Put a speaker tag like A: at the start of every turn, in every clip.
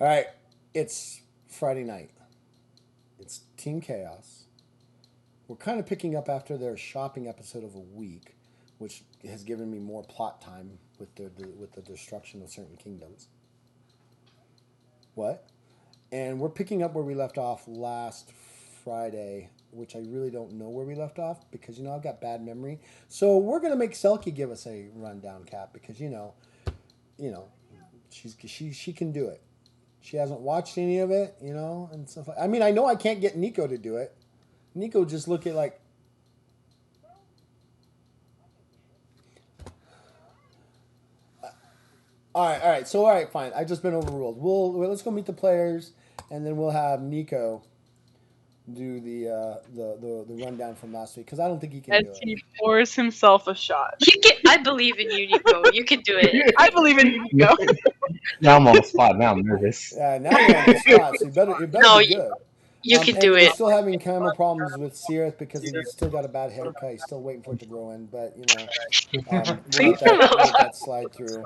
A: All right, it's Friday night. It's Team Chaos. We're kind of picking up after their shopping episode of a week, which has given me more plot time with the destruction of certain kingdoms. What? And we're picking up where we left off last Friday, which I really don't know where we left off because I've got bad memory. So we're gonna make Selkie give us a rundown, Cap, because you know, she can do it. She hasn't watched any of it, and stuff. I mean, I know I can't get Nico to do it. Nico just look at like, all right. So, all right, fine. I just been overruled. Let's go meet the players, and then we'll have Nico do the rundown from last week because I don't think he can
B: As
A: do it.
B: he pours himself a shot.
C: You can. I believe in you, Nico. You can do it.
B: I believe in you, Nico.
D: Now I'm on the spot. Now I'm nervous.
A: Yeah, now you're on the spot, so you better
C: No,
A: be good.
C: you can
A: And
C: do
A: we're
C: it.
A: still having camera problems with Sirith because he's still got a bad haircut. He's still waiting for it to grow in, but we'll let that slide through.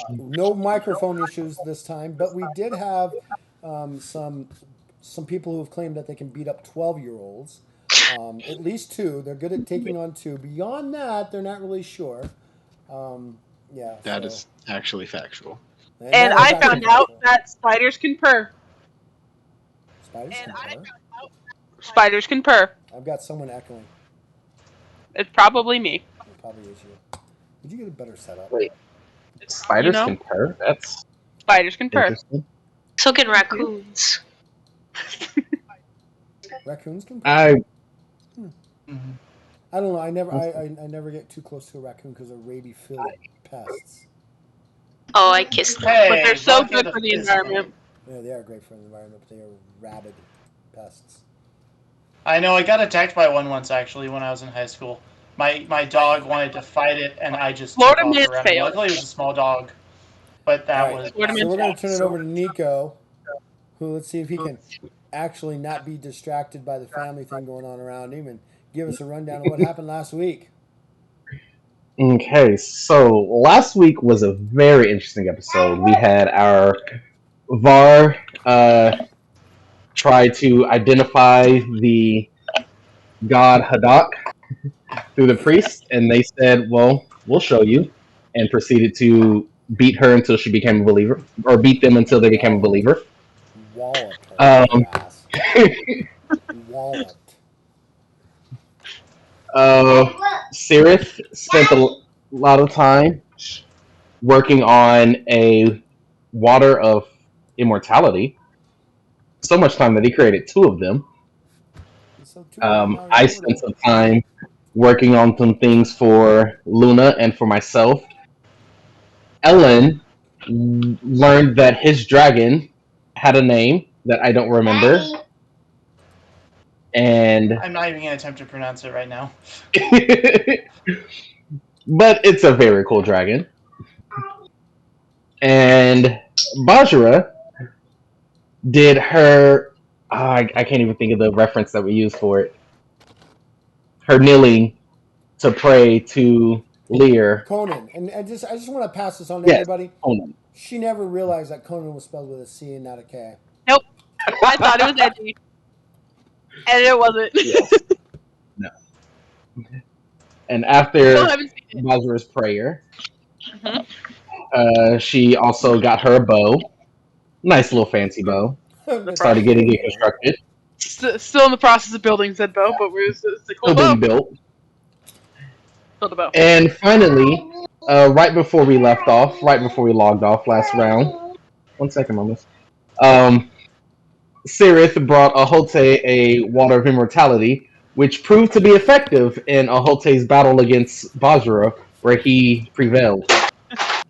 A: No microphone issues this time, but we did have some people who have claimed that they can beat up 12-year-olds. At least two. They're good at taking on two. Beyond that, they're not really sure. Yeah,
E: That is actually factual.
B: And
A: that is
B: I found
A: actually
B: out
A: factual.
B: that spiders can purr.
A: Spiders can purr?
B: Spiders can purr.
A: I've got someone echoing.
B: It's probably me.
A: It probably is you. Would you get a better setup?
D: Wait. Spiders
B: You know?
D: can purr? That's
B: Spiders can purr.
D: interesting.
C: So can raccoons.
A: Raccoons can purr?
D: I
A: I don't know. I never get too close to a raccoon because they're rabies-filled pests.
C: Oh, I kissed them.
B: But they're so good for the environment.
A: Yeah, they are great for the environment, but they are rabid pests.
F: I know, I got attacked by one once, actually, when I was in high school. My dog wanted to fight it, and I just
B: Florida
F: took off
B: man
F: around him.
B: failed.
F: Luckily, it was a small dog, but that
A: All right,
F: was...
B: Florida
A: so
B: man
A: we're going to
B: failed.
A: turn it over to Nico, who, let's see if he can actually not be distracted by the family thing going on around him and give us a rundown of what happened last week.
D: Okay, so last week was a very interesting episode. We had our VAR try to identify the god Hadak through the priest, and they said, "Well, we'll show you," and proceeded to beat her until she became a believer, or beat them until they became a believer.
A: Walloped her ass. Walloped.
D: Sirith spent a lot of time working on a water of immortality. So much time that he created two of them.
A: So
D: I spent some time working on some things for Luna and for myself. Ellen learned that his dragon had a name that I don't remember. And
F: I'm not even going to attempt to pronounce it right now.
D: but it's a very cool dragon. And Bajra did her... I can't even think of the reference that we use for it. Her kneeling to pray to Lear.
A: Conan. And I just want to pass this on to
D: Yes,
A: everybody.
D: Conan.
A: She never realized that Conan was spelled with a C and not a K.
B: Nope. I thought it was edgy. And it wasn't.
D: Yes. No. And
B: Still
D: after
B: haven't seen it.
D: Bajra's prayer, she also got her a bow. Nice little fancy bow. Started getting it constructed.
B: Still in the process of building said bow, but it's a cool
D: Still
B: bow.
D: being built.
B: Build a bow.
D: And finally, right before we logged off last round. 1 second, mamas. Sirith brought Ahote a water of immortality, which proved to be effective in Ahote's battle against Bajra, where he prevailed.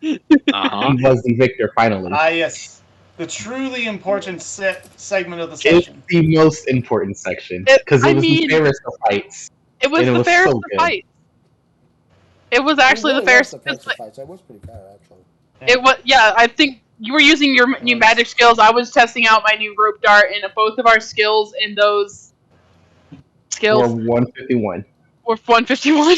D: He was the victor finally.
F: Ah, yes. The truly important segment of the
D: It's
F: session.
D: the most important section because it was the fairest of fights.
B: It was
D: and it
B: the
D: was
B: fairest
D: so
B: of
D: good.
B: fights. It was actually the fairest.
A: It was pretty fair, actually.
B: It was, yeah. I think you were using your new magic skills. I was testing out my new rope dart, and both of our skills in those skills
D: Or 151.
B: were 151.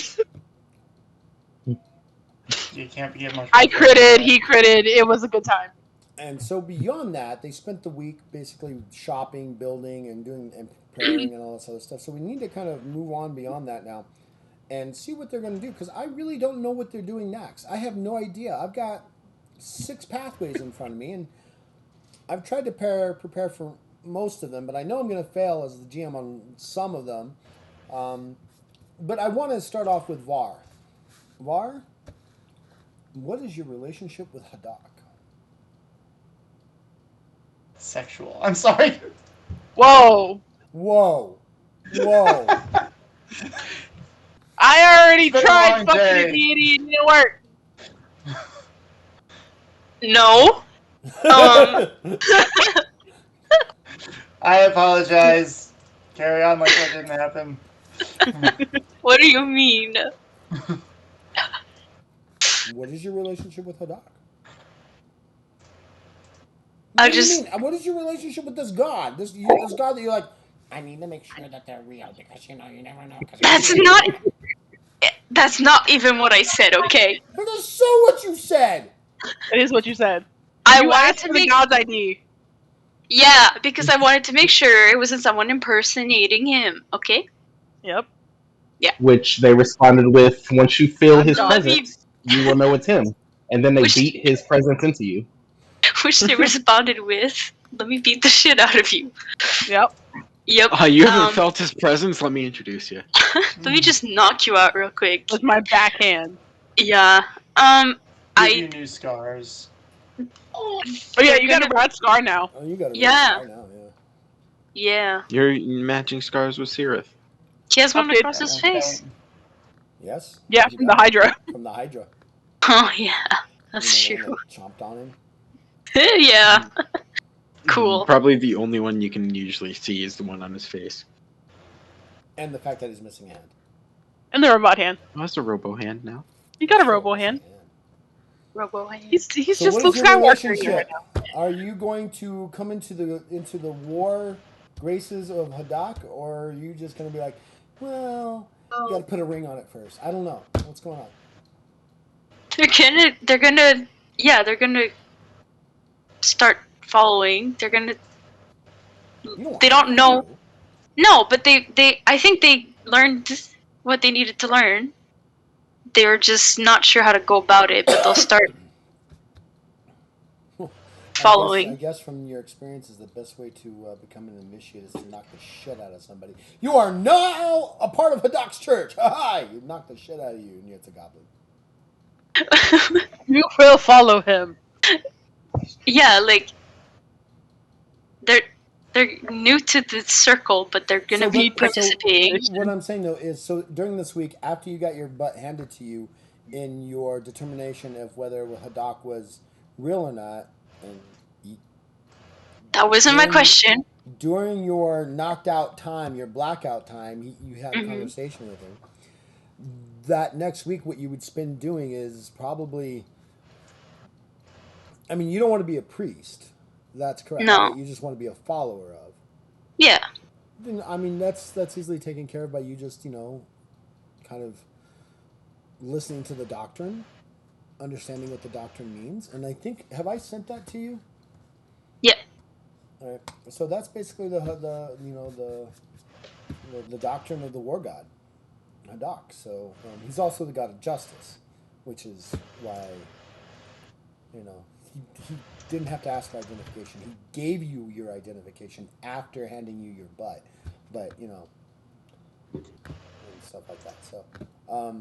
F: You can't get much.
B: I critted. He critted. It was a good time.
A: And so beyond that, they spent the week basically shopping, building, and doing and preparing and all this other stuff. So we need to kind of move on beyond that now and see what they're going to do because I really don't know what they're doing next. I have no idea. I've got 6 pathways in front of me, and I've tried to prepare for most of them, but I know I'm going to fail as the GM on some of them. But I want to start off with Var. Var, what is your relationship with Haddock?
F: Sexual. I'm sorry.
B: Whoa.
A: Whoa.
B: I already
F: It's been a
B: tried
F: long
B: fucking
F: day.
B: a deity and it didn't work.
C: No.
F: I apologize. Carry on like that didn't happen.
C: What do you mean?
A: What is your relationship with Haddock?
C: I
A: What do you
C: just-
A: mean? What is your relationship with this god? This god that you're like, I need to make sure that they're real because you never know.
C: That's not even what I said, okay?
A: But that's so what you said.
B: It is what you said.
C: I
B: You
C: wanted
B: asked
C: to
B: for the
C: make
B: god's ID.
C: Yeah, because I wanted to make sure it wasn't someone impersonating him, okay?
B: Yep.
D: Which they responded with, once you feel his
B: done.
D: presence, you will know it's him. And then they
C: Which-
D: beat his presence into you.
C: Which they responded with, let me beat the shit out of you.
B: Yep.
C: Yep.
E: You haven't felt his presence? Let me introduce you.
C: Let me just knock you out real quick.
B: With my backhand.
C: Yeah.
F: Give
C: I
F: you new scars.
B: Oh yeah,
C: They're
B: you got a
C: gonna-
B: red scar now.
A: Oh, you got a
C: Yeah.
A: right now, yeah.
C: Yeah.
E: You're matching scars with Sirith.
C: He has one
B: Update
C: across his
F: Don't-
C: face.
A: Yes.
B: Yeah,
A: You
B: from the
A: got it.
B: Hydra.
A: From the Hydra.
C: Oh yeah. That's
A: You know, the
C: true.
A: one that chomped on him.
C: Yeah. Cool.
E: Probably the only one you can usually see is the one on his face.
A: And the fact that he's missing a hand.
B: And the robot hand.
E: Oh, that's a robo hand now.
B: You got a
A: Still
B: robo
A: missing
B: hand.
A: a hand.
C: Robo hand.
B: He's
A: So
B: just
A: what
B: Luke
A: is your
B: Skywalker here right
A: relationship?
B: now.
A: Are you going to come into the war graces of Haddock, or are you just going to be like, well, you got to put a ring on it first? I don't know. What's going on?
C: They're gonna start following. They're gonna
A: You
C: They don't
A: have
C: know.
A: to.
C: No, but I think they learned what they needed to learn. They were just not sure how to go about it, but they'll start following.
A: I guess from your experiences, the best way to become an initiate is to knock the shit out of somebody. You are now a part of Haddock's church. Ha ha! You knock the shit out of you, and it's a goblin.
B: You will follow him.
C: Yeah, like they're new to the circle, but they're gonna be participating.
A: What I'm saying though is, so during this week, after you got your butt handed to you in your determination of whether Haddock was real or not, and
C: That wasn't my question.
A: during your knocked out time, your blackout time, you had a
C: Mhm.
A: conversation with him. That next week, what you would spend doing is probably. I mean, you don't want to be a priest. That's correct.
C: No.
A: Right? You just want to be a follower of.
C: Yeah.
A: Then, I mean, that's easily taken care of by you just, kind of listening to the doctrine, understanding what the doctrine means. And I think, have I sent that to you?
C: Yeah.
A: All right. So that's basically the doctrine of the war god, Haddock. So he's also the god of justice, which is why, he didn't have to ask for identification. He gave you your identification after handing you your butt, but and stuff like that. So, all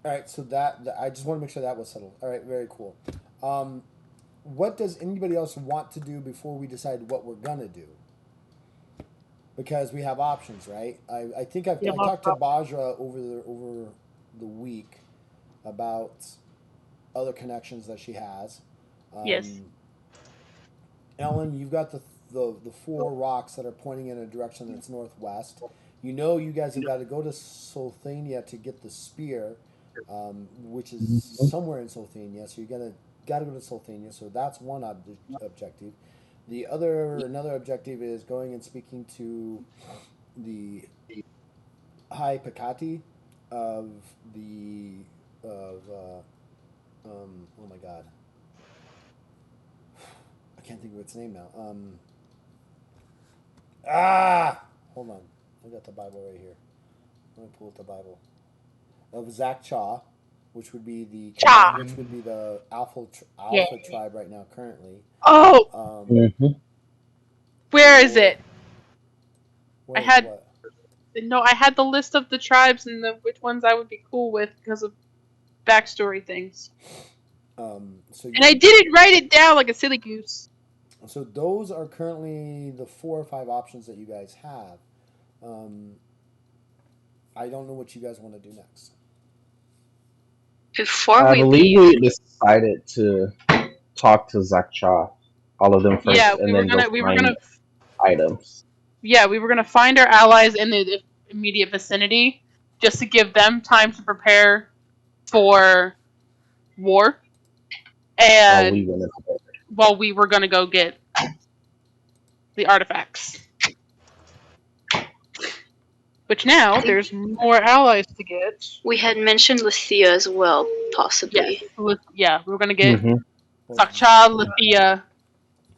A: right. So that I just want to make sure that was settled. All right. Very cool. What does anybody else want to do before we decide what we're gonna do? Because we have options, right? I think I talked to Bajra over the week about other connections that she has.
C: Yes.
A: Ellen, you've got the 4 rocks that are pointing in a direction that's northwest. You guys have got to go to Solthania to get the spear, which is somewhere in Solthania. So you're got to go to Solthania. So that's one objective. Another objective is going and speaking to the High Pekati of oh my god. can't think of its name now. Hold on. I got the Bible right here. Let me pull up the Bible. Of Zach Cha, which would be
B: Cha.
A: the alpha
B: Yeah.
A: tribe right now currently.
B: Oh, where is it?
A: Where
B: I
A: is
B: had
A: what?
B: no. I had the list of the tribes and which ones I would be cool with because of backstory things. And I didn't write it down like a silly goose.
A: So those are currently the 4 or 5 options that you guys have. I don't know what you guys want to do next.
C: Before
D: I
C: we
D: believe
C: leave,
D: we decided to talk to Zakcha, all of them first,
B: Yeah,
D: and then go find items.
B: Yeah, we were gonna find our allies in the immediate vicinity, just to give them time to prepare for war,
D: While we
B: and
D: went into bed.
B: while we were gonna go get the artifacts. Which now there's more allies to get.
C: we had mentioned Luthia as well, possibly.
B: Yeah, we were gonna get
A: Well,
B: Sakcha, Lithia.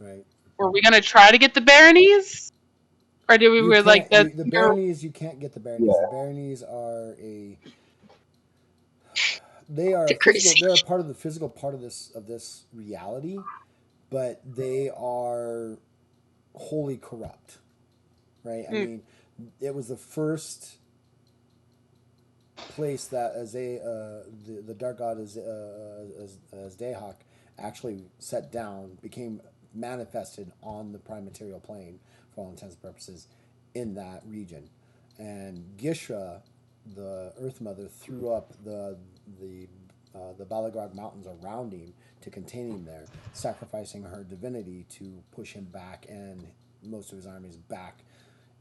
A: right.
B: Were we gonna try to get the baronies, or did we
A: You
B: were like
A: can't.
B: the
A: The baronies. You can't get the baronies.
D: Yeah.
A: The baronies are a. They are
C: The
A: physical.
C: crazy.
A: They're a part of the physical part of this reality, but they are wholly corrupt. Right. I mean, it was the first place that the dark god as Dayhawk actually set down, became manifested on the prime material plane for all intents and purposes in that region. And Gishra, the Earth Mother, threw up the Balagrog mountains around him to contain him there, sacrificing her divinity to push him back and most of his armies back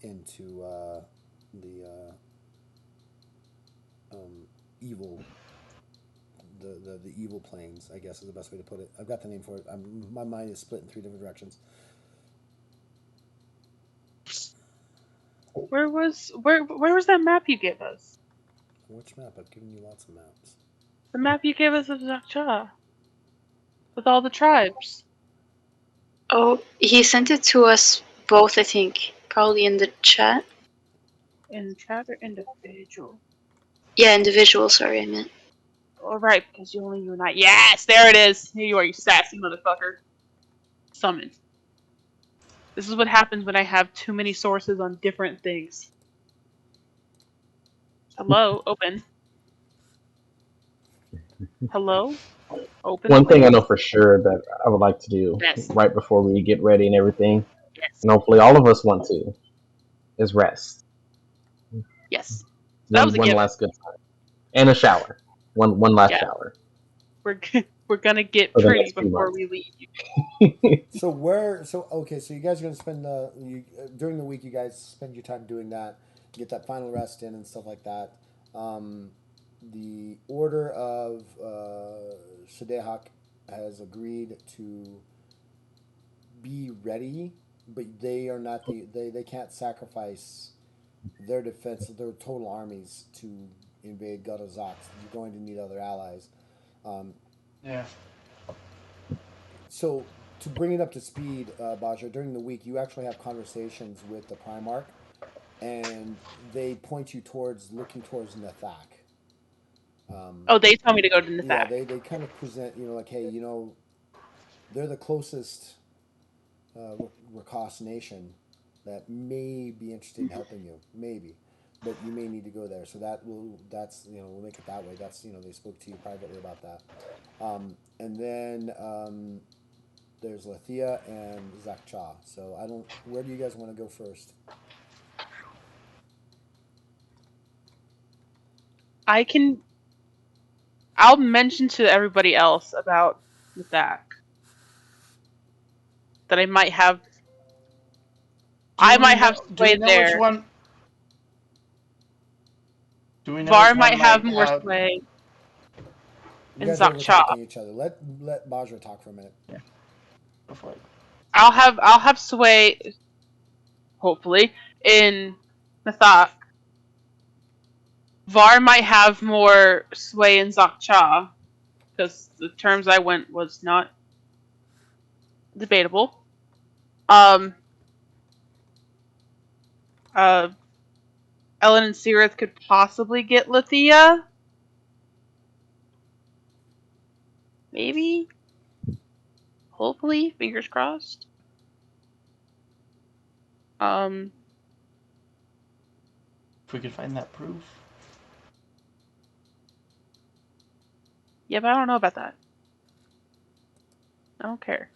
A: into the evil, the evil planes, I guess is the best way to put it. I've got the name for it. My mind is split in 3 different directions.
B: Where was that map you gave us?
A: Which map? I've given you lots of maps.
B: The map you gave us of Zakcha. With all the tribes.
C: Oh, he sent it to us both, I think. Probably in the chat.
B: In chat or individual?
C: Yeah, individual, sorry, I meant.
B: Alright, because you only unite. Yes, there it is! Here you are, you sassy motherfucker. Summoned. This is what happens when I have too many sources on different things. Hello? Open. Hello? Open,
D: One thing I
B: please?
D: know for sure that I would like to do
B: Yes.
D: right before we get ready and everything,
B: Yes.
D: and hopefully all of us want to, is rest.
B: Yes. That was a
D: One
B: given.
D: last good time. And a shower. One last
B: Yeah.
D: shower.
B: We're gonna get
D: For the
B: pretty
D: next few
B: before
D: months.
B: we leave.
A: So so you guys are going to spend during the week, you guys spend your time doing that, get that final rest in and stuff like that. The order of Sadhaka has agreed to be ready, but they are not they can't sacrifice their defense, their total armies to invade Gutazak. You're going to need other allies.
F: Yeah.
A: So to bring it up to speed, Baja, during the week you actually have conversations with the Primarch, and they point you looking towards Nathak.
B: They tell me to go to Nathak.
A: Yeah, they kind of present, like, hey, they're the closest Rakas nation that may be interested in helping you, maybe, but you may need to go there. So we'll make it that way. That's they spoke to you privately about that, and then there's Lethia and Zakcha. So where do you guys want to go first?
B: I'll mention to everybody else about Nathak. That I might have sway there.
F: Which one? Do we know
B: Var
F: which
B: might
F: one
B: have more sway.
A: You
B: in
A: guys are
B: Zakcha.
A: overtalking each other. Let Bajra talk for a minute.
F: Yeah. Before.
B: I'll have sway, hopefully, in Nathak. Var might have more sway in Zakcha, because the terms I went was not debatable. Um, uh, Ellen and Sirith could possibly get Lithia. Maybe. Hopefully, fingers crossed.
F: If we could find that proof.
B: Yeah, but I don't know about that. I don't care.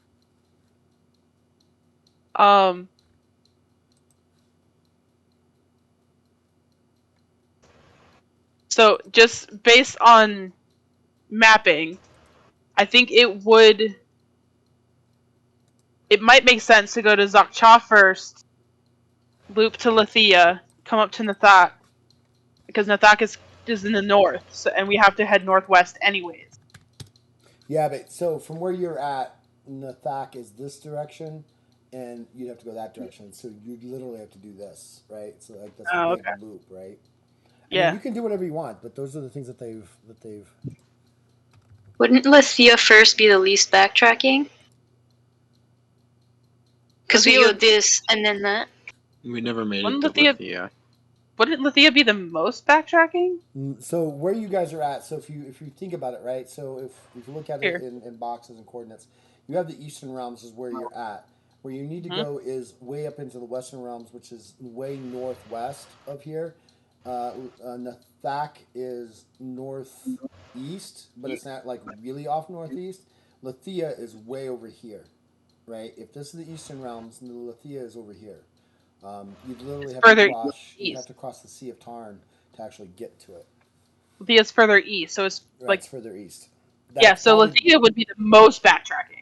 B: So just based on mapping, I think it might make sense to go to Zakcha first, loop to Lithia, come up to Nathak, because Nathak is in the north, so, and we have to head northwest anyways.
A: Yeah, but so from where you're at, Nathak is this direction, and you'd have to go that direction. So you literally have to do this, right? So like that's a
B: Oh,
A: big
B: okay.
A: loop, right? I
B: Yeah.
A: mean, you can do whatever you want, but those are the things that they've.
C: Wouldn't Lithia first be the least backtracking? Because we
B: Lithia
C: go this and then that.
E: We never made
B: Wouldn't
E: it to
B: Lithia-
E: Lithia.
B: Wouldn't Lithia be the most backtracking?
A: So where you guys are at, so if you think about it, right? So if you look at
B: Here.
A: it in boxes and coordinates, you have the eastern realms is where you're at. Where you need to go is way up into the western realms, which is way northwest of here. Nathak is northeast, but it's not like really off northeast. Lithia is way over here, right? If this is the eastern realms, then Lithia is over here. You'd literally have to
B: Further
A: cross. You'd
B: east.
A: have to cross the Sea of Tarn to actually get to it.
B: Lithia's further east, so it's
A: Right,
B: like
A: it's further east.
B: yeah. So
A: probably,
B: Lithia would be the most backtracking.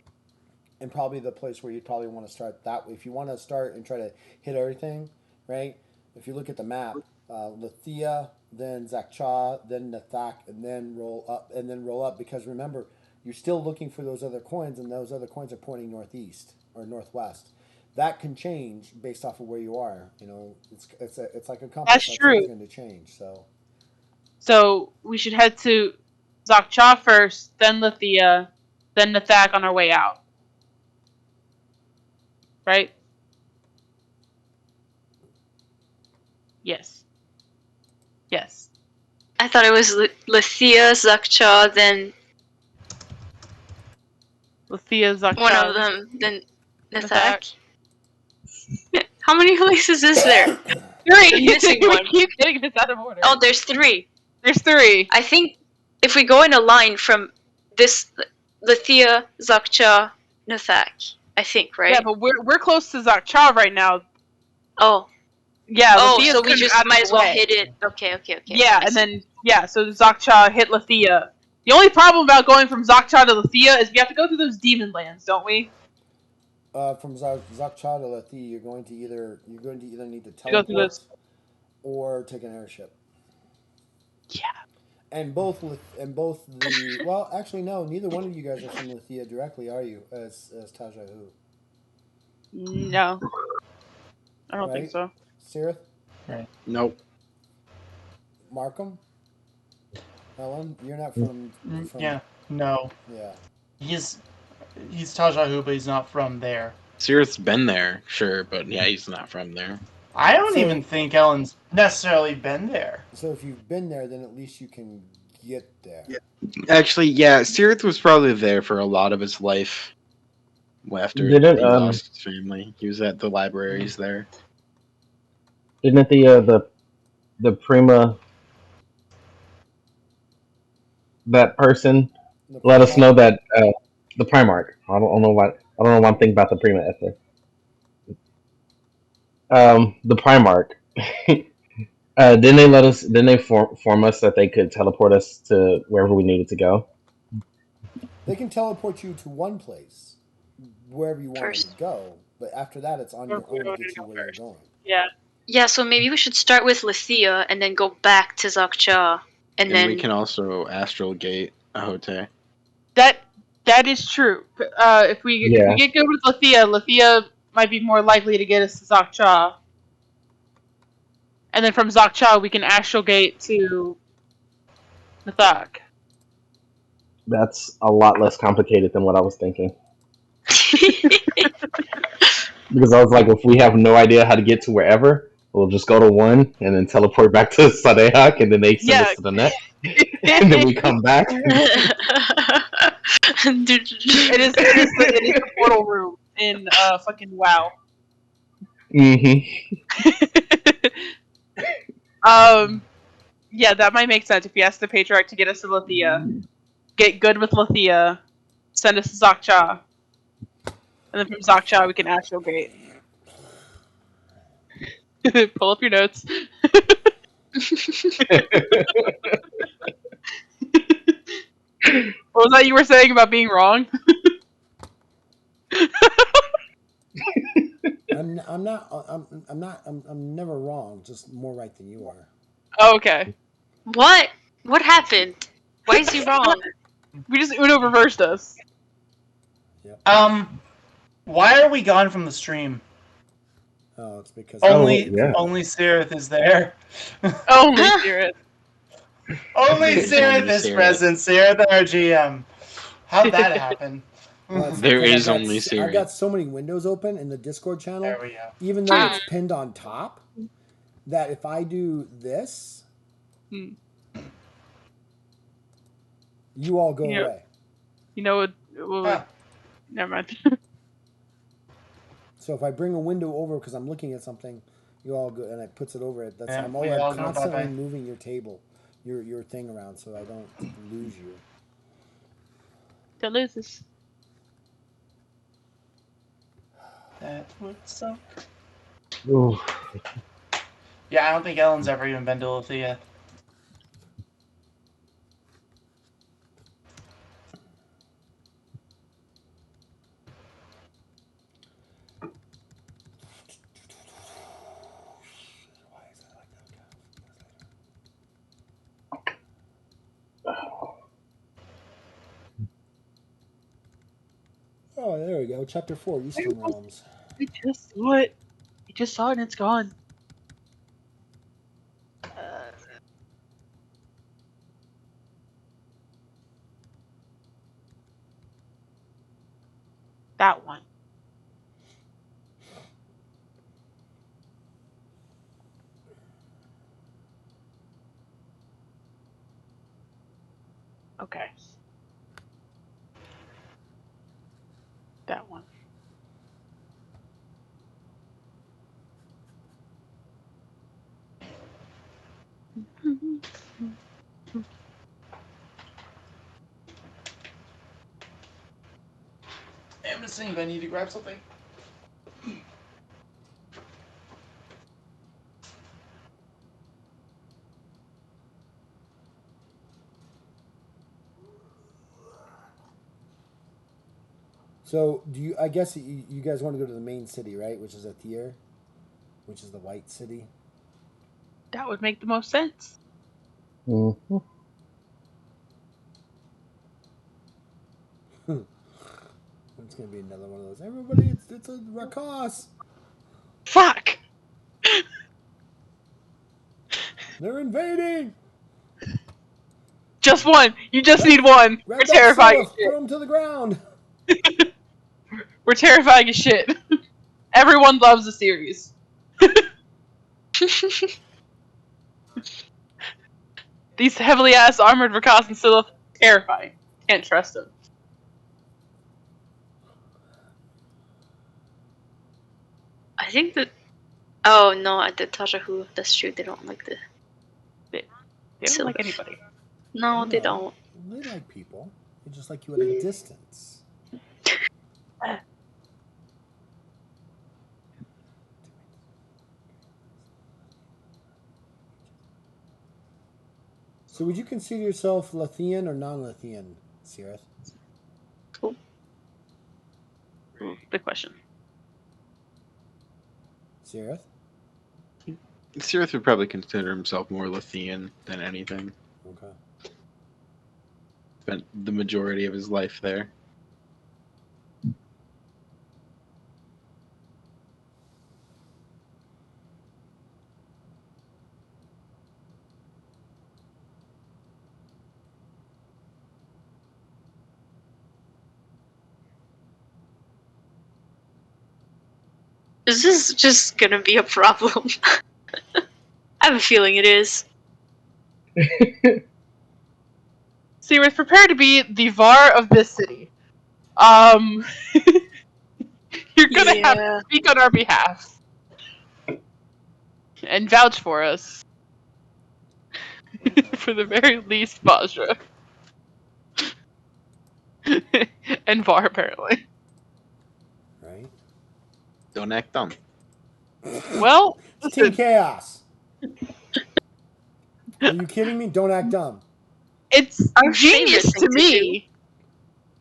A: and probably the place where you'd probably want to start that way. If you want to start and try to hit everything, right? If you look at the map, Lithia, then Zakcha, then Nathak, and then roll up. Because remember, you're still looking for those other coins, and those other coins are pointing northeast or northwest. That can change based off of where you are. You know, it's like a compass.
B: That's true.
A: Always going to change.
B: So we should head to Zakcha first, then Lithia, then Nathak on our way out. Right? Yes. Yes.
C: I thought it was Lithia, Zakcha, then
B: Lithia, Zakcha.
C: one of them, then
B: Nathak.
C: Nathak. How many places is there?
B: 3!
C: I'm missing one.
B: We keep getting this out of order.
C: Oh, there's 3.
B: There's 3.
C: I think if we go in a line from this Lithia, Zakcha, Nathak, I think, right?
B: Yeah, but we're close to Zakcha right now.
C: Oh.
B: Yeah,
C: Oh,
B: Lithia's
C: so we just
B: out of
C: might
B: the
C: as well
B: way.
C: hit it. Okay.
B: Yeah,
C: I
B: and
C: see.
B: then so Zakcha hit Lithia. The only problem about going from Zakcha to Lithia is we have to go through those demon lands, don't we?
A: From Zakcha to Lithia, you're going to either need to
B: go through
A: teleport
B: those.
A: or take an airship.
B: Yeah.
A: And both the well, actually no, neither one of you guys are from Lithia directly, are you? As Tajahu,
B: No. I don't think
A: Right?
B: so.
A: Sirith,
E: Nope.
A: Markham, Ellen, you're not from.
F: Yeah, no.
A: Yeah.
F: He's Tajahu, but he's not from there.
E: Sirith's been there, sure, but yeah, he's not from there.
F: I don't
A: So-
F: even think Ellen's necessarily been there.
A: So if you've been there, then at least you can get there.
E: Yeah. Actually, yeah, Sirith was probably there for a lot of his life. After he lost his family, he was at the libraries there.
D: Didn't the Prima, that person, let us know that the Primarch. I don't know why I'm thinking about the Prima essay. The Primarch. Didn't they inform us that they could teleport us to wherever we needed to go?
A: They can teleport you to one place, wherever you want to go. But after that, it's on your own to get you where you're going.
B: Yeah.
C: Yeah, so maybe we should start with Lithia and then go back to Zakcha, and then
E: we can also astral gate Ahote.
B: That is true. If we get good with Lithia might be more likely to get us to Zakcha. And then from Zakcha, we can astral gate to Nathak.
D: That's a lot less complicated than what I was thinking. Because I was like, if we have no idea how to get to wherever, we'll just go to one and then teleport back to Sadhaka, and then they send
B: Yeah.
D: us to the next, and then we come back.
B: It is the portal room in fucking WoW.
D: Mm-hmm.
B: Yeah, that might make sense if you ask the Patriarch to get us to Lithia, get good with Lithia, send us to Zakcha, and then from Zakcha we can astrogate. Pull up your notes. What was that you were saying about being wrong?
A: I'm never wrong. Just more right than you are.
B: Oh, okay.
C: What? What happened? Why is he wrong?
B: We just Uno reversed us.
F: Why are we gone from the stream?
A: Oh, it's because
F: Only
D: yeah.
F: Sirith is there.
B: Only Spirit.
F: Only
E: There's
F: Sirith
E: only
F: is
E: Sirith.
F: present. Sirith, our GM. How'd that happen?
A: Well, it's
E: There
A: because
E: is only
A: I've
E: Siri.
A: got so many windows open in the Discord channel,
F: There we go.
A: even though it's pinned on top, that if I do this,
B: Hmm.
A: you all go
B: Yeah.
A: away.
B: You know what?
F: Huh.
B: Never mind.
A: So if I bring a window over because I'm looking at something, you all go and it puts it over it. That's
F: Yeah,
A: I'm
F: we
A: always
F: all go
A: constantly
F: bye-bye.
A: moving your table, your thing around so I don't lose you.
B: Don't lose us.
F: That would suck.
D: Ooh.
F: Yeah, I don't think Ellen's ever even been to Lithia.
A: Why is that like that? Oh, there we go. Chapter 4, Eastern Realms.
B: I just saw it. I just saw it and it's gone. That one. Okay. That one.
F: I'm just saying if I need to grab something.
A: So, do you? I guess you guys want to go to the main city, right? Which is Athir, which is the White City.
B: That would make the most sense.
D: Mm-hmm.
A: It's gonna be another one of those. Everybody, it's a Rakas.
B: Fuck!
A: They're invading.
B: Just one. You just need one. We're
A: Red Dot
B: terrifying as
A: Sylph,
B: shit.
A: throw him to the ground.
B: We're terrifying as shit. Everyone loves the series. These heavily ass armored Rakas and Sylph terrifying. Can't trust them.
C: I think that. Oh no, at the Tajahu, that's true. They don't like the.
B: They don't
C: Sylph.
B: like anybody.
C: No, they
A: No,
C: don't.
A: They like people. They just like you at a distance. So, would you consider yourself Lathian or non-Lathian, Sirith?
C: Cool.
B: Good question.
A: Sirith?
E: Sirith would probably consider himself more Lithian than anything.
A: Okay.
E: Spent the majority of his life there.
C: Is this just gonna be a problem? I have a feeling it is.
B: Seaworth, prepare to be the VAR of this city. You're gonna have to speak on our behalf. And vouch for us. For the very least, Vajra. And VAR, apparently.
A: Right?
E: Don't act dumb.
B: Well,
A: It's Team
B: listen,
A: Chaos. Are you kidding me? Don't act dumb.
B: it's
C: Our
B: genius
C: favorite
B: to
C: thing to
B: me.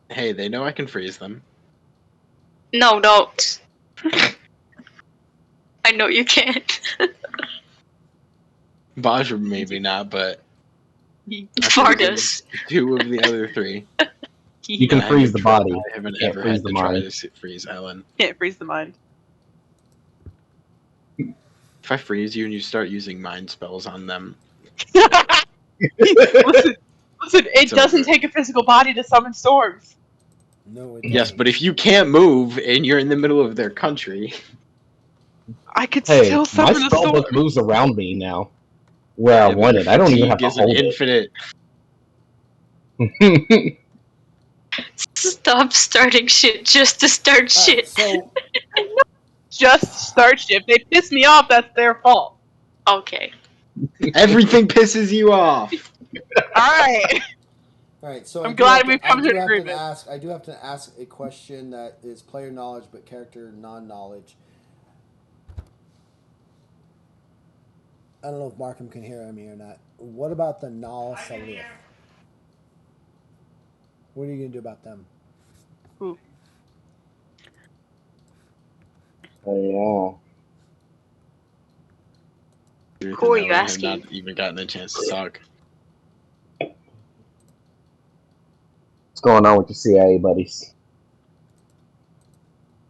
E: Hey, they know I can freeze them.
C: No, don't. I know you can't.
E: Bajra maybe not, but
C: Vardas.
E: 2 of the other 3.
D: You can freeze the body.
E: I haven't
D: You can't
E: ever
D: freeze
E: had
D: the
E: to try
D: mind.
E: to freeze Ellen.
B: Can't freeze the mind.
E: If I freeze you and you start using mind spells on them,
B: Listen, it
E: It's
B: doesn't
E: over.
B: take a physical body to summon storms.
A: No, it
E: yes,
A: doesn't.
E: but if you can't move and you're in the middle of their country,
B: I could
D: Hey,
B: still
D: my
B: summon a storm.
D: spellbook moves around me now. Where I
E: yeah, but
D: want
E: your
D: it. I don't even have
E: fatigue
D: to
E: is an
D: hold
E: infinite.
D: it.
C: Stop starting shit just to start shit.
A: So
B: Just start shit. If they piss me off, that's their fault.
C: Okay.
E: Everything pisses you off.
B: Alright.
A: all right, so
B: I'm glad we've come to an
A: I
B: agreement.
A: do have to ask a question that is player knowledge but character non-knowledge. I don't know if Markham can hear me or not. What about the Nal Salith? What are you gonna do about them?
B: Ooh.
D: Oh,
C: Who are you
E: Ellen have
C: asking?
E: Not even gotten a chance to talk.
D: what's going on with your CIA buddies?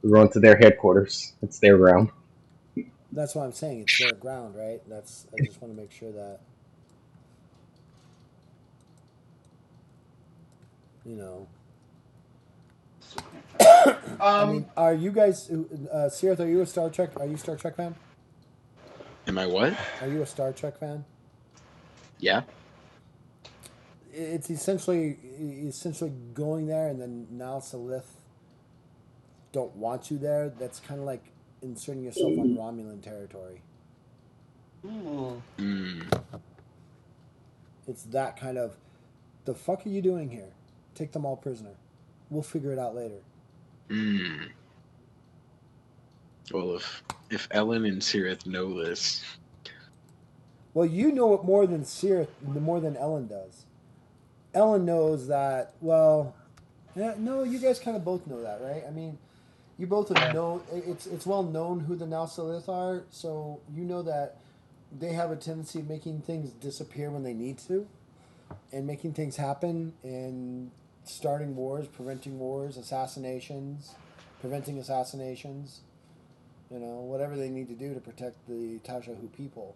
D: We're going to their headquarters. It's their ground.
A: That's what I'm saying. It's their ground, right? I just want to make sure that you know. I mean, are you guys, Sirith, are you a Star Trek? Are you a Star Trek fan?
E: Am I what?
A: Are you a Star Trek fan?
E: Yeah.
A: It's essentially going there, and then now Salith don't want you there. That's kind of like inserting yourself on Romulan territory.
F: Ooh.
A: It's that kind of, the fuck are you doing here? Take them all prisoner. We'll figure it out later.
E: Well, if Ellen and Sirith know this,
A: Well, you know it more than more than Ellen does. Ellen knows that. Well, no, you guys kind of both know that, right? I mean, you both know it's well known who the Nalsalith are, so you know that they have a tendency of making things disappear when they need to, and making things happen, and starting wars, preventing wars, preventing assassinations. You know, whatever they need to do to protect the Tajahu people.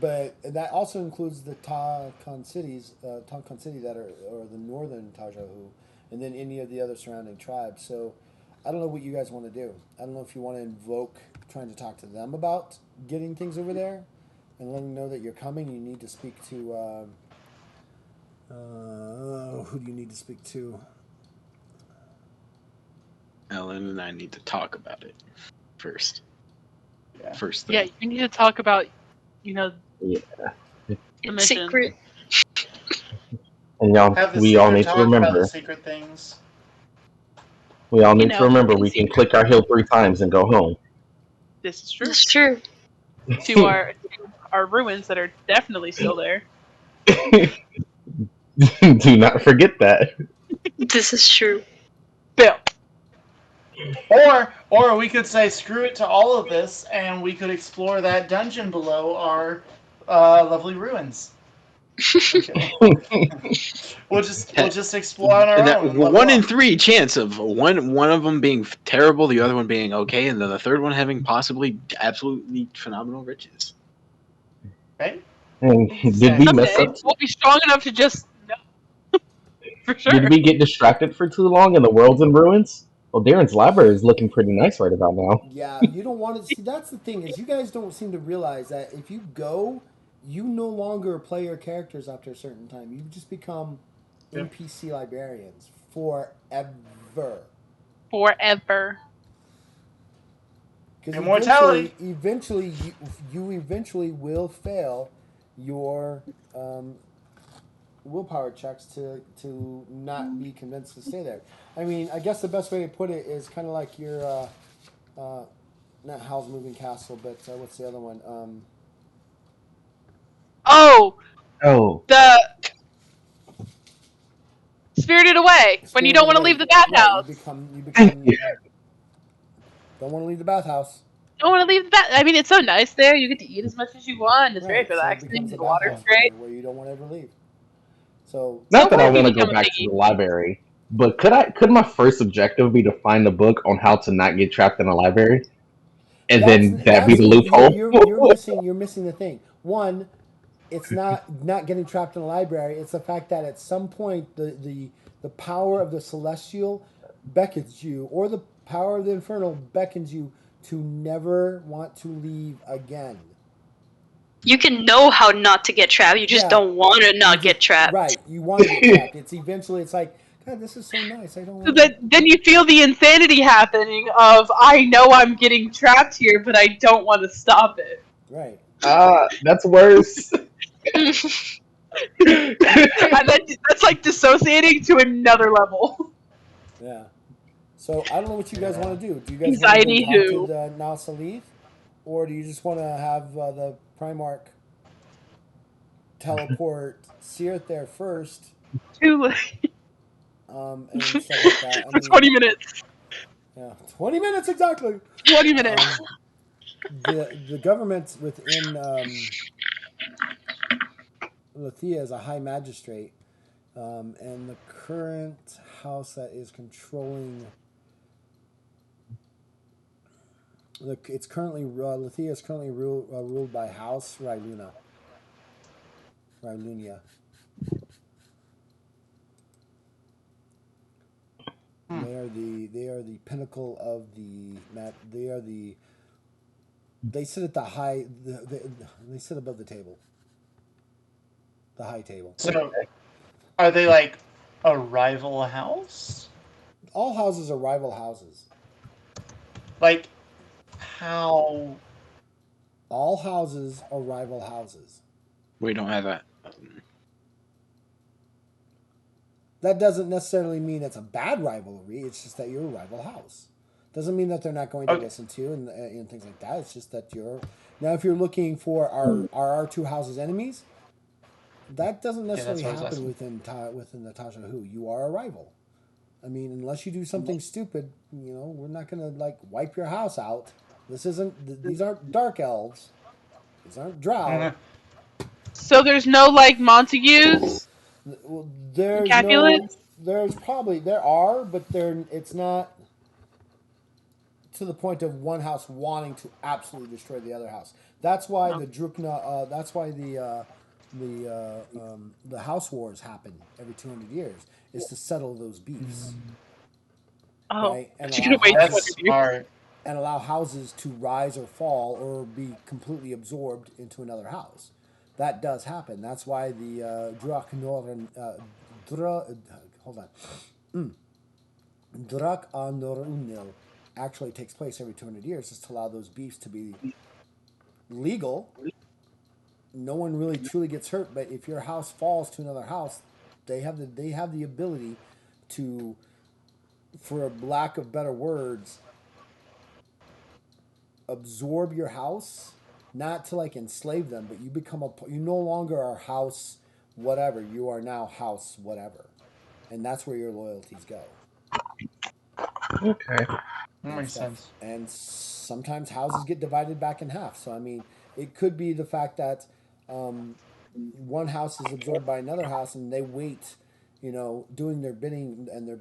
A: But that also includes the Takan City that are the northern Tajahu, and then any of the other surrounding tribes. So I don't know what you guys want to do. I don't know if you want to invoke trying to talk to them about getting things over there, and letting them know that you're coming. You need to speak to who do you need to speak to?
E: Ellen and I need to talk about it first.
F: Yeah.
E: First thing.
B: Yeah, you need to talk about,
D: Yeah.
B: the mission.
C: Secret.
D: And y'all,
F: Have the
D: we all
F: secret
D: need to
F: talk about the
D: remember.
F: secret things.
D: We all need
B: know,
D: to remember
B: in
D: we can
B: secret.
D: click our hill 3 times and go home.
B: This is true.
C: That's true.
B: To our ruins that are definitely still there.
D: Do not forget that.
C: This is true.
B: Bill.
F: Or we could say screw it to all of this, and we could explore that dungeon below our lovely ruins. Okay. We'll just explore on our
E: And that
F: own. And level
E: 1 in
F: up.
E: 3 chance of one of them being terrible, the other one being okay, and then the third one having possibly absolutely phenomenal riches.
F: Right?
D: And did we mess
B: Someday
D: up?
B: we'll be strong enough to just no. For sure.
D: Did we get distracted for too long and the world's in ruins? Well, Darren's library is looking pretty nice right about now.
A: Yeah, you don't want to see. That's the thing is, you guys don't seem to realize that if you go, you no longer play your characters after a certain time. You just become NPC librarians forever.
B: Forever.
A: Because
F: Immortality.
A: eventually, you eventually will fail your willpower checks to not be convinced to stay there. I mean, I guess the best way to put it is kind of like your not Howl's Moving Castle, but what's the other one?
B: Oh,
D: Oh,
B: the Spirited Away. When you don't want to leave the bathhouse.
A: Right, you
D: thank
A: become
D: you.
A: don't want to leave the bathhouse.
B: Don't want to leave the bath. I mean, it's so nice there. You get to eat as much as you want. It's very
A: Right, so it
B: relaxing.
A: becomes a
B: The water's
A: bathhouse
B: great.
A: where you don't want to ever leave. So
D: Not that I
B: Sometimes you
D: want to go
B: become a
D: back to
B: piggy.
D: the library, but could my first objective be to find a book on how to not get trapped in a library, and then that be the loophole?
A: you're missing the thing. One, it's not getting trapped in a library. It's the fact that at some point the power of the celestial beckons you, or the power of the infernal beckons you to never want to leave again.
C: You can know how not to get trapped. You just don't want to not get trapped.
A: Right, you want to get trapped. It's like, God, this is so nice. I don't
B: So
A: want to.
B: then you feel the insanity happening of, I know I'm getting trapped here, but I don't want to stop it.
A: Right.
D: That's worse.
B: And that's like dissociating to another level.
A: Yeah. So I don't know what you guys want to do. Do you guys
B: Anxiety
A: want to
B: who?
A: go to Nal Salith, or do you just want to have the Primarch teleport Seath there first,
B: Too late.
A: and stuff like that? I
B: For
A: mean,
B: 20 minutes.
A: yeah, 20 minutes exactly.
B: 20 minutes.
A: The government within Lithia is a high magistrate, and the current house that is controlling. It's currently Lithia is currently ruled by House Rylunia. They are the pinnacle of they sit at the high they sit above the table. The high table.
F: So, are they like a rival house?
A: All houses are rival houses.
F: Like, how?
A: All houses are rival houses.
E: We don't have that.
A: That doesn't necessarily mean it's a bad rivalry. It's just that you're a rival house. Doesn't mean that they're not going to listen to you and things like that. It's just that you're now. If you're looking for our two houses enemies, that doesn't necessarily happen within Natasha Who. You are a rival. I mean, unless you do something stupid, we're not gonna like wipe your house out. These aren't dark elves. These aren't drow.
B: So there's no like Montagues?
A: Well,
B: Capulets?
A: there are, but it's not to the point of one house wanting to absolutely destroy the other house. That's why the Drukna. That's why the house wars happen every 200 years, is to settle those beefs.
B: Oh,
A: right?
F: That's smart.
A: And allow houses to rise or fall or be completely absorbed into another house. That does happen. That's why the Drak Anorunil actually takes place every 200 years, is to allow those beefs to be legal. No one really truly gets hurt, but if your house falls to another house, they have the ability to, for a lack of better words, absorb your house, not to like enslave them, but you no longer are house whatever, you are now house whatever, and that's where your loyalties go.
D: Okay,
F: that makes sense.
A: And sometimes houses get divided back in half. So I mean, it could be the fact that one house is absorbed by another house, and they wait, doing their bidding and their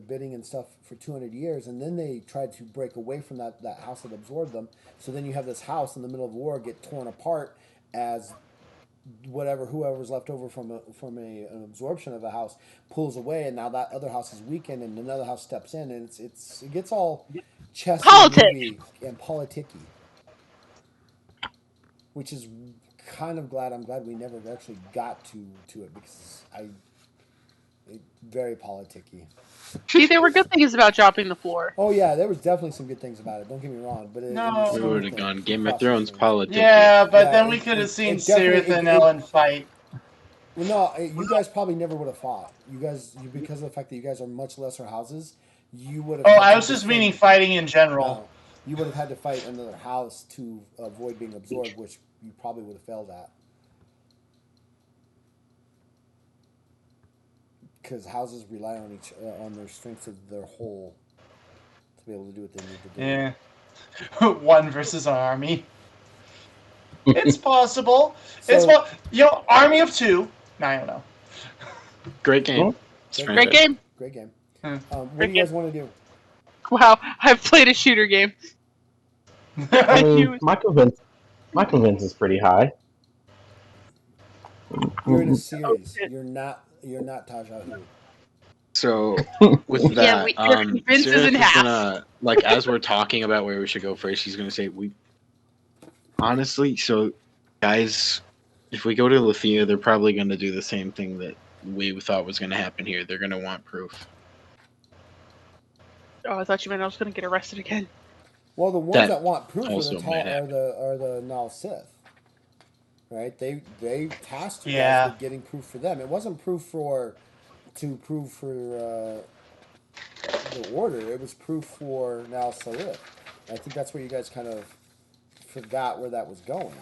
A: bidding and stuff for 200 years, and then they try to break away from that house that absorbed them. So then you have this house in the middle of war get torn apart as whoever's left over from an absorption of a house pulls away, and now that other house is weakened, and another house steps in, and it gets all chessy,
B: Politics.
A: movie, and politicky, which is kind of glad. I'm glad we never actually got to it because very politicky.
B: See, there were good things about dropping the floor.
A: Oh yeah, there was definitely some good things about it. Don't get me wrong, but
F: No.
E: We would have gone Game of Thrones politics.
F: Yeah, but
A: Yeah,
F: then we could have seen
A: it definitely-
F: Sirith and Ellen fight.
A: Well, no, you guys probably never would have fought. Because of the fact that you guys are much lesser houses, you would have.
F: Oh, I was just meaning fighting in general.
A: No, you would have had to fight another house to avoid being absorbed, which you probably would have failed at. Because houses rely on their strength of their whole to be able to do what they need to do.
F: Yeah. One versus an army. It's possible.
A: So-
F: army of two. No, I don't know.
E: Great game.
B: Great game.
A: Great game.
F: Hmm.
A: What do you guys want to do?
B: Wow, I've played a shooter game.
D: I mean, my convince is pretty high.
A: You're in a series. You're not Taja Hu.
E: So with
C: Yeah,
E: that,
C: your
B: convince is
E: Sirith
B: in
E: is
B: half.
E: gonna, like, as we're talking about where we should go first, he's gonna say, "We honestly, so guys, if we go to Lithia, they're probably gonna do the same thing that we thought was gonna happen here. They're gonna want proof."
B: Oh, I thought you meant I was going to get arrested again.
A: Well, the ones
E: That
A: that want proof
E: also might happen.
A: are the Nal Sith, right? They tasked you
F: Yeah.
A: guys with getting proof for them. It wasn't proof for the order. It was proof for Nal Sith. I think that's where you guys kind of forgot where that was going.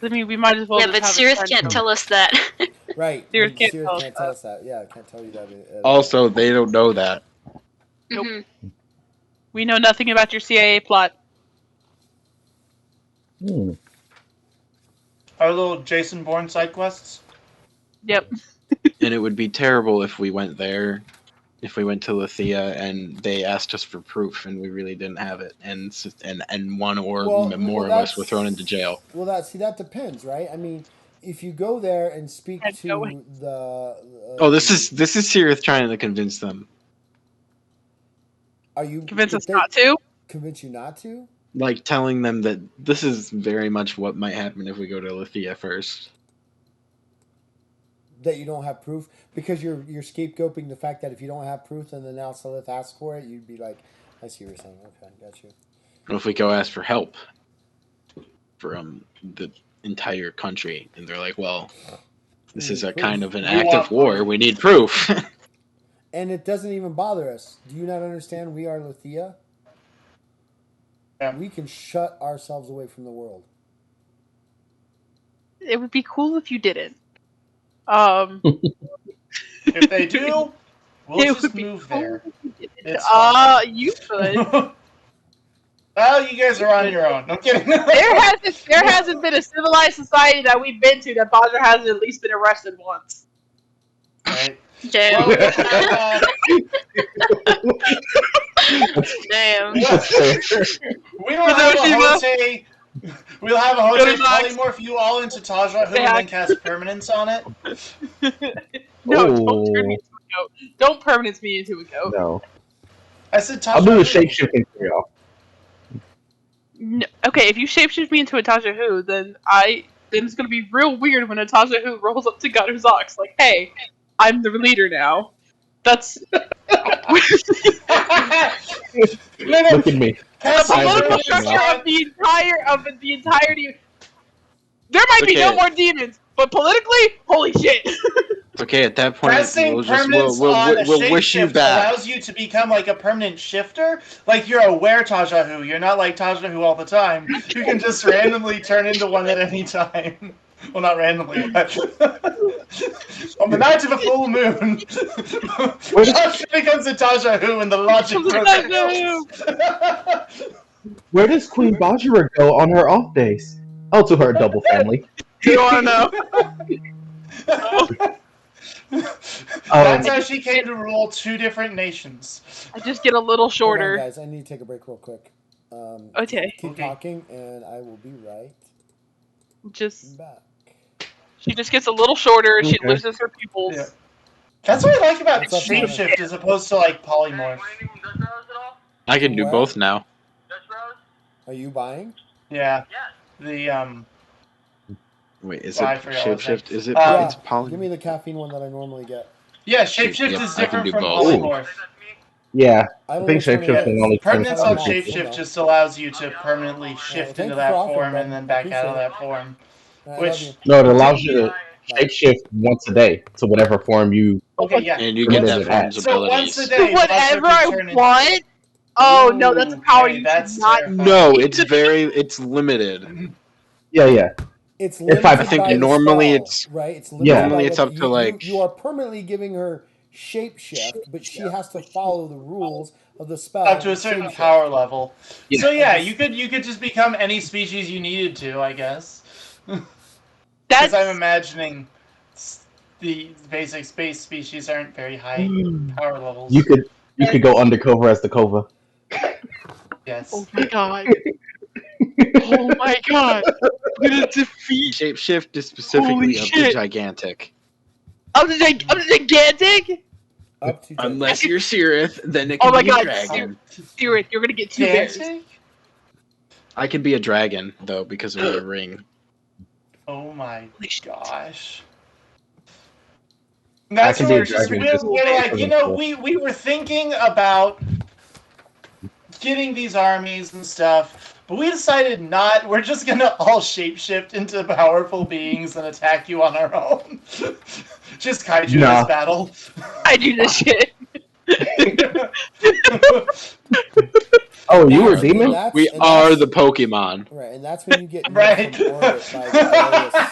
B: I mean, we might as well.
C: Yeah,
B: just
C: but
B: have a
C: Sirith
B: friend
C: can't
B: come.
C: tell us that.
A: Right.
B: Sirith can't
A: Sirith
B: tell us
A: can't tell us that. Yeah, can't tell you that.
E: Also, they don't know that.
B: Nope.
C: Mhm.
B: We know nothing about your CIA plot.
F: Our little Jason Bourne side quests.
B: Yep.
E: And it would be terrible if we went there, if we went to Lithia and they asked us for proof and we really didn't have it, and one or more of us were thrown into jail.
A: Well, that depends, right? I mean, if you go there and speak
B: And
A: to
B: go in.
A: the
E: Oh, this is Sirith trying to convince them.
A: are you
B: Convince
A: if
B: us
A: they
B: not to.
A: convince you not to?
E: Like, telling them that this is very much what might happen if we go to Lithia first.
A: That you don't have proof because you're scapegoating the fact that if you don't have proof and then Al Salith asks for it, you'd be like, I see what you're saying. Okay, got you.
E: Or if we go ask for help from the entire country, and they're like, well, this is a
A: Proof.
E: kind of an
F: We
E: act
F: want
E: of war, we need proof.
A: And it doesn't even bother us. Do you not understand? We are Lithia.
F: Yeah.
A: We can shut ourselves away from the world.
B: It would be cool if you didn't.
F: If they do, we'll
B: It
F: just
B: would be
F: move
B: cool
F: there.
B: if you didn't.
F: It's fine.
B: You could.
F: Well, you guys are on your own. I'm kidding.
B: There hasn't been a civilized society that we've been to that Bodger hasn't at least been arrested once.
F: Right.
C: Damn.
F: Well,
C: Damn.
F: we don't have a Hote. We'll have a Hote
B: Go to Knox.
F: polymorph you all into Taja who and then cast permanence on it.
B: No,
D: Oh.
B: don't turn me into a goat. Don't permanence me into a goat.
D: No.
F: I said Taja.
D: I'll do the
F: who.
D: shapeshifting for y'all.
B: No, okay, if you shapeshift me into a Taja Hu, then it's gonna be real weird when a Taja Hu rolls up to Garuzox like, hey, I'm the leader now. That's
D: Look at me.
B: the political
D: I'm
B: structure of the entirety. There might be no
E: Okay.
B: more demons, but politically, holy shit.
E: It's okay, at that point,
F: Pressing
E: we'll just
F: permanence on a
E: we'll wish you
F: shapeshift
E: back.
F: allows you to become like a permanent shifter. Like you're aware Taja Hu. You're not like Taja Hu all the time. You can just randomly turn into one at any time. Well, not randomly, but on the night of a full moon, Tasha becomes a Taja Hu and the logic prevails.
D: Where does Queen Bajra go on her off days? Oh, to her double family.
B: You wanna know?
F: That's how she came to rule two different nations.
B: I just get a little
A: Hold on,
B: shorter.
A: guys. I need to take a break real quick.
B: Okay.
A: Keep
F: Okay.
A: talking, and I will be right
B: Just
A: back.
B: She just gets a little shorter. She
D: Okay.
B: loses her pupils.
F: Yeah. That's what I like about
A: What's up, Simon?
F: shapeshift as opposed to like polymorph.
E: I can do
A: Where?
E: both now.
A: Are you buying?
F: Yeah. The
E: Wait, is
F: Oh, I
E: it
F: forgot what I said.
E: shapeshift? Is it?
F: Yeah,
E: It's poly.
A: Give me the caffeine one that I normally get.
F: yeah, shapeshift
E: Yep,
F: is
E: I can
F: different
E: do
F: from
E: both.
F: polymorph.
D: Yeah,
A: I don't
D: think
A: know which one it
D: shapeshift
A: is.
D: is only
F: Permanence on
A: Polymorph,
F: shapeshift
A: you'll know.
F: just allows you to permanently shift
A: thank
F: into
A: you for
F: that
A: offering,
F: form
A: bud.
F: and then back out of
A: Appreciate
F: that form.
A: I love
F: Which
A: you.
D: no, it allows you to shapeshift once a day to whatever form you.
F: okay, yeah.
E: And you get
D: What
E: that
D: is it
E: form's
D: at?
F: So once
E: abilities.
F: a day,
B: Whatever
F: Monster
B: I
F: can turn into-
B: want. Oh no, that's a power
F: Okay,
B: you
F: that's
B: should not.
F: terrifying.
E: No, it's limited.
D: Yeah.
A: It's
D: If I
A: limited
E: think
A: by the
E: normally
A: spell,
E: it's-
A: right? It's limited
D: Yeah.
A: by
E: Normally it's
A: what
E: up to, like-
A: you are permanently giving her shapeshift, but she has to follow the rules of the spell.
F: Up to a certain
A: shapeshift.
F: power level.
D: Yeah.
F: So yeah, you could just become any species you needed to, I guess. Because
B: That's
F: I'm imagining the basic space species aren't very high power levels.
D: You could go undercover as the Kova.
F: Yes.
B: oh my god. Oh my god. I'm gonna defeat.
E: Shapeshift is specifically
B: Holy
E: of
B: shit.
E: the gigantic.
B: I'm the gigantic.
A: Up to
E: Unless you're Sirith, then it can
B: Oh my
E: be a
B: god,
E: dragon.
B: Sirith, you're gonna get two bears.
F: Gigantic?
E: I can be a dragon though because of my ring.
F: Oh my
B: Holy shit.
F: gosh. That's
D: can
F: what
D: be a
F: we're just
D: dragon,
F: we're,
D: just
F: we're like, you know,
D: cool.
F: we were thinking about getting these armies and stuff, but we decided not. We're just gonna all shapeshift into powerful beings and attack you on our own. Just kaiju
D: Nah.
F: this battle.
B: I do this shit.
D: Oh, you were a
A: And
D: demon?
A: that's-
E: We
A: and
E: are
A: that's-
E: the Pokemon.
A: right, and that's when you get moved
F: Right.
A: from orbit by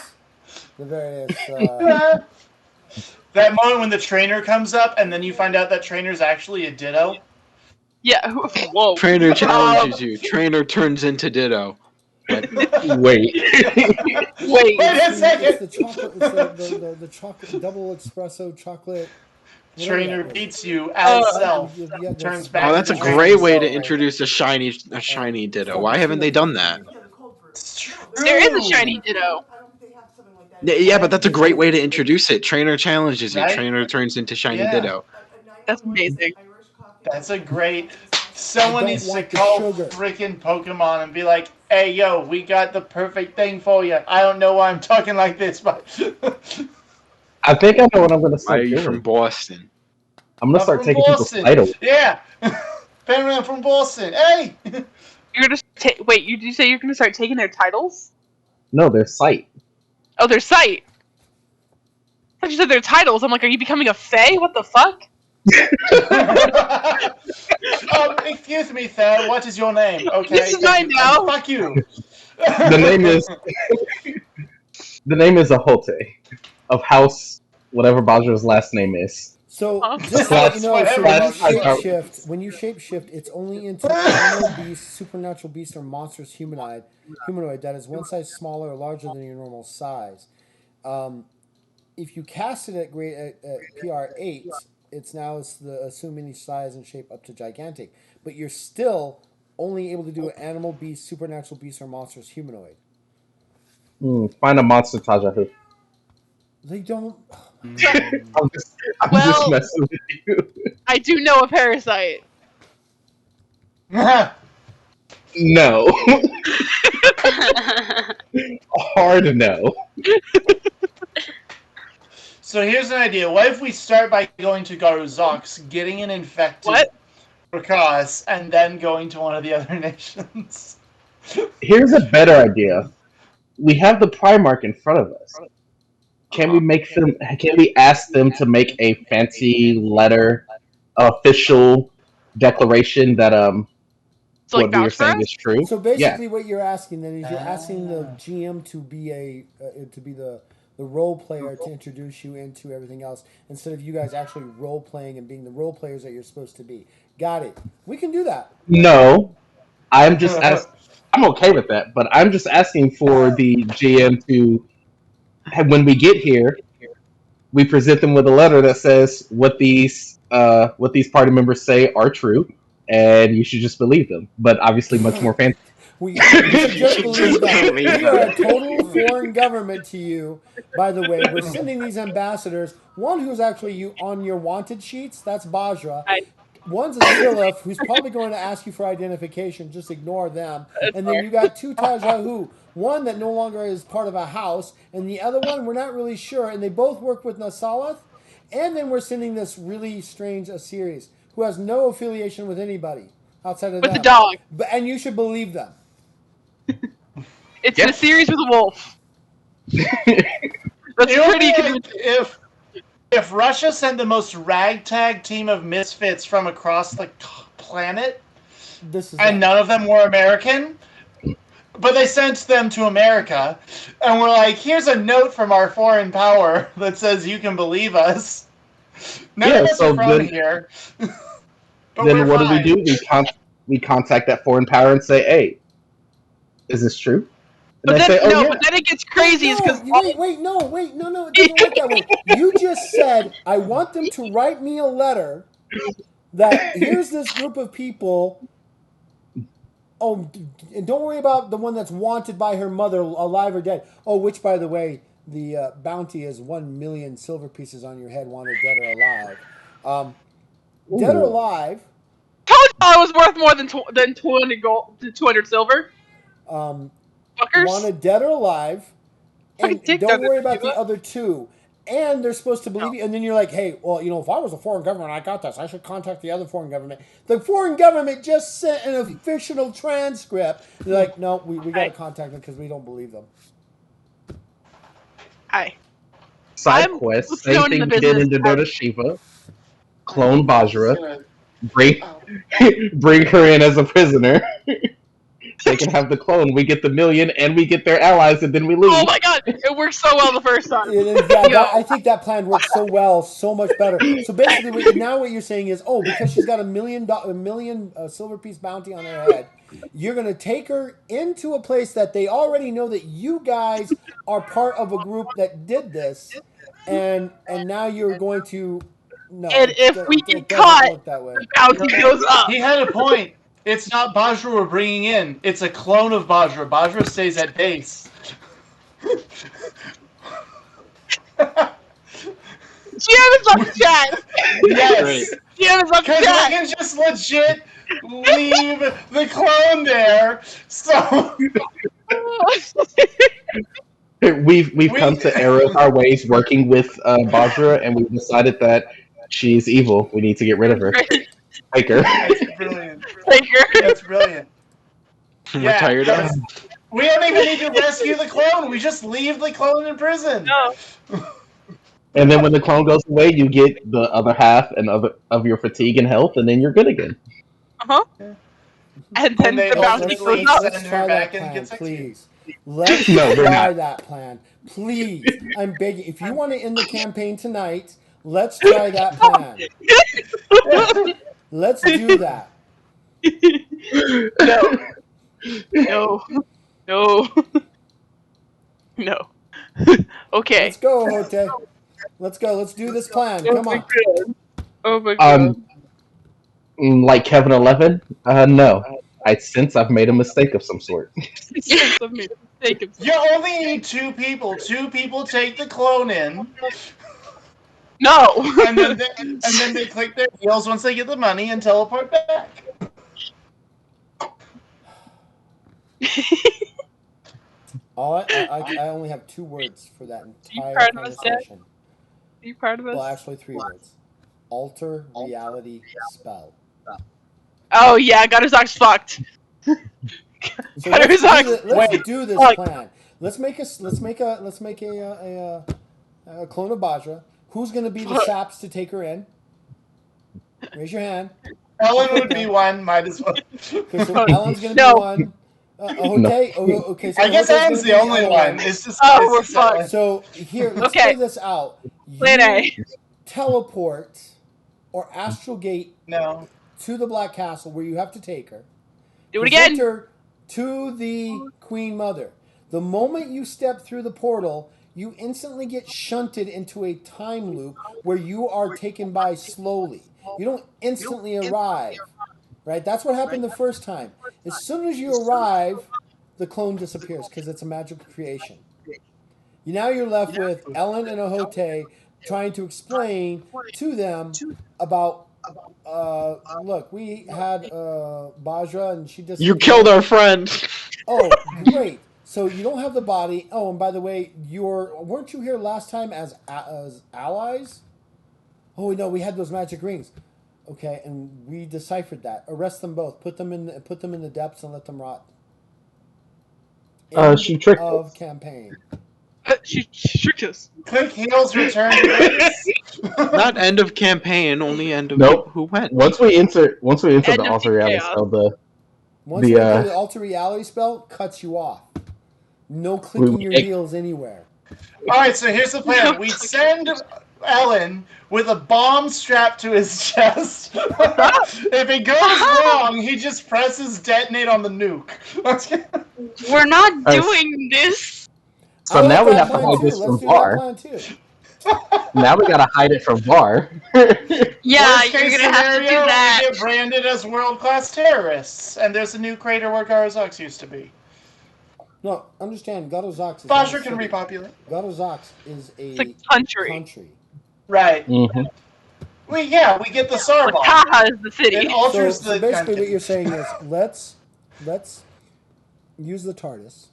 A: the various.
F: That moment when the trainer comes up and then you find out that trainer's actually a Ditto.
B: Yeah. Whoa.
E: Trainer challenges you. Trainer turns into Ditto. What?
D: Wait.
B: Wait.
F: Wait a second.
A: It's the chocolate. It's the chocolate double espresso chocolate. whatever
F: Trainer
A: that is.
F: beats you as
B: Oh.
F: self.
A: Yeah,
F: Turns
A: that's-
F: back
E: Oh, that's a
F: into
E: great way to
F: Dragon Soul.
E: introduce a shiny Ditto. Why haven't they done that?
F: It's true.
B: There is a shiny Ditto.
E: Yeah, but that's a great way to introduce it. Trainer challenges you.
F: Right?
E: Trainer turns into shiny
F: Yeah.
E: Ditto.
B: That's amazing.
F: That's a great. Someone
A: I don't
F: needs to
A: want the
F: call
A: sugar.
F: freaking Pokemon and be like, "Hey, yo, we got the perfect thing for you." I don't know why I'm talking like this, but
D: I think I know what I'm going to
E: Why are
D: start
E: you
D: doing.
E: from Boston?
D: I'm going to
F: I'm
D: start
F: from
D: taking
F: Boston.
D: people's titles.
F: Yeah, Penman from Boston. Hey,
B: You're gonna wait. You say you're gonna start taking their titles?
D: No, their site.
B: Oh, their site. I thought you said their titles. I'm like, are you becoming a fae? What the fuck?
F: excuse me, sir. What is your name? Okay,
B: This is
F: thank
B: mine
F: you.
B: now.
F: Fuck you.
D: The name is Ahote of House, whatever Bajra's last name is.
A: So
B: Huh?
A: just to let you know, so
F: Whatever.
A: when you shapeshift, it's only into animal beast, supernatural beast, or monstrous humanoid that is one size smaller or larger than your normal size. If you cast it at PR8, it's now assume any size and shape up to gigantic, but you're still only able to do an animal beast, supernatural beast, or monstrous humanoid.
D: Find a monster Tajahu.
A: They don't.
D: I'm just
B: Well-
D: messing with you.
B: I do know a parasite.
D: No. Hard no.
F: So here's an idea. What if we start by going to Garuzox, getting an infected
B: What?
F: Kralis, and then going to one of the other nations?
D: Here's a better idea. We have the Primarch in front of us. Can we ask them to make a fancy letter, official declaration that
B: It's like
D: what we were
B: vouch for
D: saying
B: us?
D: is true?
A: So basically, what you're asking then is you're asking the GM to be the role player to introduce you into everything else instead of you guys actually role playing and being the role players that you're supposed to be. Got it. We can do that.
D: No, I'm just I'm okay with that, but I'm just asking for the GM to, when we get here, we present them with a letter that says what these party members say are true, and you should just believe them. But obviously, much more fancy.
A: You should just
E: should
A: believe
E: just
A: that.
E: believe
A: We are a
E: them.
A: total foreign government to you. By the way, we're sending these ambassadors. One who's actually on your wanted sheets, that's Bajra. One's a Silif who's probably going to ask you for identification. Just ignore them. And then you got two Tajahu. One that no longer is part of a house, and the other one we're not really sure. And they both work with Nasalath. And then we're sending this really strange Osiris who has no affiliation with anybody outside of
B: With the
A: them.
B: dog.
A: And you should believe them.
B: It's
D: Yeah.
B: in a series with a wolf. That's
F: It would
B: pretty
F: be
B: convincing.
F: like if Russia sent the most ragtag team of misfits from across the planet,
A: This is
F: and none of them were American, but they sent them to America, and we're like, here's a note from our foreign power that says you can believe us. None of us
D: so
F: are from here. But
D: then
F: we're
D: what
F: fine.
D: do? We contact that foreign power and say, "Hey, is this true?" And
B: But
D: they
B: then,
D: say, "Oh
B: no,
D: yeah."
B: but then it gets crazy is because
A: no, it doesn't work that way. You just said, I want them to write me a letter that here's this group of people. Oh, and don't worry about the one that's wanted by her mother, alive or dead. Oh, which, by the way, the bounty is 1 million silver pieces on your head, wanted dead or alive. Dead or
D: Ooh.
A: alive.
B: told you I was worth more than 200 gold, 200 silver. Fuckers.
A: Wanted dead or alive.
B: Fucking
A: And
B: dick
A: don't
B: doesn't
A: worry
B: do
A: about the
B: that.
A: other two. And they're supposed to believe you. And then you're like, hey, well, if I was a foreign government, I got this. I should contact the other foreign government. The foreign government just sent an official transcript. They're like, no, we got to contact them because we don't believe them.
B: Hi.
D: Side
B: I'm
D: quest,
B: what's
D: same
B: known in
D: thing
B: the
D: we did in
B: business
D: Dota Shiva. Clone Bajra, bring her in as a prisoner. They can have the clone. We get the million, and we get their allies, and then we leave.
B: Oh my god, it worked so well the first time.
A: I think that plan works so well, so much better. So basically, what you're saying is, because she's got a million silver piece bounty on her head, you're going to take her into a place that they already know that you guys are part of a group that did this, and now you're going to. No,
B: And if we
A: it
B: get
A: doesn't
B: caught,
A: work that way.
B: the bounty goes up.
F: He had a point. It's not Bajra we're bringing in. It's a clone of Bajra. Bajra stays at base.
B: GM is on the chat.
F: Yes.
B: GM is on the
F: Because we
B: chat.
F: can just legit leave the clone there. So
D: We've come to error our ways working with Bajra, and we've decided that she's evil. We need to get rid of her. Take her.
F: that's brilliant.
B: Take her.
F: That's brilliant.
E: We're tired of it.
F: We don't even need to rescue the clone. We just leave the clone in prison.
B: No.
D: And then when the clone goes away, you get the other half and of your fatigue and health, and then you're good again.
B: Uh-huh. And then
F: they
B: the bounty
F: ultimately
B: goes up.
F: send
A: Let's
F: her
A: try
F: back
A: that
F: and
A: plan,
F: gets executed.
A: please. Let's
D: No, we're
A: try
D: not.
A: that plan, please. I'm begging. If you want to end the campaign tonight, let's try that plan. Let's do that.
B: No. No. No. No. Okay.
A: Let's go, Hote. Let's go. Let's do this plan. Come on.
B: Oh my god.
D: Like Kevin 11? No. I sense I've made a mistake of some sort.
F: You only need two people. Two people take the clone in,
B: No.
F: and then they click their heels once they get the money and teleport back.
A: I only have 2 words for that
B: You
A: entire
B: proud of us, Dad?
A: conversation.
B: Are you proud of us?
A: Well, actually 3 words. Alter reality spell.
B: Oh yeah, Gutterzak's fucked.
A: So let's do this plan. Let's make a clone of Bajra. Who's going to be the saps to take her in? Raise your hand.
F: Ellen would be one. Might as well.
A: Okay, so Ellen's going to
B: No.
A: be one. Okay, okay. So
F: I guess
A: Hote's
F: Ellen's
A: gonna
F: the
A: be
F: only
A: other
F: one. It's just.
B: Oh,
F: it's
B: we're
F: just Ellen.
B: fucked.
A: So here, let's
B: Okay.
A: play this out.
B: Plan A.
A: You teleport or astral gate
F: No.
A: to the Black Castle where you have to take her.
B: Do it
A: Present
B: again.
A: her to the Queen Mother. The moment you step through the portal, you instantly get shunted into a time loop where you are taken by slowly. You don't instantly arrive, right? That's what happened the first time. As soon as you arrive, the clone disappears because it's a magical creation. Now you're left with Ellen and Ahote trying to explain to them about. Look, we had Bajra and she disappeared.
E: You killed our friend.
A: Oh, great! So you don't have the body. Oh, and by the way, weren't you here last time as allies? Oh no, we had those magic rings. Okay, and we deciphered that. Arrest them both. Put them in the depths and let them rot. End
D: She tricked
A: of
D: us.
A: campaign.
B: She tricked us.
F: Quick heals return to base.
E: Not end of campaign, only end of
D: Nope.
E: who went.
D: Once we enter
B: End
D: the
B: of
D: alter reality
B: chaos.
D: spell,
A: Once we enter the alter reality spell, cuts you off. No clicking your heels anywhere.
F: All right, so here's the plan. We send Ellen with a bomb strapped to his chest. If it goes wrong, he just presses detonate on the nuke.
C: We're not doing this.
D: So
A: I like
D: now we
A: that
D: have to
A: plan
D: hide
A: too.
D: this
A: Let's
D: from
A: do that
D: Var.
A: plan too.
D: Now we gotta hide it from Var.
C: Yeah,
F: Worst
C: you're
F: case
C: gonna have to do
F: scenario,
C: that.
F: we get branded as world-class terrorists, and there's a new crater where Garazux used to be.
A: No, understand. Garozox is
F: Bajra can repopulate.
A: Garozox is
B: It's
A: a
B: a country.
A: country.
F: Right.
D: Mm-hmm.
F: We get the Sarbon.
B: Lakaha is the city.
F: It alters
A: So
F: the
A: basically, what you're saying is let's use the TARDIS,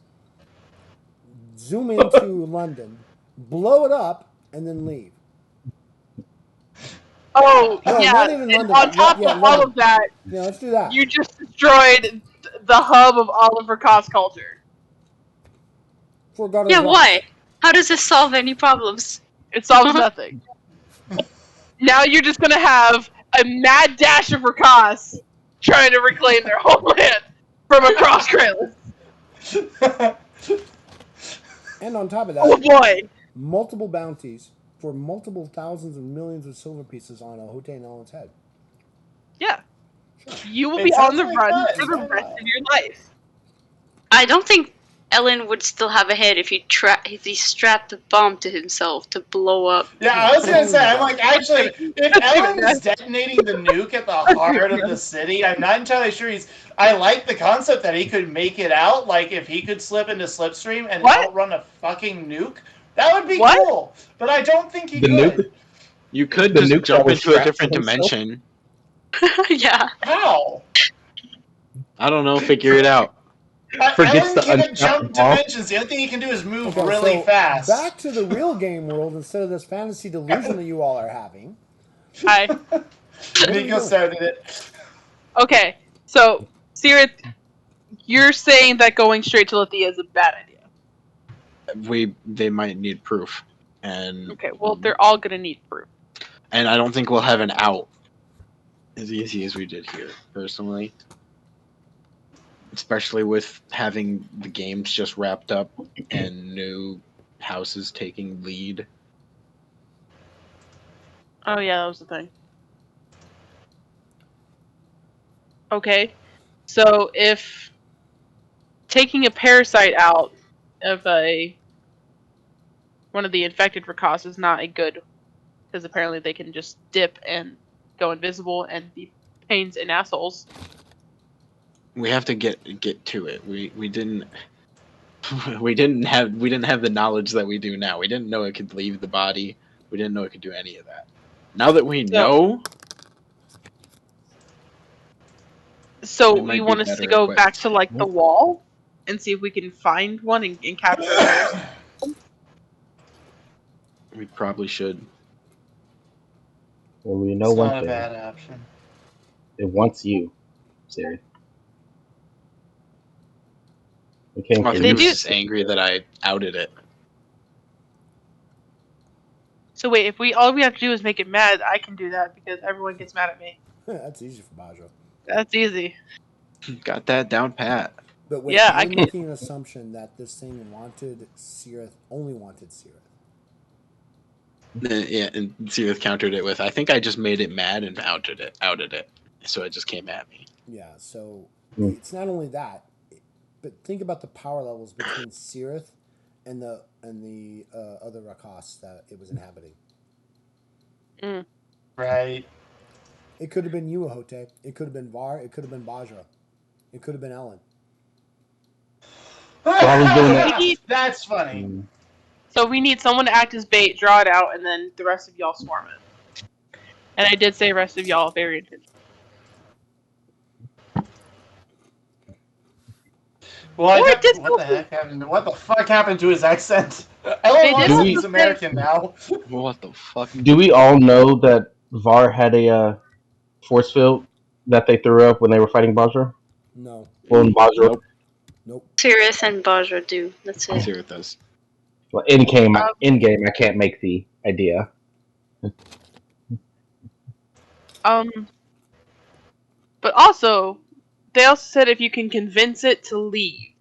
A: zoom into London, blow it up, and then leave.
B: Oh,
A: No,
B: yeah.
A: not even
B: And
A: London.
B: on top
A: Yeah,
B: of all
A: London.
B: of that,
A: Yeah, let's do that.
B: you just destroyed the hub of Oliver Cost culture.
A: For Garozox.
C: Yeah, why? How does this solve any problems?
B: It solves nothing. Now you're just gonna have a mad dash of Rakas trying to reclaim their homeland from across Kralis.
A: And on top of that,
B: Oh boy!
A: multiple bounties for multiple thousands and millions of silver pieces on Ahote and Ellen's head.
B: Yeah.
A: Sure.
B: You will
F: It
B: be on
F: sounds
B: the
F: like
B: run
F: fun.
B: for the
F: Why
B: rest
F: not?
B: of your life.
C: I don't think Ellen would still have a head if he strapped the bomb to himself to blow up.
F: Yeah, I was gonna say, I'm like, actually, if Ellen is detonating the nuke at the heart of the city, I'm not entirely sure I like the concept that he could make it out, like if he could slip into Slipstream and outrun a fucking nuke, that would be cool. But I don't think he could.
D: Nuke?
E: You could
D: The
E: just
D: nuke
E: jump
D: that was
E: into a
D: strapped
E: different
D: to himself?
E: dimension.
C: Yeah.
F: How?
E: I don't know. Figure it out.
D: Forgets
F: Ellen
D: to
F: can't
D: unstrap
F: jump
D: the bomb.
F: dimensions. The only thing he can do is move
A: Okay,
F: really
A: so
F: fast.
A: back to the real game world instead of this fantasy delusion that you all are having.
B: Hi.
F: Nico started it.
B: Okay, so, Sirith, you're saying that going straight to Lithia is a bad idea.
E: They might need proof, and
B: Okay, well, they're all gonna need proof.
E: and I don't think we'll have an out as easy as we did here, personally. Especially with having the games just wrapped up and new houses taking lead.
B: Oh yeah, that was the thing. Okay, so if taking a parasite out of one of the infected Rakas is not a good, because apparently they can just dip and go invisible and be pains and assholes.
E: We have to get to it. We didn't we didn't have the knowledge that we do now. We didn't know it could leave the body. We didn't know it could do any of that. Now that we know,
B: so
E: we might
B: you
E: be
B: want us to
E: better
B: go
E: equipped.
B: back to like the wall and see if we can find one and capture it.
E: We probably should.
D: Well, we know
F: It's
D: one
F: not a
D: thing.
F: bad option.
D: It wants you, Siri. We can't
E: I
D: kill
E: think
D: you.
E: he was just angry that I outed it.
B: So wait, if all we have to do is make it mad, I can do that because everyone gets mad at me.
A: That's easy for Bajra.
B: That's easy.
E: Got that down pat.
A: But wait,
B: Yeah, I
A: I'm
B: can-
A: making an assumption that this thing only wanted Sirith.
E: Yeah, and Sirith countered it with, I think I just made it mad and outed it. So it just came at me.
A: Yeah, so
D: Hmm.
A: it's not only that, but think about the power levels between Sirith and the other Rakas that it was inhabiting.
F: Right.
A: It could have been you, Ahote. It could have been Var. It could have been Bajra. It could have been Ellen.
D: I was doing that.
F: That's funny.
B: So we need someone to act as bait, draw it out, and then the rest of y'all swarm it. And I did say rest of y'all very intentionally.
F: Well,
B: Or it did
F: what the heck happened? What the fuck happened to his accent? Ellen
B: did
F: he's American now.
E: What the fuck?
D: Do we all know that Var had a force field that they threw up when they were fighting Bajra?
A: No.
D: Well, in Bajra.
E: Nope.
A: Nope.
C: Sirith and Bajra do. That's
E: Let's
C: it.
E: see what it does.
D: Well, in game, I can't make the idea.
B: But also, they also said if you can convince it to leave.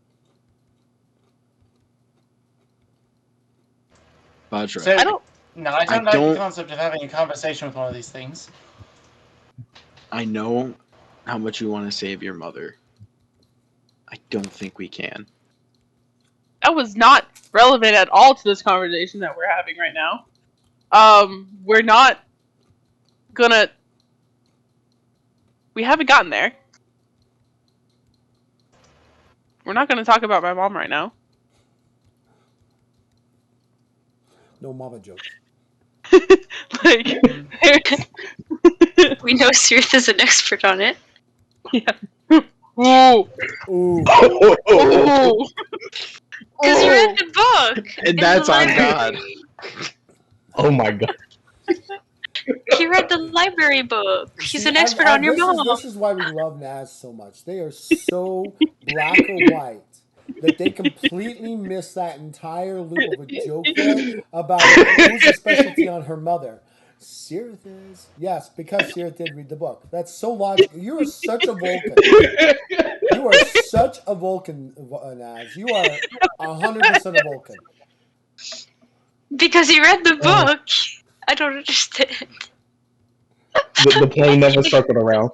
E: Bajra.
F: So,
B: I don't.
F: no, I don't
E: I
F: like the
E: don't-
F: concept of having a conversation with one of these things.
E: I know how much you want to save your mother. I don't think we can.
B: That was not relevant at all to this conversation that we're having right now. We're not gonna. We haven't gotten there. We're not gonna talk about my mom right now.
A: No mama jokes.
B: Like,
C: We know Sirith is an expert on it.
B: yeah. Ooh.
A: Ooh.
B: Ooh.
C: Because you read the book.
E: And
C: in
E: that's
C: the
E: on
C: library.
E: God.
D: Oh my god.
C: He read the library book. He's
A: See,
C: an expert on your mom.
A: This is why we love Naz so much. They are so black or white that they completely miss that entire loop of a joke there about who's a specialty on her mother. Sirith is. Yes, because Sirith did read the book. That's so logical. You are such a Vulcan. You are such a Vulcan, Naz. You are 100% a Vulcan.
C: Because he read the book. I don't understand.
D: The plane never circled around.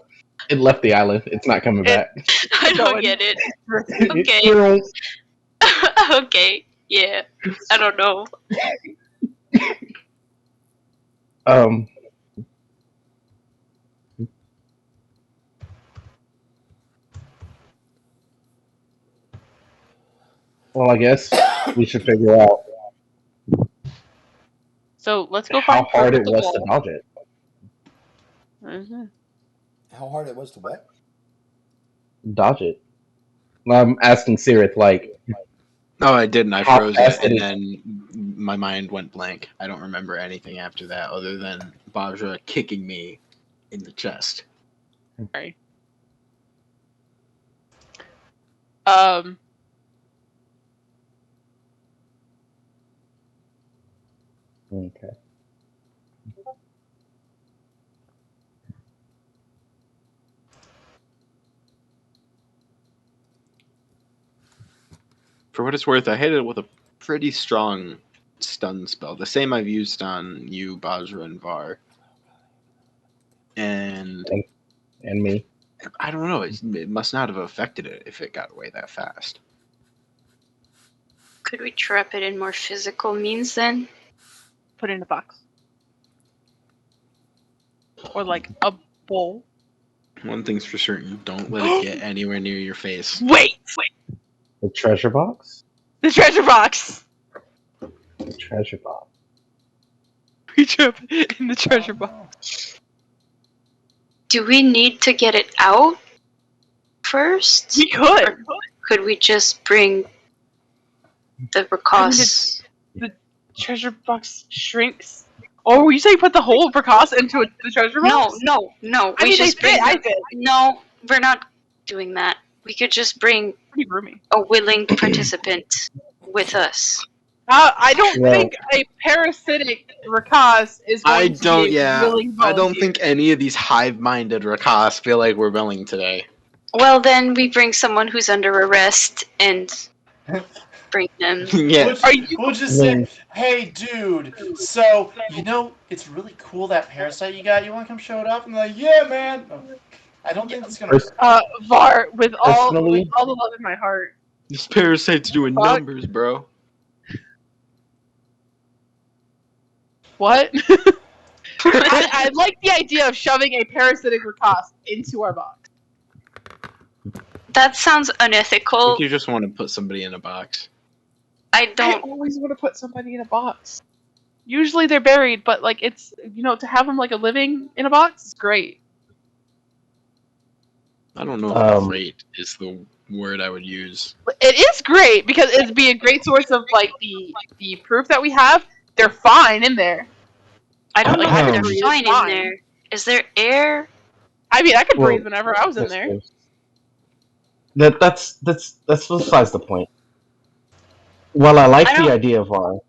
D: It left the island. It's not coming back.
C: I don't get it. Okay. Okay. Yeah. I don't know.
D: Well, I guess we should figure out
B: So let's go
D: how
B: find
D: hard
B: Kurt
D: it
B: at the
D: was to
B: wall.
D: dodge it.
B: Mhm.
A: How hard it was to what?
D: Dodge it. I'm asking Sirith, like,
E: No, I didn't. I
D: How
E: froze
D: fast
E: it, and
D: it is.
E: then my mind went blank. I don't remember anything after that other than Bajra kicking me in the chest.
B: Sorry.
D: okay.
E: For what it's worth, I hit it with a pretty strong stun spell, the same I've used on you, Bajra, and Var. And
D: And me.
E: I don't know. It must not have affected it if it got away that fast.
C: Could we trap it in more physical means then?
B: Put it in a box. Or like a bowl.
E: One thing's for certain: don't let it get anywhere near your face.
B: Wait!
D: The treasure box?
B: The treasure box!
D: The treasure box.
B: We trap it in the treasure box.
C: Do we need to get it out first?
B: We could!
C: Or could we just bring the Rakas?
B: The treasure box shrinks. Or were you saying put the whole Rakas into the treasure box?
C: No.
B: I
C: We
B: mean,
C: just bring.
B: I did.
C: No, we're not doing that. We could just bring
B: Pretty roomy.
C: a willing participant with us.
B: I don't
D: Well-
B: think a parasitic Rakas is going to be a willing
E: I don't
B: volunteer.
E: think any of these hive-minded Rakas feel like we're willing today.
C: Well, then we bring someone who's under arrest and bring them.
E: Yeah.
F: We'll just say, hey, dude, so, it's really cool that parasite you got. You want to come show it up? And they're like, yeah, man. I don't think that's going to work.
B: Var, with all the
D: Personally-
B: love in my heart.
E: This parasite's doing
B: Fuck.
E: numbers, bro.
B: What? I like the idea of shoving a parasitic Rakas into our box.
C: That sounds
E: I
C: unethical.
E: think you just want to put somebody in a box.
C: I
B: I
C: don't.
B: always want to put somebody in a box. Usually they're buried, but like it's to have them like a living in a box is great.
E: I don't know if
D: Um,
E: great is the word I would use.
B: It is great because it'd be a great source of like the proof that we have. They're fine in there.
C: I don't
B: Like
C: know
B: I
C: if
B: could
C: they're
B: breathe. It's
C: fine in
B: fine.
C: there. Is there air?
B: I mean, I could
D: Well,
B: breathe whenever I was in there.
D: that's besides the point. While I like
C: I
D: the
C: don't.
D: idea of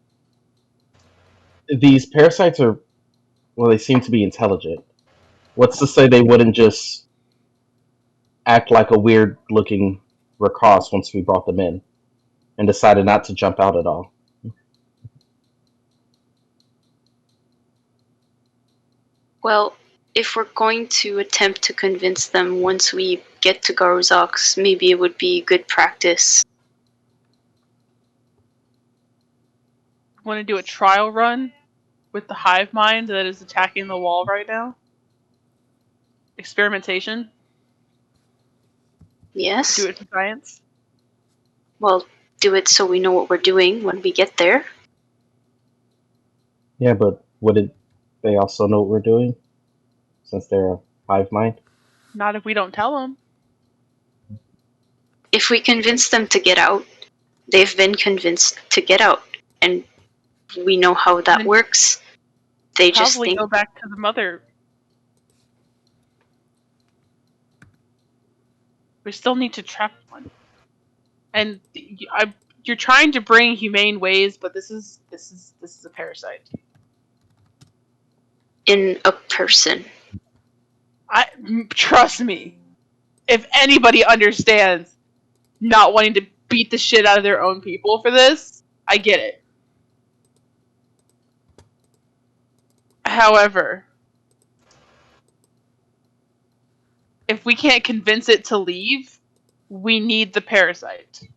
D: these parasites are, well, they seem to be intelligent. What's to say they wouldn't just act like a weird looking Rakas once we brought them in and decided not to jump out at all?
C: Well, if we're going to attempt to convince them once we get to Garuzox, maybe it would be good practice.
B: Want to do a trial run with the hive mind that is attacking the wall right now? Experimentation.
C: Yes?
B: Do it for science.
C: Well, do it so we know what we're doing when we get there.
D: Yeah, but wouldn't they also know what we're doing since they're a hive mind?
B: Not if we don't tell them.
C: If we convince them to get out, they've been convinced to get out. And we know how that
B: Then
C: works. They just
B: probably
C: think.
B: go back to the mother. We still need to trap one. And you're trying to bring humane ways, but this is a parasite.
C: In a person.
B: Trust me. If anybody understands not wanting to beat the shit out of their own people for this, I get it. However, if we can't convince it to leave, we need the parasite.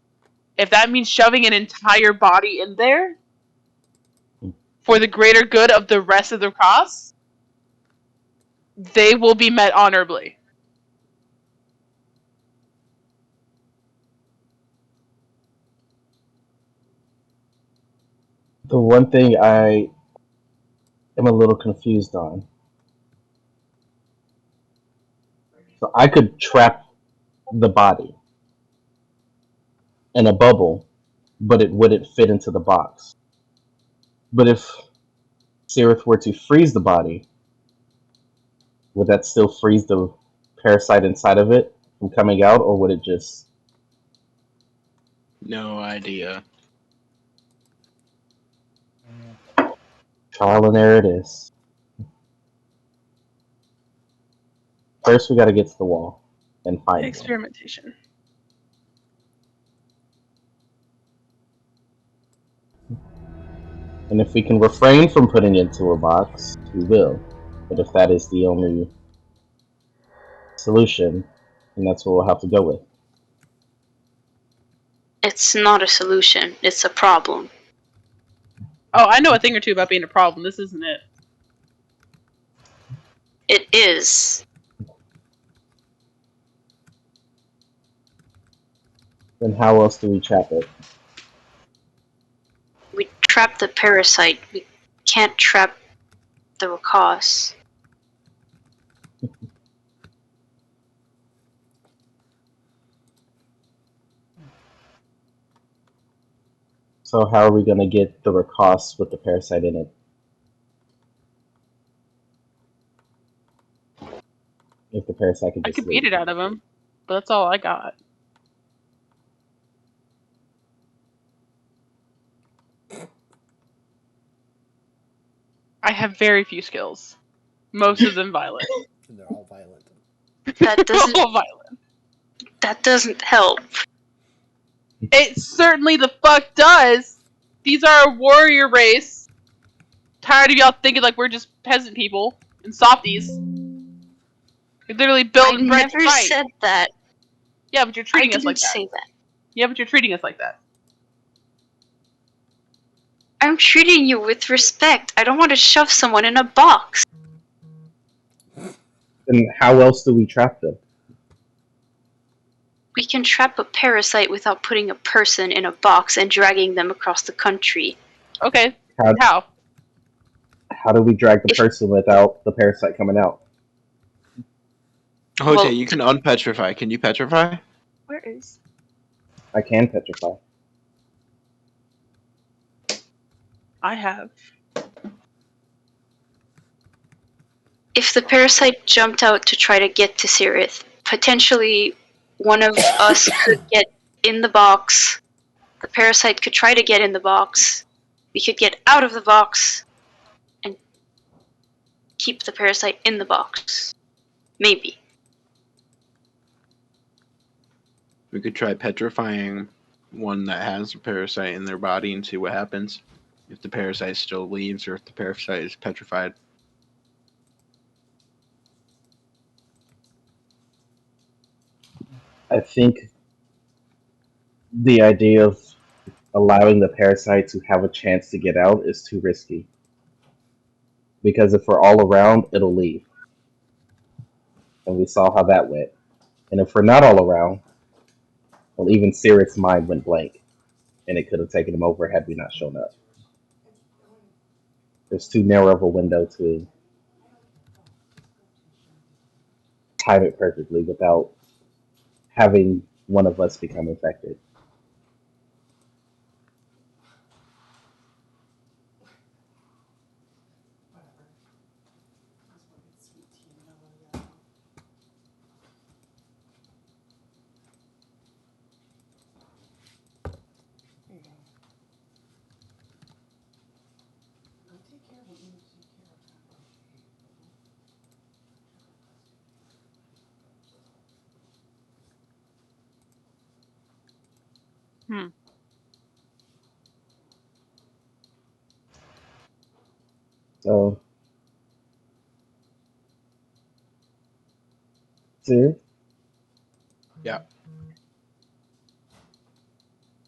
B: If that means shoving an entire body in there for the greater good of the rest of the cross, they will be met honorably.
D: The one thing I am a little confused on. So I could trap the body in a bubble, but it wouldn't fit into the box. But if Sirith were to freeze the body, would that still freeze the parasite inside of it from coming out, or would it just...
E: No idea.
D: Trial and error it is. First, we gotta get to the wall and find one.
B: Experimentation.
D: And if we can refrain from putting it into a box, we will. But if that is the only solution, then that's what we'll have to go with.
C: It's not a solution, it's a problem.
B: Oh, I know a thing or two about being a problem. This isn't it.
C: It is.
D: Then how else do we trap it?
C: We trap the parasite. We can't trap the Rakas.
D: So how are we gonna get the Rakas with the parasite in it? If the parasite could
B: I
D: just
B: could
D: leave.
B: beat it out of him, but that's all I got. I have very few skills. Most of them violent.
A: And they're all violent.
C: That doesn't.
B: All violent.
C: That doesn't help.
B: It certainly the fuck does. These are a warrior race. Tired of y'all thinking like we're just peasant people and softies. You're literally built
C: I
B: and bred
C: never
B: to fight.
C: said that.
B: Yeah, but you're
C: I
B: treating us
C: didn't
B: like that.
C: say that.
B: Yeah, but you're treating us like that.
C: I'm treating you with respect. I don't want to shove someone in a box.
D: Then how else do we trap them?
C: We can trap a parasite without putting a person in a box and dragging them across the country.
B: Okay.
D: How do we drag the
C: If-
D: person without the parasite coming out?
E: Jose,
C: Well,
E: you can unpetrify. Can you petrify?
B: Where is?
D: I can petrify.
B: I have.
C: If the parasite jumped out to try to get to Sirith, potentially one of us could get in the box. The parasite could try to get in the box. We could get out of the box and keep the parasite in the box. Maybe.
E: We could try petrifying one that has a parasite in their body and see what happens. If the parasite still leaves or if the parasite is petrified.
D: I think the idea of allowing the parasite to have a chance to get out is too risky. Because if we're all around, it'll leave. And we saw how that went. And if we're not all around, well, even Sirith's mind went blank. And it could have taken him over had we not shown up. There's too narrow of a window to time it perfectly without having one of us become infected.
B: Hmm.
D: So, Sirith?
E: Yeah.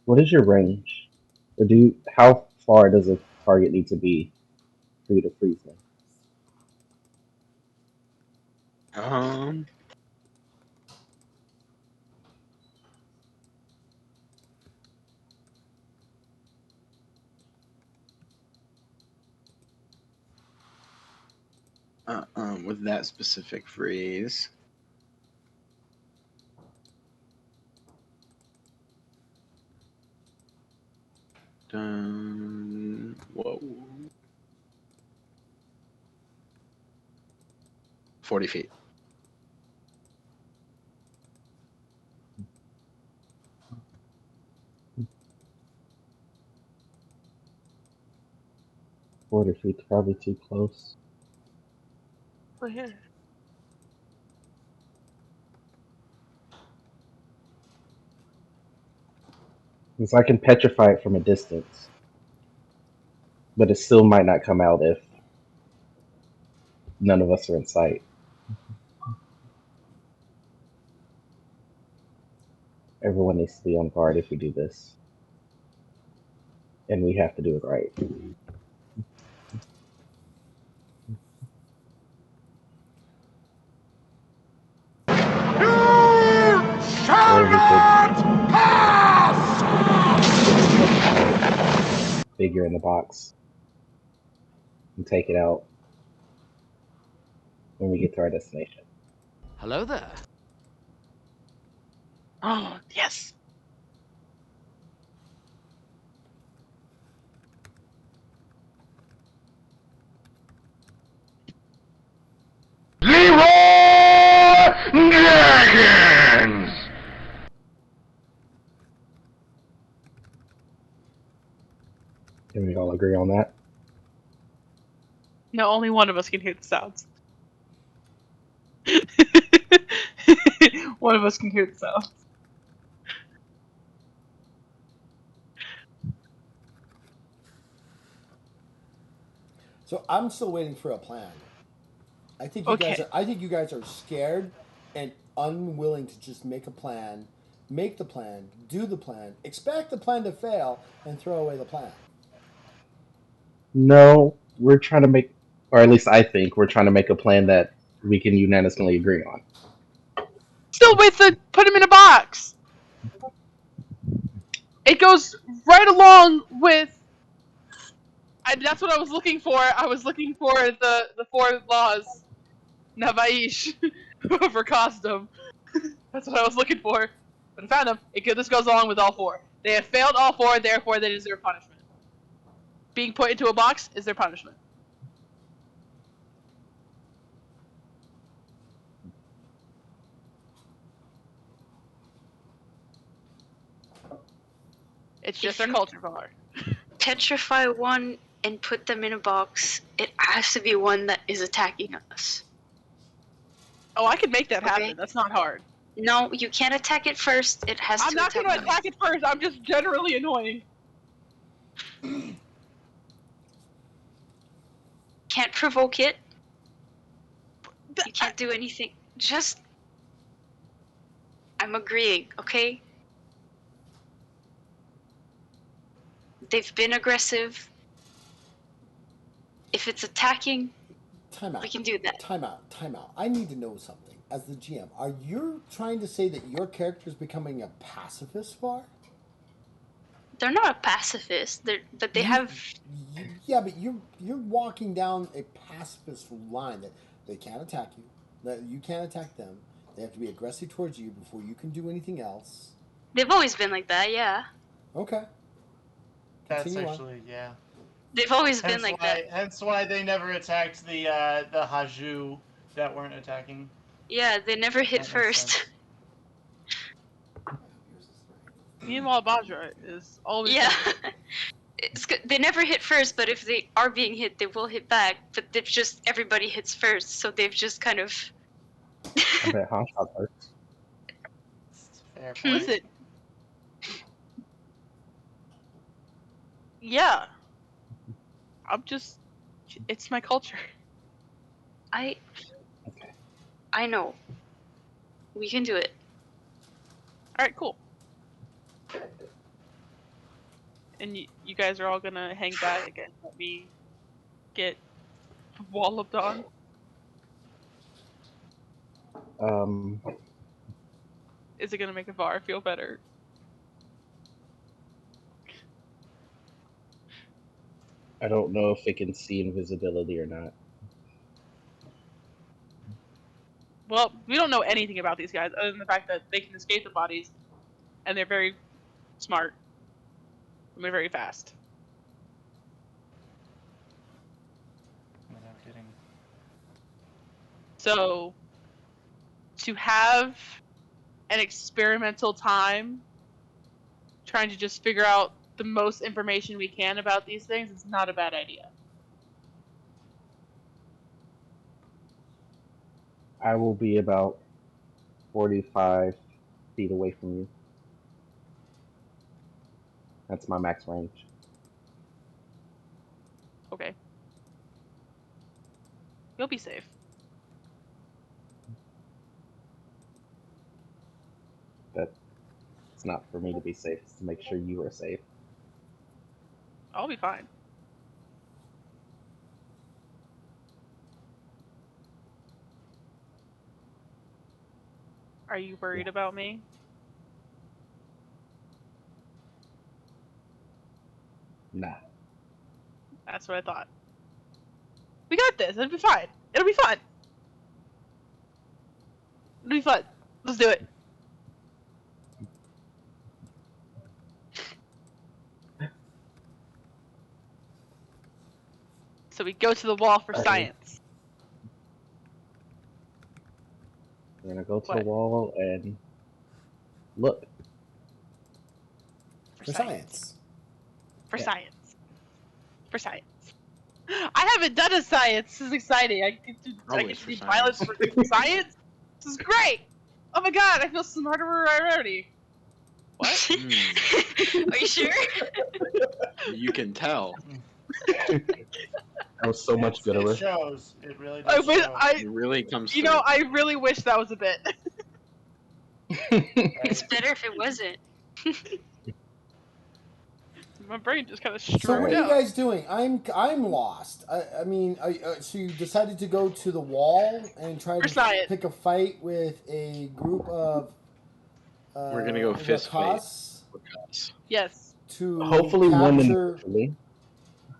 D: What is your range? Or how far does a target need to be for you to freeze them?
E: With that specific phrase. Whoa. 40 feet.
D: Quarter feet's probably too close.
B: Oh, yeah.
D: Because I can petrify it from a distance. But it still might not come out if none of us are in sight. Everyone needs to be on guard if we do this. And we have to do it right. Or we could get a power figure in the box and take it out when we get to our destination.
G: Hello there.
B: Oh, yes.
G: Dragons!
D: Can we all agree on that?
B: No, only one of us can hear the sounds. One of us can hear the sounds.
A: So I'm still waiting for a plan. I think you
B: Okay.
A: guys are scared and unwilling to just make a plan, make the plan, do the plan, expect the plan to fail, and throw away the plan.
D: No, we're trying to make, or at least I think, we're trying to make a plan that we can unanimously agree on.
B: Still with the put him in a box. It goes right along with. That's what I was looking for. I was looking for the 4 laws. Navaish for custom. That's what I was looking for. But I found them. This goes along with all 4. They have failed all 4, therefore they deserve punishment. Being put into a box is their punishment. It's just their culture bar.
C: Petrify one and put them in a box. It has to be one that is attacking us.
B: Oh, I could make that
C: Okay.
B: happen. That's not hard.
C: No, you can't attack it first. It has
B: I'm
C: to
B: not
C: attack
B: going to
C: us.
B: attack it first. I'm just generally annoying.
C: Can't provoke it. You can't do anything. Just... I'm agreeing, okay? They've been aggressive. If it's attacking,
A: Time out.
C: we can do that.
A: Time out. I need to know something. As the GM, are you trying to say that your character is becoming a pacifist, Var?
C: They're not a pacifist, but they have...
A: Yeah, but you're walking down a pacifist line that they can't attack you, that you can't attack them. They have to be aggressive towards you before you can do anything else.
C: They've always been like that, yeah.
A: Okay.
F: That's
A: Continue on.
F: actually, yeah.
C: They've always
F: Hence
C: been like
F: why,
C: that.
F: hence why they never attacked the Haju that weren't attacking.
C: Yeah, they never hit
F: That makes
C: first.
F: sense.
B: Me and Malabajra is always.
C: Yeah. It's good. They never hit first, but if they are being hit, they will hit back. But they've just... everybody hits first, so they've just kind of...
D: I bet Hot Shot hurts.
F: Fair point.
B: Listen. Yeah. I'm just. It's my culture.
C: I
D: Okay.
C: know. We can do it.
B: Alright, cool. And you guys are all gonna hang back and let me get walloped on? Is it gonna make a Var feel better?
D: I don't know if it can see invisibility or not.
B: Well, we don't know anything about these guys other than the fact that they can escape the bodies, and they're very smart. And they're very fast.
F: No kidding.
B: So, to have an experimental time trying to just figure out the most information we can about these things is not a bad idea.
D: I will be about 45 feet away from you. That's my max range.
B: Okay. You'll be safe.
D: But it's not for me to be safe. It's to make sure you are safe.
B: I'll be fine. Are you worried about me?
D: Nah.
B: That's what I thought. We got this. It'll be fine. It'll be fun. It'll be fun. Let's do it. So we go to the wall for science.
D: We're gonna go to
B: What?
D: the wall and look.
A: For science.
B: For
D: Yeah.
B: science. For science. I haven't done a science. This is exciting. I get to
E: Always for
B: see
E: science.
B: pilots for science. This is great. Oh my god, I feel smarter already. What?
C: Are you sure?
E: You can tell.
D: That was so much
F: It
D: gooder.
F: shows. It really
B: I
F: does
B: wish
F: show.
E: It really comes
B: you
E: through.
B: know, I really wish that was a bit.
C: It's better if it wasn't.
B: My brain just kind of
A: So what
B: straight
A: are you
B: out.
A: guys doing? I'm lost. I mean, so you decided to go to the wall and try
B: For
A: to
B: science.
A: pick a fight with a group of
E: We're gonna go fist fight.
A: Rakas
B: Yes.
A: to
D: Hopefully one
A: capture
D: individually.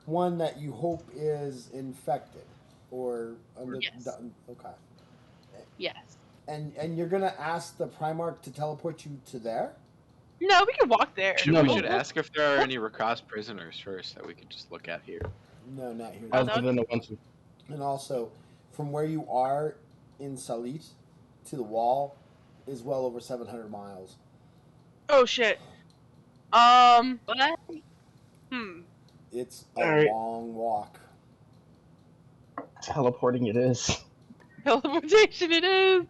A: one that you hope is infected or under.
B: Yes.
A: Okay.
B: Yes.
A: And you're gonna ask the Primarch to teleport you to there?
B: No, we can walk there.
E: Should
D: No,
E: we
D: no.
E: should ask if there are any Rakas prisoners first that we could just look at here?
A: No, not here.
B: Oh,
D: Other than the ones who.
A: And also, from where you are in Salit to the wall is well over 700 miles.
B: Oh shit.
C: What?
A: It's a
D: All right.
A: long walk.
D: Teleporting it is.
B: Teleportation it is.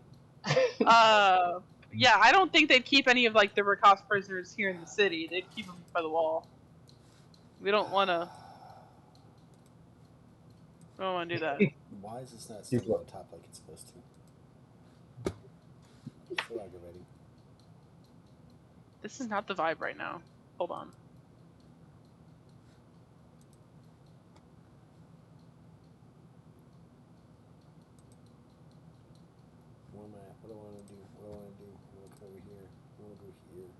B: Yeah, I don't think they'd keep any of like the Rakas prisoners here in the city. They'd keep them by the wall. We don't want to. We don't want to do that.
A: Why is this not sitting on top like it's supposed to? So aggravating.
B: This is not the vibe right now. Hold on.
A: Where am I at? What do I want to do? What do I want to do? I want to come over here. I want to go here.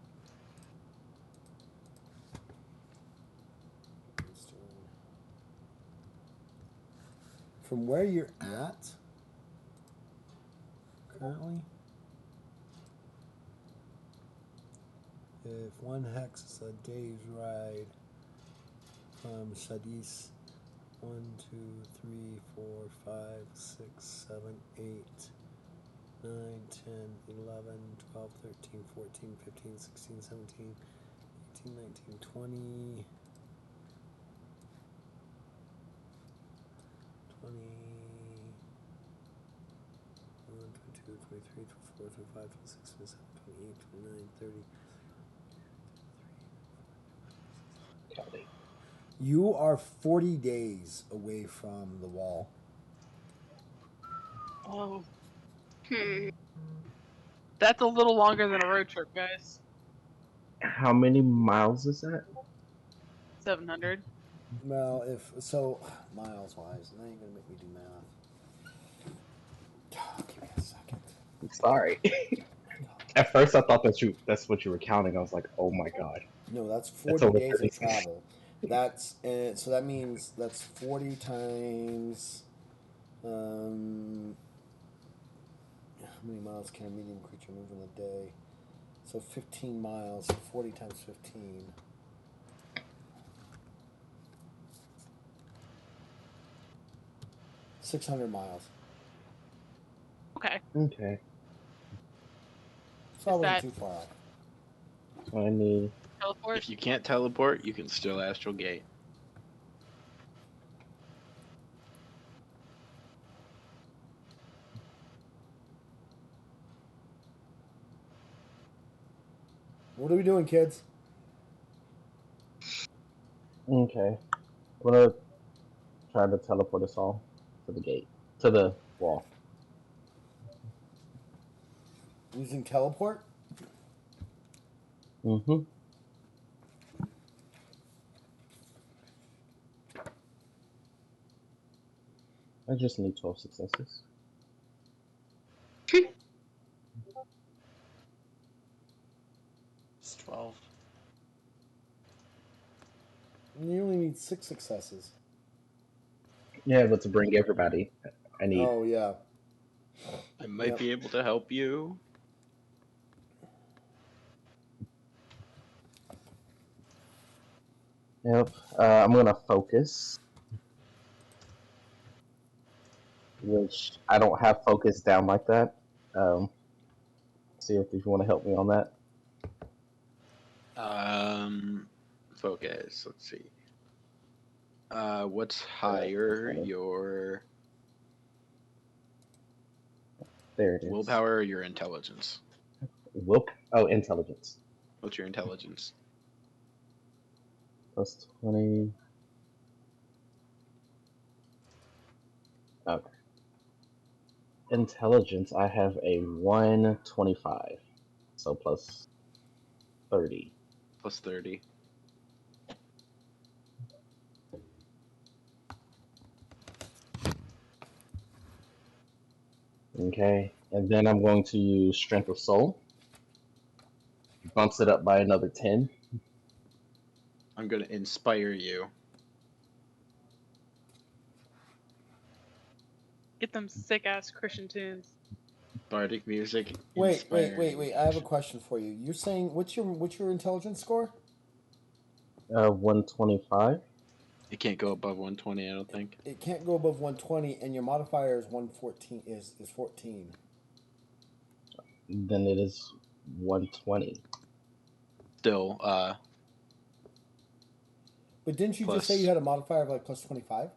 A: From where you're at currently, if one hex is a day's ride from Shadis, 1, 2, 3, 4, 5, 6, 7, 8, 9, 10, 11, 12, 13, 14, 15, 16, 17, 18, 19, 20, 21, 22, 23, 24, 25, 26, 27, 28, 29, 30. You are 40 days away from the wall.
B: Oh,
C: Hmm.
B: that's a little longer than a road trip, guys.
D: How many miles is that?
B: 700.
A: Well, if so, miles wise, now you're gonna make me do math. Give me a second.
D: I'm sorry. At first, I thought that's what you were counting. I was like, oh my god.
A: No, that's
D: That's
A: 40
D: over
A: days
D: 30.
A: of travel. That's so that means that's 40 times. How many miles can a medium creature move in a day? So 15 miles. So 40 times 15. $600 miles.
B: Okay.
D: Okay.
A: So I
B: Is
A: wasn't
B: that-
A: too far off.
D: So I need.
B: Teleport.
E: If you can't teleport, you can still astral gate.
A: What are we doing, kids?
D: Okay. I'm gonna try to teleport us all to the gate, to the wall.
A: Using teleport?
D: Mm-hmm. I just need 12 successes.
F: It's 12.
A: You only need 6 successes.
D: Yeah, but to bring everybody, I need.
A: Oh yeah.
E: I might
A: Yep.
E: be able to help you.
D: Yep. I'm gonna focus, which I don't have focus down like that. See if you want to help me on that.
E: Focus. Let's see. What's higher, your
D: There it is.
E: willpower or your intelligence?
D: Intelligence.
E: What's your intelligence?
D: Plus 20. Okay. Intelligence, I have a 125. So plus 30.
E: Plus 30.
D: Okay. And then I'm going to use Strength of Soul. bumps it up by another 10.
E: I'm gonna inspire you.
B: Get them sick ass Christian tunes.
E: Bardic music.
A: Wait.
E: inspiring.
A: I have a question for you. You're saying what's your intelligence score?
D: 125.
E: It can't go above 120, I don't think.
A: It can't go above 120, and your modifier is 114. Is 14.
D: Then it is 120.
E: Still,
A: But didn't you just say
E: Plus-
A: you had a modifier of like plus 25?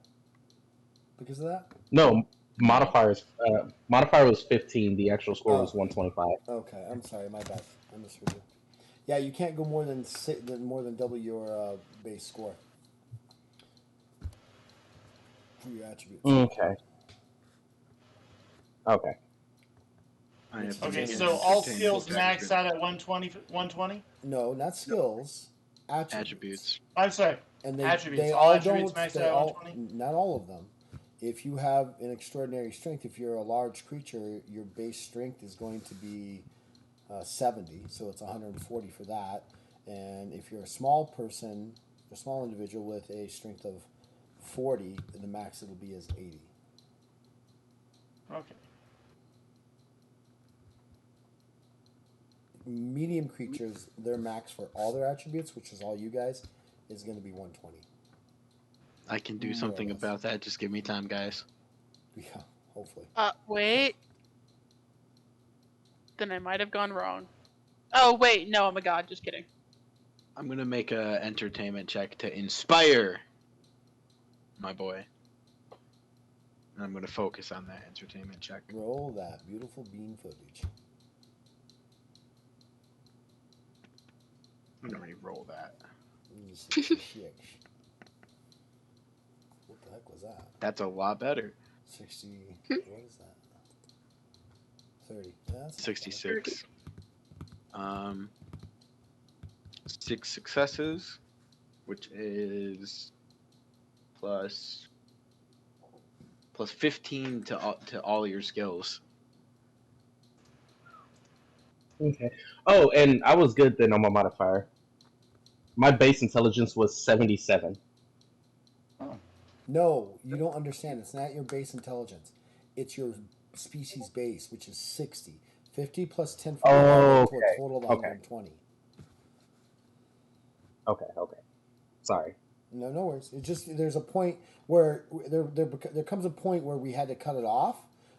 A: Because of that?
D: No, modifier was 15. The actual score was 125.
A: Okay, I'm sorry, my bad. I misheard you. Yeah, you can't go more than double your base score for your attributes.
D: Okay. Okay.
E: I have to
F: Okay,
E: make an
F: so all
E: entertainment
F: skills
E: check
F: max
E: for
F: out at 120?
A: No, not skills. Attributes.
E: attributes.
F: I'm sorry.
A: And
F: Attributes.
A: they
F: All
A: all
F: attributes
A: don't.
F: maxed
A: They
F: out at
A: all,
F: 120?
A: not all of them. If you have an extraordinary strength, if you're a large creature, your base strength is going to be 70, so it's 140 for that. And if you're a small person, a small individual with a strength of 40, the max it'll be is 80.
F: Okay.
A: Medium creatures, their max for all their attributes, which is all you guys, is going to be 120.
E: I can do
A: More or
E: something
A: less.
E: about that. Just give me time, guys.
A: Yeah, hopefully.
B: Wait. Then I might have gone wrong. Oh, wait, no, I'm a god, just kidding.
E: I'm gonna make a entertainment check to inspire my boy. And I'm gonna focus on that entertainment check.
A: Roll that beautiful bean footage.
E: I'm gonna re-roll that.
A: Shit. What the heck was that?
E: That's a lot better.
A: 60. What is that? 30. Yeah, that's not
E: 66. 6 successes, which is plus 15 to all your skills.
D: Okay. Oh, and I was good then on my modifier. My base intelligence was 77.
A: bad. No, you don't understand. It's not your base intelligence. It's your species base, which is 60. 50 plus 10 for
D: Oh,
A: to a
D: okay.
A: total of
D: Okay.
A: 120.
D: Okay. Sorry.
A: No worries. It's just there's a point where there comes a point where we had to cut it off.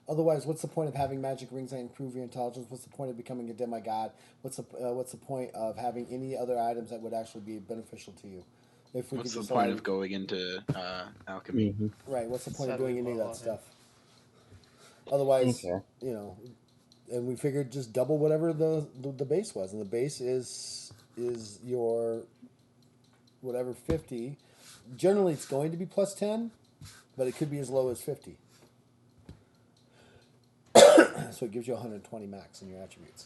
A: Otherwise, what's the point of having magic rings that improve your intelligence? What's the point of becoming a demigod? What's the point of having any other items that would actually be beneficial to you? If we
E: What's
A: could
E: the
A: decide,
E: point of going into alchemy?
D: Mm-hmm.
A: right? What's the point of
F: Sadly,
A: doing any of
F: well,
A: that stuff? Otherwise,
D: Okay.
A: and we figured just double whatever the base was, and the base is your whatever 50. Generally, it's going to be plus 10, but it could be as low as 50. So it gives you 120 max in your attributes.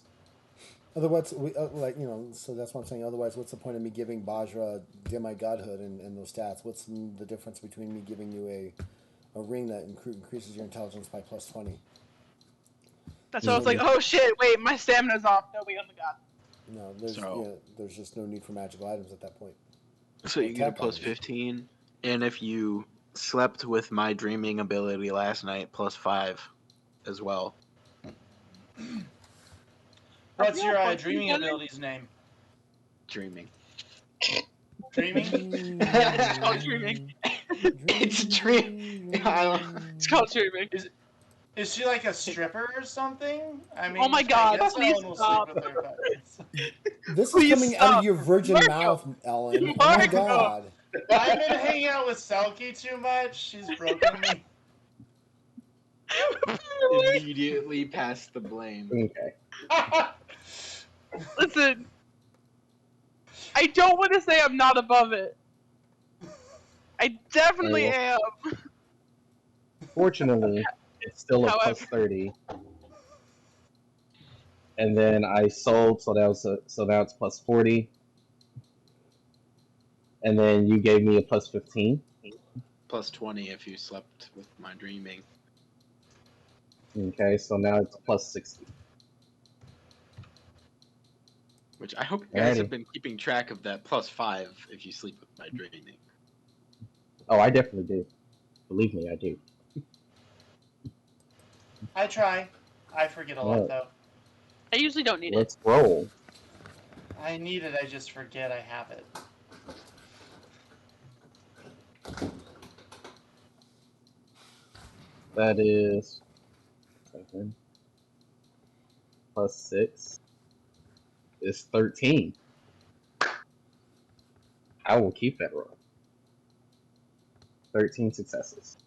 A: Otherwise, so that's what I'm saying. Otherwise, what's the point of me giving Bajra demi-godhood and those stats? What's the difference between me giving you a ring that increases your intelligence by plus 20?
B: That's why I was like, oh shit, wait, my stamina's off. No, wait, I'm a god.
A: No, there's just no need for magical items at that point.
E: So you get a
A: Attack
E: plus
A: items.
E: 15, and if you slept with my dreaming ability last night, plus 5 as well.
F: What's your
B: Yeah,
F: dreaming
B: fucking
F: ability's name?
E: Dreaming.
F: Dreaming?
B: It's called dreaming.
E: It's dream.
B: It's called dreaming.
F: Is she like a stripper or something? I mean,
B: Oh my
F: I
B: God,
F: guess
B: please
F: Ellen will
B: stop.
F: sleep with her, but
A: This is
B: Please
A: coming out
B: stop.
A: of your virgin
B: Marco.
A: mouth, Ellen. Oh my
B: Marco.
A: god.
F: I've been hanging out with Selkie too much. She's broken me.
E: Immediately pass the blame.
D: Okay.
B: Listen, I don't want to say I'm not above it. I definitely am.
D: Fortunately, it's still a plus 30. And then I sold, so now it's plus 40. And then you gave me a plus 15.
E: Plus 20 if you slept with my dreaming.
D: Okay, so now it's plus 60.
E: Which I hope you guys
D: Alrighty.
E: have been keeping track of that +5 if you sleep with my draining.
D: Oh, I definitely do. Believe me, I do.
F: I try. I forget a lot
D: Alright,
F: though.
B: I usually don't need it.
D: let's roll.
F: I need it. I just forget I have it.
D: That is 7 plus 6 is 13. I will keep that roll. 13 successes.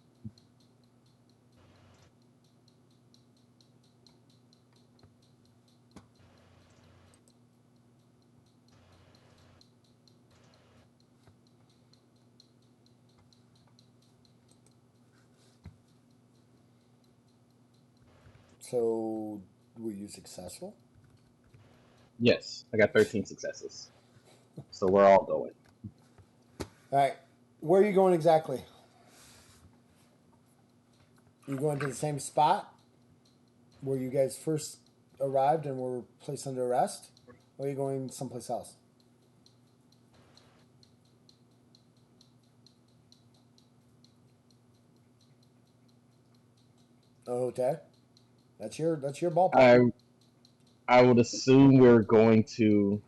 A: So, were you successful?
D: Yes, I got 13 successes. So we're all going.
A: All right. Where are you going exactly? You going to the same spot where you guys first arrived and were placed under arrest? Or are you going someplace else? Okay. That's your ballpark.
D: I would assume we're going to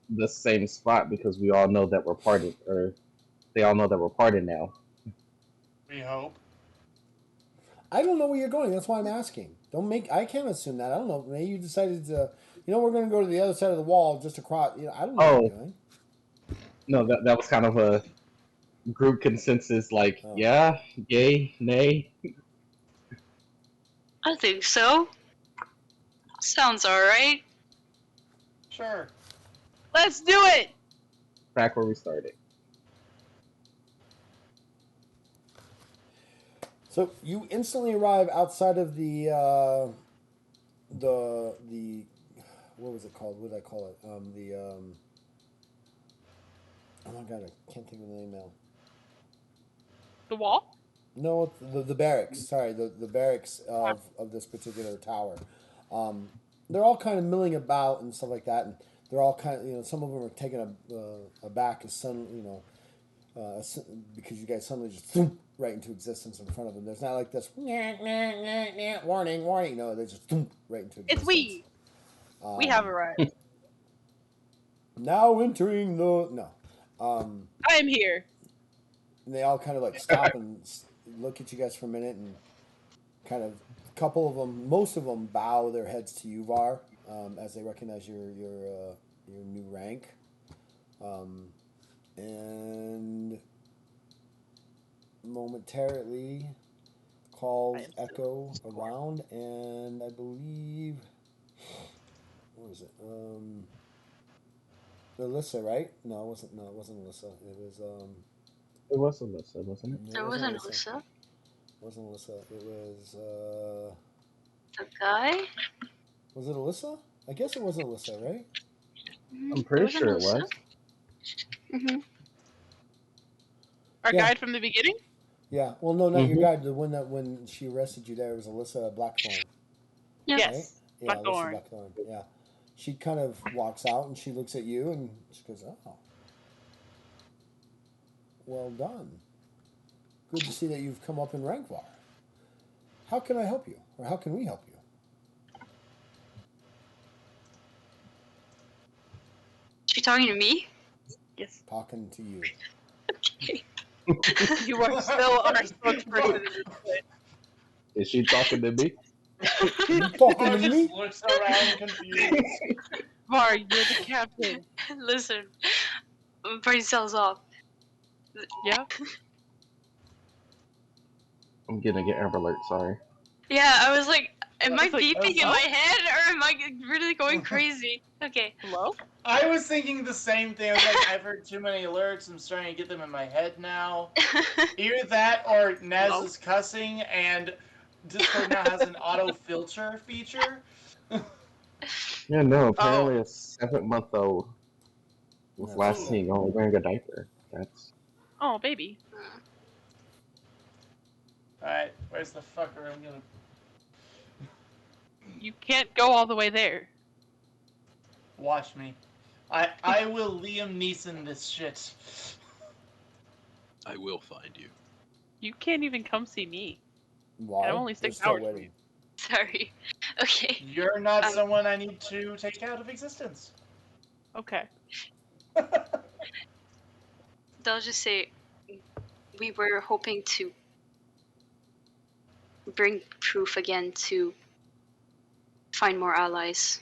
D: the same spot because we all know that we're parted, or they all know that we're parted now.
F: We hope.
A: I don't know where you're going. That's why I'm asking. Don't make. I can't assume that. I don't know. Maybe you decided to. We're going to go to the other side of the wall, just across. I don't know what
D: Oh,
A: you're doing.
D: no, that was kind of a group consensus, like,
A: Oh.
D: yeah, yay, nay.
C: I think so. Sounds alright.
F: Sure.
B: Let's do it!
D: Back where we started.
A: So you instantly arrive outside of the what was it called? What did I call it? Oh my god, I can't think of the name now.
B: The wall?
A: No, the barracks. Sorry, the barracks of this particular tower. They're all kind of milling about and stuff like that, and they're all kind of some of them are taken aback as because you guys suddenly just right into existence in front of them. There's not like this warning, warning. No, they just right into existence.
B: It's we. We have arrived.
A: Now entering the no.
B: I am here.
A: And they all kind of like stop and look at you guys for a minute and kind of a couple of them, most of them bow their heads to you, Var, as they recognize your new rank. And momentarily calls echo around, and I believe what was it? Alyssa, right? No, it wasn't. No, it wasn't Alyssa. It was
D: It was Alyssa, wasn't it?
C: There wasn't Alyssa.
A: It wasn't Alyssa. It was
C: The guy?
A: Was it Alyssa? I guess it was Alyssa, right?
D: I'm pretty sure it was.
C: Mm-hmm.
B: Our
A: Yeah.
B: guide from the beginning?
A: Yeah. Well, no, not your
D: Mhm.
A: guide. The one that when she arrested you, there was Alyssa Blackthorn.
C: Yeah.
B: Yes.
A: Right? Yeah,
B: Blackthorn.
A: Alyssa Blackthorn. Yeah. She kind of walks out and she looks at you and she goes, "Oh, well done. Good to see that you've come up in rank, Var. How can I help you, or how can we help you?"
C: She talking to me?
B: Yes.
A: Talking to you.
C: Okay.
B: You are still our spokesperson.
D: Is she talking to me?
A: You talking
F: Var
A: to
F: just
A: me?
F: looks around confused.
B: Var, you're the captain.
C: Listen, brain cells off.
B: Yeah.
D: I'm getting an Amber Alert, sorry.
C: Yeah, I was like, am I
B: was like,
C: beeping in
B: hello?
C: my head or am I really going crazy? Okay.
B: Hello?
F: I was thinking the same thing. I was like, I've heard too many alerts. I'm starting to get them in my head now. Either that or Naz
B: Hello?
F: is cussing and Discord now has an auto filter feature.
D: Yeah, no, apparently a 7-month-old was
A: That's
D: last
A: okay.
D: seen only wearing a diaper. That's
B: Oh, baby.
F: Alright, where's the fucker I'm gonna...
B: You can't go all the way there.
F: Watch me. I will Liam Neeson this shit.
E: I will find you.
B: You can't even come see me.
A: Why?
B: And I'm only
A: We're
B: 6
A: still
B: hours from
A: waiting.
B: you.
C: Sorry. Okay.
F: You're not someone I need to take out of existence.
B: Okay.
C: I'll just say we were hoping to bring proof again to find more allies.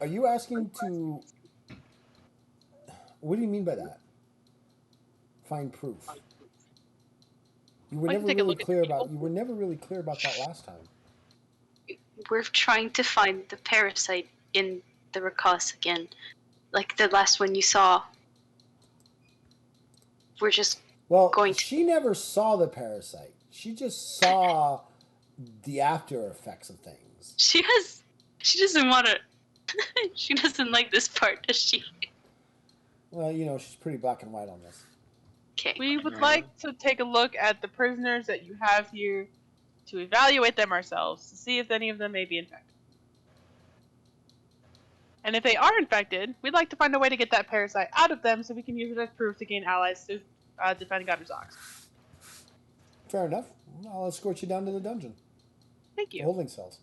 A: Are you asking to? What do you mean by that? Find proof. You were
B: I can
A: never
B: take a
A: really
B: look at
A: clear
B: your
A: about.
B: people.
A: You were never really clear about that last time.
C: We're trying to find the parasite in the Rakas again. Like the last one you saw. We're just
A: Well,
C: going to.
A: she never saw the parasite. She just saw the after effects of things.
C: She doesn't want to. She doesn't like this part, does she?
A: Well, she's pretty black and white on this.
C: Okay.
B: We would
E: Yeah.
B: like to take a look at the prisoners that you have here to evaluate them ourselves to see if any of them may be infected. And if they are infected, we'd like to find a way to get that parasite out of them so we can use it as proof to gain allies to defend Godder's Ox.
A: Fair enough. I'll escort you down to the dungeon.
B: Thank
A: The
B: you.
A: holding cells.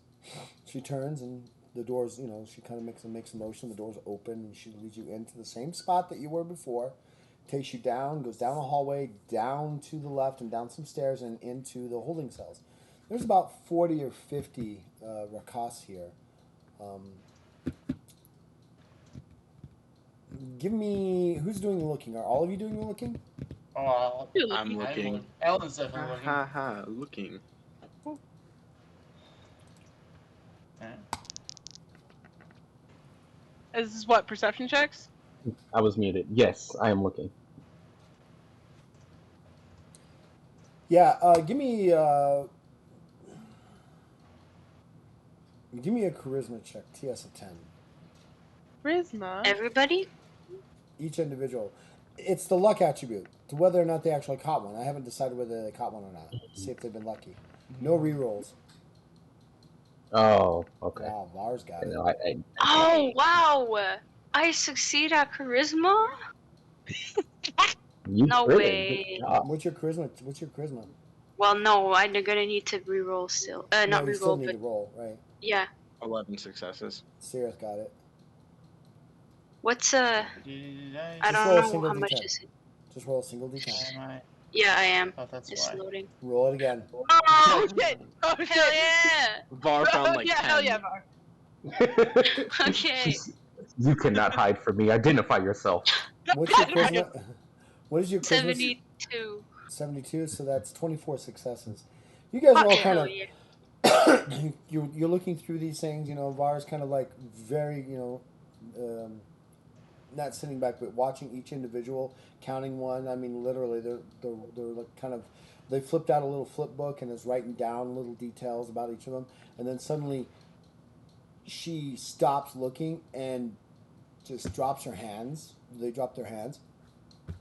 A: She turns and the doors, she kind of makes a motion. The doors open and she leads you into the same spot that you were before. Takes you down, goes down a hallway, down to the left and down some stairs and into the holding cells. There's about 40 or 50 Rakas here. Give me... Who's doing the looking? Are all of you doing the looking?
F: Oh,
E: I'm looking.
F: Ellen's definitely looking.
E: Ha ha, looking.
F: Yeah.
B: Is this what, perception checks?
D: I was muted. Yes, I am looking.
A: Yeah, give me a charisma check, TS of 10.
B: Charisma.
C: Everybody?
A: Each individual. It's the luck attribute to whether or not they actually caught one. I haven't decided whether they caught one or not. See if they've been lucky. No rerolls.
D: Oh, okay.
A: Wow, Lars got
D: You
A: it.
D: know,
C: Oh, wow! I succeed at charisma?
D: you
C: No
D: really
C: way.
D: good job.
A: What's your charisma?
C: Well, no, I'm gonna need to reroll still.
A: No,
C: Not
A: you still
C: reroll,
A: need
C: but
A: to roll, right?
C: yeah.
E: 11 successes.
A: Sirith got it.
C: What's
F: Did
C: I
A: Just
C: don't
A: roll a
C: know
A: single
C: how much
A: D10.
C: is it.
A: Just roll a single D10.
F: Am I?
C: Yeah, I am.
F: Oh, that's
C: It's
F: why.
C: loading.
A: Roll it again.
B: Oh shit! Oh shit!
C: Hell yeah!
E: Var found like
B: yeah,
E: 10.
B: hell yeah, Var.
C: Okay.
D: You cannot hide from me. Identify yourself.
A: What's your charisma? What is your charisma?
C: 72.
A: 72. So that's 24 successes. You guys are all
C: Okay,
A: kind
C: hell
A: of
C: yeah.
A: you're looking through these things. Var's kind of like very not sitting back, but watching each individual, counting one. I mean, literally, they're like kind of they flipped out a little flip book and is writing down little details about each of them, and then suddenly she stops looking and just drops her hands. They drop their hands,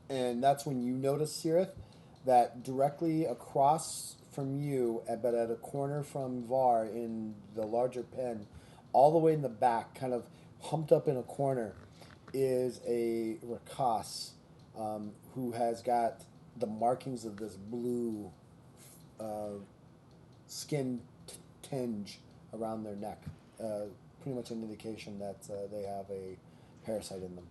A: and that's when you notice, Sirith, that directly across from you, but at a corner from Var in the larger pen, all the way in the back, kind of humped up in a corner, is a Rakas who has got the markings of this blue skin tinge around their neck. Pretty much an indication that they have a parasite in them.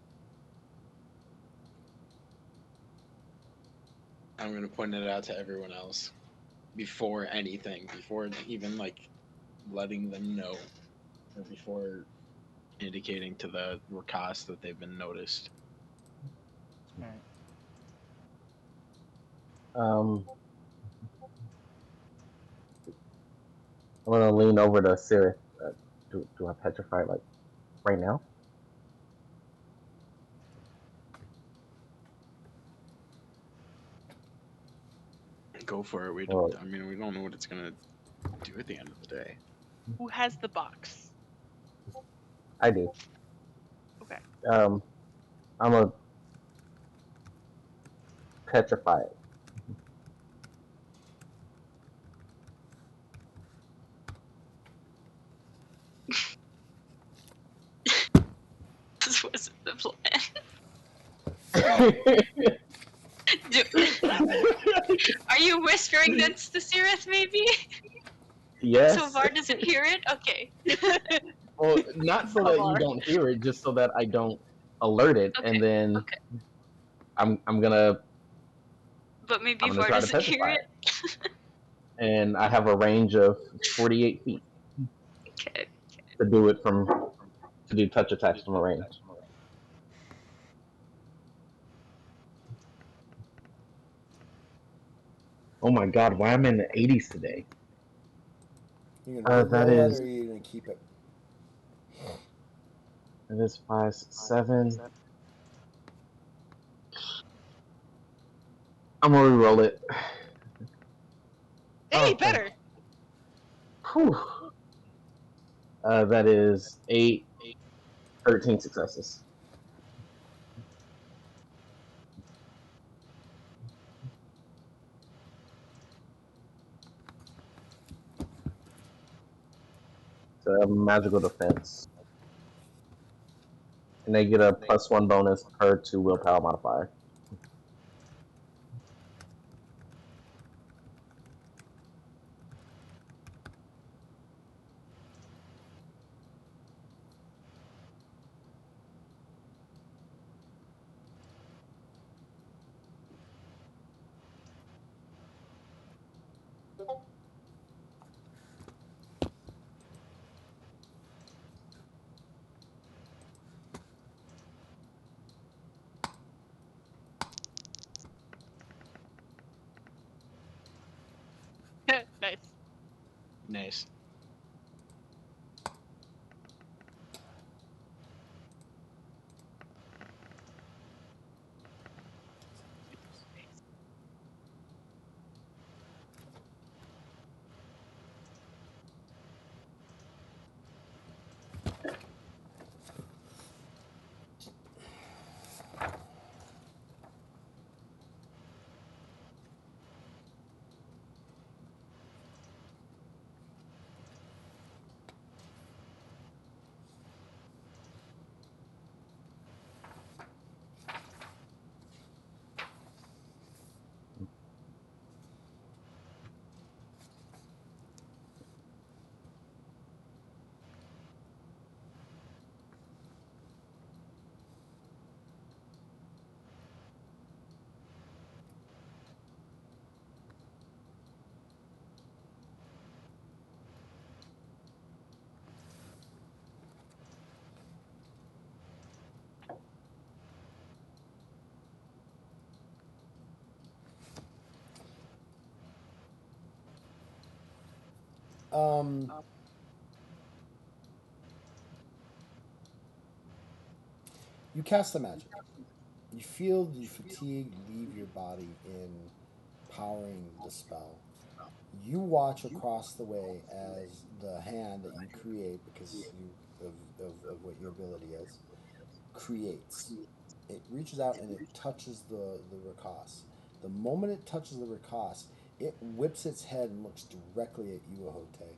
E: I'm gonna point it out to everyone else before anything, before even like letting them know, or before indicating to the Rakas that they've been noticed.
D: I'm gonna lean over to Sirith. Do I petrify like right now?
E: Go for it. We
D: Well-
E: don't. I mean, we don't know what it's gonna do at the end of the day.
B: Who has the box?
D: I do.
B: Okay.
D: I'm gonna petrify it.
C: wasn't the plan. Are you whispering this to Sirith, maybe?
D: Yes.
C: So Var doesn't hear it? Okay.
D: Well, not so that you don't hear it, just so that I don't alert it,
C: Okay,
D: and then
C: okay.
D: I'm gonna
C: But maybe
D: I'm gonna
C: Var
D: try to
C: doesn't hear
D: petrify
C: it?
D: it, and I have a range of 48 feet
C: Okay.
D: to do it to do touch attacks from a range. Oh my god, why am I in the 80s today?
A: You're gonna
D: That
A: re-roll that,
D: is
A: or are you gonna keep it?
D: 5, 6, 7. I'm gonna re-roll it.
B: Hey,
D: Oh,
B: better.
D: whew. That is 8, 13 successes. So magical defense. And they get a +1 bonus per 2 willpower modifier.
B: Nice.
E: Nice.
A: You cast the magic. You feel the fatigue leave your body in powering the spell. You watch across the way as the hand that you create, because of what your ability is, creates. It reaches out and it touches the Rakas. The moment it touches the Rakas, it whips its head and looks directly at you, Ahote.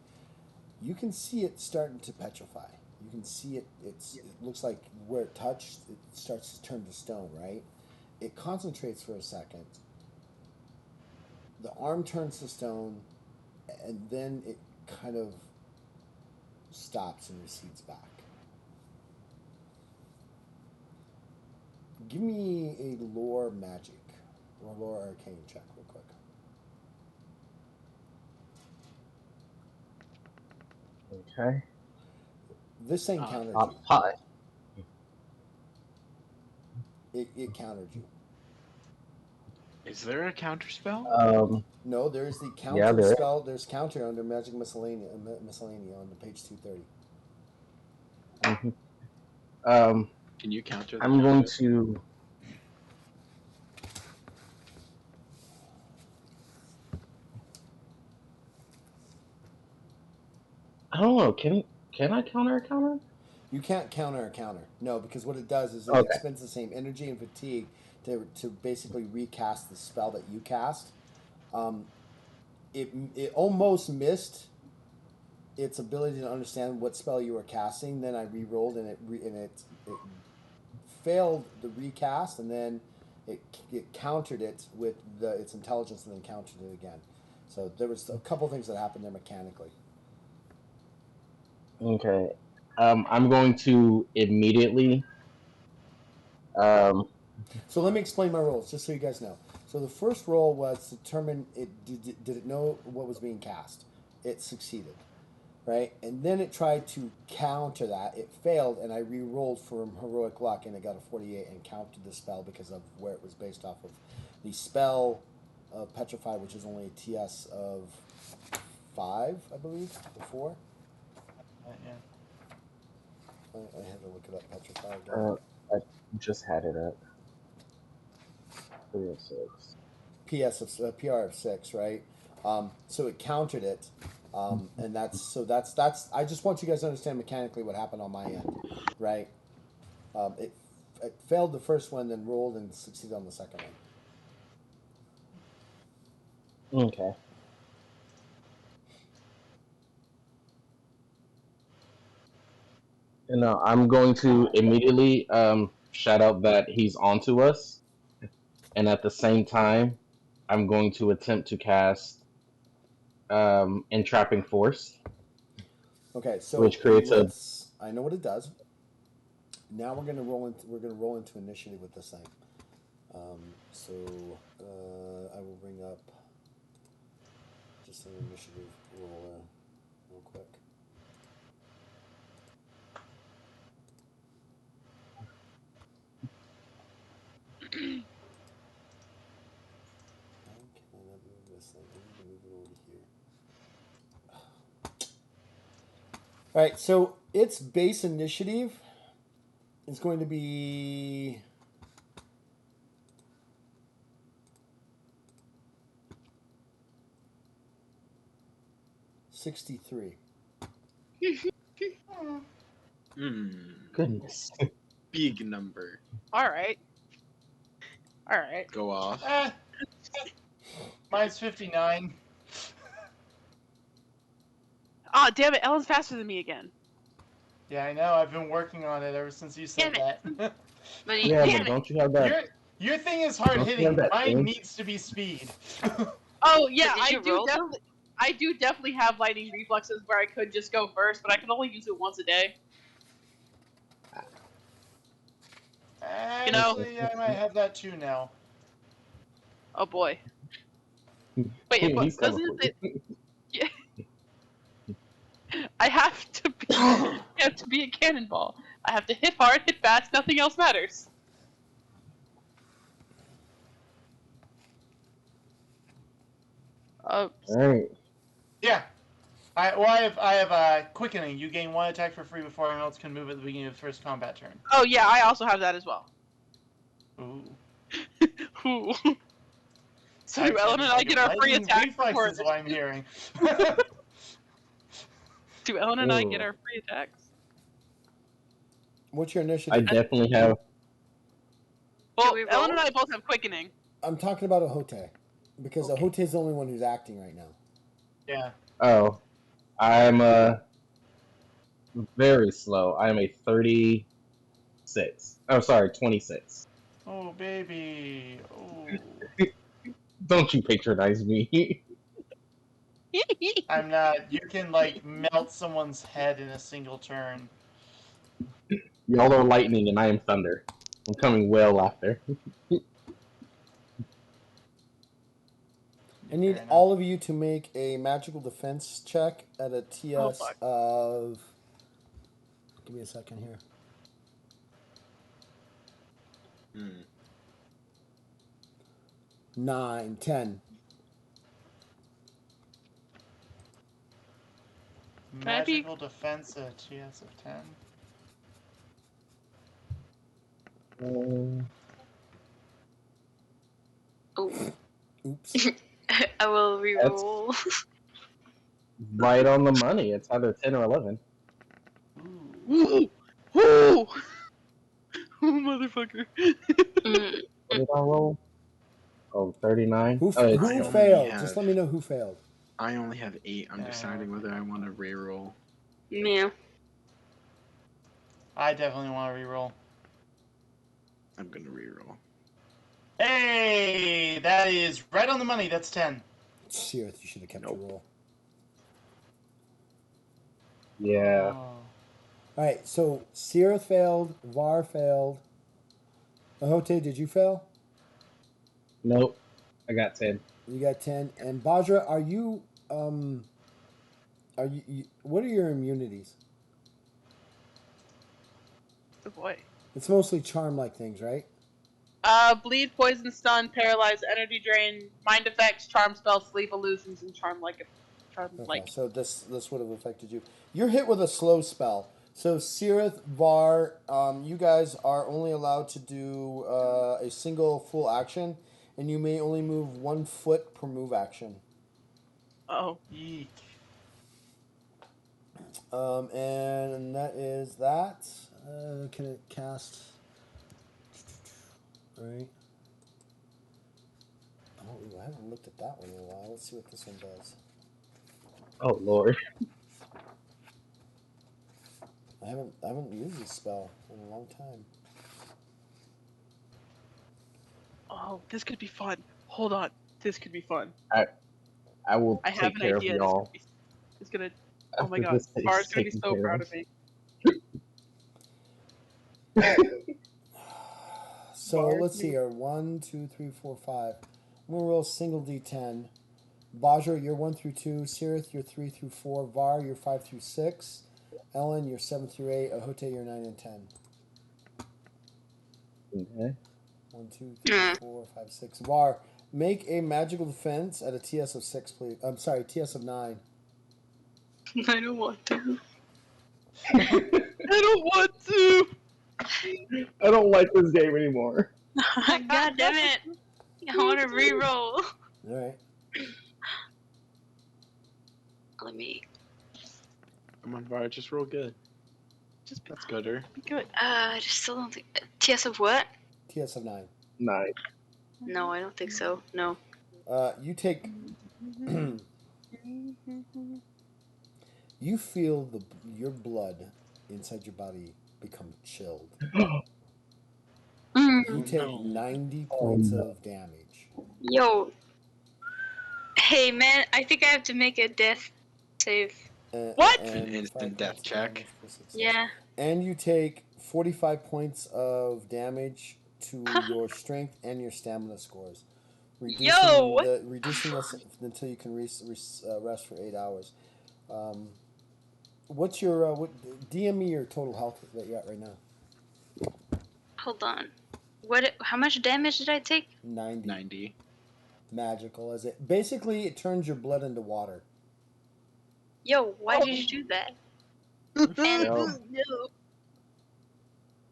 A: You can see it starting to petrify. You can see it. It looks like where it touched, it starts to turn to stone. Right. It concentrates for a second. The arm turns to stone, and then it kind of stops and recedes back. Give me a lore magic or lore arcane check real quick.
D: Okay.
A: This thing countered
D: Top
A: you.
D: pie.
A: It countered you.
E: Is there a counter spell?
A: No, there's the
D: Yeah,
A: counter
D: there is.
A: spell. There's counter under Magic Miscellanea on the page 230.
E: Can you counter the
D: I'm going
E: counter?
D: to. I don't know. Can I counter a counter?
A: You can't counter a counter. No, because what it does is it
D: Okay.
A: expends the same energy and fatigue to basically recast the spell that you cast. It almost missed its ability to understand what spell you were casting. Then I re-rolled and it failed the recast, and then it countered it with its intelligence, and then countered it again. So there was a couple things that happened there mechanically.
D: Okay. I'm going to immediately.
A: So let me explain my roles, just so you guys know. So the first role was to determine did it know what was being cast. It succeeded, right? And then it tried to counter that. It failed, and I re-rolled for heroic luck, and it got a 48 and countered the spell because of where it was based off of. The spell of Petrify, which is only a TS of 5, I believe, or 4.
F: Yeah.
A: I had to look it up. Petrify again.
D: I just had it up. 3 of 6.
A: PS of PR of 6, right? So it countered it, and that's. I just want you guys to understand mechanically what happened on my end, right? It failed the first one, then rolled and succeeded on the second one.
D: Okay. And I'm going to immediately shout out that he's onto us, and at the same time, I'm going to attempt to cast Entrapping Force.
A: Okay, so
D: which creates
A: I know what it does. Now we're gonna roll into initiative with this thing. So I will bring up just an initiative roll real quick. How can I not move this thing? I need to move it over here. All right, so its base initiative is going to be 63.
D: Goodness.
E: Big number.
B: All right.
E: Go off.
F: Mine's 59.
B: Ah, damn it! Ellen's faster than me again.
F: Yeah, I know. I've been working on it ever since you said that.
C: But
D: Yeah,
B: Damn
D: but
B: it.
D: don't you have that?
F: Your thing is hard
D: Don't you
F: hitting.
D: have that
F: Mine
D: thing?
F: needs to be speed.
B: Oh yeah,
C: Did you roll, though?
B: I do definitely have lightning reflexes where I could just go first, but I can only use it once a day.
F: Actually, I might have that too now.
B: Oh boy. Wait,
D: He's coming
B: doesn't
D: for
B: it?
D: you.
B: Yeah. I have to be a cannonball. I have to hit hard, hit fast. Nothing else matters.
D: All right.
F: Yeah. I have quickening. You gain 1 attack for free before anyone else can move at the beginning of the first combat turn.
B: Oh yeah, I also have that as well.
F: Ooh.
B: Ooh. So do Ellen and I get our free
F: Lightning
B: attack
F: reflex
B: for
F: is what I'm hearing.
B: Do Ellen and I get
D: Ooh.
B: our free attacks?
A: What's your
D: I
A: initiative?
D: definitely have.
B: Well,
C: we
B: Ellen
C: roll?
B: and I both have quickening.
A: I'm talking about Ahote, because
C: Okay.
A: Ahote is the only one who's acting right now.
F: Yeah.
D: Oh, I'm very slow. I'm a 36. Oh, sorry, 26.
F: Oh, baby. Oh.
D: Don't you patronize me.
F: I'm not. You can, like, melt someone's head in a single turn.
D: Y'all are lightning and I am thunder. I'm coming well after.
A: I need
F: Fair enough.
A: all of you to make a magical defense check at a TS
B: fuck.
A: of. Give me a second here. 9, 10.
F: Magical defense at a TS of 10.
C: Oh.
A: Oops.
C: I will reroll.
D: Right on the money. It's either 10 or 11.
B: Woo! Woo! Oh, motherfucker.
C: Mm.
D: What did I roll? Oh, 39.
A: Who
D: Oh, it's
E: I
A: who
E: only
A: failed?
E: have-
A: Just let me know who failed.
E: I only have 8. I'm deciding whether I want to reroll.
C: Yeah.
F: I definitely want to reroll.
E: I'm gonna reroll.
F: Hey, that is right on the money. That's 10.
A: Searth, you should have kept
E: Nope.
A: your roll.
D: Yeah.
F: Oh.
A: Alright, so Searth failed, Var failed. Ahote, did you fail?
D: Nope. I got 10.
A: You got 10. And Bajra, what are your immunities?
B: Oh boy.
A: It's mostly charm like things, right?
B: Bleed, poison, stun, paralyze, energy drain, mind effects, charm spells, sleep illusions, and charm like.
A: Okay, so this would have affected you. You're hit with a slow spell. So Searth, Var, you guys are only allowed to do a single full action, and you may only move 1 foot per move action.
B: Oh.
F: Eek.
A: And that is that. Can it cast? Right. Oh, I haven't looked at that one in a while. Let's see what this one does.
D: Oh lord.
A: I haven't used this spell in a long time.
B: Oh, this could be fun. Hold on. This could be fun.
D: I will
B: I have
D: take
B: an
D: care of
B: idea.
D: y'all
B: It's gonna. Oh my
D: after
B: god.
D: this is
B: Bar's gonna be
D: taken
B: so
D: care
B: proud
D: of.
B: of me.
A: So
B: Var,
A: let's see here. 1, 2, 3, 4, 5. I'm gonna roll single D10. Bajra, you're 1 through 2. Sirith, you're 3 through 4. Var, you're 5 through 6. Ellen, you're 7 through 8. Ahote, you're 9 and 10.
D: Okay.
A: 1, 2, 3, 4, 5, 6. Var, make a magical defense at a TS of 6, please. I'm sorry, TS of 9.
C: I don't want to.
B: I don't want to!
D: I don't like this game anymore.
C: God damn it! I want to reroll.
A: Alright.
C: Let me.
E: Come on, Var, just roll good.
B: Just
E: That's gooder.
B: be good.
C: I just still don't think. TS of what?
A: TS of 9.
D: Nice.
C: No, I don't think so. No.
A: You take. You feel your blood inside your body become chilled. You take 90 points of damage.
C: Yo. Hey man, I think I have to make a death save.
B: What?
A: And
E: An instant
A: 5
E: death
A: points of
E: check.
A: damage for success.
C: Yeah.
A: And you take 45 points of damage to your strength and your stamina scores.
C: Yo!
A: Reducing this until you can rest for 8 hours. What's your DM me your total health that you're at right now?
C: Hold on. What? How much damage did I take?
A: 90.
E: 90.
A: Magical as it basically it turns your blood into water.
C: Yo, why did you do that? And
B: No.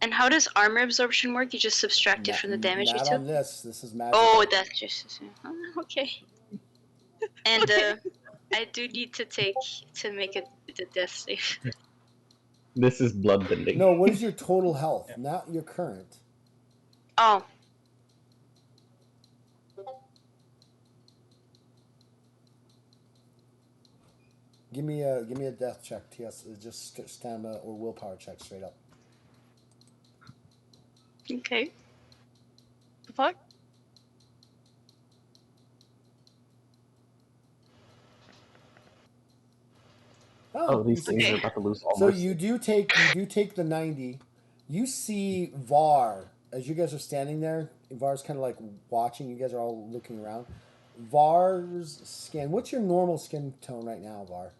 C: and how does armor absorption work? You just subtract it from the damage you
A: Not
C: took?
A: on this. This is magical.
C: Oh, that's just okay. And I do need to make it the death save.
D: This is bloodbending.
A: No, what is your total health? Not your current.
C: Oh,
A: Give me a death check. TS, just stamina or willpower check straight up.
C: okay.
B: The fuck?
D: Oh, these things
B: Okay.
D: are about to lose all
A: So
D: mercy.
A: you do take the 90. You see Var as you guys are standing there. Var's kind of like watching. You guys are all looking around. Var's skin. What's your normal skin tone right now, Var?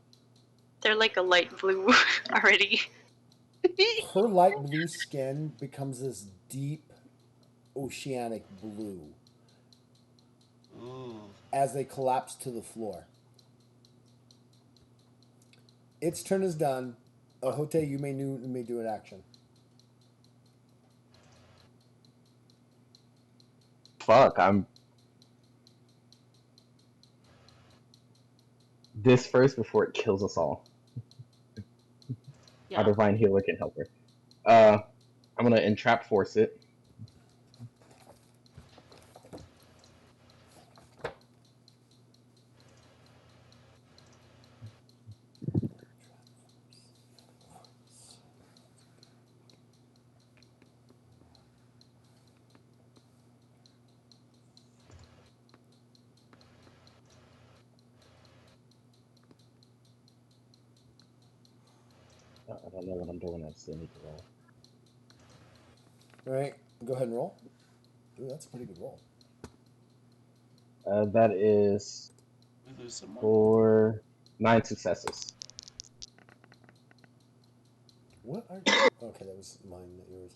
C: They're like a light blue already.
A: Her light blue skin becomes this deep oceanic blue
F: Ooh.
A: as they collapse to the floor. Its turn is done. Ahote, you may do an action.
D: Fuck, I'm. This first before it kills us all.
B: Yeah.
D: Our divine healer can help her. I'm gonna entrap force it. I don't know what I'm doing. I still need to roll.
A: All right, go ahead and roll. Ooh, that's a pretty good roll.
D: That is
F: We lose someone.
D: for 9 successes.
A: What are? Okay, that was mine, not yours.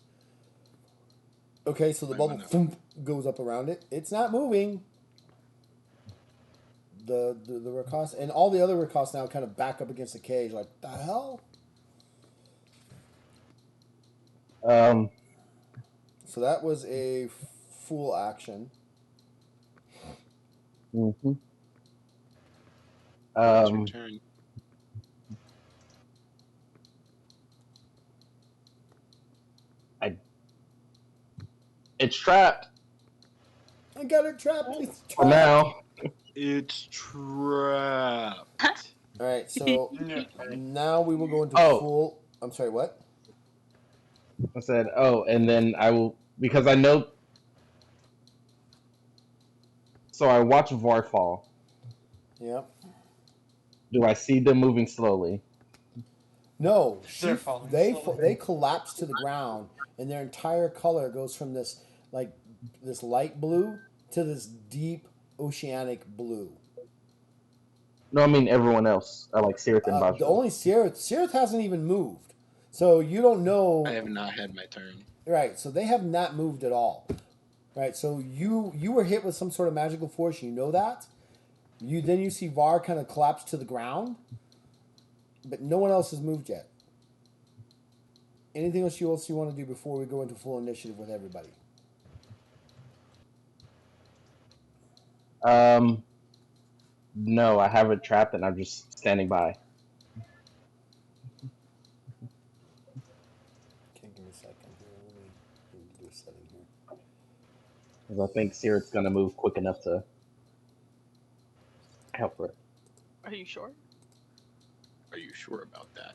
A: Okay, so the
E: Might
A: bubble
E: wanna-
A: thump goes up around it. It's not moving. The Rakoss and all the other Rakoss now kind of back up against the cage, like the hell.
D: Um,
A: So that was a full action.
D: mm-hmm.
E: It's your turn.
D: It's trapped
A: I got it trapped. It's trapped.
D: for now.
E: It's trapped.
A: All right, so
F: Yeah, right.
A: now we will go into
D: Oh.
A: full. I'm sorry, what?
D: I said, oh, and then I will, because I know. So I watch Var fall.
A: Yep.
D: Do I see them moving slowly?
A: No,
F: They're falling
A: they
F: slowly.
A: collapse to the ground, and their entire color goes from this this light blue to this deep oceanic blue.
D: No, I mean everyone else. I like Sirith and
A: The
D: Basho.
A: only Sirith hasn't even moved, so you don't know.
E: I have not had my turn.
A: Right, so they have not moved at all. Right, so you were hit with some sort of magical force. You know that. You see Var kind of collapse to the ground, but no one else has moved yet. Anything else you want to do before we go into full initiative with everybody?
D: No, I have it trapped and I'm just standing by.
A: Okay, give me a second here. Let me do a setting here.
D: Because I think Sirith's gonna move quick enough to help her.
B: Are you sure?
E: Are you sure about that?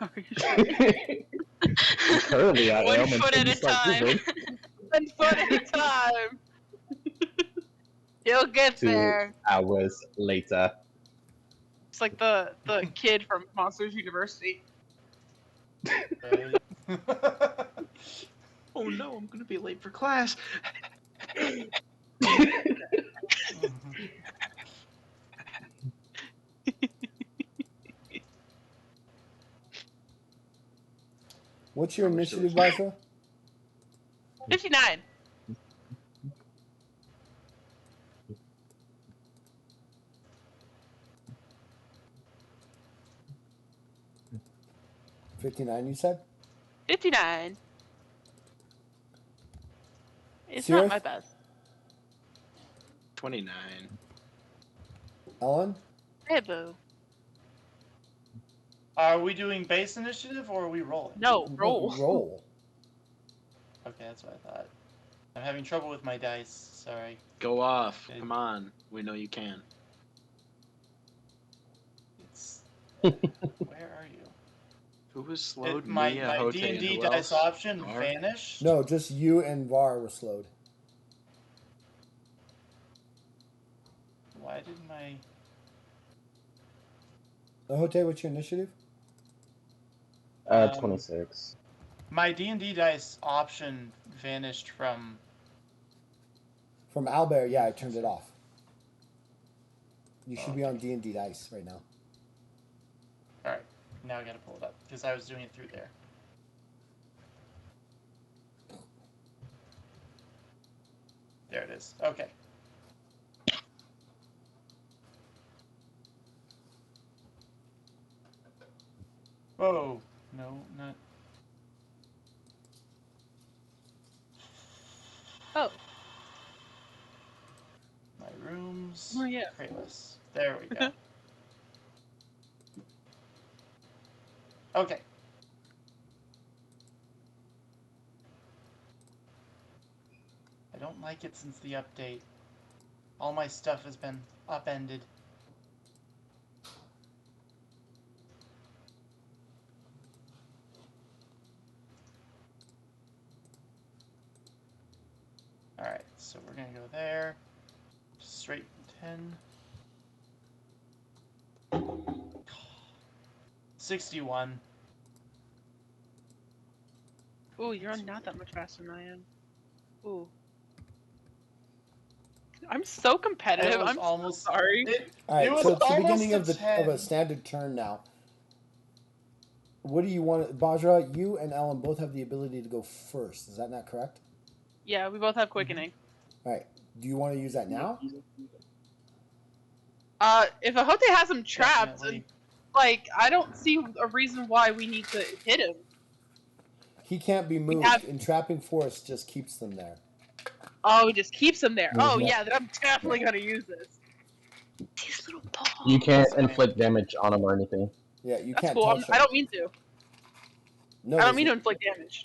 B: Are you sure?
D: Currently, I
C: One
D: am
C: foot
D: until
C: at
D: you
C: a
D: start
C: time.
D: moving.
B: 1 foot at a time. You'll get
D: 2
B: there.
D: hours later.
B: It's like the kid from Monsters University.
F: Right.
E: Oh no, I'm gonna be late for class.
A: What's your
E: I wish there
A: initiative,
E: was-
A: Basha?
B: 59.
A: $59, you said?
B: 59. It's
A: Sirith?
B: not my best.
E: 29.
A: Ellen?
B: Hey, boo.
F: Are we doing base initiative or are we rolling?
B: No, roll.
A: Roll.
F: Okay, that's what I thought. I'm having trouble with my dice. Sorry.
E: Go off.
F: Okay.
E: Come on. We know you can.
F: It's where are you?
E: Who was slowed?
F: My
E: Mia,
F: my
E: Hote,
F: D and
E: and
F: D
E: who
F: dice
E: else?
F: option
E: Var?
F: vanished.
A: No, just you and Var were slowed.
F: Why did my
A: Hote, what's your initiative?
D: 26.
F: my D and D dice option vanished from?
A: From Albert, yeah, I turned it off. You should be on
F: Okay.
A: D&D Dice right now.
F: All right, now I gotta pull it up because I was doing it through there. There it is. Okay. Whoa! No, not.
B: Oh.
F: My rooms.
B: Oh, yeah.
F: Kralis. There we go. Okay. I don't like it since the update. All my stuff has been upended. Alright, so we're gonna go there. Straight 10. 61.
B: Ooh, you're not that much faster than I am. Ooh. I'm so competitive.
F: It was
B: I'm
F: almost.
B: so sorry.
A: All
F: It
A: right,
F: was
A: so it's the
F: almost
A: beginning
F: a
A: of a
F: 10.
A: standard turn now. What do you want, Bajra? You and Ellen both have the ability to go first. Is that not correct?
B: Yeah, we both have quickening.
A: All right. Do you want to use that now?
B: If Ahote has him trapped,
F: Definitely.
B: like, I don't see a reason why we need to hit him.
A: He can't be
B: We
A: moved.
B: have-
A: Entrapping force just keeps them there.
B: Oh, just keeps him there. Oh,
D: Mhm.
B: yeah, then I'm definitely gonna use this.
C: These little paws.
D: You can't
F: Same.
D: inflict damage on them or anything.
A: Yeah, you
B: That's
A: can't
B: cool.
A: touch
B: I
A: them.
B: don't mean to.
A: No,
B: I don't
A: there's
B: mean to
A: no-
B: inflict damage.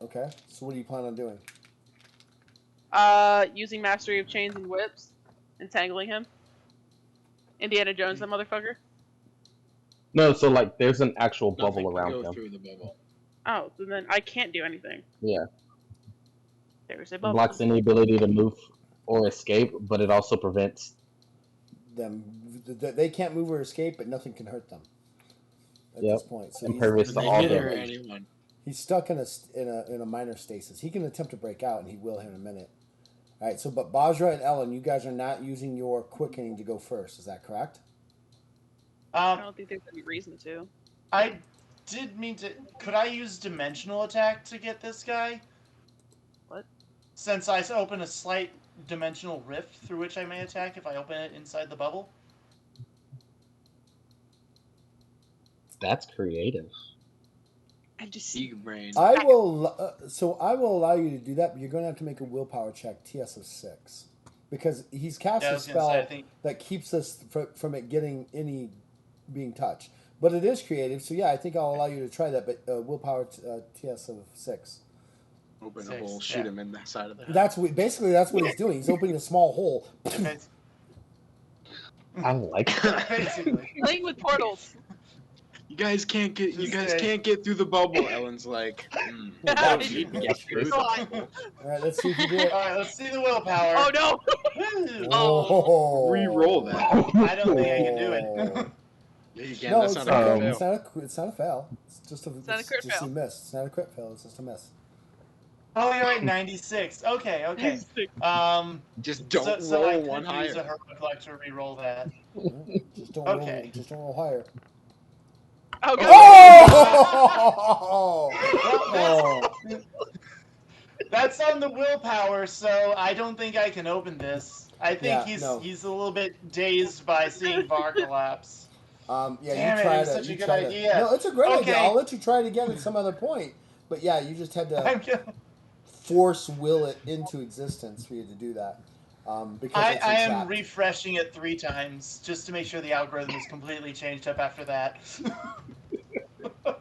A: Okay. So what do you plan on doing?
B: Using Mastery of Chains and Whips, entangling him. Indiana Jones, that motherfucker.
D: No, so like there's an actual
E: Nothing
D: bubble
E: can
D: around
E: go
D: him.
E: through the bubble.
B: Oh, then I can't do anything.
D: Yeah.
B: There's a
D: It
B: bubble.
D: blocks any ability to move or escape, but it also prevents.
A: Them, they can't move or escape, but nothing can hurt them at
D: Yep.
A: this point. So
D: Impervious
A: he's,
D: to
E: They
D: all
E: hit
D: damage.
E: anyone.
A: he's stuck in a minor stasis. He can attempt to break out, and he will here in a minute. All right. So, but Bajra and Ellen, you guys are not using your quickening to go first. Is that correct?
B: I don't think there's any reason to.
F: I did mean to. Could I use dimensional attack to get this guy?
B: What?
F: Since I open a slight dimensional rift through which I may attack if I open it inside the bubble.
D: That's creative.
B: I just
E: Big brain.
A: I will. So I will allow you to do that, but you're going to have to make a willpower check, TS of 6, because he's cast
F: Yeah, I
A: a
F: was gonna
A: spell
F: say, I think.
A: that keeps us from it getting any being touched. But it is creative, so yeah, I think I'll allow you to try that. But willpower TS of 6.
E: Open a
F: 6,
E: hole,
F: yeah.
E: shoot him in the side of the head.
A: That's what he's doing. He's opening a small hole.
F: Okay.
D: I like that.
F: Basically.
B: playing with portals.
E: You guys can't get. You
F: Just
E: guys
F: say-
E: can't get through the bubble. Ellen's like,
B: Yeah,
E: you need to get through the
B: Why?
E: bubble.
A: All right, let's see if you do it.
F: All right, let's see the willpower.
B: Oh no!
F: Woo!
A: Oh,
E: Re-roll that.
F: I don't think I can do it.
E: Yeah, you can.
A: No,
E: That's
A: it's
E: not
A: not.
E: a
D: Um,
E: fail.
A: It's not a fail. It's just a.
B: not a crit
A: just
B: fail.
A: a miss. It's not a crit fail. It's just a miss.
F: Oh, you're right, 96. Okay.
E: Just don't
F: so I
E: roll
F: could
E: one
F: use a
E: higher.
F: Heroic to re-roll that.
A: Just don't
F: Okay.
A: roll. Just don't roll higher.
B: Oh god!
A: Oh!
F: Well, that's on the willpower, so I don't think I can open this. I think
A: Yeah,
F: he's a little bit dazed by seeing Bar collapse.
A: Yeah,
F: Damn
A: you
F: it,
A: try
F: it was
A: to.
F: such a
A: You
F: good
A: try to.
F: idea.
A: No, it's a great idea.
F: Okay.
A: I'll let you try it again at some other point. But yeah, you just had to
F: I'm gonna-
A: force will it into existence for you to do that. Because it's
F: I am
A: entrapped.
F: refreshing it 3 times just to make sure the algorithm is completely changed up after that.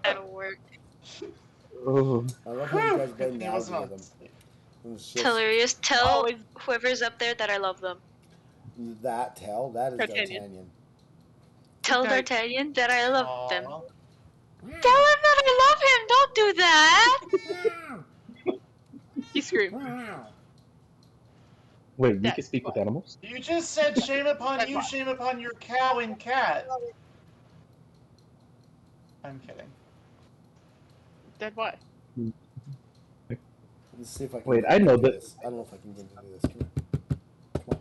C: That'll work.
D: Oh.
A: I love how you guys
F: Good
A: blame
F: thing
A: the
F: it wasn't on
A: algorithm. It was just
C: Hilarious. Tell
B: Always-
C: whoever's up there that I love them.
A: that tell. That is
B: D'Artagnan.
A: D'Artagnan.
C: Tell
B: Okay.
C: D'Artagnan that I love them.
F: Aw.
C: Tell him that I love him. Don't do that.
B: He screamed.
D: Wait, you
B: That's
D: can speak with animals?
F: You just said shame upon
B: That's
F: you,
B: why.
F: shame upon your cow and cat. I'm kidding.
B: Dead what?
A: Let's see if I can.
D: Wait,
A: get
D: I
A: him to
D: know
A: do
D: that-
A: this. I don't know if I can get him to do this. Come on.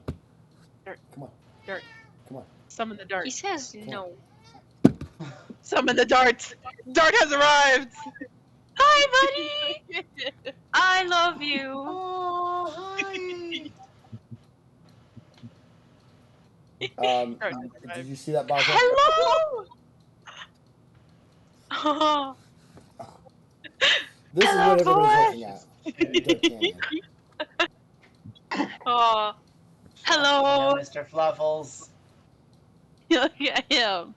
B: Dirt.
A: Come on.
B: Dirt.
A: Come on.
B: Summon the dart.
C: He says no.
B: Summon the dart. Dart has arrived.
C: Hi, buddy. I love you.
F: Oh, hi.
B: Dart has
A: Did
B: arrived.
A: you see that, Baja?
C: Hello.
A: This is
C: Hello,
A: what everybody's
C: boy.
A: looking at. D'Artagnan.
C: Oh.
F: Hello,
C: Hello.
F: Mr. Fluffles.
B: Yeah, I am.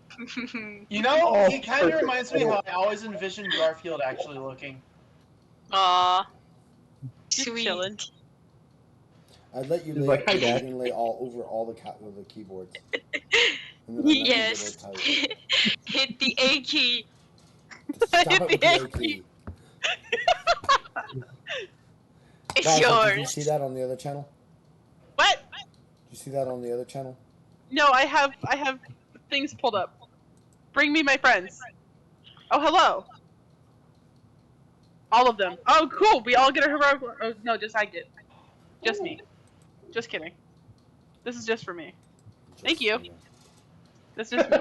F: You know,
D: Oh,
F: he kind of
D: perfect.
F: reminds me how I always envisioned Garfield actually looking.
C: Aw.
B: Just
C: Sweet.
B: chilling.
A: I'd let you
D: He's
A: lay,
D: like, "Hi,
A: you
D: Dad."
A: can lay all over all the keyboards. And then I'm not gonna be able
C: Yes.
A: to tell you.
C: Hit the A key.
A: Stop it
B: Hit
A: with
B: the
A: the A
B: A
A: key.
C: It's
A: Baja,
C: yours.
A: did you see that on the other channel?
B: What?
A: Did you see that on the other channel?
B: No, I have things pulled up. Bring me my friends. Oh, hello. All of them. Oh, cool. We all get a heroic. Oh, no, just I get. Just me. Just kidding. This is just for me. Thank you. That's just me.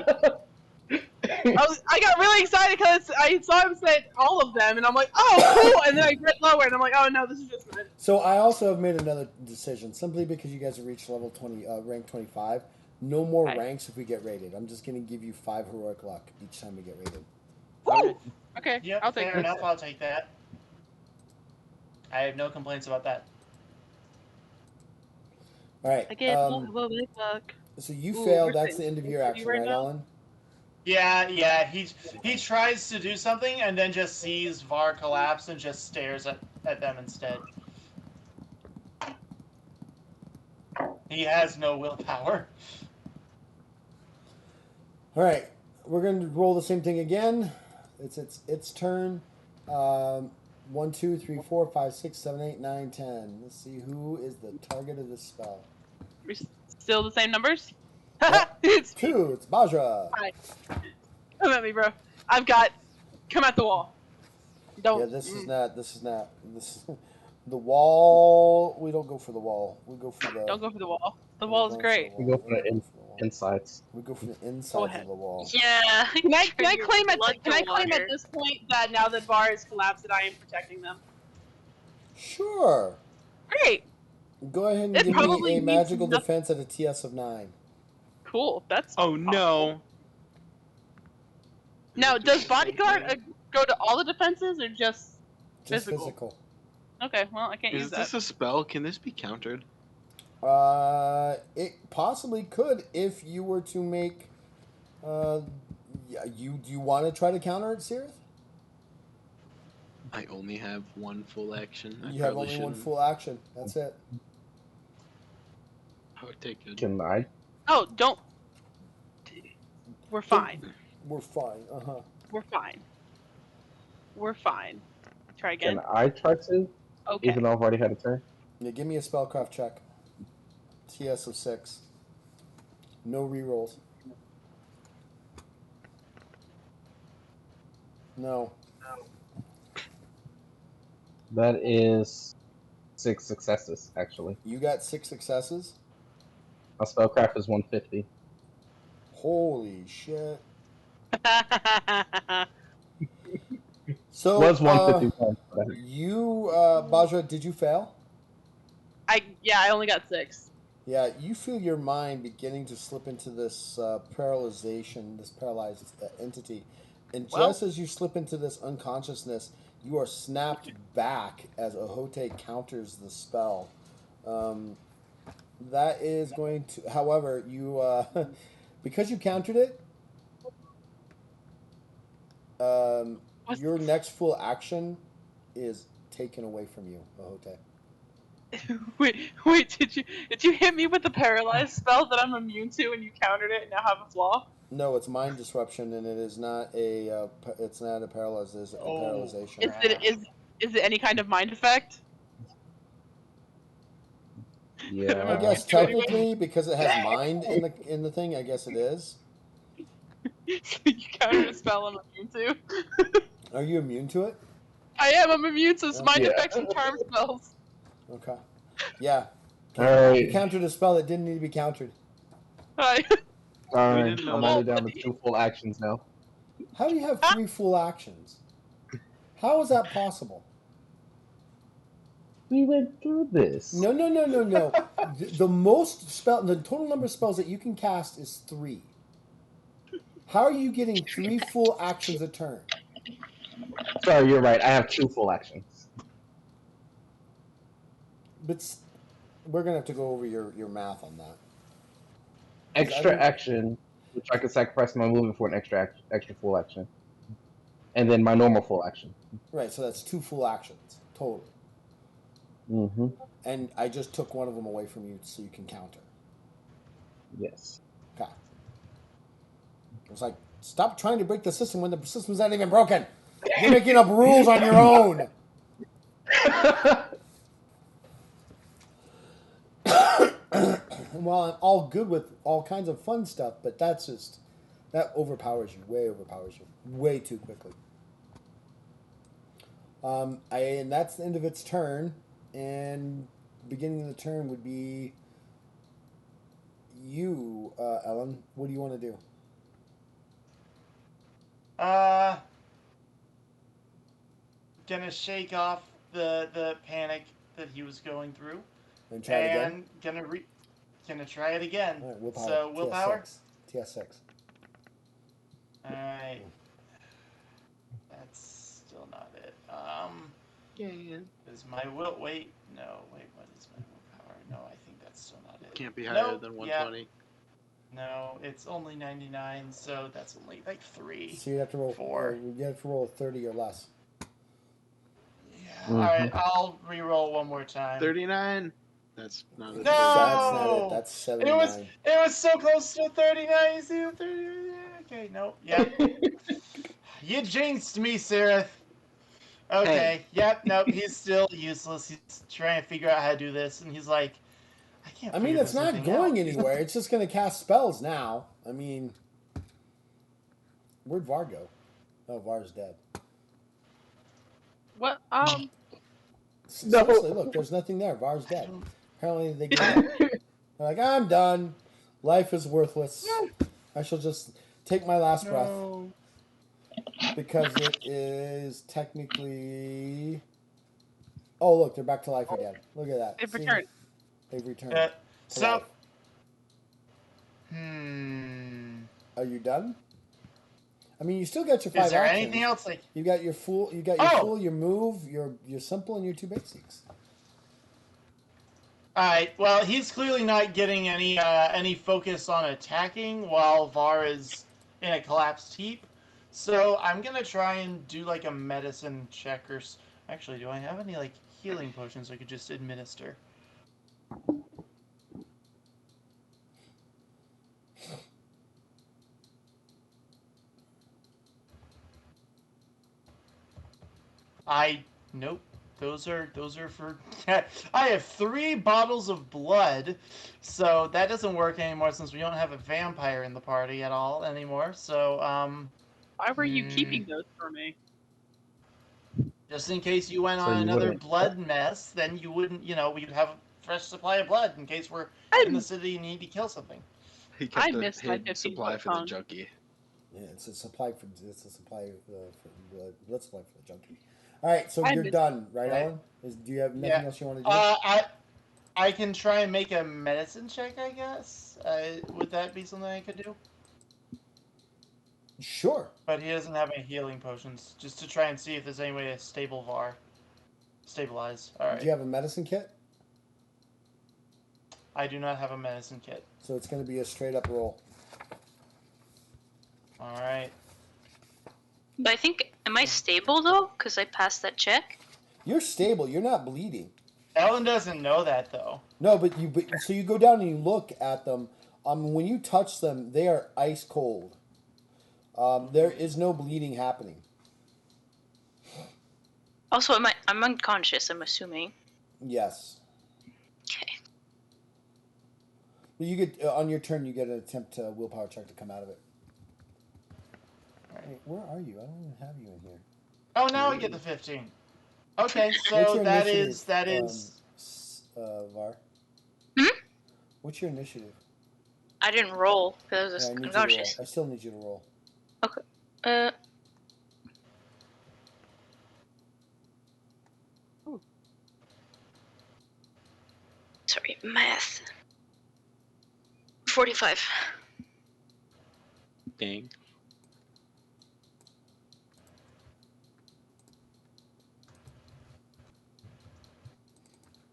B: I got really excited because I saw him say all of them, and I'm like, oh, cool. And then I read lower, and I'm like, oh no, this is just mine.
A: So I also have made another decision, simply because you guys have reached level 20, rank 25. No more
B: Okay.
A: ranks if we get rated. I'm just going to give you 5 heroic luck each time we get rated.
B: Woo! Okay,
F: Yep,
B: I'll take
F: fair
B: that.
F: enough. I'll take that. I have no complaints about that.
A: All right.
B: I get heroic luck.
A: So you
B: Ooh,
A: failed.
B: we're
A: That's
B: saying
A: the end of your
B: right
A: action, right,
B: now?
A: Ellen?
F: Yeah. He tries to do something and then just sees Var collapse and just stares at them instead. He has no willpower.
A: All right. We're going to roll the same thing again. It's turn. 1, 2, 3, 4, 5, 6, 7, 8, 9, 10. Let's see who is the target of this spell.
B: We're still the same numbers?
A: Yep.
B: It's
A: 2. It's Bajra.
B: fine. Come at me, bro. I've got. Come at the wall. Don't.
A: Yeah, this is not. The wall. We don't go for the wall. We go for the.
B: Don't go for the wall. The
A: we're
B: wall is
A: going for
B: great.
A: the
D: We
A: wall.
D: go for the
A: We're going for the wall.
D: insides.
A: We go for the insides
B: ahead.
A: of the wall.
C: Yeah.
B: Can I
C: Turn
B: claim
C: your
B: at
C: blood
B: can
C: to
B: I claim
C: water.
B: at this point that now that Var is collapsed that I am protecting them?
A: Sure.
B: Great.
A: Go ahead and
B: It
A: give
B: probably
A: me a
B: means
A: magical
B: nothing.
A: defense at a TS of 9.
B: Cool. That's
E: Oh no.
B: Now, does bodyguard go to all the defenses or just
A: Just
B: physical?
A: physical.
B: Okay, well I can't
E: Is
B: use
E: this
B: that.
E: a spell? Can this be countered?
A: It possibly could if you were to make. Yeah, do you want to try to counter it, Sirith?
E: I only have one full action. I
A: You have
E: probably
A: only one
E: shouldn't.
A: full action. That's it.
E: I would take it.
D: Can I?
B: Oh, don't. We're fine.
A: We're fine.
B: We're fine. We're fine. Try again.
D: Can I try to?
B: Okay.
D: Even though I've already had a turn.
A: Yeah, give me a spellcraft check. TS of 6. No rerolls. No.
D: That is 6 successes, actually.
A: You got 6 successes?
D: My spellcraft is 150.
A: Holy shit. So,
D: Was 151.
A: you, Bajra, did you fail?
B: I only got 6.
A: Yeah, you feel your mind beginning to slip into this paralyzation, this paralyzed entity. And just as you slip into this unconsciousness, you are snapped back as Ohote counters the spell. That is going to, however, you, because you countered it, your next full action is taken away from you, Ohote.
B: Wait, did you hit me with the paralyzed spell that I'm immune to and you countered it and now have a flaw?
A: No, it's mind disruption, and it is not a. It's not a paralysis. It's a paralyzation.
B: Is it any kind of mind effect?
D: Yeah.
A: I guess technically, because it has mind in the thing, I guess it is.
B: You countered a spell I'm immune to.
A: Are you immune to it?
B: I am. I'm immune to mind
D: Yeah.
B: effects and charm spells.
A: Okay. Yeah.
D: All right.
A: You countered a spell that didn't need to be countered.
B: Hi.
D: Sorry,
E: didn't know
D: I'm
E: that.
D: only down to 2 full actions now.
A: How do you have 3 full actions? How is that possible?
D: We went through this.
A: No. The total number of spells that you can cast is 3. How are you getting 3 full actions a turn?
D: Sorry, you're right. I have 2 full actions.
A: But we're gonna have to go over your math on that.
D: Extra action, which I could sacrifice my movement for an extra full action. And then my normal full action.
A: Right, so that's 2 full actions total.
D: Mm-hmm.
A: And I just took one of them away from you so you can counter.
D: Yes.
A: Okay. It was like, stop trying to break the system when the system's not even broken. You're making up rules on your own. Well, I'm all good with all kinds of fun stuff, but that overpowers you, way too quickly. And that's the end of its turn. And beginning of the turn would be you, Ellen. What do you want to do?
F: Gonna shake off the panic that he was going through,
A: And try it again?
F: and gonna try it again.
A: All right, willpower.
F: So willpower.
A: TS6.
F: All right. That's still not it. Is my will? Wait, no. Wait, what is my willpower? No, I think that's still not it.
E: Can't be higher
F: Nope,
E: than 120.
F: Yeah. No, it's only 99, so that's only like 3.
A: So you have to roll
F: 4.
A: You have to roll 30 or less.
F: Yeah. All right, I'll re-roll one more time.
E: 39. That's not
F: No!
E: a
A: That's not it. That's 79.
F: It was so close to 39. You see, 39. Okay, nope. Yep. You jinxed me, Seraph. Okay.
E: Hey.
F: Yep. Nope. He's still useless. He's trying to figure out how to do this, and he's like, I can't.
A: I mean,
F: figure
A: it's
F: this
A: not
F: thing
A: going
F: out.
A: anywhere. It's just going to cast spells now. I mean, where'd Var go? Oh, Var's dead.
B: What?
A: Seriously, look, there's nothing there. Var's dead. Apparently, they get up. They're like, I'm done. Life is worthless. I shall just take my last breath. Because it is technically... Oh, look, they're back to life again. Look at that.
B: They've
A: See?
B: returned.
A: They've returned. to
F: So,
A: life. Are you done? I mean, you still got your 5
F: is there
A: actions.
F: anything else? Like,
A: You got your fool. You got your
F: Oh!
A: fool. Your move. Your simple and your 2 basics.
F: all right. Well, he's clearly not getting any focus on attacking while Var is in a collapsed heap. So I'm gonna try and do like a medicine check or. Actually, do I have any like healing potions I could just administer? Nope. Those are for. I have 3 bottles of blood, so that doesn't work anymore since we don't have a vampire in the party at all anymore. So
B: Why were you keeping those for me?
F: just in case you went
D: So
F: on
D: you
F: another
D: wouldn't-
F: blood mess, then you wouldn't. We'd have a fresh supply of blood in case we're in the city and need to kill something.
E: He
B: I
E: kept a
B: missed my
E: hidden
B: 15
E: supply
B: foot
E: for the
B: tongue.
E: junkie.
A: Yeah, it's a supply for blood supply for the junkie. All right, so
B: I
A: you're
B: missed-
A: done, right,
F: Right.
A: Ellen? Do you have nothing
F: Yeah.
A: else you want to do?
F: I can try and make a medicine check, I guess. Would that be something I could do?
A: Sure.
F: But he doesn't have any healing potions, just to try and see if there's any way to stabilize. All right.
A: Do you have a medicine kit?
F: I do not have a medicine kit.
A: So it's going to be a straight up roll.
F: All right.
C: But I think, am I stable though? Because I passed that check.
A: You're stable. You're not bleeding.
F: Ellen doesn't know that though.
A: No, but so you go down and you look at them. When you touch them, they are ice cold. There is no bleeding happening.
C: Also, I'm unconscious, I'm assuming.
A: Yes.
C: Okay.
A: But you get on your turn. You get an attempt to willpower check to come out of it. Wait, where are you? I don't even have you in here.
F: Oh, now we get the 15. Okay,
A: What's
F: so
A: your
F: that
A: initiative,
F: is
A: Var.
C: Hmm?
A: What's your initiative?
C: I didn't roll because I was
A: Yeah, I need you to roll.
C: unconscious.
A: I still need you to roll.
C: Okay. Sorry, math. 45.
E: Dang.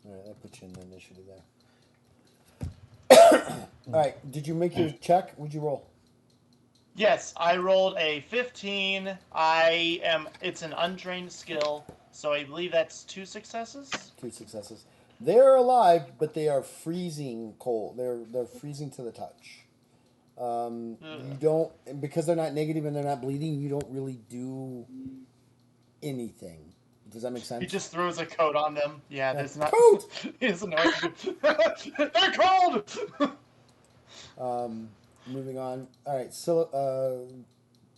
A: All right, that puts you in the initiative there. All right, did you make your check? What'd you roll?
F: Yes, I rolled a 15. It's an untrained skill, so I believe that's 2 successes.
A: 2 successes. They're alive, but they are freezing cold. They're freezing to the touch. You don't, because they're not negative and they're not bleeding. You don't really do anything. Does that make sense?
F: He just throws a coat on them. Yeah, there's not.
A: Coat!
F: He doesn't know what to do. They're cold!
A: Moving on. All right, so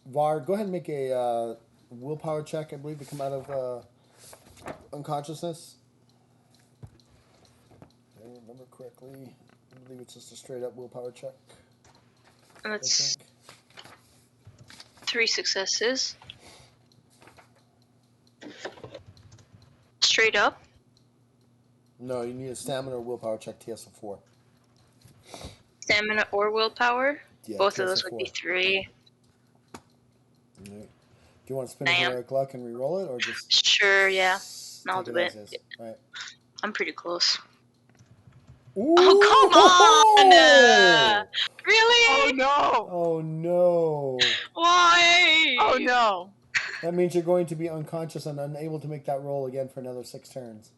A: Var, go ahead and make a willpower check, I believe, to come out of Unconsciousness. If I remember correctly, I believe it's just a straight up willpower check. I
C: That's
A: think.
C: 3 successes. Straight up.
A: No, you need a stamina or willpower check. TS of 4.
C: Stamina or willpower.
A: Yeah,
C: Both of
A: TS
C: those
A: of
C: would
A: 4.
C: be 3.
A: All right. Do you want to spin a
C: Damn.
A: heroic luck and re-roll it, or just
C: Sure, yeah. I'll
A: take
C: do
A: it as
C: it.
A: is? All right.
C: I'm pretty close.
A: Ooh!
C: Oh, come on! Really?
B: Oh no!
A: Oh no!
C: Why?
B: Oh no!
A: That means you're going to be unconscious and unable to make that roll again for another 6 turns.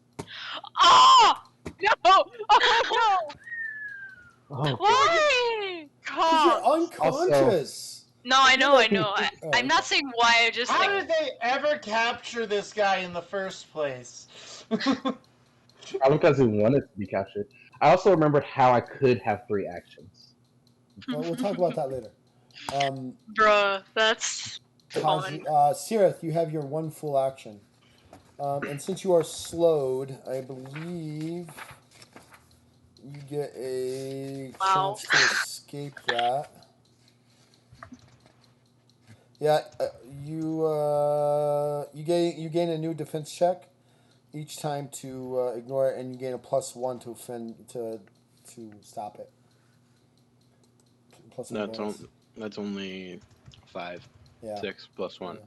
C: Oh!
B: No! Oh no!
D: Oh,
C: Why?
A: Because you're
B: Come!
A: unconscious.
C: No, I know.
A: Oh,
C: I'm not saying why. I just
F: How
C: like.
F: did they ever capture this guy in the first place?
D: probably because he wanted to be captured. I also remembered how I could have 3 actions.
A: Well, we'll talk about that later.
C: Bruh, that's fun.
A: Sirith, you have your 1 full action. And since you are slowed, I believe you get a
C: Wow.
A: chance to escape that. Yeah, you gain a new defense check each time to ignore it, and you gain a +1 to to stop it. +1 bonus.
E: That's only 5.
A: Yeah.
E: 6 plus 1.
A: Yeah.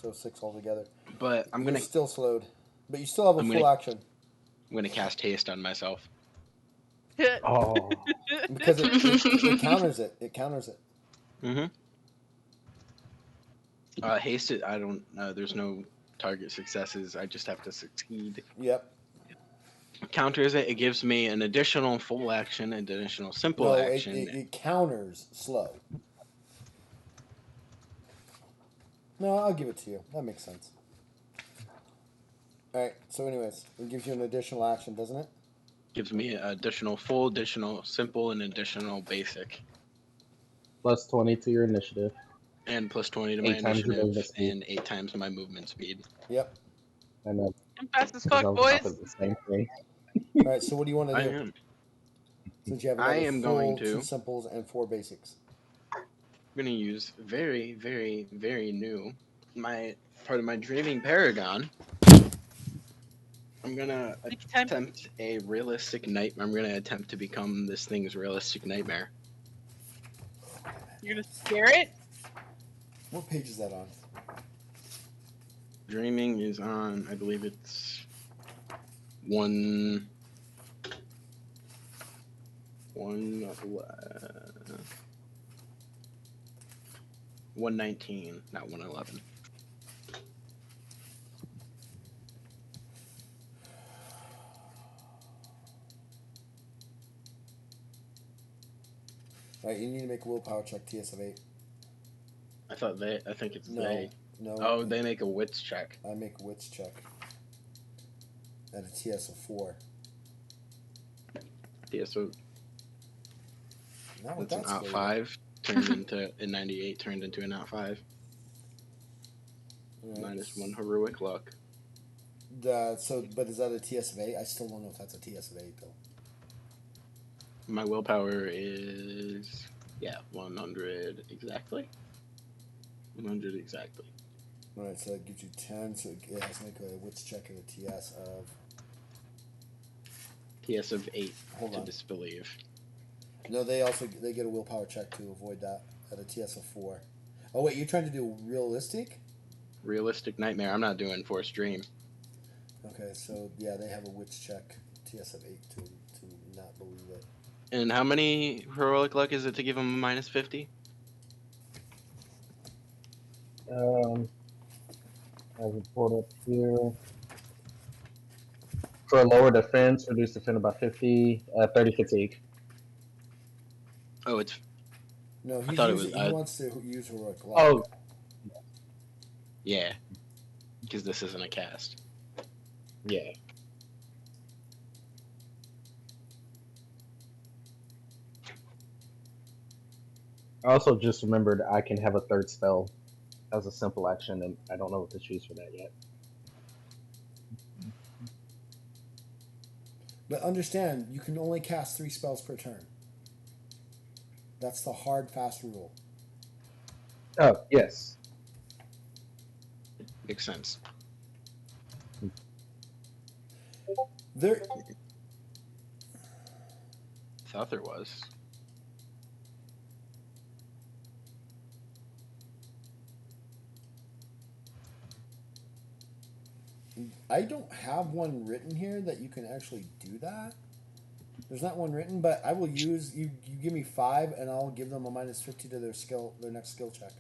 A: So 6 altogether.
E: But
A: You're still slowed, but you still have a full action
E: I'm gonna cast haste on myself.
D: Oh,
A: because it counters it. It counters it.
E: Mm-hmm. Haste it. I don't. There's no target successes. I just have to succeed.
A: Yep.
E: Counters it. It gives me an additional full action, an additional simple
A: No,
E: action.
A: it counters slow. No, I'll give it to you. That makes sense. All right. So, anyways, it gives you an additional action, doesn't it?
E: Gives me additional full, additional simple, and additional basic.
D: plus 20 to your initiative.
E: And plus 20 to my
D: 8 times your
E: initiative,
D: movement speed.
E: and 8 times my movement speed.
A: Yep.
D: And then
B: I'm fast as
D: I
B: fuck,
D: was about
B: boys.
D: to do the same thing.
A: All right. So, what do you want to
E: I
A: do?
E: am.
A: Since you have
E: I
A: another
E: am
A: full
E: going to.
A: 2 simples and 4 basics.
E: I'm gonna use very, very, very new part of my dreaming paragon. I'm gonna attempt a realistic nightmare. I'm gonna attempt to become this thing's realistic nightmare.
B: You're gonna scare it?
A: What page is that on?
E: Dreaming is on, I believe it's 119, not 111.
A: All right. You need to make a willpower check. TS of 8.
E: I think it's
A: No.
E: they.
A: No.
E: Oh, they make a wits check.
A: I make a wits check. At a TS of 4.
E: Yeah, so
A: Not with
E: that's an
A: that
E: out
A: skill.
E: 5 turned into a 98 turned into an out 5.
A: Right.
E: Minus 1 heroic luck.
A: But is that a TS of 8? I still don't know if that's a TS of 8 though.
E: My willpower is 100 exactly. 100 exactly.
A: All right, so that gives you 10. So it has to make a wits check and a TS of.
E: TS of 8
A: Hold
E: to
A: on.
E: disbelieve.
A: No, they get a willpower check to avoid that at a TS of 4. Oh wait, you're trying to do realistic?
E: Realistic nightmare. I'm not doing forced dream.
A: Okay, so yeah, they have a wits check TS of 8 to not believe it.
E: And how many heroic luck is it to give him a minus 50?
D: I have it pulled up here. For a lower defense, reduce defender by 50, 30 fatigue.
E: Oh, it's
A: No,
E: I thought it was,
A: he wants to use heroic luck.
D: Oh,
E: yeah, because this isn't a cast.
D: yeah. I also just remembered I can have a third spell as a simple action, and I don't know what to choose for that yet.
A: But understand, you can only cast 3 spells per turn. That's the hard, fast rule.
D: Oh, yes.
E: Makes sense.
A: There,
E: Thought there was.
A: I don't have one written here that you can actually do that. There's not one written, but I will use you. You give me 5, and I'll give them a -50 to their next skill check.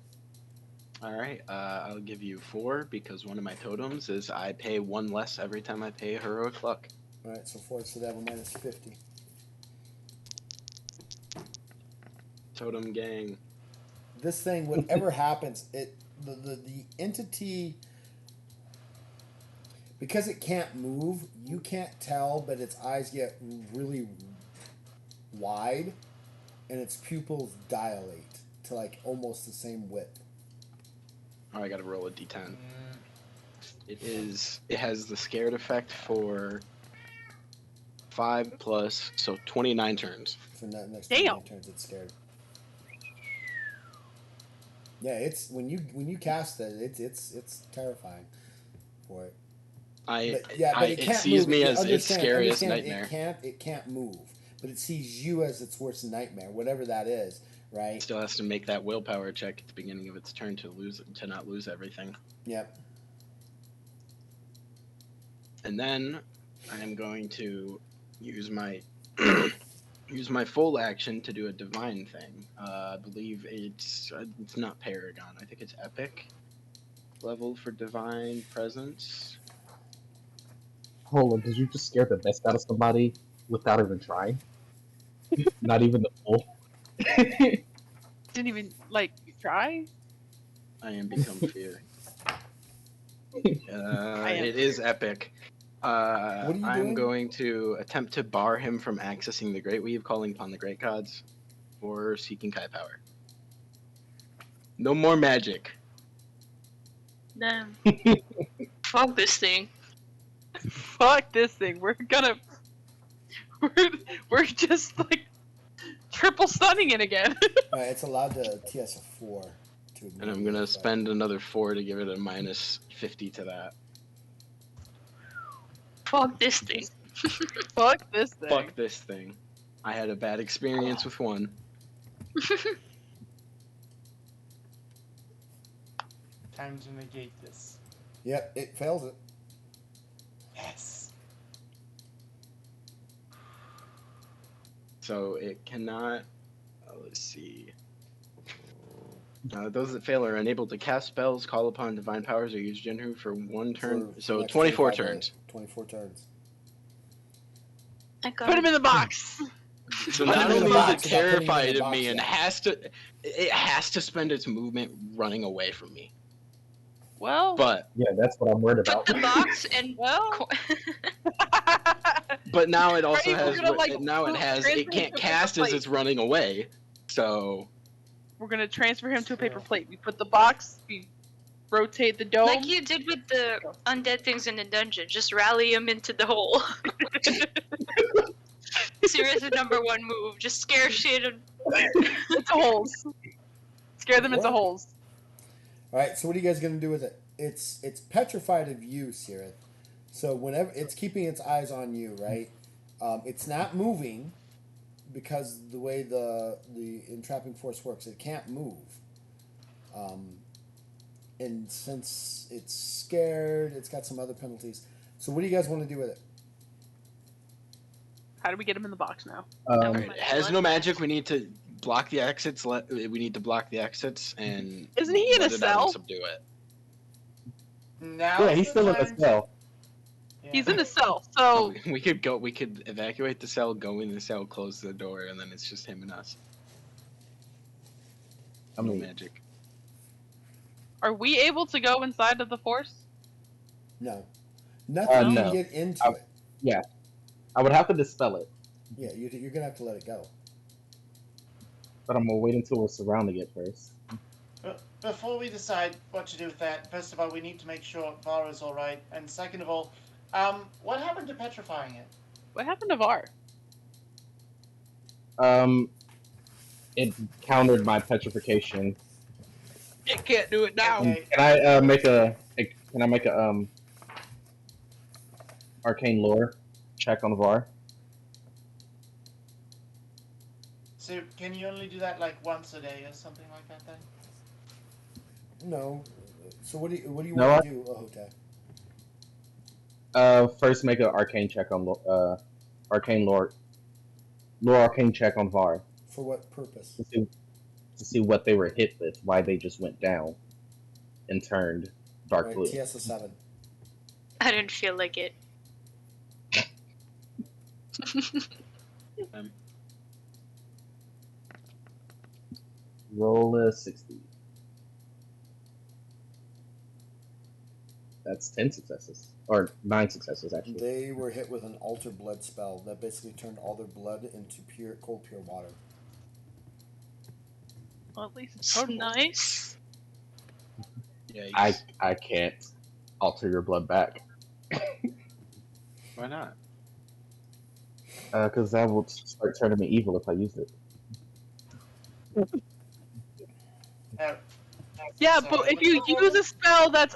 E: All right, I'll give you 4 because one of my totems is I pay 1 less every time I pay heroic luck.
A: All right, so 4, so they have a -50.
E: Totem gang.
A: This thing, whatever happens, the entity, because it can't move, you can't tell, but its eyes get really wide, and its pupils dilate to like almost the same width.
E: Oh, I gotta roll a d10. It has the scared effect for 5 plus, so 29 turns.
A: For next
B: Damn.
A: 9 turns, it's scared. Yeah, it's when you cast it, it's terrifying for it. But it
E: it
A: can't
E: sees
A: move.
E: me as its
A: Understand,
E: scariest nightmare.
A: It can't move, but it sees you as its worst nightmare, whatever that is, right?
E: It still has to make that willpower check at the beginning of its turn to not lose everything.
A: Yep.
E: And then I am going to use my full action to do a divine thing. I believe it's not Paragon. I think it's Epic level for divine presence.
D: Hold on, did you just scare the best out of somebody without even trying? Not even the full.
B: Didn't even try.
E: I am become fear.
B: am.
E: It is epic.
A: What are you
E: I'm
A: doing?
E: going to attempt to bar him from accessing the Great Weave, calling upon the Great Gods, or seeking Kai power. No more magic.
C: Damn. Fuck this thing.
B: Fuck this thing. We're just like triple stunning it again.
A: All right, it's allowed to TS a 4.
E: And I'm gonna spend another 4 to give it a -50 to that.
C: Fuck this thing.
B: Fuck this thing.
E: Fuck this thing. I had a bad experience with one.
F: Time to negate this.
A: Yep, it fails it.
F: Yes.
E: So it cannot. Let's see. Those that fail are unable to cast spells, call upon divine powers, or use Jinru for 1 turn.
A: For
E: So
A: next
E: 24
A: 25
E: turns.
A: 24 turns.
C: I got
B: Put him in the box.
E: So
A: Put
E: not
A: him in
E: only
A: the
E: is
A: box,
E: it
A: not putting him in
E: terrified
A: the
E: of me
A: box
E: and
A: yet.
E: it has to spend its movement running away from me.
B: Well,
E: But
D: Yeah, that's what I'm worried
C: put
D: about.
C: the box and
B: well.
E: now it also
B: Right, we're
E: has
B: gonna,
E: it can't
B: transfer
E: cast
B: him to a
E: as it's running away. So
B: We're gonna transfer him to a paper plate. We put the box. We rotate the dome.
C: like you did with the undead things in the dungeon. Just rally them into the hole. Seriously, #1 move. Just scare shit.
B: into holes. Scare them into
A: What?
B: holes.
A: All right, so what are you guys gonna do with it? It's petrified of you, Sirith. So whenever it's keeping its eyes on you, right? It's not moving because the way the entrapping force works, it can't move. And since it's scared, it's got some other penalties. So what do you guys want to do with it?
B: How do we get him in the box now?
E: it has no magic. We need to block the exits. We need to block the exits and
B: Isn't he in
E: let
B: a
E: it out and
B: cell?
E: subdue it.
F: Now
D: Yeah, he's still in the cell.
F: Yeah.
B: He's in a cell. So
E: We could evacuate the cell, go in the cell, close the door, and then it's just him and us.
D: I
E: No
D: mean,
E: magic.
B: are we able to go inside of the force?
A: No, nothing
D: no.
A: can get into it.
D: Yeah, I would have to dispel it,
A: Yeah, you're gonna have to let it go.
D: but I'm gonna wait until we're surrounding it first.
F: Before we decide what to do with that, first of all, we need to make sure Vara's alright, and second of all, what happened to petrifying it?
B: What happened to Var?
D: It countered my petrification.
E: It can't do it now.
F: Okay.
D: Can I make a? Can I make a arcane lore check on Var?
F: So can you only do that like once a day or something like that then?
A: No. So what do you
D: No,
A: want to do, Ahota?
D: First make an arcane check on arcane lore arcane check on Var
A: For what purpose?
D: to see what they were hit with, why they just went down and turned dark
A: Right,
D: blue.
A: TS a 7.
C: I didn't feel like it.
D: Roll a 60. That's 10 successes. Or 9 successes, actually.
A: They were hit with an alter blood spell that basically turned all their blood into cold, pure water.
B: Well, at least it's
C: It's
B: potable.
C: nice.
E: Yeah.
D: I can't alter your blood back.
E: Why not?
D: Because that will start turning me evil if I use it.
B: Yeah,
F: So,
B: but if you use a spell that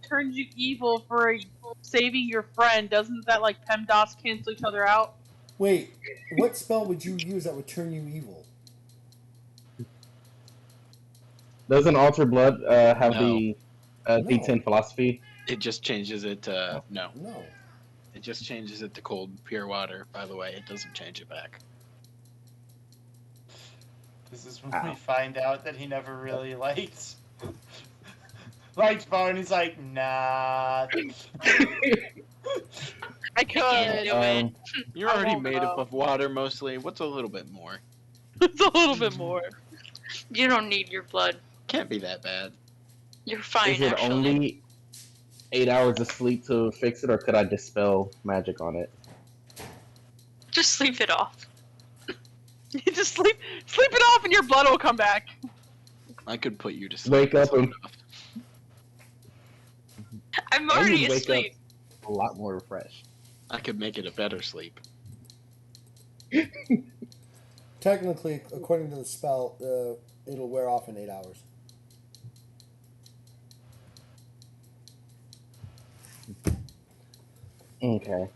B: turns you evil for saving your friend, doesn't that like PEMDAS cancel each other out?
A: Wait, what spell would you use that would turn you evil?
D: Doesn't alter blood have
E: No.
D: the D10 philosophy?
E: It just changes it to no.
A: No.
E: It just changes it to cold, pure water. By the way, it doesn't change it back.
F: this is when
D: Ow.
F: we find out that he never really liked Var, and he's like, nah.
B: I
C: can't
B: could.
C: do it.
E: You're
B: I
E: already
B: won't
E: made up
B: know.
E: of water mostly. What's a little bit more?
B: It's a little bit more.
C: You don't need your blood.
E: Can't be that bad.
C: You're fine,
D: Is it
C: actually.
D: only 8 hours of sleep to fix it, or could I dispel magic on it?
C: Just leave it off.
B: You just sleep it off, and your blood will come back.
E: I could put you to sleep.
D: Wake up and
C: I'm
D: and
C: already
D: you wake
C: asleep.
D: up a lot more refreshed.
E: I could make it a better sleep.
A: Technically, according to the spell, it'll wear off in 8 hours.
D: Okay.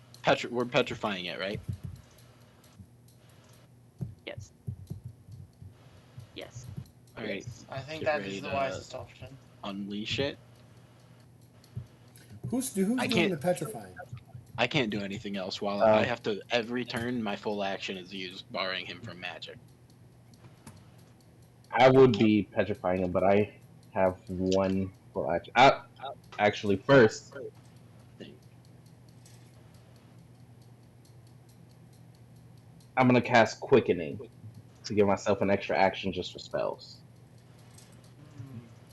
E: We're petrifying it, right?
B: Yes. Yes.
E: All right.
F: I think
E: Get
F: that
E: ready
F: is the
E: to-
F: wisest option.
E: Unleash it.
A: Who's
E: I
A: doing
E: can't-
A: the petrifying?
E: I can't do anything else while
D: Oh.
E: I have to. Every turn, my full action is used, barring him from magic.
D: I would be petrifying him, but I have one full action. Actually, first, I'm gonna cast Quickening to give myself an extra action just for spells.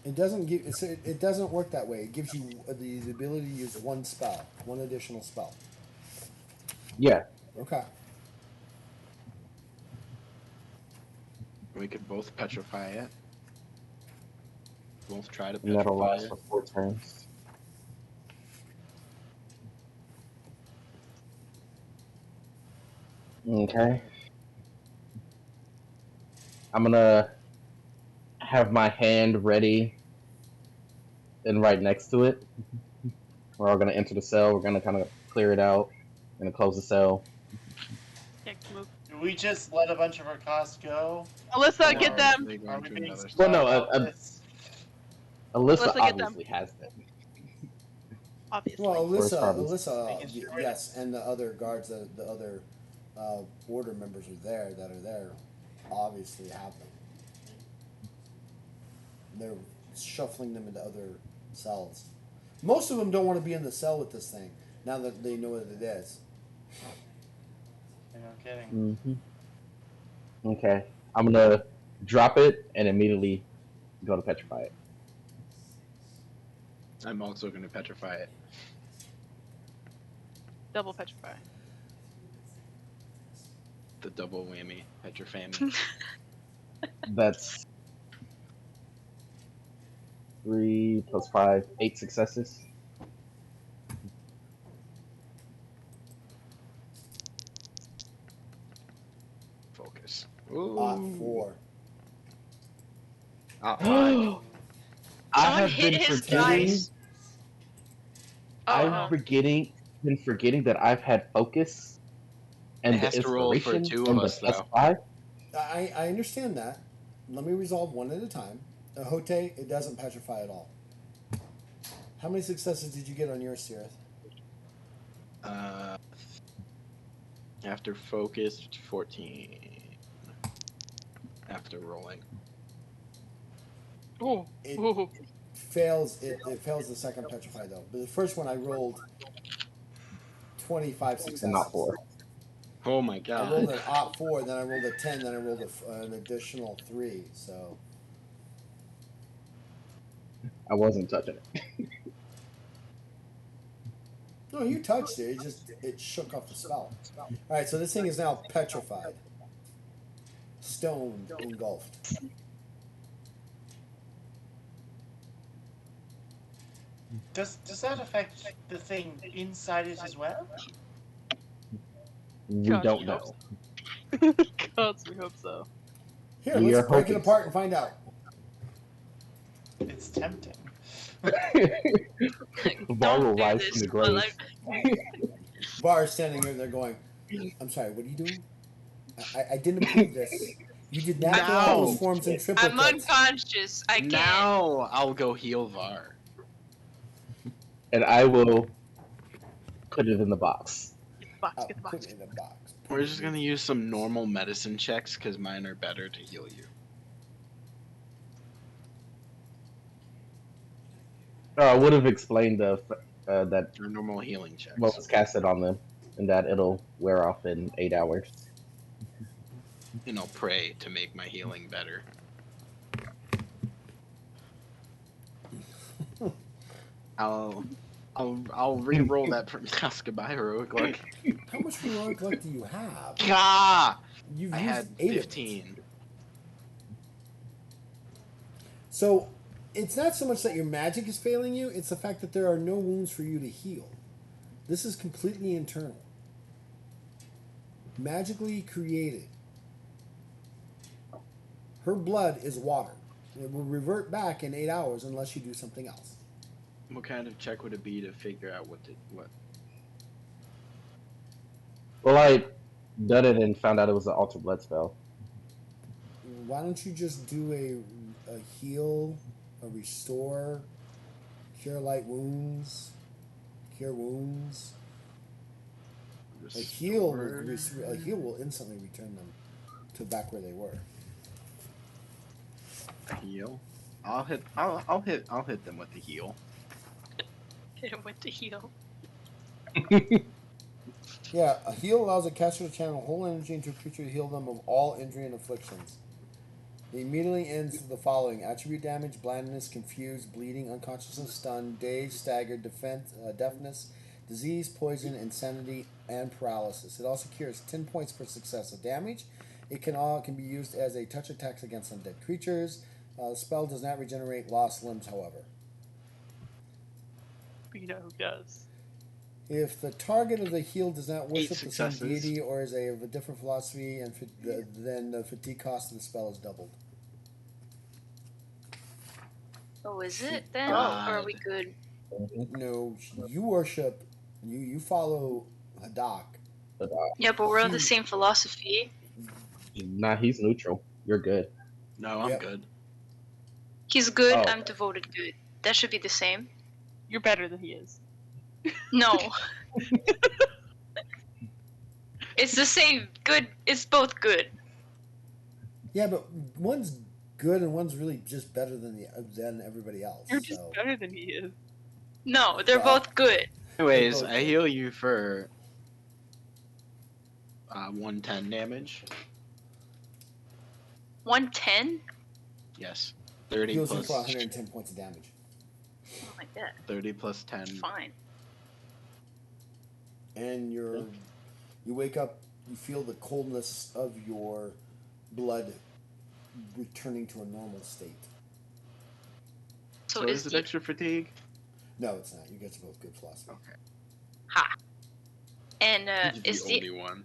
A: It doesn't give. It doesn't work that way. It gives you the ability to use one spell, one additional spell.
D: Yeah.
A: Okay.
E: We could both petrify it. Both try to
D: And that'll
E: petrify
D: last
E: it.
D: for 4 turns. Okay. I'm gonna have my hand ready and right next to it. We're all gonna enter the cell. We're gonna kind of clear it out. Gonna close the cell.
B: Can't move.
F: Do we just let a bunch of our costs go?
B: Alyssa,
E: Or
B: get
E: are
B: them.
E: they
F: Are
E: going
F: we
E: to
F: being
E: another
F: smart
D: Well, no,
F: about this?
D: Alyssa
B: Alyssa, get them.
D: obviously has them.
B: Obviously.
A: Well,
D: Where's
A: Alyssa,
D: Kralis?
F: Making sure it
A: yes, and the other guards, the other order members are there, obviously have them. They're shuffling them into other cells. Most of them don't want to be in the cell with this thing now that they know what it is.
F: You're not kidding.
D: Mm-hmm. Okay. I'm gonna drop it and immediately go to petrify it.
E: I'm also going to petrify it.
B: Double petrify.
E: The double whammy. Petrifamy.
D: That's 3 plus 5, 8 successes.
E: Ooh.
A: 4.
E: Five.
D: I
C: Someone
D: have
C: hit
D: been
C: his
D: forgetting.
C: dice. Oh
D: I'm
C: no.
D: been forgetting that I've had focus
E: It
D: and the
E: has to roll for
D: inspiration
E: 2 of
D: and the
E: us, though.
D: +5.
A: I understand that. Let me resolve one at a time. Hote, it doesn't petrify at all. How many successes did you get on yours, Sirith?
E: After focus, 14. After rolling.
B: Ooh.
A: It
B: Ooh.
A: fails. It fails the second petrify though. But the first one I rolled 25
D: And not
A: successes.
D: 4.
E: Oh my
A: I rolled
E: god.
A: an op 4, then I rolled a 10, then I rolled an additional 3. So
D: I wasn't touching it.
A: no, you touched it. It shook off the spell. All right, so this thing is now petrified, stoned, engulfed.
F: Does that affect the thing inside it as well?
D: We
B: Gosh,
D: don't
B: we
D: know.
B: hope God, we hope so.
A: Here,
D: We
A: let's
D: are
A: break it
D: hoping
A: apart and find out.
F: It's tempting.
D: Var will
C: Don't do
D: rise
C: this.
D: from the
C: Well,
D: grave.
A: Bar is standing here and they're going, I'm sorry, what are you doing? I didn't approve this. You did not fill out those
E: Now!
A: forms in
C: I'm
A: triplicates.
C: unconscious. I can't.
E: Now I'll go heal Var.
D: And I will put it in the box.
B: Get the box.
A: Oh,
B: Get the
A: put
B: box.
A: it in a box.
E: We're just gonna use some normal medicine checks because mine are better to heal you.
D: I would have explained that
E: Or normal healing checks.
D: what was casted on them, and that it'll wear off in 8 hours.
E: And I'll pray to make my healing better. I'll re-roll that from goodbye, heroic luck.
A: How much heroic luck do you have?
E: Ah!
A: You've
E: I
A: used
E: had
A: 8 of it.
E: 15.
A: So it's not so much that your magic is failing you, it's the fact that there are no wounds for you to heal. This is completely internal. Magically created. Her blood is water. It will revert back in 8 hours unless you do something else.
E: What kind of check would it be to figure out what?
D: Well, I done it and found out it was an alter blood spell.
A: Why don't you just do a heal, a restore, cure light wounds, cure wounds? A heal will instantly return them to back where they were.
E: A heal. I'll hit them with the heal.
C: Hit him with the heel.
A: Yeah, a heal allows a caster to channel whole energy into a creature to heal them of all injury and afflictions. It immediately ends with the following: attribute damage, blindness, confused, bleeding, unconsciousness, stunned, dazed, staggered, deafness, disease, poison, insanity, and paralysis. It also cures 10 points per success of damage. It can be used as a touch attack against undead creatures. The spell does not regenerate lost limbs, however.
B: But you know who does.
A: If the target of the heal does not worship the same
E: successes.
A: deity or is of a different philosophy, then the fatigue cost of the spell is doubled.
C: Oh, is it then?
E: God.
C: Or are we good?
A: No, you worship, you follow Hadak.
C: Yeah, but we're on the same philosophy.
D: Nah, he's neutral. You're good.
E: No, I'm
A: Yep.
E: good.
C: He's good,
D: Oh,
C: I'm devoted good. That should be the same.
B: You're better than he is.
C: No. It's the same. Good. It's both good.
A: Yeah, but one's good and one's really just better than everybody else.
B: You're just
A: So
B: better than he is.
C: No, they're
A: Well,
C: both good.
E: Anyways,
A: both
E: I
A: good.
E: heal you for 110 damage.
C: 110?
E: Yes. 30
A: heals you
E: plus
A: for 110 points of damage.
C: Oh my god.
E: 30 plus 10.
C: Fine.
A: And you wake up, you feel the coldness of your blood returning to a normal state.
C: So,
E: So
C: is
E: is it
C: the
E: extra fatigue?
A: No, it's not. You guys are both good philosophy.
E: Okay.
C: ha? And
E: He's
C: is
E: the only one.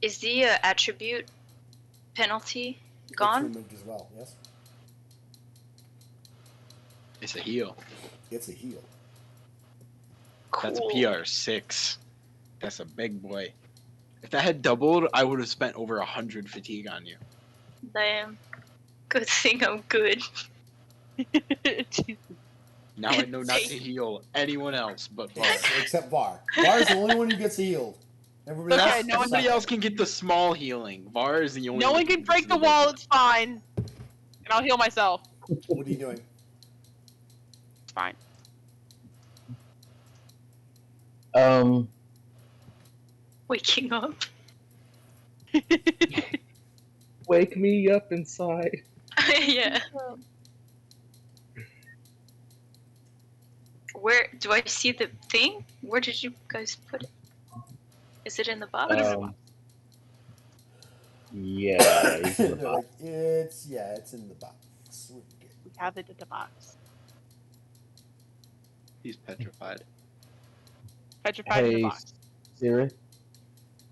C: Is the attribute penalty
A: It's
C: gone?
A: removed as well. Yes,
E: It's a heal.
A: it's a heal.
E: That's a
C: Cool.
E: PR6. That's a big boy. If that had doubled, I would have spent over 100 fatigue on you.
C: Damn. Good thing I'm good.
B: Jesus.
E: Now I know not to heal anyone else but Var.
A: Except Var. Var is the only one who gets healed. Everybody
B: Okay,
A: else,
B: no one-
E: Everybody else can get the small healing. Var is the only
B: No
E: one
B: one
E: who
B: can break the
E: big
B: wall.
E: one.
B: It's fine, and I'll heal myself.
A: What are you doing?
B: It's fine.
C: Waking up.
D: Wake me up inside.
C: Yeah. Where do I see the thing? Where did you guys put it? Is it in the box?
D: Yeah, he's in the
A: They're
D: box.
A: like, it's in the box. We're good.
B: We have it in the box.
E: He's petrified.
B: Petrified in the
D: Hey,
B: box.
D: Siri,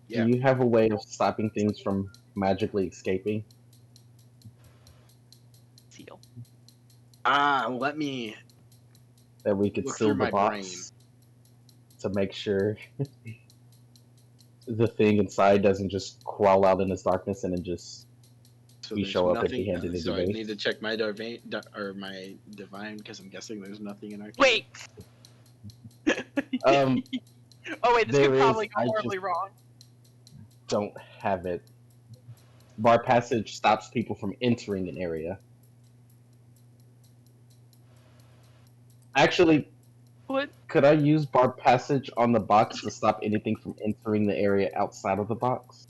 E: Yeah.
D: do you have a way of stopping things from magically escaping?
B: Seal.
E: Let me
D: That we could
E: look
D: seal
E: through
D: the
E: my
D: box
E: brain.
D: to make sure the thing inside doesn't just crawl out in this darkness and then just
E: So
D: you
E: there's
D: show up
E: nothing.
D: empty-handed
E: So I
D: anyway.
E: need to check my my divine because I'm guessing there's nothing in our.
B: Wait.
D: Um,
B: Oh wait, this
D: there
B: could probably
D: is,
B: go
D: I
B: horribly
D: just-
B: wrong.
D: don't have it. Bar passage stops people from entering an area. Actually,
B: What?
D: could I use bar passage on the box to stop anything from entering the area outside of the box?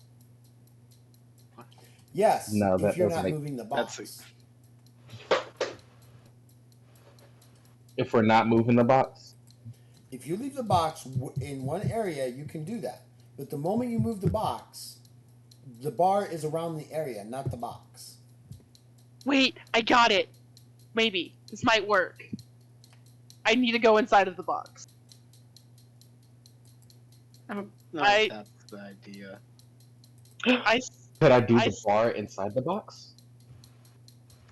A: Yes,
D: No,
A: if
D: that
A: you're
D: doesn't
A: not
D: make-
A: moving the
E: that's
A: box.
D: If we're not moving the box?
A: If you leave the box in one area, you can do that. But the moment you move the box, the bar is around the area, not the box.
B: Wait, I got it. Maybe this might work. I need to go inside of the box.
E: No,
B: I-
E: that's the idea.
D: Could I do
B: I-
D: the bar inside the box?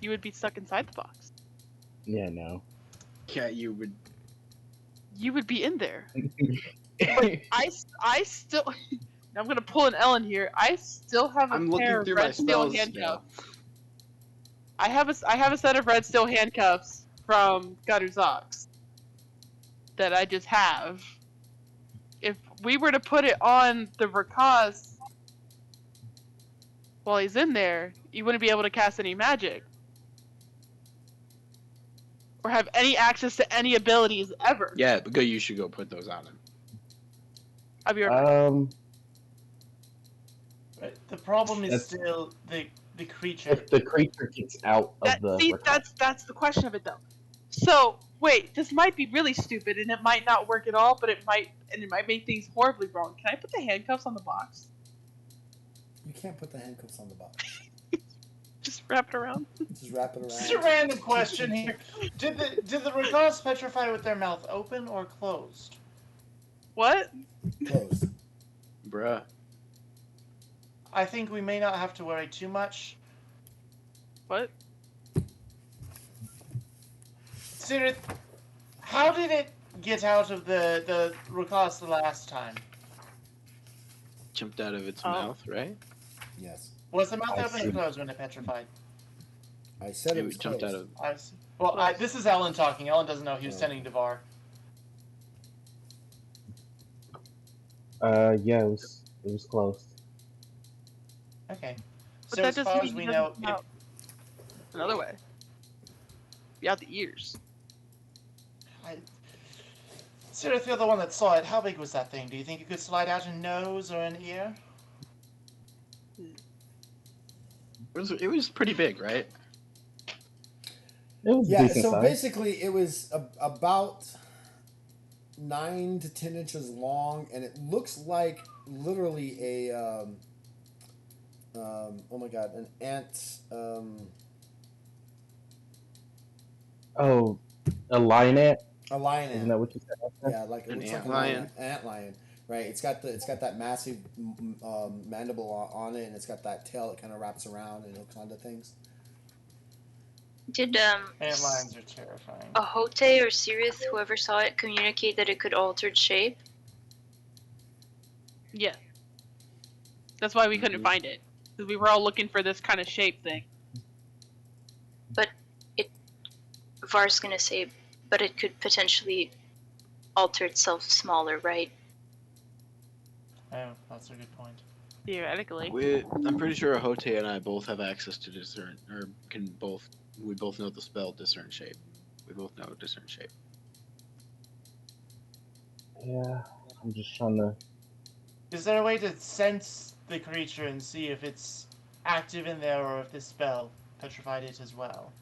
B: You would be stuck inside the box.
D: Yeah, no.
E: Yeah, you would.
B: You would be in there. I still. I'm gonna pull an Ellen here. I still have a
E: I'm looking
B: pair of
E: through my
B: red steel
E: spells
B: handcuffs. I have a set of red steel handcuffs from Garuzox that I just have. If we were to put it on the Rakaz while he's in there, you wouldn't be able to cast any magic. Or have any access to any abilities ever.
E: Yeah, because you should go put those on him.
B: I'll be right back.
F: But the problem is
D: That's-
F: still the creature.
D: If the creature gets out of the
B: That's the question of it though. So wait, this might be really stupid and it might not work at all, but it might make things horribly wrong. Can I put the handcuffs on the box?
A: You can't put the handcuffs on the box.
B: Just wrap it around.
A: Just wrap it around.
F: Just a random question here. Did the Regalis petrify with their mouth open or closed?
B: What?
A: Closed.
E: Bruh.
F: I think we may not have to worry too much.
B: What?
F: Sirith, how did it get out of the Regalis the last time?
E: Jumped out of its
B: Oh.
E: mouth, right?
A: Yes.
F: Was the mouth
D: I
F: open
D: see.
F: or closed when it petrified?
A: I said it
E: It
A: was
E: jumped
A: closed.
E: out of.
F: Well, this is Ellen talking. Ellen doesn't know he was
A: Oh.
F: tending to Var.
D: Yeah, it was closed.
F: Okay.
B: But
F: So
B: that
F: as
B: doesn't
F: far
B: mean
F: as we
B: he
F: know,
B: doesn't come out another way. Be out the ears.
F: Sirith, you're the one that saw it. How big was that thing? Do you think it could slide out a nose or an ear?
E: It was pretty big, right?
D: It was
A: Yeah,
D: decent
A: so
D: size.
A: basically it was about 9 to 10 inches long, and it looks like literally a oh my god, an ant.
D: Oh, a lion ant?
A: A lion
D: Isn't
A: ant.
D: that what you said?
A: Yeah, like it
E: An
A: looks
E: ant
A: like
E: lion.
A: an ant lion, right? It's got that massive mandible on it, and it's got that tail that kind of wraps around and hooks onto things.
C: Did
F: Antlions are terrifying.
C: Ahote or Sirith, whoever saw it, communicate that it could alter its shape?
B: Yeah. That's why we couldn't find it. Because we were all looking for this kind of shape thing.
C: But Var's gonna say, but it could potentially alter itself smaller, right?
F: Oh, that's a good point.
B: Theoretically.
E: I'm pretty sure Ahote and I both have access to discern, or we both know the spell discern shape. We both know discern shape.
D: Yeah, I'm just trying to.
F: Is there a way to sense the creature and see if it's active in there or if this spell petrified it as well?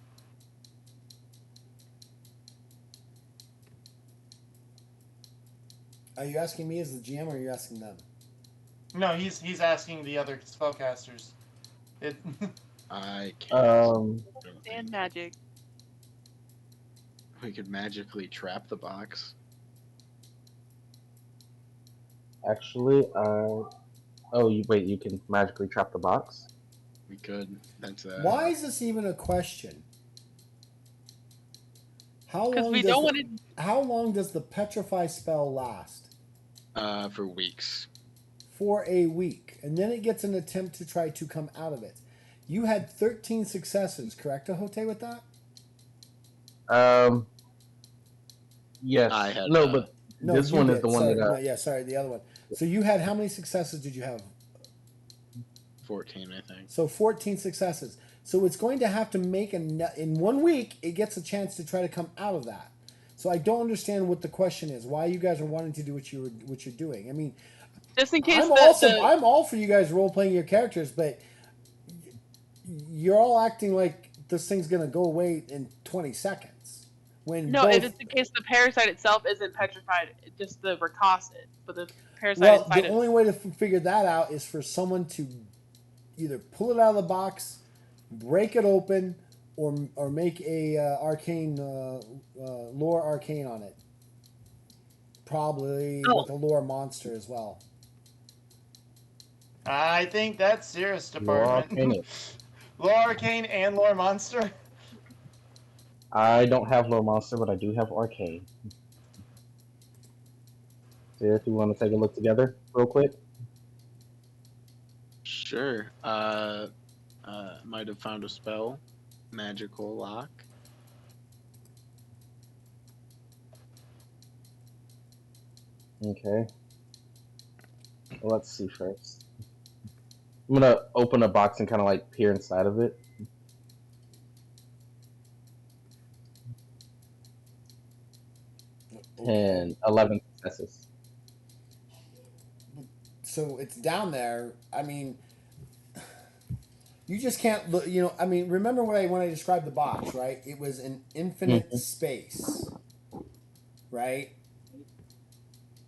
A: Are you asking me as the GM, or are you asking them?
F: No, he's asking the other spellcasters. It.
E: I can't.
B: And magic.
E: We could magically trap the box.
D: Actually, you can magically trap the box?
E: We could. That's
A: Why is this even a question? How long does the petrify spell last?
E: For weeks.
A: For a week, and then it gets an attempt to try to come out of it. You had 13 successes, correct, Ahote, with that?
D: Yes.
E: I had
D: but this one is the one
A: sorry, the other one. So you had how many successes did you have?
E: 14, I think.
A: So 14 successes. So it's going to have to make in 1 week. It gets a chance to try to come out of that. So I don't understand what the question is. Why you guys are wanting to do what you're doing? I mean,
B: just in case
A: I'm all for you guys role playing your characters, but you're all acting like this thing's gonna go away in 20 seconds.
B: If it's in case the parasite itself isn't petrified, just the recausit, but the parasite inside
A: the only way to figure that out is for someone to either pull it out of the box, break it open, or make a arcane lore arcane on it. Probably with a lore monster as well.
F: I think that's Cirith's department. Lore arcane and lore monster.
D: I don't have lore monster, but I do have arcane. So if you want to take a look together real quick.
E: Sure. Might have found a spell. Magical lock.
D: Okay. Well, let's see first. I'm gonna open a box and kind of like peer inside of it. And 11 successes.
A: So it's down there. I mean, you just can't look. I mean, remember when I described the box, right? It was an infinite space, right?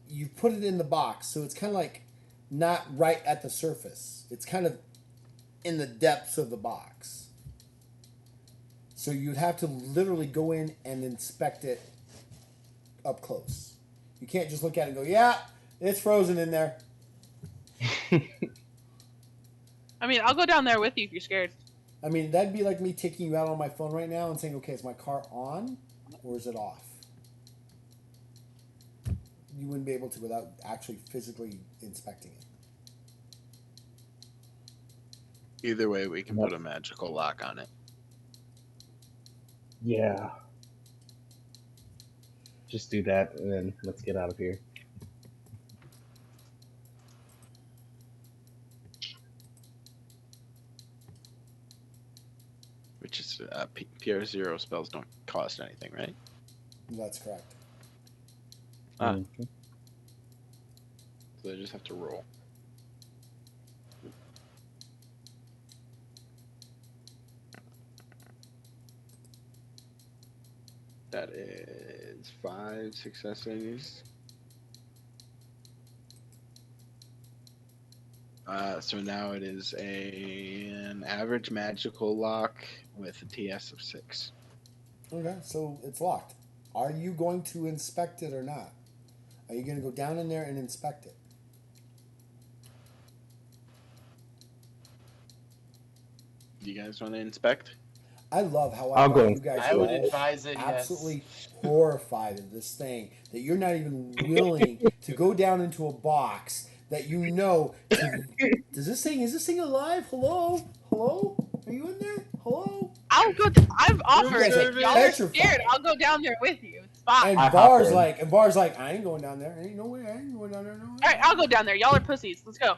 A: You put it in the box, so it's kind of like not right at the surface. It's kind of in the depths of the box. So you'd have to literally go in and inspect it up close. You can't just look at it and go, yeah, it's frozen in there.
B: I mean, I'll go down there with you if you're scared.
A: I mean, that'd be like me taking you out on my phone right now and saying, okay, is my car on or is it off? You wouldn't be able to without actually physically inspecting it.
E: Either way, we can put a magical lock on it.
D: Yeah. Just do that, and then let's get out of here.
E: Which is PR0 spells don't cost anything, right?
A: That's correct.
E: So they just have to roll. That is 5 successes. So now it is an average magical lock with a TS of 6.
A: Okay, so it's locked. Are you going to inspect it or not? Are you going to go down in there and inspect it?
E: You guys want to inspect?
A: I love how
D: I'll go.
A: you guys
F: I
A: are
F: would
A: all
F: advise it,
A: absolutely horrified of this thing, that you're not even willing to go down into a box that you know. Is this thing alive? Hello? Hello? Are you in there? Hello?
B: I'll go. I've offered.
A: guys are
B: If y'all are
A: petrified.
B: scared, I'll go down there with you. It's fine.
A: And Bar's like, I ain't going down there. Ain't no way. I ain't going down there. No way.
B: All right, I'll go down there. Y'all are pussies. Let's go.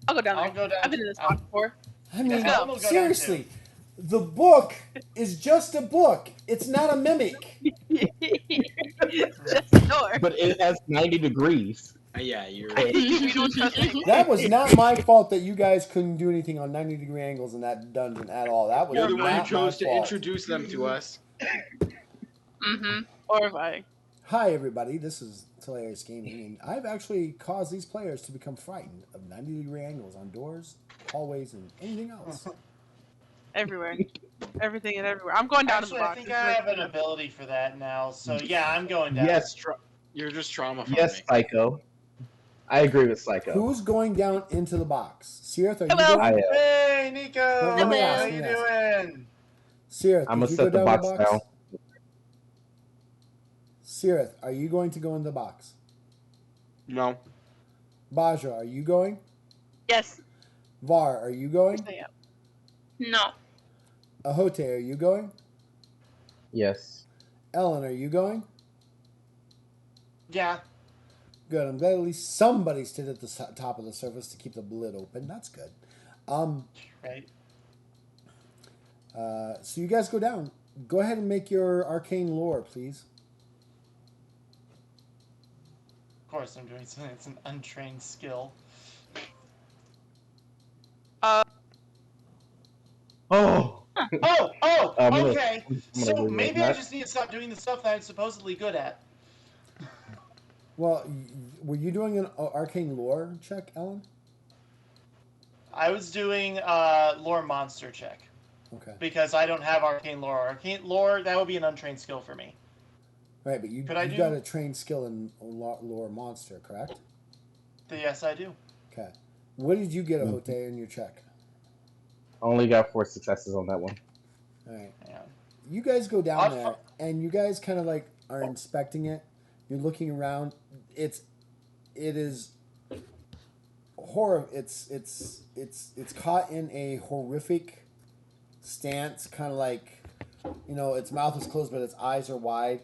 B: I'll go down there.
F: I'll go down.
B: I've been in this box before.
A: I mean,
F: Ellen will go down
A: seriously, the book is just a book. It's not a mimic.
B: Just a door.
D: But it has 90 degrees.
E: Yeah, you're.
B: You don't trust me.
A: That was not my fault that you guys couldn't do anything on 90-degree angles in that dungeon at all. That was
E: You're the
A: not
E: one who
A: my
E: chose to
A: fault.
E: introduce them to us.
B: Mm-hmm. Horrifying.
A: Hi, everybody. This is Hilarious Gaming, and I've actually caused these players to become frightened of 90-degree angles on doors, hallways, and anything else.
B: Everywhere. Everything and everywhere. I'm going down
F: Actually,
B: to the
F: I
B: box.
F: think I have an ability for that now. So yeah, I'm going down.
D: Yes,
E: You're just traumafying.
D: yes, Psycho. I agree with Psycho.
A: Who's going down into the box? Sirith, are you
B: Hello.
A: going?
D: I am.
F: Hey, Nico.
A: Well, let me
F: How
A: ask,
F: you
A: let me
F: doing?
A: Sirith,
D: I'm
A: did
D: gonna
A: you
D: set
A: go
D: the
A: down
D: box
A: the box?
D: down.
A: Sirith, are you going to go in the box?
E: No.
A: Baja, are you going?
B: Yes.
A: Var, are you going?
B: Stay up.
C: No.
A: Ahote, are you going?
D: Yes.
A: Ellen, are you going?
F: Yeah.
A: Good. I'm glad at least somebody stood at the top of the surface to keep the lid open. That's good.
F: Right.
A: So you guys go down. Go ahead and make your arcane lore, please.
F: Of course, I'm doing something. It's an untrained skill.
D: Oh.
F: Oh,
D: I'm gonna-
F: okay.
D: I'm gonna
F: So
D: reload
F: maybe I
D: that.
F: just need to stop doing the stuff that I'm supposedly good at.
A: Well, were you doing an arcane lore check, Ellen?
F: I was doing lore monster check
A: Okay.
F: because I don't have arcane lore. Arcane lore, that would be an untrained skill for me.
A: Right, but you
F: Could I
A: you
F: do-
A: got a trained skill in lore monster, correct?
F: Yes, I do.
A: Okay. What did you get, Ahote, in your check?
D: Only got 4 successes on that one.
A: All right.
F: Yeah.
A: You guys go down
F: I'll
A: there, and you guys kind of like are inspecting it. You're looking around. It is horror. It's caught in a horrific stance, kind of like, its mouth is closed, but its eyes are wide.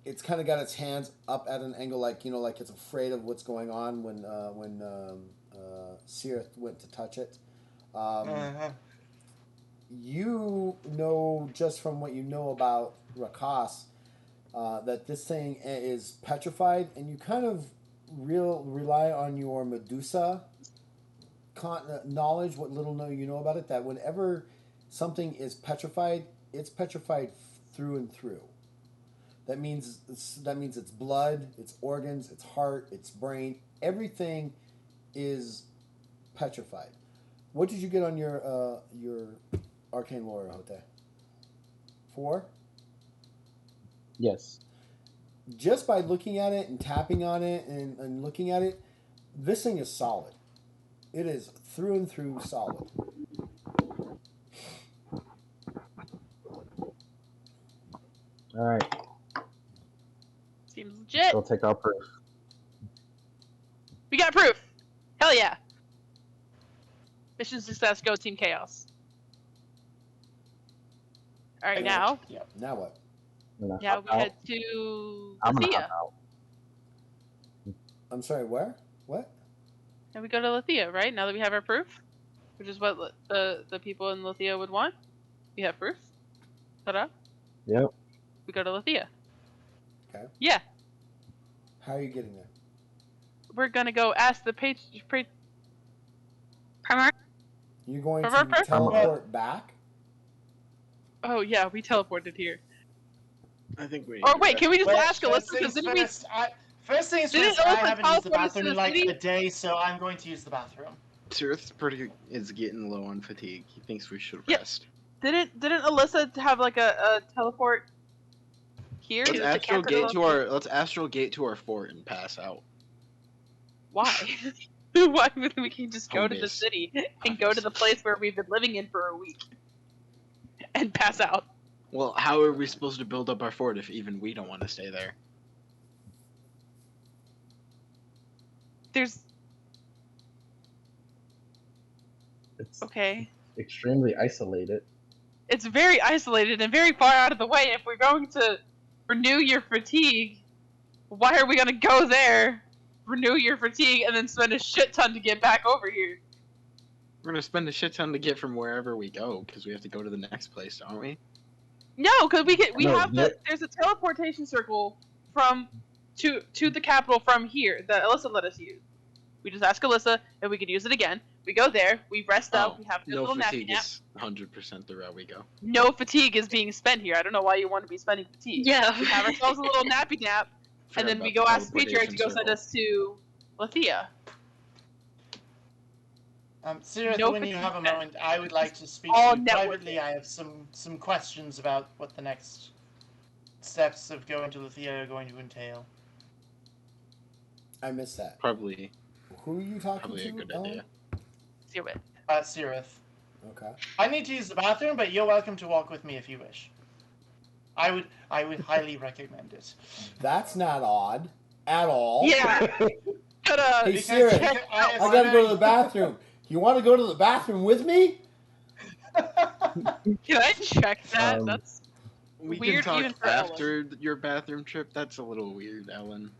A: It's kind of got its hands up at an angle, like like it's afraid of what's going on when Sirith went to touch it. You know, just from what you know about Rakas, that this thing is petrified, and you kind of rely on your Medusa knowledge, what little you know about it, that whenever something is petrified, it's petrified through and through. That means its blood, its organs, its heart, its brain, everything is petrified. What did you get on your arcane lore, Hote? 4?
D: Yes.
A: Just by looking at it and tapping on it and looking at it, this thing is solid. It is through and through solid.
D: All right.
B: Seems legit.
D: We'll take our proof.
B: We got proof. Hell yeah. Mission success. Go Team Chaos. All right, now.
F: Yep.
A: Now what?
D: I'm
B: Now we
D: gonna
B: head to
D: hop
B: Lethia.
D: out.
A: I'm sorry, where? What?
B: And we go to Lethia, right? Now that we have our proof, which is what the people in Lethia would want. We have proof. Ta-da.
D: Yep.
B: We go to Lethia.
A: Okay.
B: Yeah.
A: How are you getting there?
B: We're gonna go ask the
C: Primar?
A: You're going to
B: Pervert?
A: teleport back?
B: Oh yeah, we teleported here.
E: I think we.
B: Or wait, can we just
F: Well,
B: ask Alyssa?
F: first
B: Because
F: things
B: didn't we?
F: first things
B: Didn't
F: first, I
B: Alyssa
F: haven't used the
B: teleport us
F: bathroom
B: to
F: in
B: the
F: like
B: city?
F: a day, so I'm going to use the bathroom.
E: Sirith is getting low on fatigue. He thinks we should
B: Yeah.
E: rest.
B: Didn't Alyssa have like a teleport here?
E: Let's
C: the
E: astral
C: capital.
E: gate to our fort and pass out.
B: Why? Why would we can just go
E: Home
B: to the
E: base.
B: city and go to the place where we've been living in for a week and pass out?
E: Well, how are we supposed to build up our fort if even we don't want to stay there?
B: There's
D: It's
B: okay.
D: extremely isolated.
B: It's very isolated and very far out of the way. If we're going to renew your fatigue, why are we gonna go there, renew your fatigue, and then spend a shit ton to get back over here?
E: We're gonna spend a shit ton to get from wherever we go because we have to go to the next place, don't we?
B: No, because
D: No,
B: have there's a teleportation circle to the capital from here that Alyssa let us use. We just ask Alyssa if we could use it again. We go there, we rest up, we have a good
E: no
B: little nappy
E: fatigue
B: nap.
E: is 100% the route we go.
B: No fatigue is being spent here. I don't know why you want to be spending fatigue.
C: Yeah.
B: We have ourselves a little nappy nap, and then we go ask the Patriarch to go send us to Lethia.
F: Sirith,
B: No
F: when you have a
B: fatigue.
F: moment, I would like to speak
B: All
F: to you
B: networking.
F: privately. I have some questions about what the next steps of going to Lethia are going to entail.
A: I missed that.
E: Probably
A: Who are you talking
E: Probably
A: to?
E: a good
A: Ellen?
E: idea.
B: See you.
F: Sirith.
A: Okay.
F: I need to use the bathroom, but you're welcome to walk with me if you wish. I would highly recommend it.
A: That's not odd at all.
B: Yeah. But,
A: Hey,
F: Because
A: Siri,
F: I
A: I gotta go to the bathroom. You want to go to the bathroom with me?
B: can I check that? That's
E: We
B: Weird
E: can
B: even
E: talk
B: for Ellen.
E: after your bathroom trip. That's a little weird, Ellen.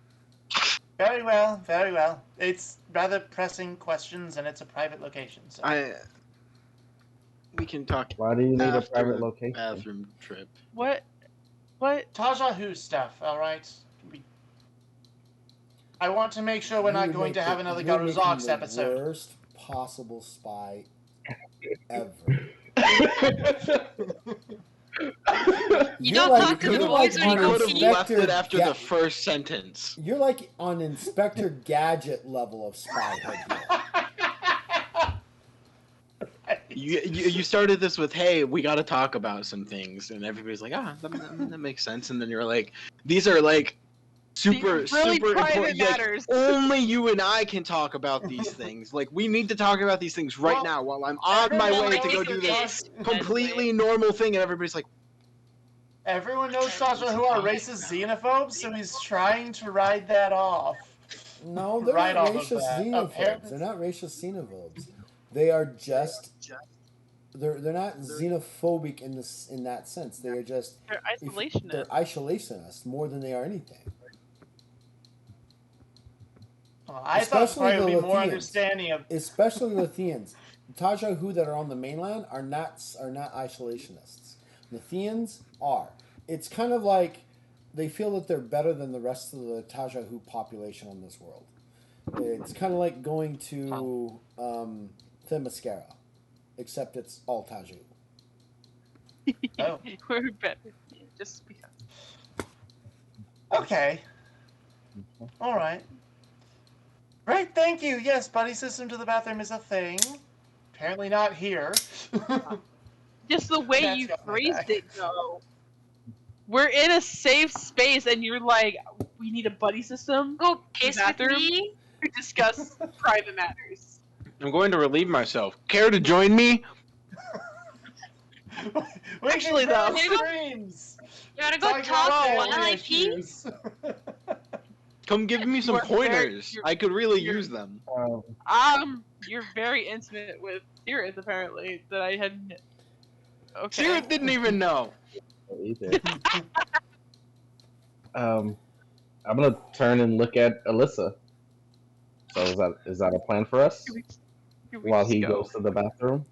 F: Very well, very well. It's rather pressing questions, and it's a private location. So.
E: We can talk
D: Why do you need a
E: after
D: private
E: the
D: location?
E: bathroom trip.
B: what
F: Tajahu stuff, alright? I want to make sure we're
A: You
F: not
A: would
F: going
A: make
F: to have
A: the-
F: another
A: you're making
F: Garuzox
A: the
F: episode.
A: Worst possible spy ever.
C: You
A: You're
C: don't
A: like-
C: talk to
A: you're
C: the
A: like
C: boys when you
A: on
C: go
E: could have
C: pee?
E: left it
A: Inspector
E: after
A: Ga-
E: the first sentence.
A: You're like on Inspector Gadget level of spy head here.
E: You started this with, "Hey, we got to talk about some things," and everybody's like, that makes sense." And then you're like, "These are like super
B: These really
E: super
B: private
E: important. Like,
B: matters."
E: only you and I can talk about these things. Like, we need to talk about these things right
F: Well,
E: now while I'm on my
F: everyone
E: way to go
F: knows
E: do
F: that
E: this
F: Taj-
E: completely normal thing." And everybody's like,
F: Everyone knows Tajahu are racist xenophobes, so he's trying to ride that off.
A: No, they're
F: Right
A: not
F: off of
A: racist
F: that.
A: xenophobes.
F: Apparently-
A: They're not racist xenophobes. They are just. They're not xenophobic in that sense. They are just.
B: they're
A: They're
B: isolationists.
A: isolationists more than they are anything.
F: Well, I thought
A: Especially
F: probably
A: the
F: be more
A: Letheans.
F: understanding of.
A: Especially Letheans. Tajahu that are on the mainland are not isolationists. Letheans are. It's kind of like they feel that they're better than the rest of the Tajahu population on this world. It's kind of like going to Themyscira, except it's all Tajahu.
F: Oh.
B: We're better. Just because.
F: Okay. Alright. Right, thank you. Yes, buddy system to the bathroom is a thing. Apparently not here.
B: Just the way
F: That's
B: you
F: got my
B: phrased
F: back.
B: it, though. We're in a safe space, and you're like, we need a buddy system
C: Go piss with
B: Bathroom?
C: me?
B: to discuss private matters.
E: "I'm going to relieve myself. Care to join me?"
F: We
B: Actually,
F: can
B: though-
F: grow streams.
C: You wanna go talk
F: about
C: while
F: family
C: I pee?
F: issues.
E: Come give me some
B: You are very-
E: pointers.
B: you're-
E: I could really
B: you're-
E: use them.
B: You're very intimate with Sirith, apparently, that I hadn't. Okay.
E: Sirith didn't even know.
D: Either. I'm gonna turn and look at Alyssa. So is that a plan for us?
B: Here we
D: While
B: just
D: he
B: go.
D: goes to the bathroom,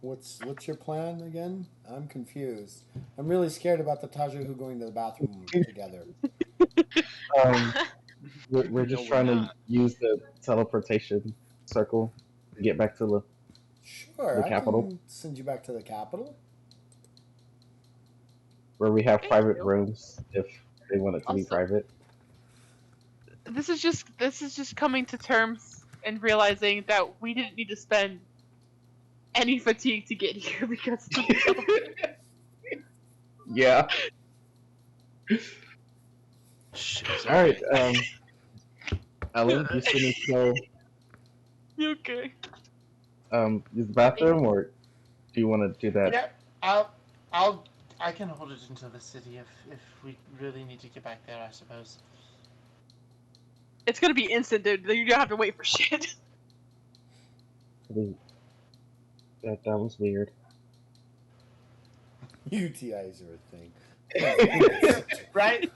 A: What's your plan again? I'm confused. I'm really scared about the Tajahu going to the bathroom together.
D: we're just
E: No,
D: trying
E: we're
D: to
E: not.
D: use the teleportation circle to get back to the.
A: Sure,
D: The
A: I
D: capital?
A: can send you back to the capital.
D: Where we have
B: Thank
D: private
B: you.
D: rooms if they want it to be
B: Also-
D: private.
B: This is just coming to terms and realizing that we didn't need to spend any fatigue to get here because of the
D: Yeah.
E: Shit,
D: All right. Ellen, you still need to go
B: Okay.
D: Use the bathroom, or do you want to do that?
F: Yeah, I can hold it into the city if we really need to get back there, I suppose.
B: It's gonna be instant, dude. You don't have to wait for shit.
D: That was weird.
A: UTIs are a thing.
F: Right?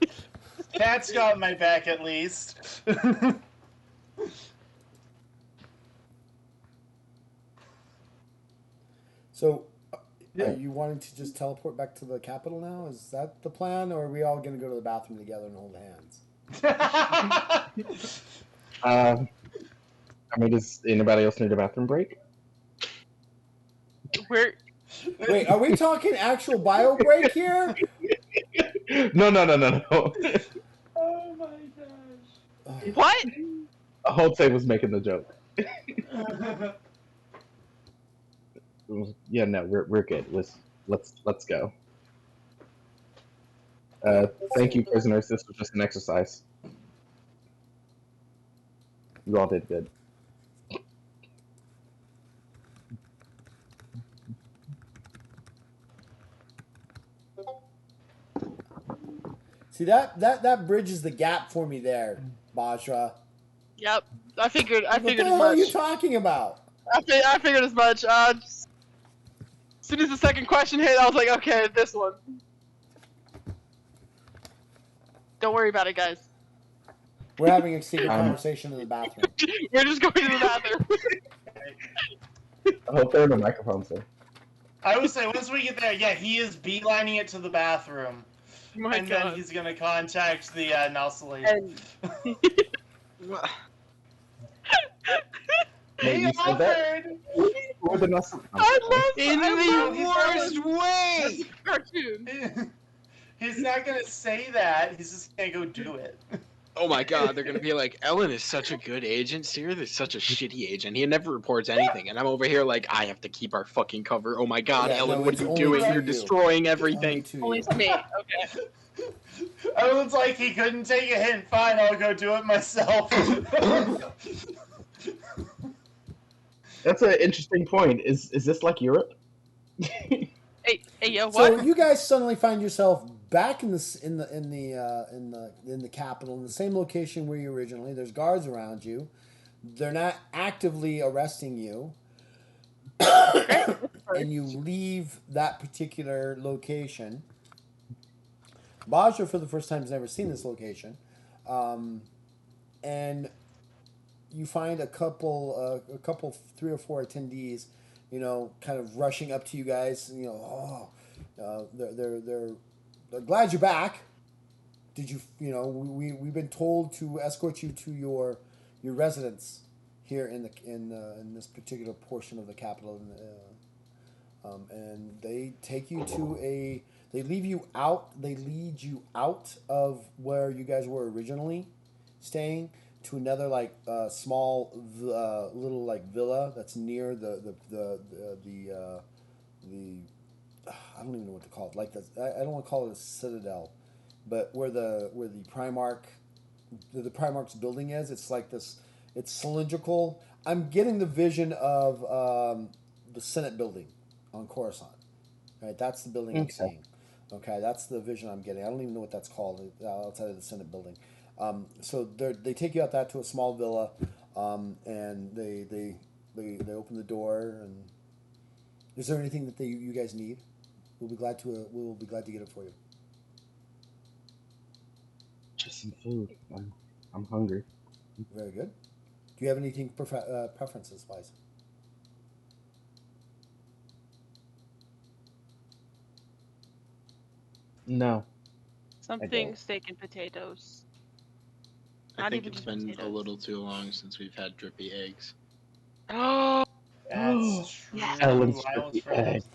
F: Cat's got my back at least.
A: So, are you wanting to just teleport back to the capital now? Is that the plan, or are we all going to go to the bathroom together and hold hands?
D: I mean, does anybody else need a bathroom break?
A: Wait, are we talking actual bio break here?
D: No.
F: Oh my gosh.
B: What?
D: Holte was making the joke. Yeah, no, we're good. Let's go. Thank you, prisoners. This was just an exercise. You all did good.
A: See, that bridges the gap for me there, Bajra.
B: Yep. I figured
A: What the
B: as
A: hell are you
B: much.
A: talking about?
B: I figured as much. As soon as the second question hit, I was like, okay, this one. Don't worry about it, guys.
A: We're having a secret conversation in the bathroom.
B: We're just going to the bathroom.
D: I hope they're in the microphone, sir.
F: I would say once we get there, yeah, he is beelining it to the bathroom.
B: My
F: and
B: God.
F: then he's gonna contact the Nalsalate.
D: Wait, you said that? Who are the Nusselt?
E: In the worst way!
B: Cartoon.
F: He's not gonna say that. He's just gonna go do it.
E: Oh my god, they're gonna be like, Ellen is such a good agent, Sirith is such a shitty agent. He never reports anything, and I'm over here like, I have to keep our fucking cover. Oh my god,
A: Yeah,
E: Ellen,
A: no,
E: what
A: it's
E: are you
A: only
E: doing?
A: to
E: You're
A: you.
E: destroying
A: Only
E: everything.
A: to
B: Only
A: you.
B: to me. Okay.
F: Everyone's like, he couldn't take a hint. Fine, I'll go do it myself.
D: That's an interesting point. Is this like Europe?
B: Hey, yo,
A: So
B: what?
A: you guys suddenly find yourself back in the capital, in the same location where you originally. There's guards around you. They're not actively arresting you, and you leave that particular location. Bajra, for the first time, has never seen this location, and you find a couple, 3 or 4 attendees, kind of rushing up to you guys. They're glad you're back. Did you, we've been told to escort you to your residence here in this particular portion of the capital, and they take you to they lead you out of where you guys were originally staying to another small little villa that's near the I don't even know what to call it. I don't want to call it a citadel, but where the Primarch the Primarch's building is. It's like this. It's cylindrical. I'm getting the vision of the Senate building on Coruscant. Right, that's the building I'm seeing. Okay, that's the vision I'm getting. I don't even know what that's called outside of the Senate building. So they take you out that to a small villa, and they open the door. And is there anything that you guys need? We'll be glad to get it for you.
D: Just some food. I'm hungry.
A: Very good. Do you have anything preferences wise?
D: No.
B: Something steak and potatoes.
E: I
B: Not
E: think
B: even
E: it's
B: just
E: been
B: potatoes.
E: a little too long since we've had drippy eggs.
B: Oh,
F: That's true.
B: yes.
D: Ellen's
F: I was
D: tricky
F: for those.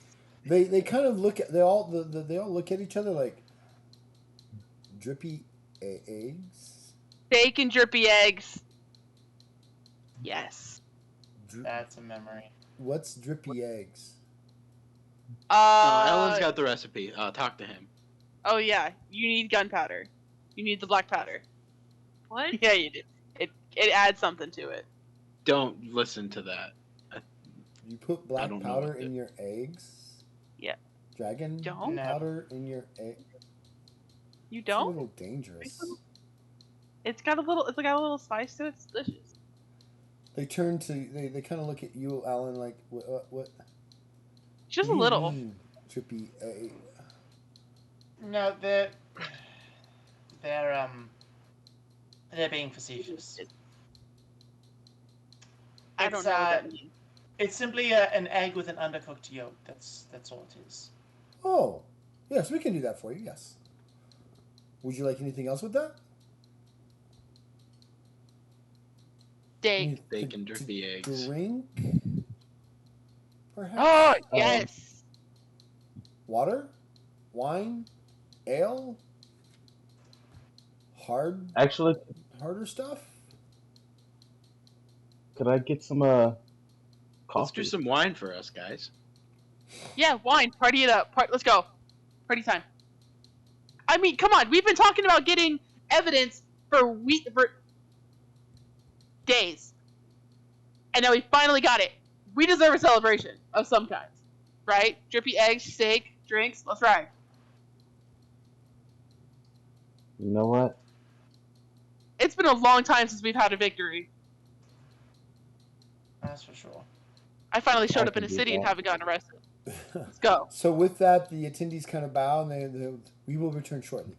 A: They kind of look at they all look at each other like drippy eggs.
B: Steak and drippy eggs. Yes.
F: That's a memory.
A: What's drippy eggs?
E: Ellen's got the recipe. Talk to him.
B: Oh yeah, you need gunpowder. You need the black powder.
C: What?
B: Yeah, you do. It adds something to it.
E: Don't listen to that.
A: You put black
E: don't know
A: powder
E: what
A: in your eggs?
B: Yeah.
A: Dragon
B: Don't?
F: No.
A: powder in your egg?
B: You
A: It's a
B: don't?
A: little dangerous.
B: It's got a little spice to it. It's delicious.
A: They turn to they kind of look at you, Alan, like what
B: Just
A: do
B: a
A: you
B: little.
A: mean, Trippy A?
F: No, they're being facetious.
B: I don't know what that means.
F: It's simply an egg with an undercooked yolk. That's all it is.
A: Oh, yes, we can do that for you. Yes. Would you like anything else with that?
B: Steak.
E: Steak and drippy eggs.
A: Drink? Perhaps.
B: Oh yes.
A: Water? Wine? Ale?
D: Actually,
A: Harder stuff?
D: could I get some
E: Let's
D: coffee?
E: do some wine for us, guys.
B: Yeah, wine. Party it up. Let's go. Party time. I mean, come on. We've been talking about getting evidence for days, and now we finally got it. We deserve a celebration of some kind, right? Drippy eggs, steak, drinks. Let's ride.
D: You know what?
B: It's been a long time since we've had a victory.
F: That's for sure.
B: I finally showed
D: I
B: up in
D: can
B: a
D: do
B: city and
D: that.
B: haven't gotten arrested. Let's go.
A: So with that, the attendees kind of bow, and we will return shortly.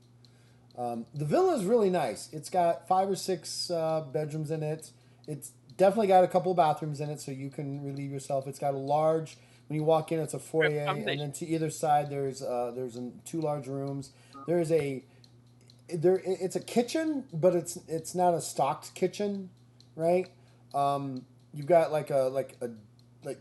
A: The villa is really nice. It's got 5 or 6 bedrooms in it. It's definitely got a couple of bathrooms in it, so you can relieve yourself. It's got a large. When you walk in, it's a foyer, and then to either side, there's 2 large rooms. It's a kitchen, but it's not a stocked kitchen, right? You've got like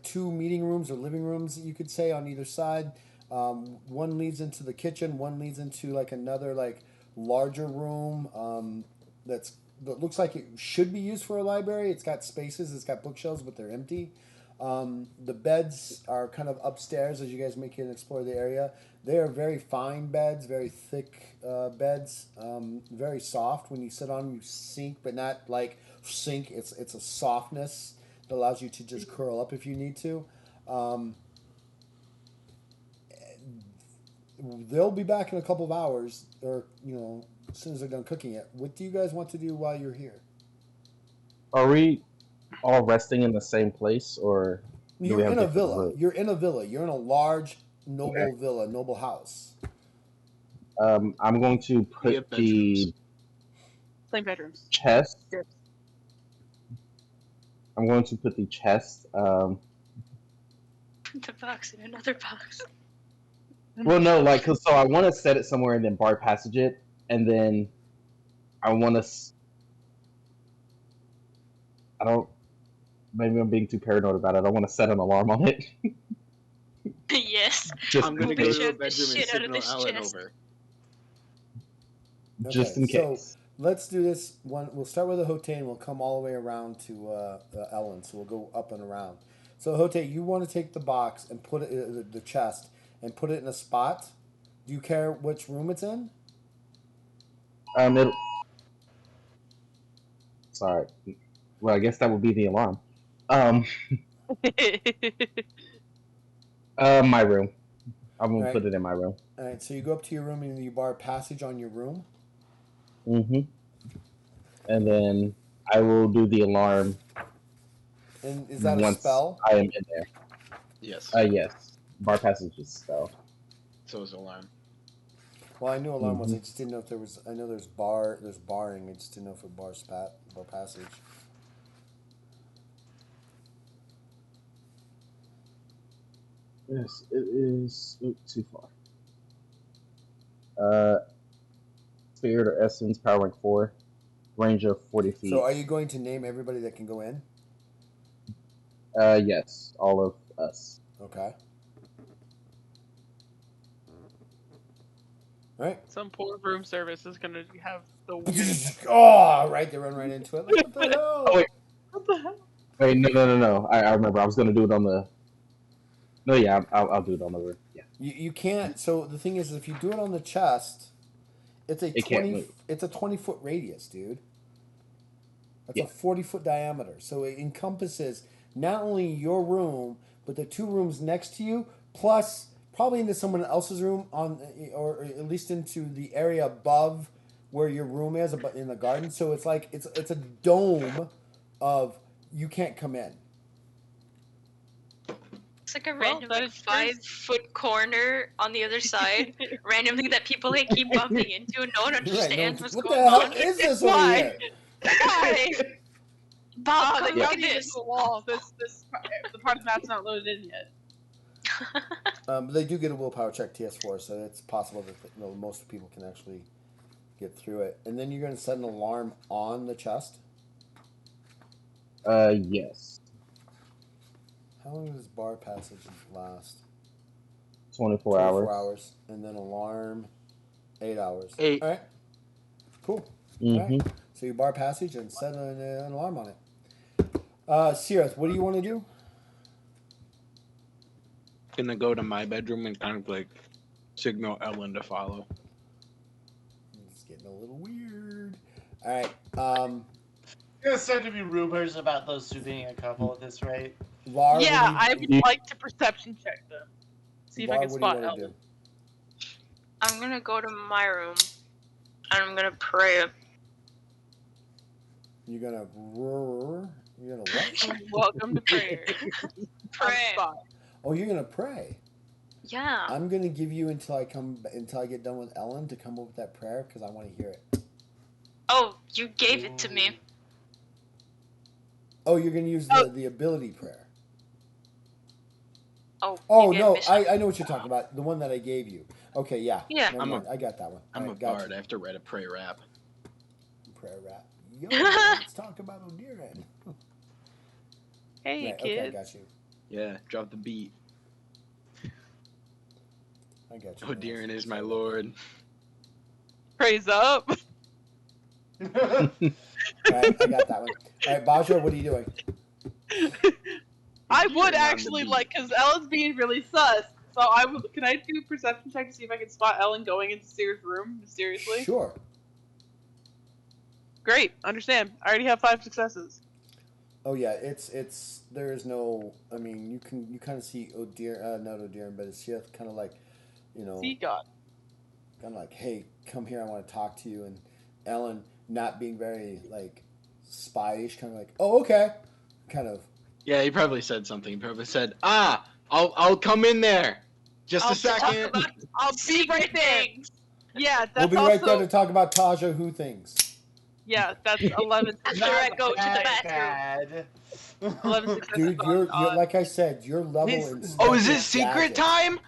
A: 2 meeting rooms or living rooms, you could say, on either side. One leads into the kitchen. One leads into like another larger room that looks like it should be used for a library. It's got spaces. It's got bookshelves, but they're empty. The beds are kind of upstairs as you guys make it and explore the area. They are very fine beds, very thick beds, very soft. When you sit on them, you sink, but not like sink. It's a softness that allows you to just curl up if you need to. They'll be back in a couple of hours, or as soon as they're done cooking it. What do you guys want to do while you're here?
D: Are we all resting in the same place, or do
A: You're
D: we have
A: in a
D: different
A: villa.
D: rooms?
A: You're in a villa. You're in a large, noble villa, noble house.
D: I'm going to
E: We
D: put
E: have
D: the
E: bedrooms.
B: Same bedrooms.
D: chest.
B: Yes.
D: I'm going to put the chest.
C: The box in another box.
D: Well, no, so I want to set it somewhere and then bar passage it, and then I want to. I don't. Maybe I'm being too paranoid about it. I want to set an alarm on it.
C: Yes.
D: Just
E: I'm gonna
C: We'll
E: go
C: bitch
E: to a
C: out the
E: bedroom and
C: shit out of
E: signal
C: this
E: Alan
C: chest.
E: over.
D: just in
A: so
D: case.
A: let's do this one. We'll start with the Hote and we'll come all the way around to Ellen. So we'll go up and around. So Hote, you want to take the box and put it the chest and put it in a spot. Do you care which room it's in?
D: Sorry. Well, I guess that would be the alarm. My room. I'm gonna
A: Right.
D: put it in my room.
A: All right. So you go up to your room and you bar passage on your room.
D: Mm-hmm. And then I will do the alarm
A: And is that a
D: once
A: spell?
D: I am in there.
E: Yes.
D: Yes. Bar passage is spell.
E: So is alarm.
A: Well, I knew alarm was. I just didn't know if there was. I know there's barring. I just didn't know if it bar passage.
D: Yes, it is too far. Spirit or essence, power rank 4, range of 40 feet.
A: So are you going to name everybody that can go in?
D: Yes, all of us.
A: Okay. All right.
B: Some poor room service is gonna have the weirdest.
A: Oh, right. They run right into it. Like, what the hell?
D: Oh, wait.
B: What the hell?
D: Wait, no. I remember. I was gonna do it on the. No, yeah, I'll do it on the roof. Yeah.
A: You can't. So the thing is, if you do it on the chest, it's a
D: It can't
A: 20.
D: move.
A: It's a 20-foot radius, dude. That's
D: Yeah.
A: a 40-foot diameter. So it encompasses not only your room, but the 2 rooms next to you, plus probably into someone else's room or at least into the area above where your room is, in the garden. So it's like it's a dome of you can't come in.
C: It's like a
B: Well,
C: random
B: that
C: like
B: is
C: 5-foot corner on the other side, randomly that people like keep bumping into, and no one understands what's
A: What the
C: going
A: hell
C: on.
A: is this over
B: Why?
A: here?
B: Why?
C: Bob,
B: Oh,
C: come
B: they
C: look
B: got
C: at
B: me into
C: this.
B: the wall. The part of the map's not loaded in yet.
A: They do get a willpower check TS4, so it's possible that most people can actually get through it. And then you're going to set an alarm on the chest.
D: Yes.
A: How long does bar passage last?
D: 24
A: hours. And then alarm, 8 hours.
E: 8.
A: All right. Cool.
D: Mm-hmm.
A: All right. So you bar passage and set an alarm on it. Sirith, what do you want to do?
E: Gonna go to my bedroom and kind of like signal Ellen to follow.
A: It's getting a little weird. All right.
F: There's starting to be rumors about those two being a couple at this rate.
A: Lar,
B: Yeah, I
A: what
B: would like to perception check them. See if I
A: Lar,
B: can
A: what do you
B: spot
A: want to
B: Ellen.
A: do?
C: I'm gonna go to my room, and I'm gonna pray.
A: You're gonna roar. You're gonna what?
B: Welcome to prayer.
C: Pray.
B: Spot.
A: Oh, you're gonna pray.
C: Yeah.
A: I'm gonna give you until I get done with Ellen to come up with that prayer because I want to hear it.
C: Oh, you gave it to me.
A: Oh, you're gonna use the ability prayer.
C: Oh.
A: Oh
C: you
A: no,
C: gave me
A: I know what you're talking about. The one that I gave you. Okay, yeah.
C: Yeah.
A: Never mind. I got that one.
E: I'm
A: All
E: a
A: right, got
E: bard.
A: you.
E: I have to write a prayer rap.
A: Prayer rap. Yo, let's talk about O'Dearin.
B: Hey,
A: Right, okay, I
B: kids.
A: got you.
E: Yeah, drop the beat.
A: I got you.
E: Oh, Deering is my lord.
B: Praise up.
A: All right, I got that one. All right, Baja, what are you doing?
B: I would
E: Deering on the
B: actually
E: beat.
B: like, because Ellen's being really sus. So I would. Can I do a perception check to see if I can spot Ellen going into Seer's room mysteriously?
A: Sure.
B: Great. Understand. I already have 5 successes.
A: Oh yeah, it's there is no. I mean, you kind of see not O'Dearin, but it's just kind of like,
B: See God.
A: kind of like, hey, come here, I want to talk to you, and Ellen not being very like spyish, kind of like, oh okay, kind of.
E: Yeah, he probably said something. He probably said, I'll come in there. Just a
C: I'll talk
E: second.
C: about
B: I'll be
C: secret
B: right there.
C: things.
B: Yeah,
A: We'll
B: that's
A: be
B: also.
A: right there to talk about Taja who things.
B: Yeah, that's 11.
C: After I go to the bathroom.
F: Bad.
B: 11 successes.
A: Dude, you're like I said, your level in.
E: Oh, is
A: Spectre
E: this secret
A: gadgets.
E: time?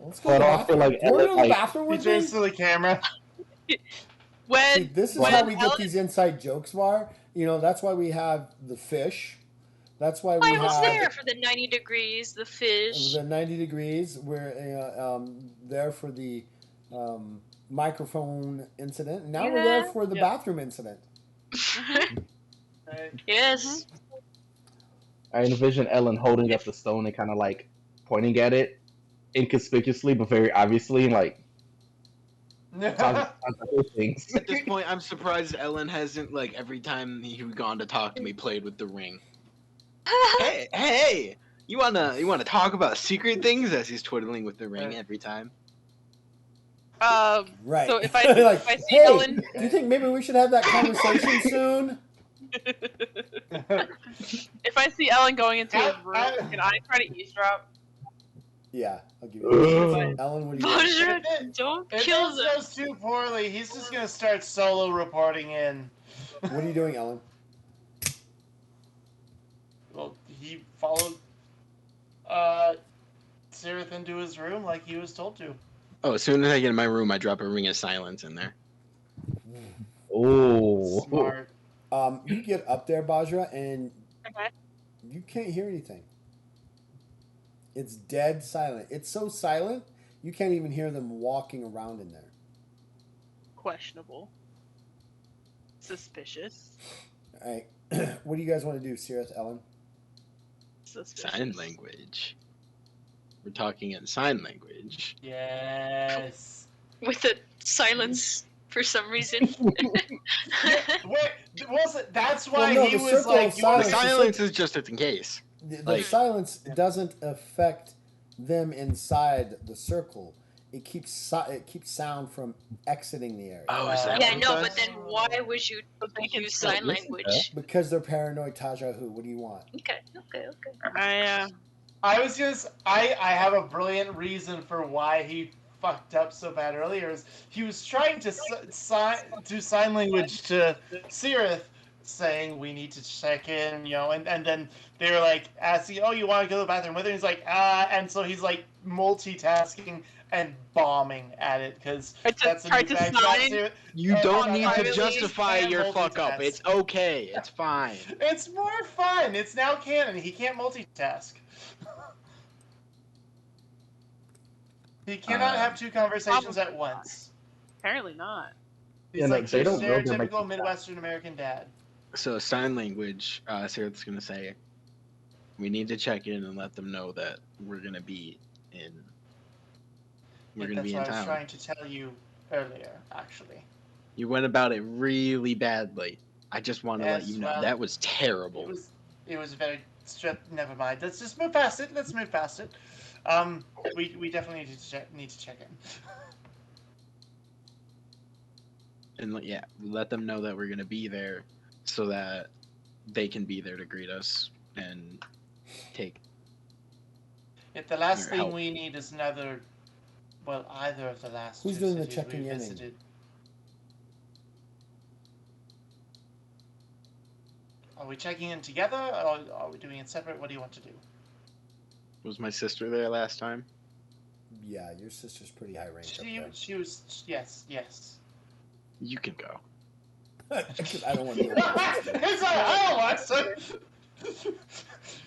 A: Let's go
D: But
A: to the
D: I
A: bathroom.
D: feel like
A: You want to go to the
D: Ellen,
A: bathroom
F: He
A: with me?
F: turns to the camera.
B: When
A: See, this is
B: when
A: how we get
B: Ellen-
A: these inside jokes, Var. That's why we have the fish. That's why we
C: I was
A: have
C: there for the 90 degrees, the fish.
A: the 90 degrees. We're there for the microphone incident. Now we're there
C: Yeah.
A: for the
B: Yeah.
A: bathroom incident.
F: Right.
C: Yes.
D: I envision Ellen holding up the stone and kind of like pointing at it inconspicuously, but very obviously, like things.
E: At this point, I'm surprised Ellen hasn't, like, every time he's gone to talk to me, played with the ring. Hey! You wanna talk about secret things? As he's twiddling with the ring every time.
A: Right.
B: So if I
A: like,
B: if I see
A: hey,
B: Ellen,
A: do you think maybe we should have that conversation soon?
B: if I see Ellen going into his room, can I try to eavesdrop?
A: Yeah, I'll give you that.
D: Ugh.
A: Ellen, what do you think?
C: Bonjour, don't
F: If
C: kill
F: this
C: them.
F: goes too poorly, he's just gonna start solo reporting in.
A: What are you doing, Ellen?
F: Well, he followed Sirith into his room like he was told to.
E: Oh, as soon as I get in my room, I drop a ring of silence in there.
D: Oh,
F: Smart.
A: You get up there, Bajra, and
B: Okay.
A: you can't hear anything. It's dead silent. It's so silent, you can't even hear them walking around in there.
B: Questionable. Suspicious.
A: All right. What do you guys want to do, Sirith, Ellen?
B: Suspicious.
E: Sign language. We're talking in sign language.
F: Yes.
C: With the silence for some reason.
F: Wait, was it? That's why
A: Well, no,
F: he
A: the
F: was
A: circle
F: like,
A: of
F: "You want
E: The
F: to
A: silence-
E: silence is just in case.
A: The
E: Like-
A: silence doesn't affect them inside the circle. It keeps sound from exiting the area.
E: Oh, is that
C: Yeah,
E: what it
C: no,
E: does?
C: but then why would you
B: They can
C: use
B: still
C: sign
D: listen,
C: language?
A: Because they're paranoid. Taja, who? What do you want?
C: Okay.
F: I was just I have a brilliant reason for why he fucked up so bad earlier. Is he was trying to do sign language to Sirith, saying we need to check in, and then they were like asking, "Oh, you want to go to the bathroom with her?" He's like, and so he's like multitasking and bombing at it because that's a
B: Tried
F: new
B: to
F: fact about
B: sign.
F: Sirith.
E: You don't need to
B: privately
E: justify
F: and
E: your fuck up.
F: multitask.
E: It's okay. It's fine.
F: It's more fun. It's now canon. He can't multitask. He cannot have two conversations at once.
B: Apparently not.
F: He's
D: Yeah, no,
F: like
D: they
F: your
D: don't know they're
F: stereotypical
D: making
F: Midwestern American dad.
E: So sign language, Sarah's gonna say, we need to check in and let them know that we're gonna be in. We're gonna
F: That's
E: be
F: what
E: in
F: I was
E: town.
F: trying to tell you earlier, actually.
E: You went about it really badly. I just want to let
F: Yes,
E: you know
F: well,
E: that was terrible.
F: It was very never mind. Let's just move past it. Let's move past it. We definitely need to check in.
E: And yeah, let them know that we're gonna be there, so that they can be there to greet us and take.
F: If the last
E: Your
F: thing
E: help.
F: we need is either of the last
A: Who's
F: two
A: doing the
F: cities
A: checking
F: we
A: in?
F: visited. Are we checking in together, or are we doing it separate? What do you want to do?
E: Was my sister there last time?
A: Yeah, your sister's pretty high rank up there.
F: She was, yes.
E: You can go.
A: Because I don't want to deal with my sister.
F: It's like, I don't want to.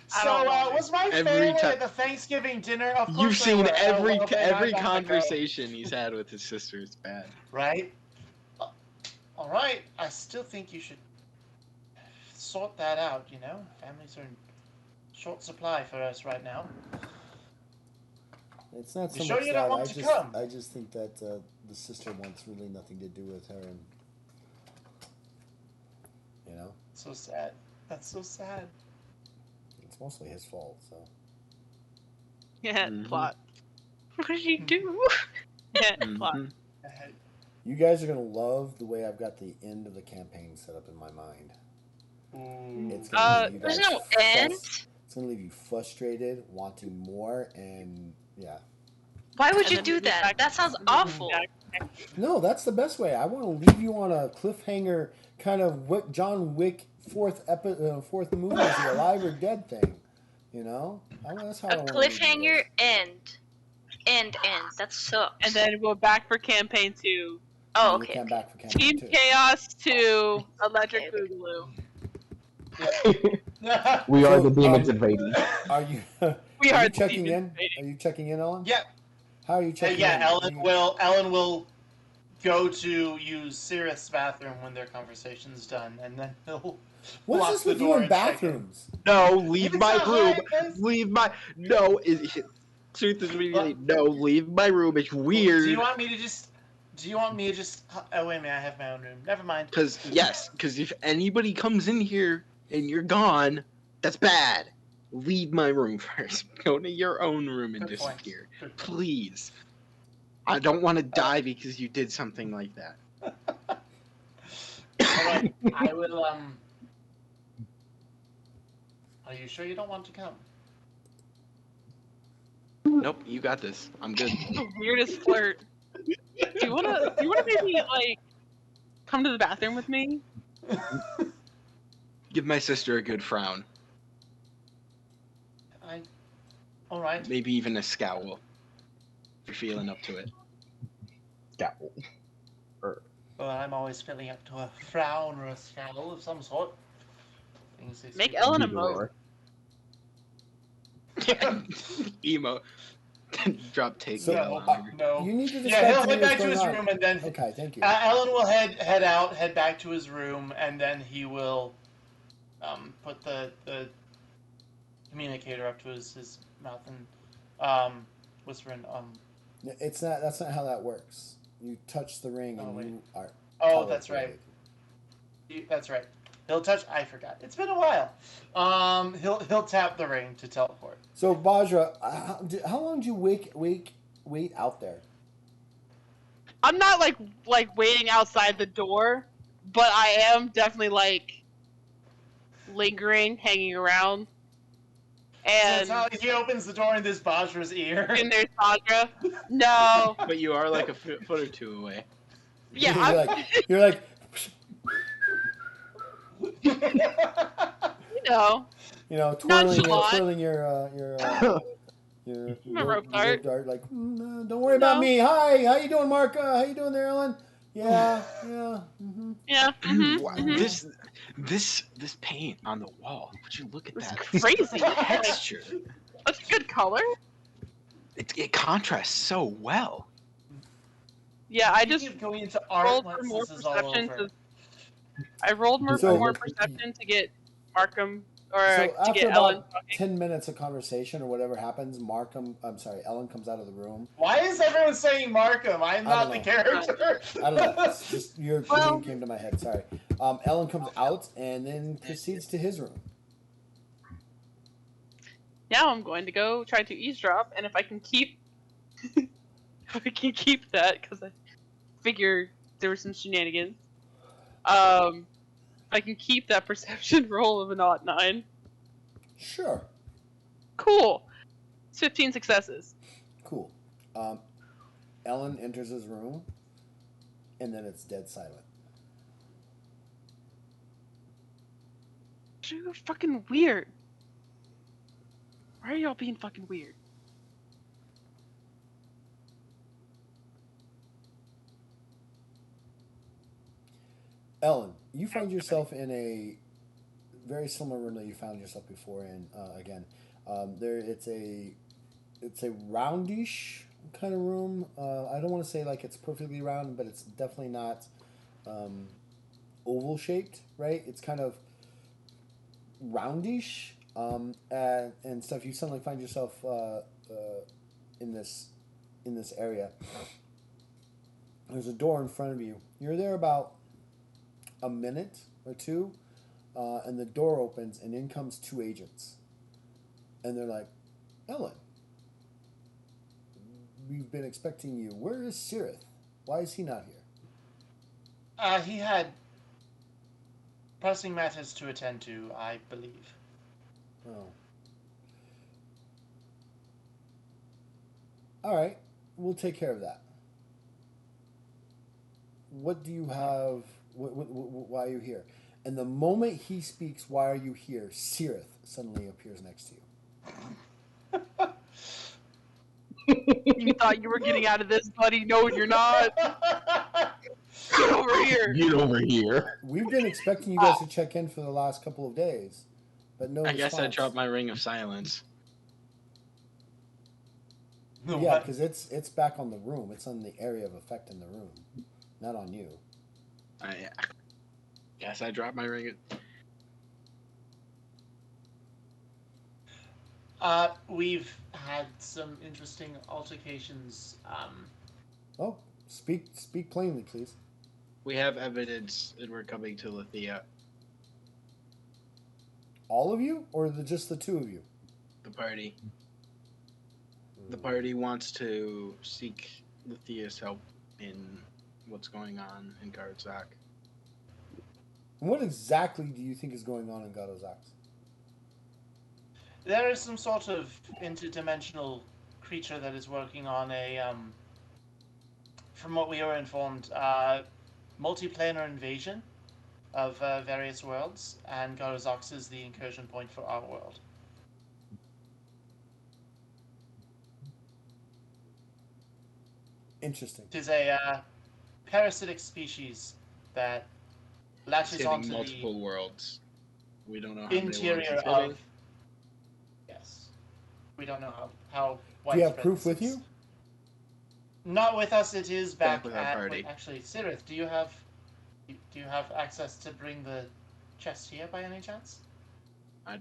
F: So, was my
E: Every
F: family
E: time-
F: at the Thanksgiving dinner? Of course
E: You've
F: they
E: seen
F: were.
E: every
F: Well, then I got to go.
E: conversation he's had with his sister is bad.
F: Right? All right. I still think you should sort that out, Families are in short supply for us right now.
A: It's not so
F: You sure
A: much
F: you
A: that.
F: don't want to come?
A: I just think that the sister wants really nothing to do with her, and
F: So sad. That's so sad.
A: it's mostly his fault. So
B: Yeah,
E: Mhm.
B: plot.
C: What did you do?
B: Yeah, plot.
E: Mhm.
A: you guys are gonna love the way I've got the end of the campaign set up in my mind.
F: Ooh.
A: It's gonna leave you
C: There's
A: guys
C: no end.
A: It's gonna leave you frustrated, wanting more, and yeah.
C: Why would
B: And
C: you
B: then
C: do
B: move
C: that?
B: back-
C: That sounds awful.
A: No, that's the best way. I want to leave you on a cliffhanger, kind of John Wick fourth movie, is he alive or dead thing. That's how I
C: A
A: want to leave you
C: cliffhanger
A: guys.
C: end. That sucks.
B: And then we're back for campaign 2.
C: Oh,
A: You
C: okay.
A: come
C: okay.
A: back for campaign
B: Team
A: 2.
B: Chaos 2, Electric
C: Okay.
B: Boogaloo.
D: We are
A: So,
D: the demons invading.
A: Are you?
B: We
A: are
B: are
A: you
B: the
A: checking in?
B: demons invading.
A: Are you checking in, Ellen?
F: Yeah.
A: How are you checking in?
F: Yeah, Ellen will go to use Sirith's bathroom when their conversation's done, and then he'll
A: What's
F: lock
A: this
F: the
A: with you
F: door
A: in
F: and check in.
A: bathrooms?
E: No, leave
F: It's
E: my
F: not
E: room.
F: hard, guys.
E: Leave my no. Truth is really no. Leave my room. It's weird.
F: Do you want me to just? Oh wait a minute, I have my own room. Never mind.
E: Because if anybody comes in here and you're gone, that's bad. Leave my room first. Go to your own room and
F: Good point.
E: disappear,
F: Good point.
E: please. I don't want to die because you did something like that.
F: Alright, I will. Are you sure you don't want to come?
E: Nope, you got this. I'm good.
B: The weirdest flirt. Do you wanna maybe come to the bathroom with me?
E: Give my sister a good frown.
F: All right.
E: Maybe even a scowl. If you're feeling up to it.
D: Scowl.
F: Well, I'm always feeling up to a frown or a scowl of some sort.
B: Make Ellen a
D: Roar.
E: Emo. Drop take.
A: So,
F: No.
A: You need to
F: Yeah,
A: describe
F: he'll
A: to me
F: head back
A: what's
F: to his
A: going on.
F: room, and then
A: Okay, thank you.
F: Ellen will head back to his room, and then he will put the communicator up to his mouth and whisper in
A: That's not how that works. You touch the ring and
F: Oh, wait.
A: you are.
F: Oh, that's right.
A: teleported.
F: That's right. He'll touch. I forgot. It's been a while. He'll tap the ring to teleport.
A: So Bajra, how long did you wait out there?
B: I'm not like waiting outside the door, but I am definitely like lingering, hanging around.
F: So
B: And
F: it's not like he opens the door in this Bajra's ear.
B: and there's Sadhaka. No.
E: But you are like a foot or two away.
B: Yeah,
A: you're like
B: know,
A: twirling
B: nonchalant.
A: your
B: My
A: rope
B: rope dart.
A: dart. Like, don't worry about me. Hi, how you doing, Mark? How you doing there, Ellen? Yeah. Mm-hmm.
B: Yeah.
E: Wow, this paint on the wall. Would you look at
B: It's
E: that?
B: crazy.
E: Texture.
B: That's a good color.
E: It contrasts so well.
B: Yeah, I
F: You
B: just
F: keep going into art
B: rolled
F: once
B: for more
F: this is all
B: perception.
F: over.
B: I rolled more
A: So-
B: for more perception to get Markham or
A: So
B: to
A: after
B: get Ellen
A: about
B: talking.
A: 10 minutes of conversation or whatever happens, Ellen comes out of the room.
F: Why is everyone saying Markham? I'm
A: I
F: not
A: don't
F: the
A: know.
F: character.
A: I don't know. It's just your
B: Well-
A: name came to my head. Sorry. Ellen comes out and then proceeds to his room.
B: Now I'm going to go try to eavesdrop, and if I can keep, that, because I figure there were some shenanigans. If I can keep that perception roll of an odd 9.
A: Sure.
B: Cool. It's 15 successes.
A: Cool. Ellen enters his room, and then it's dead silent.
B: You're fucking weird. Why are y'all being fucking weird?
A: Ellen, you find yourself in a very similar room that you found yourself before in. Again, it's a roundish kind of room. I don't want to say like it's perfectly round, but it's definitely not oval shaped, right? It's kind of roundish and stuff. You suddenly find yourself in this area. There's a door in front of you. You're there about a minute or two, and the door opens, and in comes 2 agents. And they're like, Ellen, we've been expecting you. Where is Sirith? Why is he not here?
F: He had pressing matters to attend to, I believe.
A: Oh. All right, we'll take care of that. What do you have? Why are you here? And the moment he speaks, why are you here? Sirith suddenly appears next to you.
B: You thought you were getting out of this, buddy. No, you're not. Get over here.
D: Get over here.
A: We've been expecting you guys to check in for the last couple of days, but no
E: I guess I
A: response.
E: dropped my ring of silence.
A: Yeah, because it's back on the room. It's on the area of effect in the room, not on you.
E: I guess I dropped my ring.
F: We've had some interesting altercations.
A: Oh, speak plainly, please.
E: We have evidence that we're coming to Lithia.
A: All of you, or just the 2 of you?
E: The party. The party wants to seek Lithia's help in what's going on in Garzak.
A: And what exactly do you think is going on in Garzak?
F: There is some sort of interdimensional creature that is working on a, from what we were informed, multiplanar invasion of various worlds, and Garzak is the incursion point for our world.
A: Interesting.
F: It is a parasitic species that
E: It's
F: latches
E: hitting
F: onto
E: multiple worlds. We don't know how
F: the
E: many worlds
F: interior
E: it's hitting.
F: of. Yes, we don't know how.
A: Do you have
F: widespread
A: proof
F: this
A: with
F: is.
A: you?
F: Not with us. It is back
E: with our
F: at.
E: party.
F: Wait, actually, Sirith, do you have access to bring the chest here by any chance?
E: I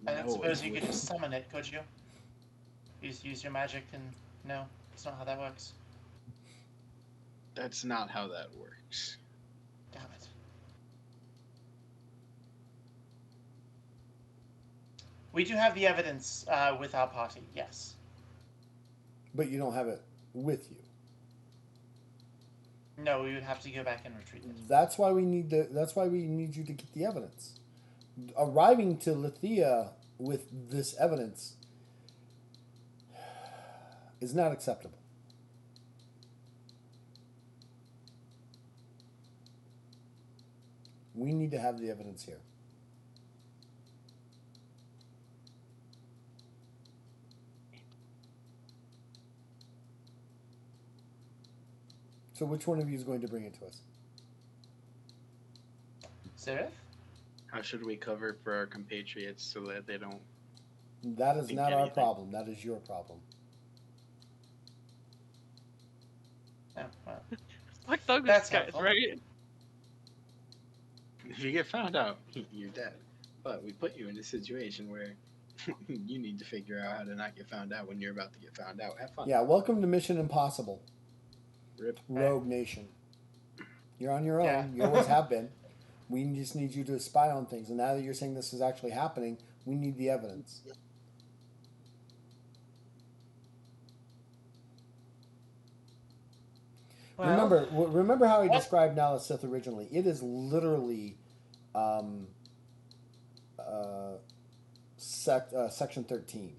F: I don't
E: no.
F: suppose you could just summon it, could you? Use your magic and no, it's not how that works.
E: That's not how that works.
F: Damn it. We do have the evidence with our party, yes.
A: But you don't have it with you.
F: No, we would have to go back and retrieve it.
A: That's why we need you to get the evidence. Arriving to Lithia with this evidence is not acceptable. We need to have the evidence here. So which one of you is going to bring it to us?
F: Seraph?
E: How should we cover for our compatriots so that they don't?
A: That is
E: Think
A: not our
E: anything.
A: problem. That is your problem.
F: Oh, well.
B: Fuck Douglas
F: That's
B: guys,
F: helpful.
B: right?
E: If you get found out, you're dead. But we put you in a situation where you need to figure out how to not get found out when you're about to get found out. Have fun.
A: Yeah, welcome to Mission Impossible.
E: Rip.
A: Rogue Nation. You're on your own.
F: Yeah.
A: You always have been. We just need you to spy on things. And now that you're saying this is actually happening, we need the evidence.
F: Well,
A: Remember how I
F: what-
A: described Nala Sith originally. It is literally Section 13.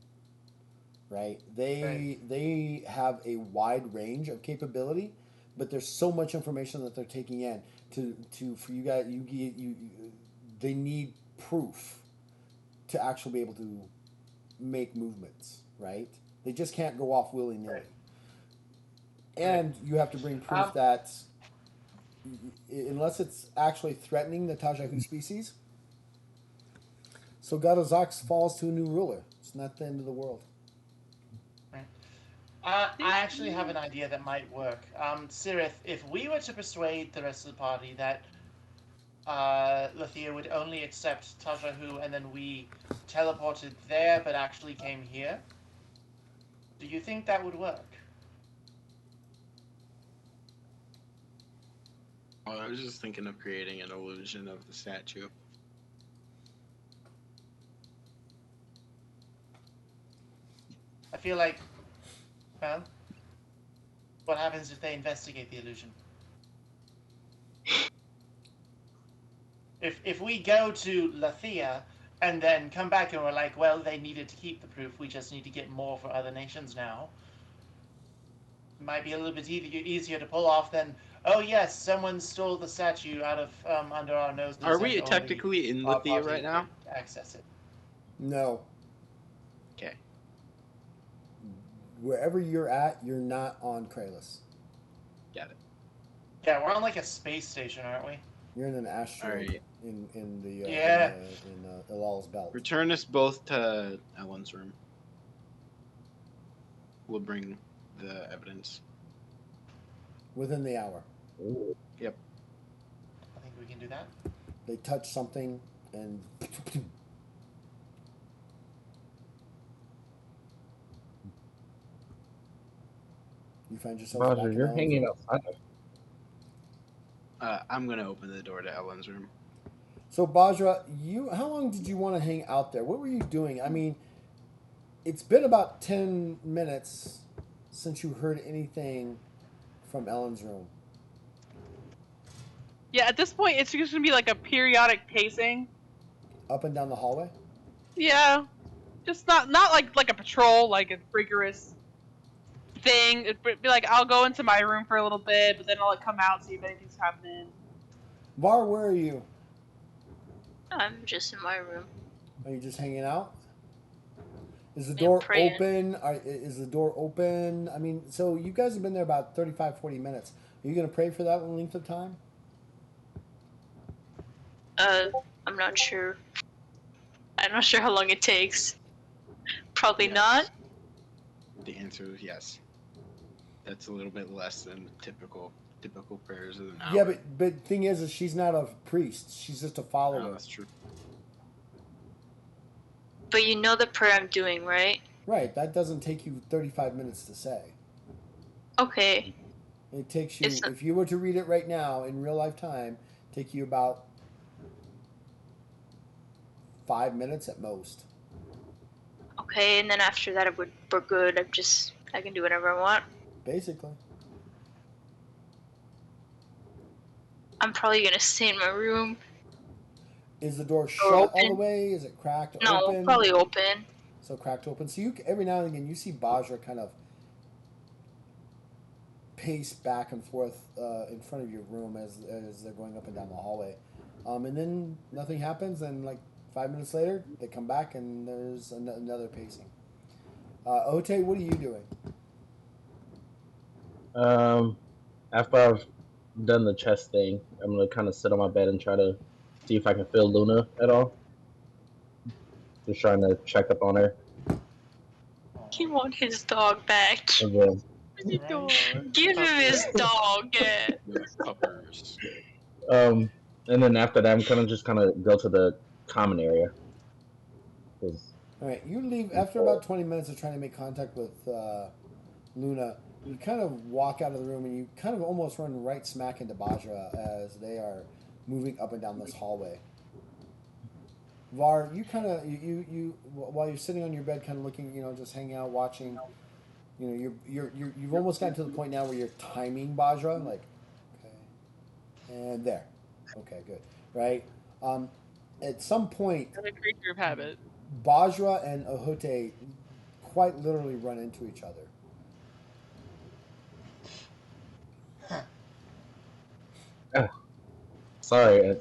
A: Right? They have a wide range of capability, but there's so much information that they're taking in for you guys. They need proof to actually be able to make movements. Right? They just can't go off willy nilly.
F: Right.
A: And you have to bring proof that, unless it's actually threatening the Tajahu species, so Gadozax falls to a new ruler. It's not the end of the world.
F: I actually have an idea that might work. Sirith, if we were to persuade the rest of the party that Lithia would only accept Tajahu and then we teleported there but actually came here, do you think that would work?
E: Oh, I was just thinking of creating an illusion of the statue.
F: I feel like, well, what happens if they investigate the illusion? If we go to Lithia and then come back and we're like, well, they needed to keep the proof, we just need to get more for other nations now. It might be a little bit easier to pull off than, oh yes, someone stole the statue out of under our noses.
E: Are we
F: and only
E: technically in
F: our
E: Lithia
F: party
E: right now?
F: could access it.
A: No.
E: Okay.
A: Wherever you're at, you're not on Kralis.
E: Got it.
F: Yeah, we're on like a space station, aren't we?
A: You're in an asteroid
E: Alright.
A: in the
F: Yeah.
A: in Ilal's belt.
E: Return us both to Ellen's room. We'll bring the evidence.
A: Within the hour.
E: Yep.
F: I think we can do that.
A: They touch something and you find yourself back
D: Roger,
A: in
D: you're
A: Ellen's
D: hanging
A: room.
D: outside.
E: I'm gonna open the door to Ellen's room.
A: So Bajra, how long did you want to hang out there? What were you doing? I mean, it's been about 10 minutes since you heard anything from Ellen's room.
B: Yeah, at this point, it's just gonna be like a periodic pacing.
A: Up and down the hallway?
B: Yeah, just not like a patrol, like a rigorous thing. It'd be like I'll go into my room for a little bit, but then I'll like come out see if anything's happening.
A: Var, where are you?
C: I'm just in my room.
A: Are you just hanging out? Is the
C: I'm
A: door
C: praying.
A: open? Is the door open? I mean, so you guys have been there about 35, 40 minutes. Are you going to pray for that length of time?
C: I'm not sure. I'm not sure how long it takes. Probably
E: Yes.
C: not.
E: The answer is yes. That's a little bit less than typical prayers of an hour.
A: Yeah, but thing is she's not a priest. She's just a follower.
E: No, that's true.
C: But you know the prayer I'm doing, right?
A: Right, that doesn't take you 35 minutes to say.
C: Okay.
A: It takes you,
C: It's
A: if you were to read it right now in real life time, take you about 5 minutes at most.
C: okay, and then after that we're good. I can do whatever I want.
A: Basically.
C: I'm probably gonna stay in my room.
A: Is the door
C: Door
A: shut all the
C: open?
A: way? Is it cracked
C: No,
A: open?
C: probably open.
A: So cracked open. So you every now and again you see Bajra kind of pace back and forth in front of your room as they're going up and down the hallway, and then nothing happens. And like 5 minutes later, they come back and there's another pacing. Ote, what are you doing?
D: After I've done the chest thing, I'm gonna kind of sit on my bed and try to see if I can feel Luna at all. Just trying to check up on her.
C: He want his dog back.
D: And then,
C: Give him his dog.
E: Puppers.
D: and then after that, I'm just kind of go to the common area. 'Cause
A: All right, you leave after about 20 minutes of trying to make contact with Luna. You kind of walk out of the room and you kind of almost run right smack into Bajra as they are moving up and down this hallway. Var, you kind of you while you're sitting on your bed, kind of looking, just hanging out, watching. You've almost gotten to the point now where you're timing Bajra, like, okay, and there, okay, good, right. At some point,
B: Another creature of habit.
A: Bajra and Ohote quite literally run into each other.
D: sorry,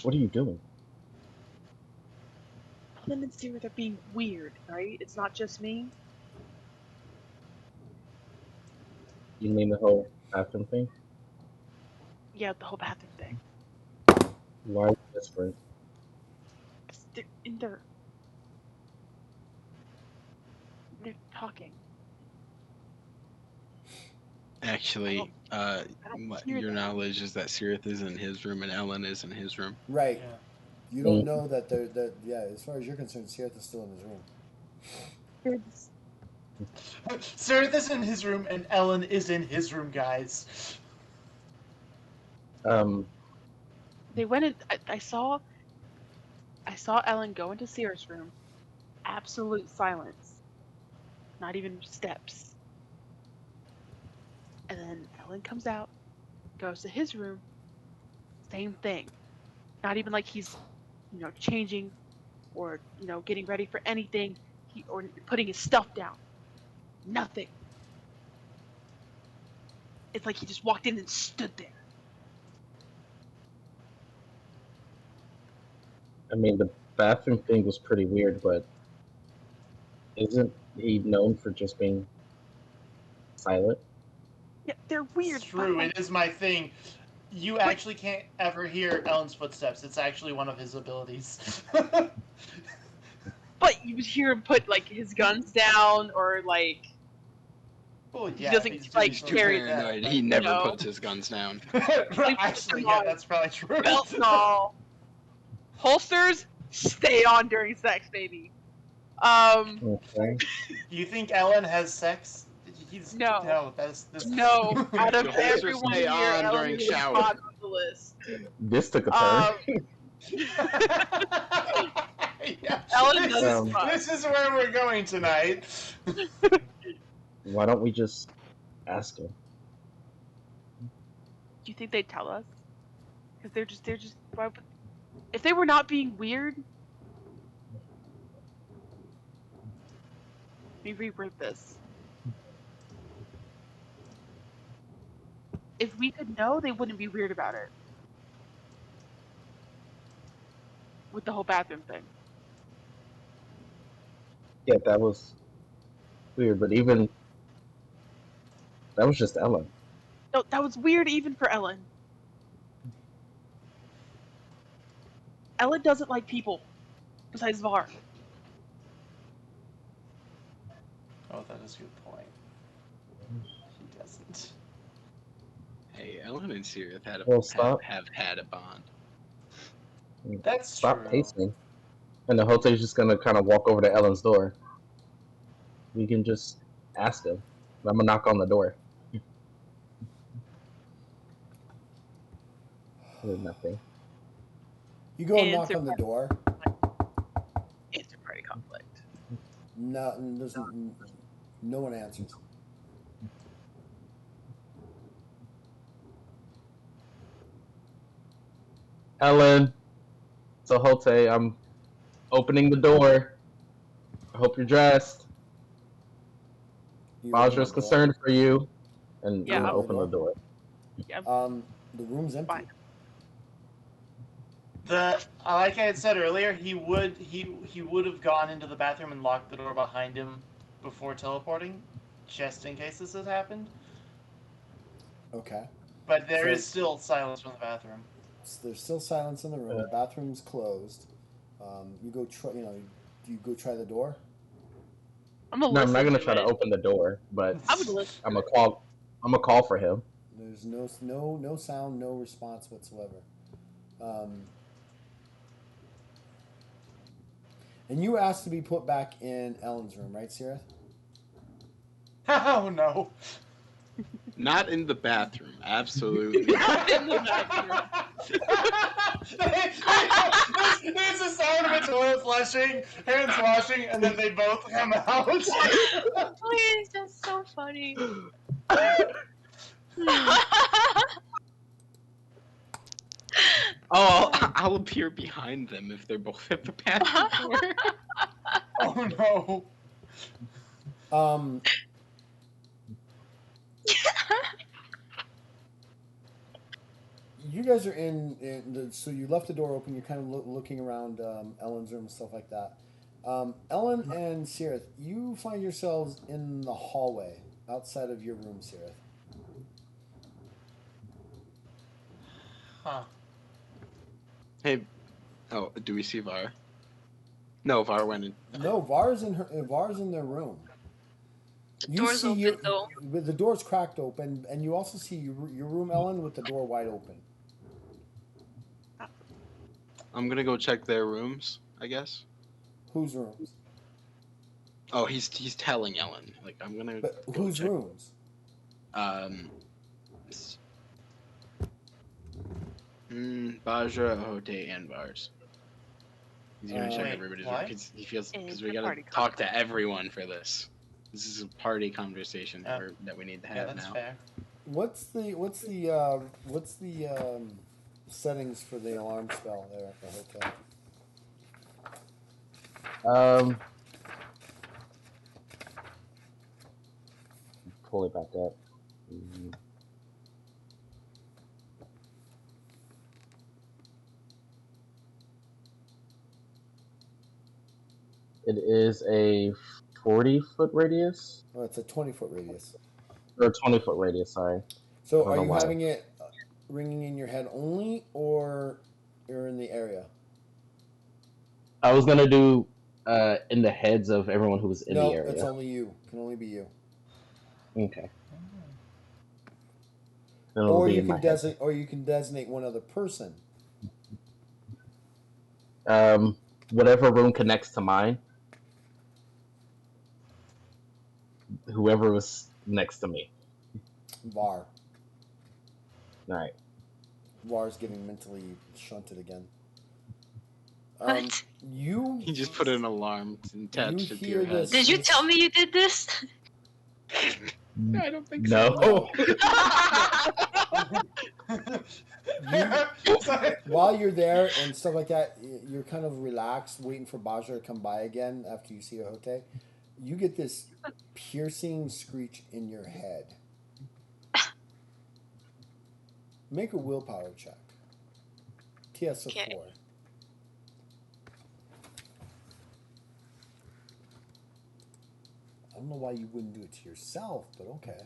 D: what are you doing?
B: Ellen and Siri, they're being weird, right? It's not just me.
D: You mean the whole bathroom thing?
B: Yeah, the whole bathroom thing.
D: Why are you whispering?
B: They're in there. They're talking.
E: Actually,
B: I don't hear
E: your
B: them.
E: knowledge is that Sirith is in his room and Ellen is in his room.
A: Right.
F: Yeah.
A: You don't know that as far as you're concerned, Sirith is still in his room.
F: Sarith is in his room and Ellen is in his room, guys.
B: They went in. I saw Ellen go into Sierra's room. Absolute silence. Not even steps. And then Ellen comes out, goes to his room. Same thing. Not even like he's, changing or, getting ready for anything. Or putting his stuff down. Nothing. It's like he just walked in and stood there.
D: I mean, the bathroom thing was pretty weird, but isn't he known for just being silent?
B: Yeah, they're weird.
F: It's true, it is my thing. You actually can't ever hear Ellen's footsteps. It's actually one of his abilities.
B: But you would hear him put like his guns down or like
F: Well,
B: he
F: yeah,
B: doesn't
F: he's
B: like
E: He's too
B: carry
E: paranoid.
F: that,
E: He never
B: No.
E: puts his guns down.
F: Actually, yeah, that's probably true.
B: belt and all. Holsters stay on during sex, baby.
D: Okay.
F: You think Ellen has sex?
B: No.
F: That's
B: No. Out of
E: The holsters
B: everyone
E: stay
B: here,
E: on
B: Ellen
E: during
B: is
E: shower.
B: bottom of the list.
D: This took a turn.
F: Yeah.
B: Ellen doesn't fuck.
F: This is where we're going tonight.
D: Why don't we just ask him?
B: Do you think they'd tell us? Because they're just. Why would, if they were not being weird, let me reword this. If we could know, they wouldn't be weird about it. With the whole bathroom thing.
D: Yeah, that was weird, but even that was just Ellen.
B: No, that was weird even for Ellen. Ellen doesn't like people. Besides Var.
F: Oh, that is a good point. He doesn't.
E: Hey, Ellen and Sirith
D: Well, stop.
E: have had a bond.
F: That's
D: Stop
F: true.
D: pacing. And the Hote's just gonna kind of walk over to Ellen's door. We can just ask him. I'm gonna knock on the door. There's nothing.
A: You go and knock
B: Answer
A: on the door.
B: Answer party conflict.
A: No, no one answers.
D: Ellen, so Hote, I'm opening the door. I hope you're dressed.
A: You open
D: Bajra's
A: the door.
D: concerned for you, and
B: Yeah,
D: I'm gonna
A: I'll-
D: open the door.
A: The room's empty.
B: Fine.
F: Like I had said earlier, he would have gone into the bathroom and locked the door behind him before teleporting, just in case this had happened.
A: Okay.
F: But there
A: So-
F: is still silence from the bathroom.
A: So there's still silence in the room. The bathroom's closed. You go try. Do you go try the door?
B: I'm gonna
D: No, I'm
B: listen
D: not gonna
B: to
D: try to
B: it.
D: open the door, but
B: I would listen.
D: I'm gonna call for him.
A: There's no sound, no response whatsoever. And you asked to be put back in Ellen's room, right, Sirith?
F: Oh no!
E: Not in the bathroom. Absolutely.
B: Not in the bathroom.
F: There's the sound of a toilet flushing, hands washing, and then they both come out.
C: Please, that's so funny.
E: Oh, I'll appear behind them if they're both at the bathroom door.
F: Oh no!
A: You guys are so you left the door open. You're kind of looking around Ellen's room and stuff like that. Ellen and Sirith, you find yourselves in the hallway outside of your room, Sirith.
F: Huh.
E: Hey, oh, do we see Var? No, Var went in.
A: No, Var's in their room.
C: The door's open, though.
A: The door's cracked open, and you also see your room, Ellen, with the door wide open.
E: I'm gonna go check their rooms, I guess.
A: Whose rooms?
E: Oh, he's telling Ellen. Like, I'm gonna.
A: But
E: go
A: whose
E: check.
A: rooms?
E: Bajra, Hote, and Vars. He's gonna check
F: Wait,
E: everybody's
F: what?
E: room because he feels because
B: It's
E: we
B: a
E: gotta
B: party
E: talk to everyone for this. This is a party conversation
F: Yeah.
E: that we need to
F: Yeah,
E: have
F: that's
E: now.
F: fair.
A: What's the settings for the alarm spell there at the hotel?
D: Pull it back up. It is a 40-foot radius,
A: Oh, it's a 20-foot radius.
D: or 20-foot radius. Sorry.
A: So
D: I don't
A: are
D: know
A: you
D: why.
A: having it ringing in your head only, or you're in the area?
D: I was gonna do in the heads of everyone who was in
A: No,
D: the area.
A: it's only you. Can only be you.
D: Okay. Then it'll
A: Or
D: be
A: you
D: in
A: can
D: my head.
A: designate one other person.
D: Whatever room connects to mine. Whoever was next to me.
A: Var.
D: All right.
A: Var's getting mentally shunted again.
C: What?
A: You
E: He just put an alarm and attached it to
A: hear
E: your head.
A: this-
C: Did you tell me you did this?
E: I don't think
D: No.
F: Sorry.
A: while you're there and stuff like that, you're kind of relaxed, waiting for Bajra to come by again after you see Hote. You get this piercing screech in your head. Make a willpower check. TS of
C: Okay.
A: 4. I don't know why you wouldn't do it to yourself, but okay.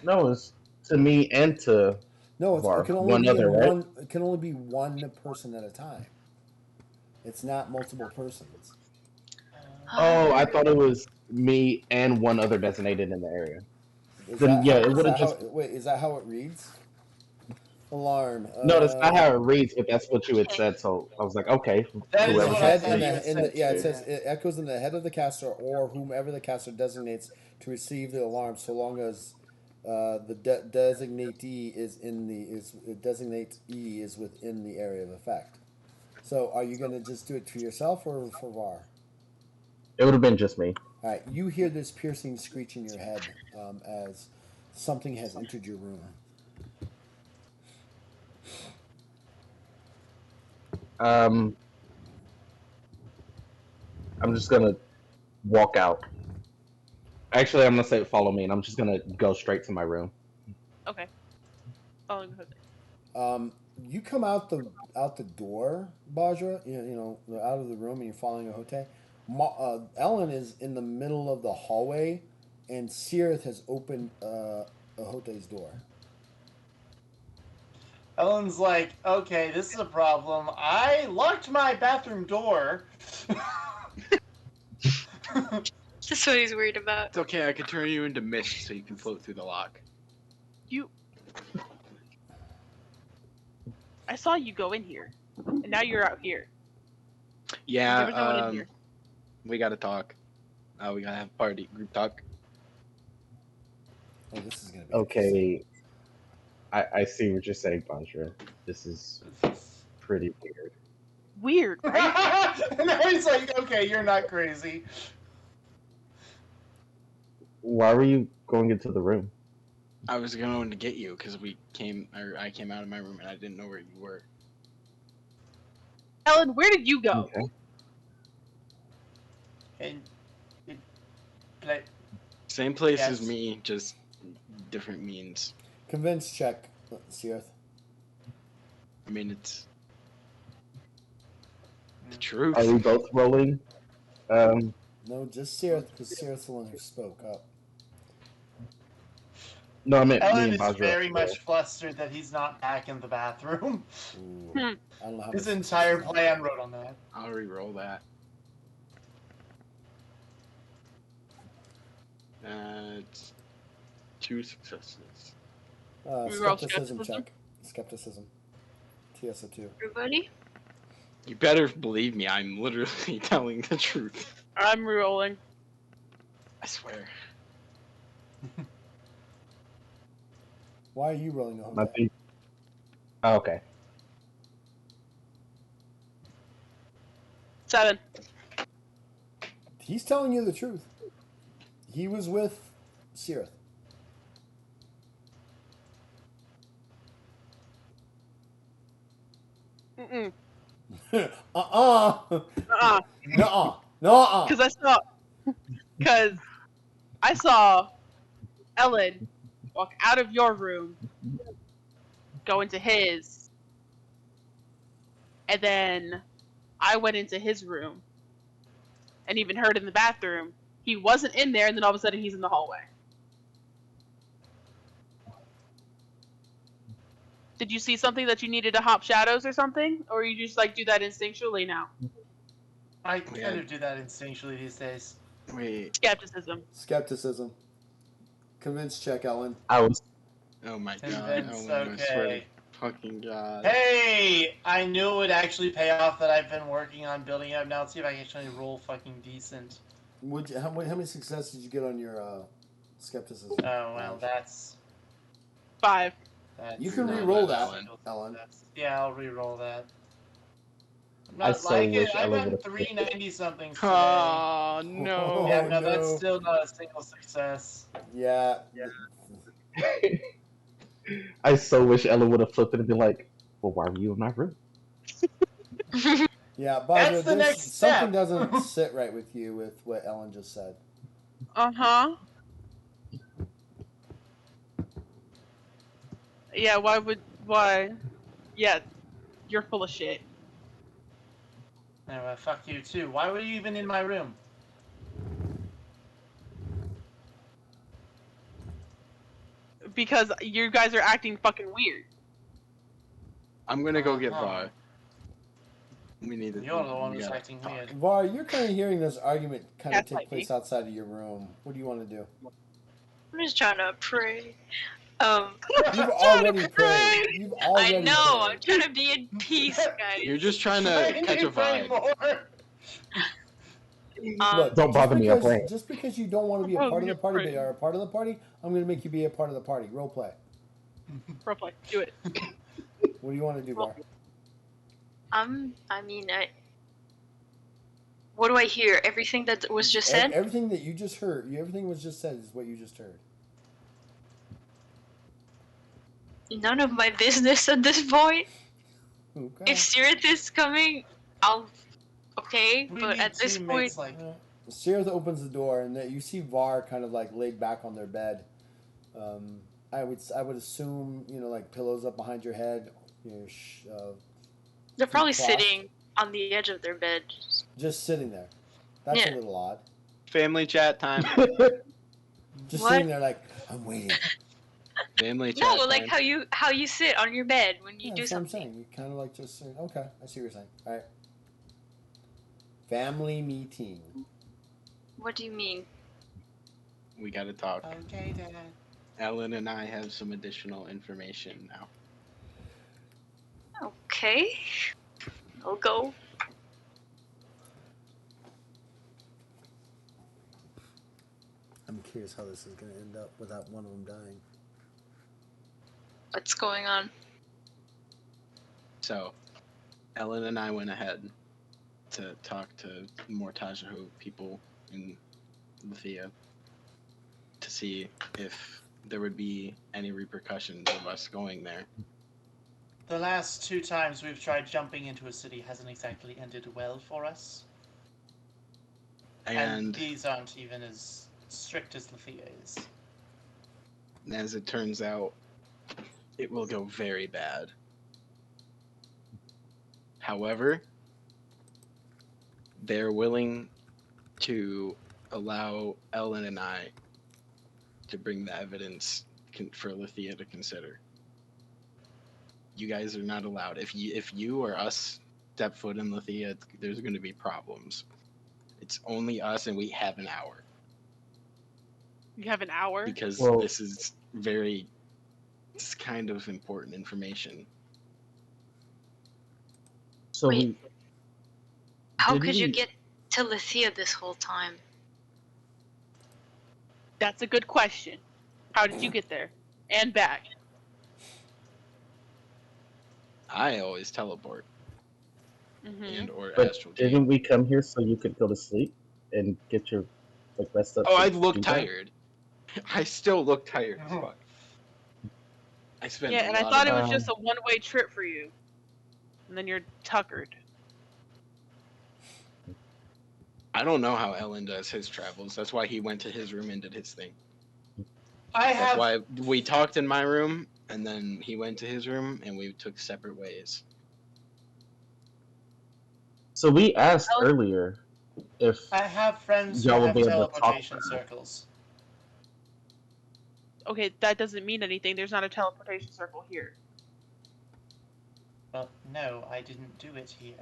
D: No, it's to me and to.
A: No,
D: Var.
A: it can only
D: One
A: be
D: other, right?
A: It can only be one person at a time. It's not multiple persons.
D: Oh, I thought it was me and one other designated in the area.
A: Is
D: Then,
A: that
D: yeah,
A: how,
D: it
A: is
D: would've
A: that how,
D: just-
A: wait, is that how it reads? Alarm.
D: No, that's not how it reads, but that's what you had said. So I was like, okay,
F: That
A: In
F: is
A: the
D: whoever
F: what
D: has
F: I
A: head,
D: to
F: thought
D: read.
F: you had said
A: yeah, it
F: too.
A: says it echoes in the head of the caster or whomever the caster designates to receive the alarm, so long as the designatee is within the area of effect. So, are you going to just do it for yourself or for Var?
D: It would have been just me.
A: All right, you hear this piercing screech in your head as something has entered your room.
D: I'm just gonna walk out. Actually, I'm gonna say follow me, and I'm just gonna go straight to my room.
B: Okay. Following Jose.
A: You come out the door, Bajra. Out of the room, and you're following Ahote. Ellen is in the middle of the hallway, and Sirith has opened Ahote's door.
F: Ellen's like, okay, this is a problem. I locked my bathroom door.
C: That's what he's worried about.
E: It's okay. I can turn you into mist so you can float through the lock.
B: I saw you go in here, and now you're out here. There
E: Yeah.
B: was no one in here.
E: We gotta talk. We gotta have party group talk.
A: Oh, this is gonna be
D: Okay, I see what you're saying, Bajra. This is pretty weird.
B: Weird, right?
F: Now he's like, okay, you're not crazy.
D: Why were you going into the room?
E: I was going to get you because I came out of my room and I didn't know where you were.
B: Ellen, where did you go?
D: Okay.
F: And like,
E: Same place
F: Yes.
E: as me, just different means.
A: Convince check, Sirith.
E: I mean, it's the truth.
D: Are we both rolling?
A: No, just Sirith, because Sirith's the one who spoke up.
D: No, I meant me
F: Ellen
D: and
F: is
D: Bajra.
F: very much flustered that he's not back in the bathroom.
A: Ooh,
B: Hmm.
A: I don't know how
F: His
A: to-
F: entire plan wrote on that.
E: I'll re-roll that. It's 2 successes.
B: We roll
A: Skepticism
B: skepticism?
A: check. Skepticism. TSO2.
C: Everybody?
E: You better believe me. I'm literally telling the truth.
B: I'm re-rolling.
E: I swear.
A: Why are you rolling the
D: My
A: whole
D: thing- Oh, okay.
B: 7.
A: He's telling you the truth. He was with Sirith.
B: Mm-mm.
A: Uh-uh.
B: Uh-uh.
A: Nuh-uh. Nuh-uh.
B: Because I saw Ellen walk out of your room, go into his, and then I went into his room, and even heard in the bathroom he wasn't in there, and then all of a sudden he's in the hallway. Did you see something that you needed to hop shadows or something, or you just like do that instinctually now?
F: I kind of do that instinctually these days.
E: Wait.
B: Skepticism.
A: Skepticism. Convince check, Ellen.
D: I was.
E: Oh my god.
F: Convince,
E: Ellen, I swear to
F: okay.
E: fucking god.
F: Hey! I knew it would actually pay off that I've been working on building up. Now let's see if I can actually roll fucking decent.
A: How many successes did you get on your skepticism?
F: Oh, well, that's...
B: 5.
A: You can
F: not
A: re-roll
F: a
A: that,
F: single
A: Ellen.
F: success. Yeah, I'll re-roll that. I'm
D: I
F: not
D: so
F: liking
D: wish
F: it. I'm
D: Ellen
F: at
D: would've-
F: 390 something today.
E: Oh no.
F: Yeah,
A: Oh,
F: no, that's
A: no.
F: still not a single success.
A: Yeah.
D: I so wish Ellen would have flipped it and been like, "Well, why were you in my room?"
A: Yeah,
F: That's the next step.
A: something doesn't sit right with you with what Ellen just said.
B: Uh-huh. Yeah, why? Yeah, you're full of shit.
F: Anyway, fuck you too. Why were you even in my room?
B: Because you guys are acting fucking weird.
E: I'm gonna go get
F: Uh-huh.
E: Vi. We need to.
F: You're the one
E: we
F: who's
E: gotta
F: acting
E: talk.
F: weird.
A: Var, you're kind of hearing this argument kind of
B: Gaslight
A: take place
B: me.
A: outside of your room. What do you want to do?
C: I'm just trying to pray.
A: You've already prayed. You've
C: I
A: already
C: know. I'm
A: prayed.
C: trying to be in peace, guys.
E: You're just trying to
F: I
E: catch a
F: need pray
E: vibe.
F: more.
A: Look,
D: Don't bother me, I'm praying.
A: just because you don't want to be a part of the party, but are a part of the party, I'm going to make you be a part of the party. Role play.
B: Roleplay. Do it.
A: What do you want to do, Bar?
C: I mean, what do I hear? Everything that was just said?
A: Everything that you just heard, everything was just said is what you just heard.
C: None of my business at this point.
A: Okay.
C: If Sirith is coming, I'll. Okay,
F: We
C: but
F: need
C: at this
F: teammates
C: point.
F: like
A: Sirith opens the door, and you see Var kind of like laid back on their bed. I would assume like pillows up behind your head.
C: They're probably
A: crossed.
C: sitting on the edge of their bed.
A: Just sitting there. That's
C: Yeah.
A: a little odd.
E: Family chat time.
A: Just
C: What?
A: sitting there like I'm waiting.
E: Family chat
C: No,
E: time.
C: like how you sit on your bed when you
A: Yeah,
C: do
A: that's what I'm
C: something.
A: saying. You kind of like just saying, okay, I see what you're saying. All right. Family meeting.
C: What do you mean?
E: We gotta talk.
F: okay, Dad.
E: Ellen and I have some additional information now.
C: Okay, I'll go.
A: I'm curious how this is going to end up without one of them dying.
C: What's going on?
E: So, Ellen and I went ahead to talk to more Tajahu people in Lithia to see if there would be any repercussions of us going there.
F: The last 2 times we've tried jumping into a city hasn't exactly ended well for us. And these aren't even as strict as Lithia is.
E: As it turns out, it will go very bad. However, they're willing to allow Ellen and I to bring the evidence for Lithia to consider. You guys are not allowed. If you or us step foot in Lithia, there's going to be problems. It's only us, and we have an hour.
B: You have an hour?
E: Because this is it's kind of important information.
D: So
C: Wait. How
D: Did
C: could you
D: we-
C: get to Lithia this whole time?
B: That's a good question. How did you get there? And back?
E: I always teleport
B: Mm-hmm.
E: and or
D: but
E: astral
D: didn't
E: dream.
D: we come here so you could go to sleep and get your rest up?
E: Oh,
D: to
E: I look
D: do that?
E: tired. I still look tired as fuck. I spent
B: Yeah,
E: a
B: and I
E: lot
B: thought
E: of
B: it was just a one-way trip for you. And then you're tuckered.
E: I don't know how Ellen does his travels. That's why he went to his room and did his thing.
F: I
E: That's
F: have
E: why we talked in my room, and then he went to his room, and we took separate ways.
D: So we asked earlier if
F: I have friends who
D: y'all will
F: have
D: be able to talk
F: teleportation
D: to her.
F: circles.
B: Okay, that doesn't mean anything. There's not a teleportation circle here.
F: But no, I didn't do it here.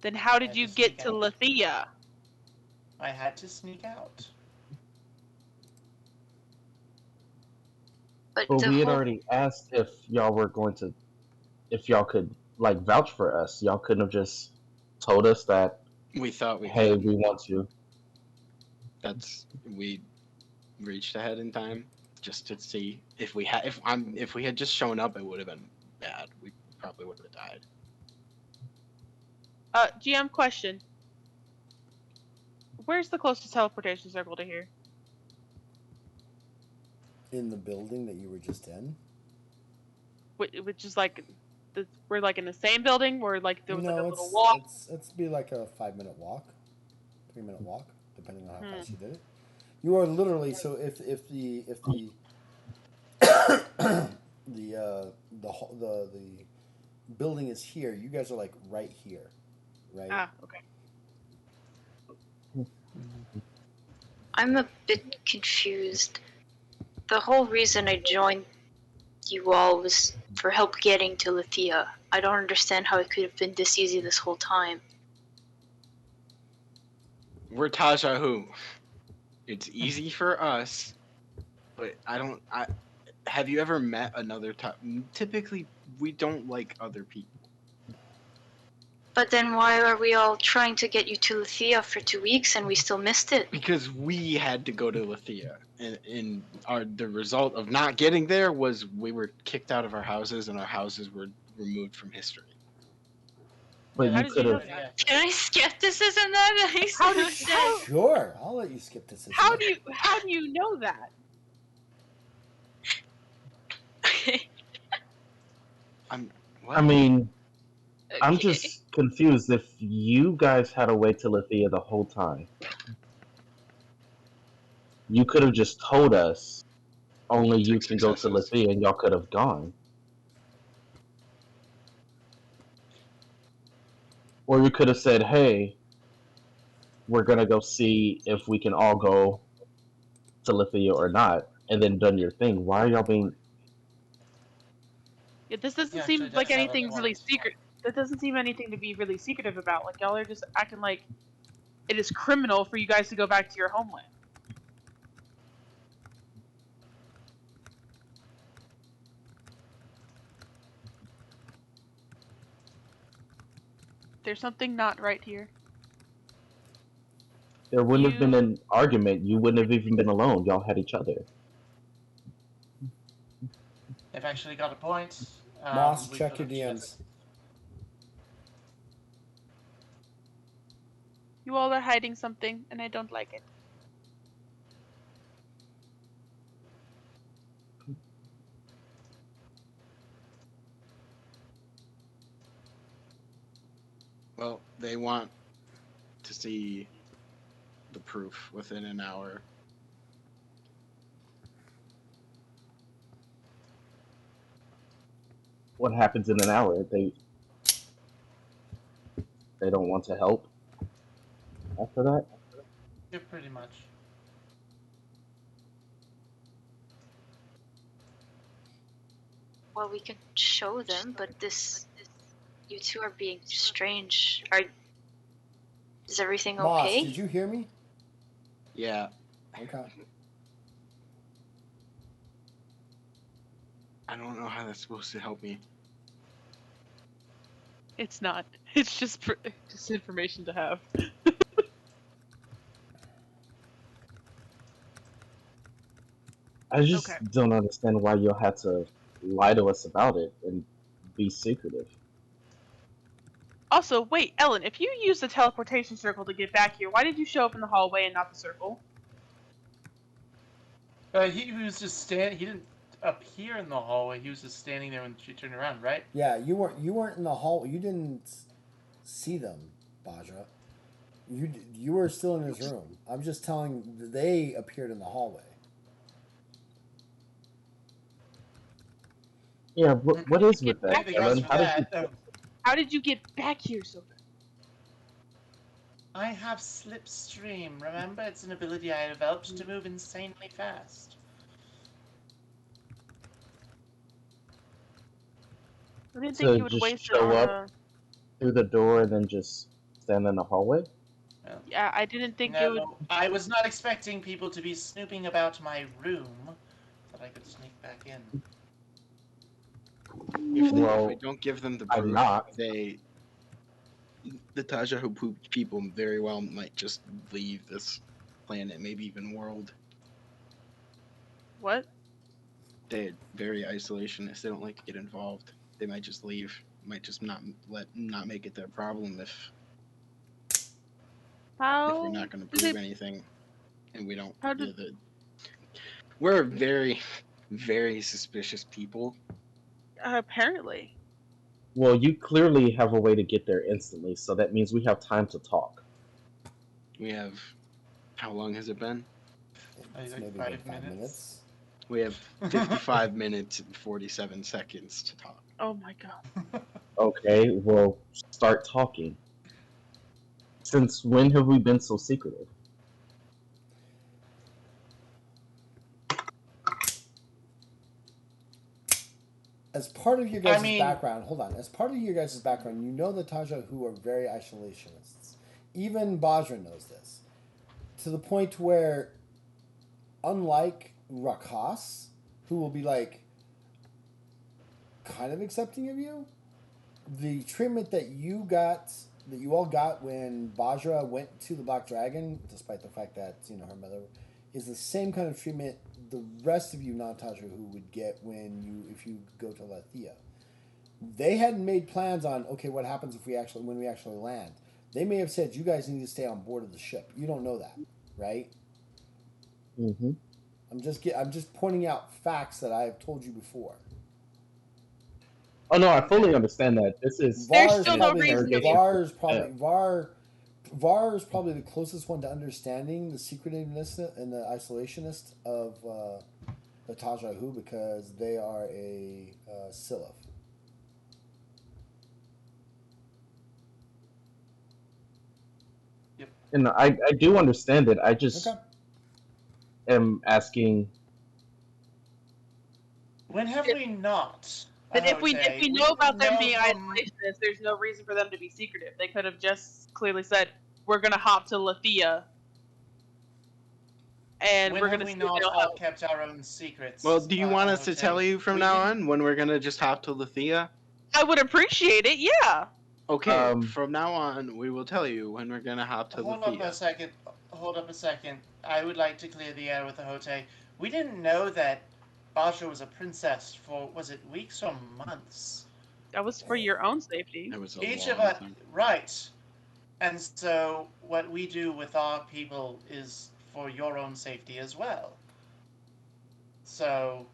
B: Then how did
F: I
B: you
F: just
B: get
F: sneak
B: to
F: out.
B: Lithia?
F: I had to sneak out.
C: But
D: Well,
C: the
D: we had
C: whole
D: already asked if y'all were going to, if y'all could like vouch for us. Y'all couldn't have just told us that,
E: We thought we
D: hey,
E: could.
D: we want you.
E: We reached ahead in time just to see if we had just shown up, it would have been bad. We probably would have died.
B: GM question. Where's the closest teleportation circle to here?
A: In the building that you were just in?
B: Which is like, we're like in the same building, where like there was like a
A: No,
B: little walk.
A: it's be like a 5-minute walk, 3-minute walk, depending on how
B: Hmm.
A: fast you did it. You are literally so if the the building is here, you guys are like right here, right?
B: Ah, okay.
C: I'm a bit confused. The whole reason I joined you all was for help getting to Lithia. I don't understand how it could have been this easy this whole time.
E: We're Tajahu. It's easy for us but I don't. Have you ever met another typically, we don't like other people.
C: But then why are we all trying to get you to Luthia for 2 weeks and we still missed it?
E: Because we had to go to Lithia, and the result of not getting there was we were kicked out of our houses, and our houses were removed from history.
D: But
B: How
D: you
B: did
D: could
B: you know
D: have.
B: that?
C: Can I skepticism that? I
B: How did
C: said.
A: Sure, I'll let you skip this.
B: How do you know that?
E: What?
D: I mean, I'm
C: Okay.
D: just confused. If you guys had a way to Lithia the whole time, you could have just told us only you can go to
E: Successes.
D: Lithia, and y'all could have gone. Or you could have said, "Hey, we're gonna go see if we can all go to Lithia or not," and then done your thing. Why are y'all being?
B: Yeah, this doesn't
F: He
B: seem
F: actually
B: like
F: does have a
B: anything really
F: point.
B: secret. That doesn't seem anything to be really secretive about. Like y'all are just acting like it is criminal for you guys to go back to your homeland. There's something not right here.
D: There wouldn't have been
B: You
D: an argument. You wouldn't have even been alone. Y'all had each other.
F: They've actually got a point.
A: Moss,
F: We
A: check
F: could
A: your
F: have
A: DMs.
B: you all are hiding something, and I don't like it.
E: Well, they want to see the proof within an hour.
D: What happens in an hour? They don't want to help after that.
F: Yeah, pretty much.
C: Well, we can show them, but you two are being strange. Is everything
A: Moss,
C: okay?
A: did you hear me?
E: Yeah.
A: Okay.
E: I don't know how that's supposed to help me.
B: It's not. It's just information to have.
D: I just
B: Okay.
D: don't understand why y'all had to lie to us about it and be secretive.
B: Also, wait, Ellen, if you used the teleportation circle to get back here, why did you show up in the hallway and not the circle?
F: He was just standing. He didn't appear in the hallway. He was just standing there when she turned around, right?
A: Yeah, you weren't in the hall. You didn't see them, Baja. You were still in his room. I'm just telling. They appeared in the hallway.
D: Yeah, what is with that,
F: Anything else
D: Ellen?
F: for
D: How did you?
F: that?
B: How did you get back here so fast?
F: I have slipstream. Remember, it's an ability I developed to move insanely fast.
B: I didn't think
D: To
B: you would
D: just
B: waste it
D: show
B: on
D: up
B: a.
D: through the door and then just stand in the hallway?
F: Well,
B: Yeah, I didn't think it would.
F: no, I was not expecting people to be snooping about my room that I could sneak back in.
E: If we
D: Well,
E: don't give them the
D: I'm
E: proof,
D: not.
E: the Taja who pooped people very well might just leave this planet, maybe even world.
B: What?
E: They're very isolationist. They don't like to get involved. They might just leave. Might just not make it their problem if
B: How?
E: we're not going to
B: did
E: prove
B: they-
E: anything, and we don't.
B: How did?
E: We're very, very suspicious people.
B: Apparently.
D: Well, you clearly have a way to get there instantly, so that means we have time to talk.
E: We have. How long has it been?
A: It's
F: Like
A: maybe 5 minutes.
E: We have 55 minutes and 47 seconds to talk.
B: Oh my god.
D: Okay, well, start talking. Since when have we been so secretive?
A: As part of your guys'
F: mean-
A: background, hold on. As part of your guys' background, you know the Taja who are very isolationists. Even Bajra knows this. To the point where, unlike Rakas, who will be like kind of accepting of you. The treatment that you all got when Bajra went to the Black Dragon, despite the fact that her mother, is the same kind of treatment the rest of you non-Tajra who would get if you go to Lethia. They hadn't made plans on what happens when we actually land. They may have said you guys need to stay on board of the ship. You don't know that, right?
D: Mm-hmm.
A: I'm just pointing out facts that I have told you before.
D: Oh no, I fully understand that. This is
B: There's still no reason to be.
A: VAR is probably the closest one to understanding the secretiveness and the isolationist of the Taj Rahu because they are a Silif.
D: And I do understand it. I just am asking.
F: When have we not?
B: But if we know about them being
F: from...
B: isolationists, there's no reason for them to be secretive. They could have just clearly said, "We're gonna hop to Lethia, and
F: when
B: we're
F: have
B: gonna
F: we
B: see
F: not
B: they'll
F: all
B: help."
F: kept our own secrets?
E: Well, do you want us to tell you from now on when we're gonna just hop to Lethia?
B: I would appreciate it. Yeah.
E: Okay, from now on, we will tell you when we're gonna hop to Lethia.
F: Hold up a second. I would like to clear the air with the Hote. We didn't know that Basha was a princess for, was it weeks or months?
B: That was for your own safety.
E: That was
F: Each of us, right. And so what we do with our people is for your own safety as well. So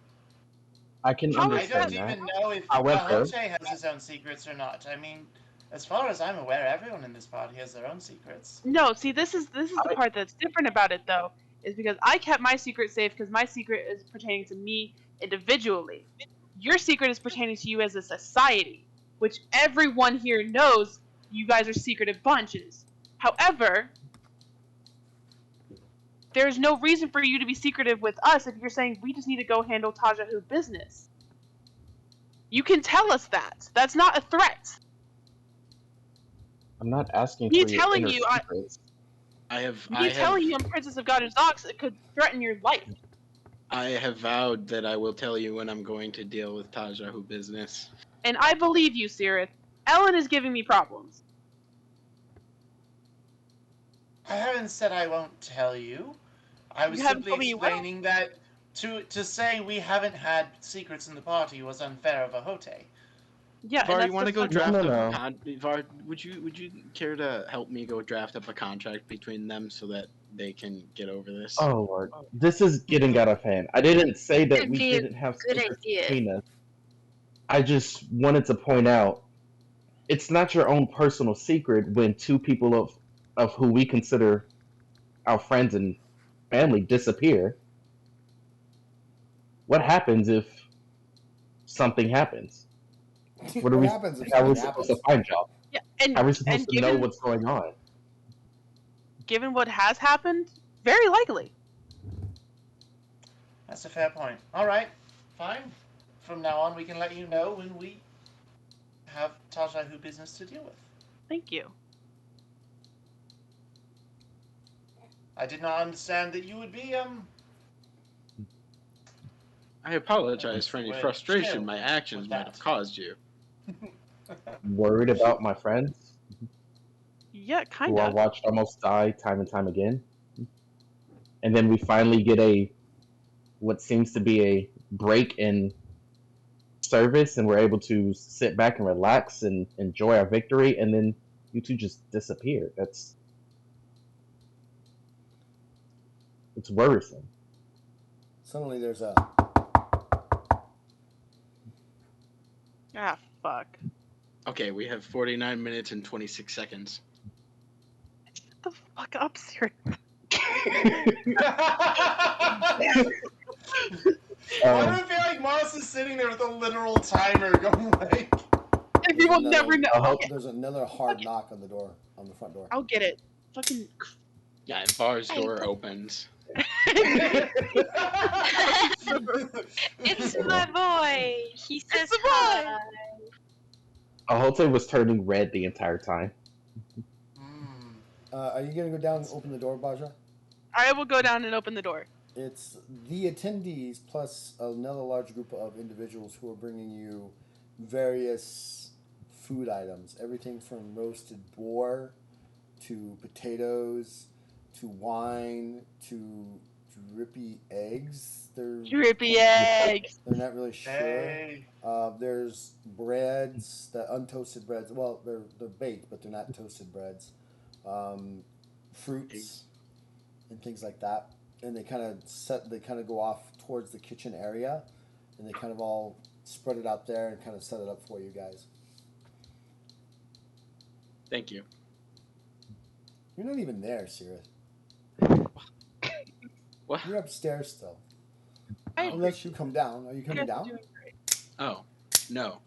D: I can understand
F: I don't even know if Hote has his own secrets or not. I mean, as far as I'm aware, everyone in this party has their own secrets.
B: No, see, this is the part that's different about it, though, is because I kept my secret safe because my secret is pertaining to me individually. Your secret is pertaining to you as a society, which everyone here knows you guys are secretive bunches. However, there's no reason for you to be secretive with us if you're saying we just need to go handle Tajahu business. You can tell us that. That's not a threat.
D: I'm not asking for your inner secrets.
B: telling you I'm Princess of God and Zox, it could threaten your life.
E: I have vowed that I will tell you when I'm going to deal with Tajahu business.
B: And I believe you, Sirith. Ellen is giving me problems.
F: I haven't said I won't tell you. I was simply explaining that to say we haven't had secrets in the party was unfair of a Hote.
B: Yeah,
E: Var, you want to go draft up Var, would you care to help me go draft up a contract between them so that they can get over this?
D: Oh Lord, this is getting out of hand. I didn't say that we didn't have secrets between us. I just wanted to point out, it's not your own personal secret when two people of who we consider our friends and family disappear. What happens if something happens? What are we? How are we supposed to find y'all?
B: Yeah, and
D: how are we supposed to know what's going on?
B: Given what has happened, very likely.
F: That's a fair point. All right, fine. From now on, we can let you know when we have Tajahu business to deal with.
B: Thank you.
F: I did not understand that you would be
E: I apologize for any frustration my actions might have caused you.
D: Worried about my friends?
B: Yeah, kind
D: of. Who I watched almost die time and time again. And then we finally get what seems to be a break in service, and we're able to sit back and relax and enjoy our victory, and then you two just disappear. It's worrisome.
A: Suddenly there's a...
B: Ah, fuck.
E: Okay, we have 49 minutes and 26 seconds.
B: Shut the fuck up, Siri.
F: Why do I feel like Moss is sitting there with a literal timer going like...
B: And people never know.
A: There's another hard knock on the door, on the front door.
B: I'll get it. Fucking...
E: Yeah, and Var's door opens.
C: It's my boy. He says hi.
D: Ahote was turning red the entire time.
A: Are you gonna go down and open the door, Baja?
B: I will go down and open the door.
A: It's the attendees plus another large group of individuals who are bringing you various food items. Everything from roasted boar to potatoes to wine to drippy eggs.
B: Drippy eggs.
A: They're not really sure.
F: Hey.
A: There's breads, the untoasted breads. Well, they're baked, but they're not toasted breads. Fruits and things like that. And they kind of go off towards the kitchen area, and they kind of all spread it out there and kind of set it up for you guys.
E: Thank you.
A: You're not even there, Sirith.
E: What?
A: You're upstairs still.
B: I
A: Unless you come down. Are you coming down?
E: Oh, no.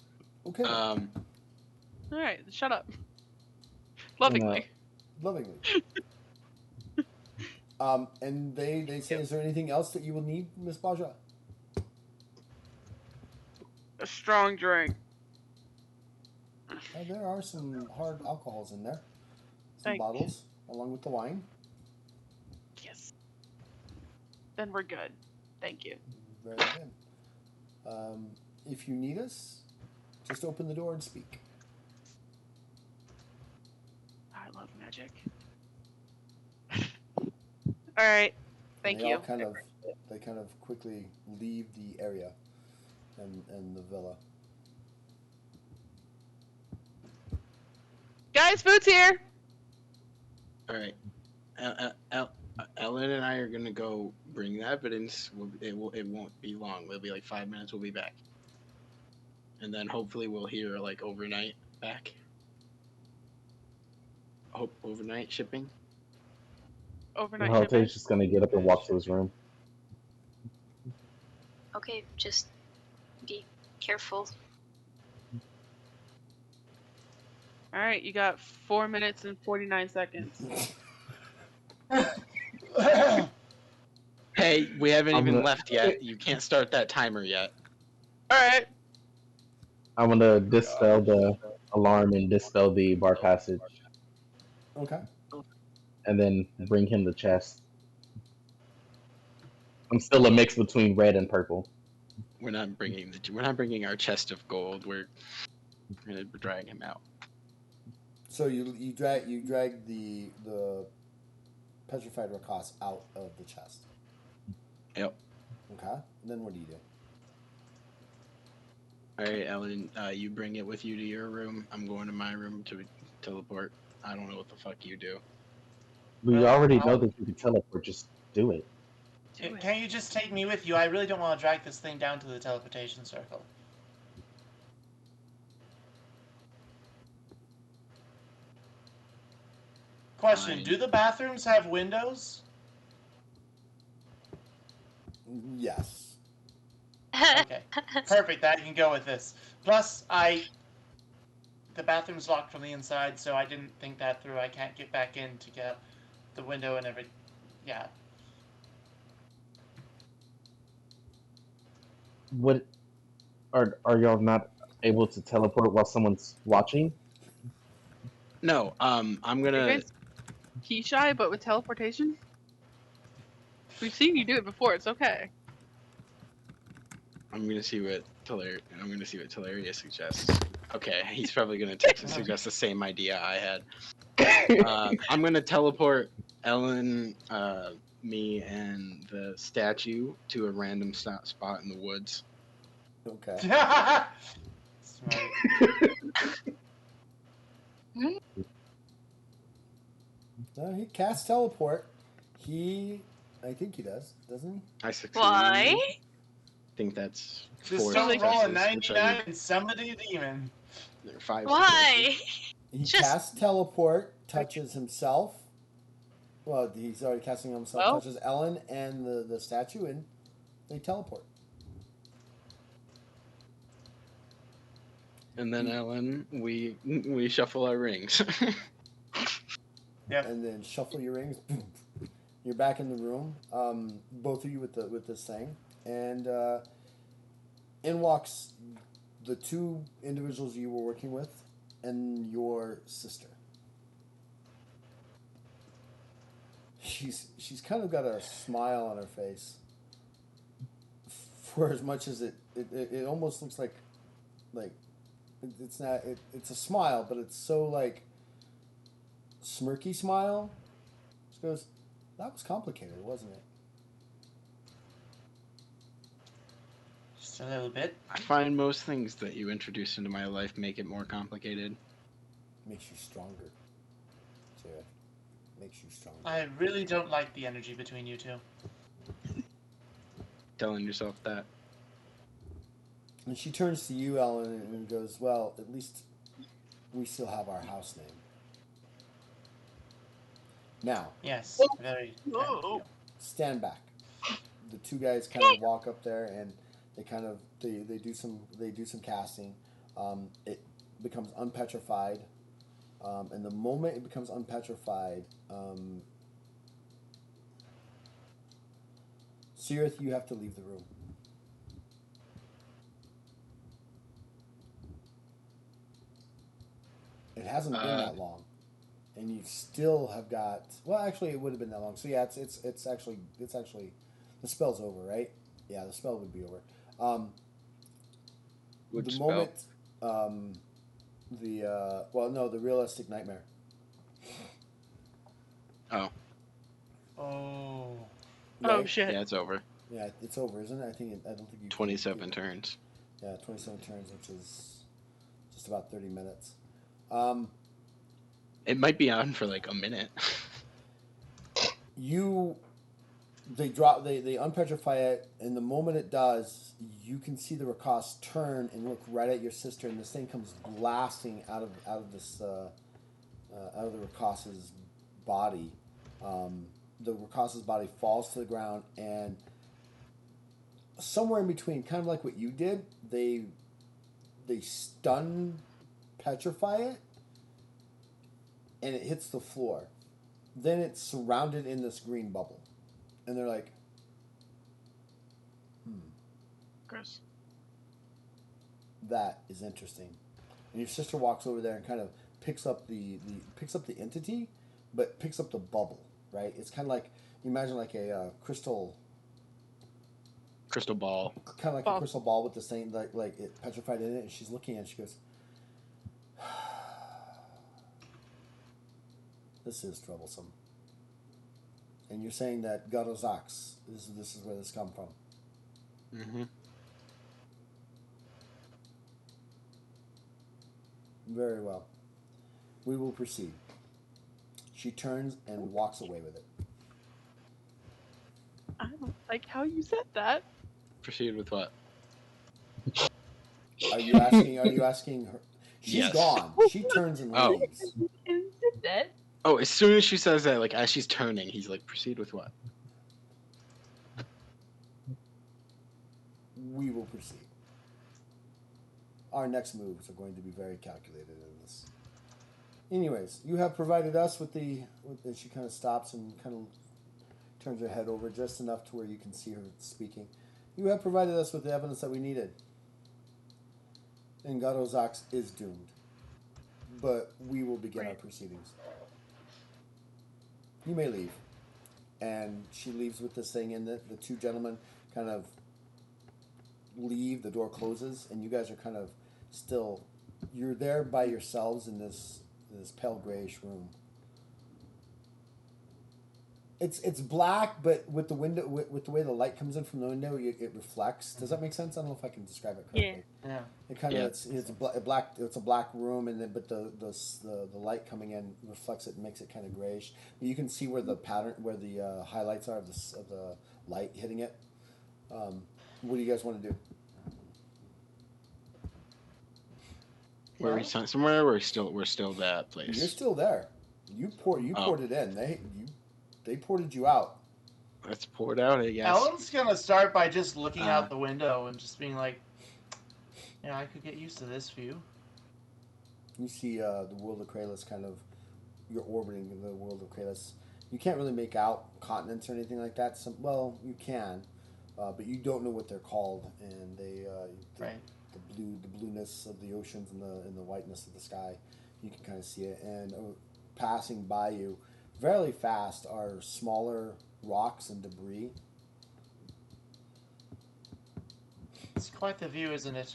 A: Okay.
B: All right, shut up. Lovingly.
A: Lovingly. And they say, is there anything else that you will need, Miss Baja?
B: A strong drink.
A: There are some hard alcohols in there. Some
B: Thank
A: bottles, along with the wine.
B: Yes. Then we're good. Thank you.
A: Very good. If you need us, just open the door and speak.
B: I love magic. All right. Thank you.
A: They kind of quickly leave the area and the villa.
B: Guys, food's here.
E: All right. Ellen and I are gonna go bring the evidence. It won't be long. It'll be like 5 minutes. We'll be back, and then hopefully we'll hear like overnight back. Hope overnight shipping.
B: Overnight
D: Halte's
B: shipping.
D: just gonna get up and walk to his room.
C: Okay, just be careful.
B: All right, you got 4 minutes and 49 seconds.
E: Hey, we haven't
D: I'm
E: even
D: gonna-
E: left yet. You can't start that timer yet.
B: All right.
D: I'm gonna dispel the alarm and dispel the bar passage,
A: Okay.
D: and then bring him the chest. I'm still a mix between red and purple.
E: We're not bringing our chest of gold. We're gonna drag him out.
A: So you drag the petrified Rakas out of the chest.
E: Yep.
A: Okay. And then what do you do?
E: All right, Ellen. You bring it with you to your room. I'm going to my room to teleport. I don't know what the fuck you do.
D: We already know that you can teleport. Just do it.
F: Can't you just take me with you? I really don't want to drag this thing down to the teleportation circle. Question,
E: Fine.
F: do the bathrooms have windows?
A: Yes.
F: Okay, perfect, I can go with this. Plus, the bathroom's locked from the inside, so I didn't think that through. I can't get back in to get the window and everything. Yeah.
D: What are y'all not able to teleport while someone's watching?
E: No. I'm
B: You
E: gonna.
B: guys key shy, but with teleportation? We've seen you do it before. It's okay.
E: I'm gonna see what Teleria suggests. Okay, he's probably gonna suggest the same idea I had. I'm gonna teleport Ellen, me, and the statue to a random spot in the woods.
A: Okay.
F: Smart.
A: He casts teleport. I think he does, doesn't he?
E: I succeed.
C: Why?
E: I think that's
F: Just
E: 4
F: don't roll a
E: successes, which
F: 99 and summon a demon.
E: there are 5
C: Why?
E: successes.
A: He
C: Just-
A: casts teleport, touches himself. Well, he's already casting himself,
B: Well.
A: touches Ellen and the statue, and they teleport.
E: And then Ellen, we shuffle our rings.
F: Yeah.
A: And then shuffle your rings. Boom. You're back in the room. Both of you with this thing, and in walks the 2 individuals you were working with, and your sister. she's kind of got a smile on her face. For as much as it almost looks like it's not it's a smile, but it's so like smirky smile. She goes, "That was complicated, wasn't it?"
F: Just a little bit.
E: I find most things that you introduce into my life make it more complicated.
A: Makes you stronger. Sarah. Makes you stronger.
F: I really don't like the energy between you two.
E: Telling yourself that.
A: And she turns to you, Ellen, and goes, "Well, at least we still have our house name." Now,
F: Yes, very.
A: stand back. The two guys kind of walk up there, and they kind of they do some casting. It becomes unpetrified, and the moment it becomes unpetrified, Sirith, you have to leave the room. It hasn't been that long, and you still have got. Well, actually, it would have been that long. So yeah, it's actually the spell's over, right? Yeah, the spell would be over.
E: Which
A: the
E: spell?
A: moment, the realistic nightmare.
E: Oh.
F: Oh.
B: Oh
A: Right?
B: shit.
E: Yeah, it's over.
A: Yeah, it's over, isn't it? I don't think you.
E: 27 turns.
A: Yeah, 27 turns, which is just about 30 minutes.
E: It might be on for like a minute.
A: They unpetrify it, and the moment it does, you can see the Rakas turn and look right at your sister, and this thing comes blasting out of the Rakas's body. The Rakas's body falls to the ground, and somewhere in between, kind of like what you did, they stun petrify it, and it hits the floor. Then it's surrounded in this green bubble. And they're like,
B: Gross.
A: that is interesting. And your sister walks over there and kind of picks up the entity, but picks up the bubble, right? It's kind of like, you imagine like a crystal
E: Ball.
A: kind of like a crystal ball with the same like it petrified in it, and she's looking at it, she goes, this is troublesome. And you're saying that Garozax, this is where this come from.
E: Mm-hmm.
A: Very well. We will proceed. She turns and walks away with it.
B: I don't like how you said that.
E: Proceed with what?
A: Are you asking her? She's
E: Yes.
A: gone. She turns and
E: Oh.
A: leaves.
B: That.
E: Oh, as soon as she says that, like as she's turning, he's like, proceed with what?
A: We will proceed. Our next moves are going to be very calculated in this. Anyways, you have provided us with and she kind of stops and kind of turns her head over just enough to where you can see her speaking. You have provided us with the evidence that we needed. And Garozax is doomed. But we will begin our proceedings. You may leave. And she leaves with this thing, and the two gentlemen kind of leave, the door closes, and you guys are kind of still, you're there by yourselves in this pale grayish room. It's black, but with the window, with the way the light comes in from the window, it reflects. Does that make sense? I don't know if I can describe it correctly.
F: Yeah.
A: It kind of it's a black room, and then but the light coming in reflects it and makes it kind of grayish. But you can see where the pattern, where the highlights are of the light hitting it. What do you guys want to do?
E: Where we somewhere we're still that place.
A: You're still there. You poured it in. They ported you out.
E: Let's pour it out, I guess.
F: Ellen's gonna start by just looking out the window and just being like, "Yeah, I could get used to this view."
A: You see the world of Kralis kind of, you're orbiting the world of Kralis. You can't really make out continents or anything like that. You can, but you don't know what they're called, and
F: Right.
A: The blueness of the oceans and the whiteness of the sky, you can kind of see it. And passing by you, fairly fast are smaller rocks and debris.
F: It's quite the view, isn't it?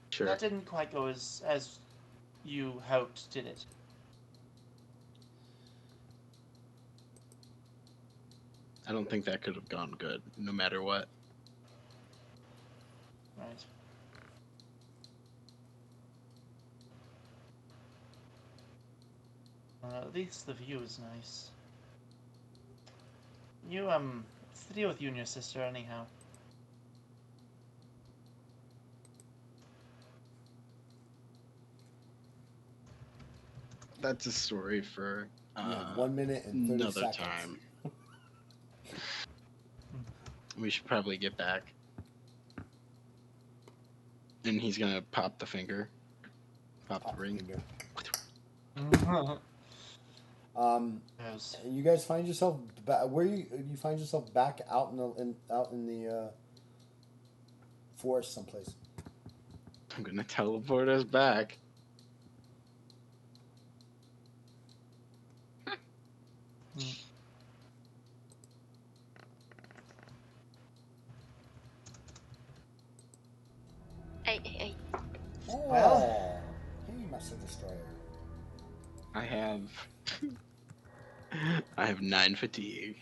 E: Sure.
F: That didn't quite go as you hoped, did it?
E: I don't think that could have gone good, no matter what.
F: Right. At least the view is nice. You, what's the deal with you and your sister, anyhow?
E: That's a story for
A: You have 1 minute and 30
E: another
A: seconds.
E: time. We should probably get back. And he's gonna pop the finger. Pop the ring.
A: Finger.
F: Yes.
A: You guys find yourself where you find yourself back out in the forest someplace.
E: I'm gonna teleport us back.
C: Hey.
A: Oh,
F: Well.
A: hey, Master Destroyer.
E: I have 9 fatigue.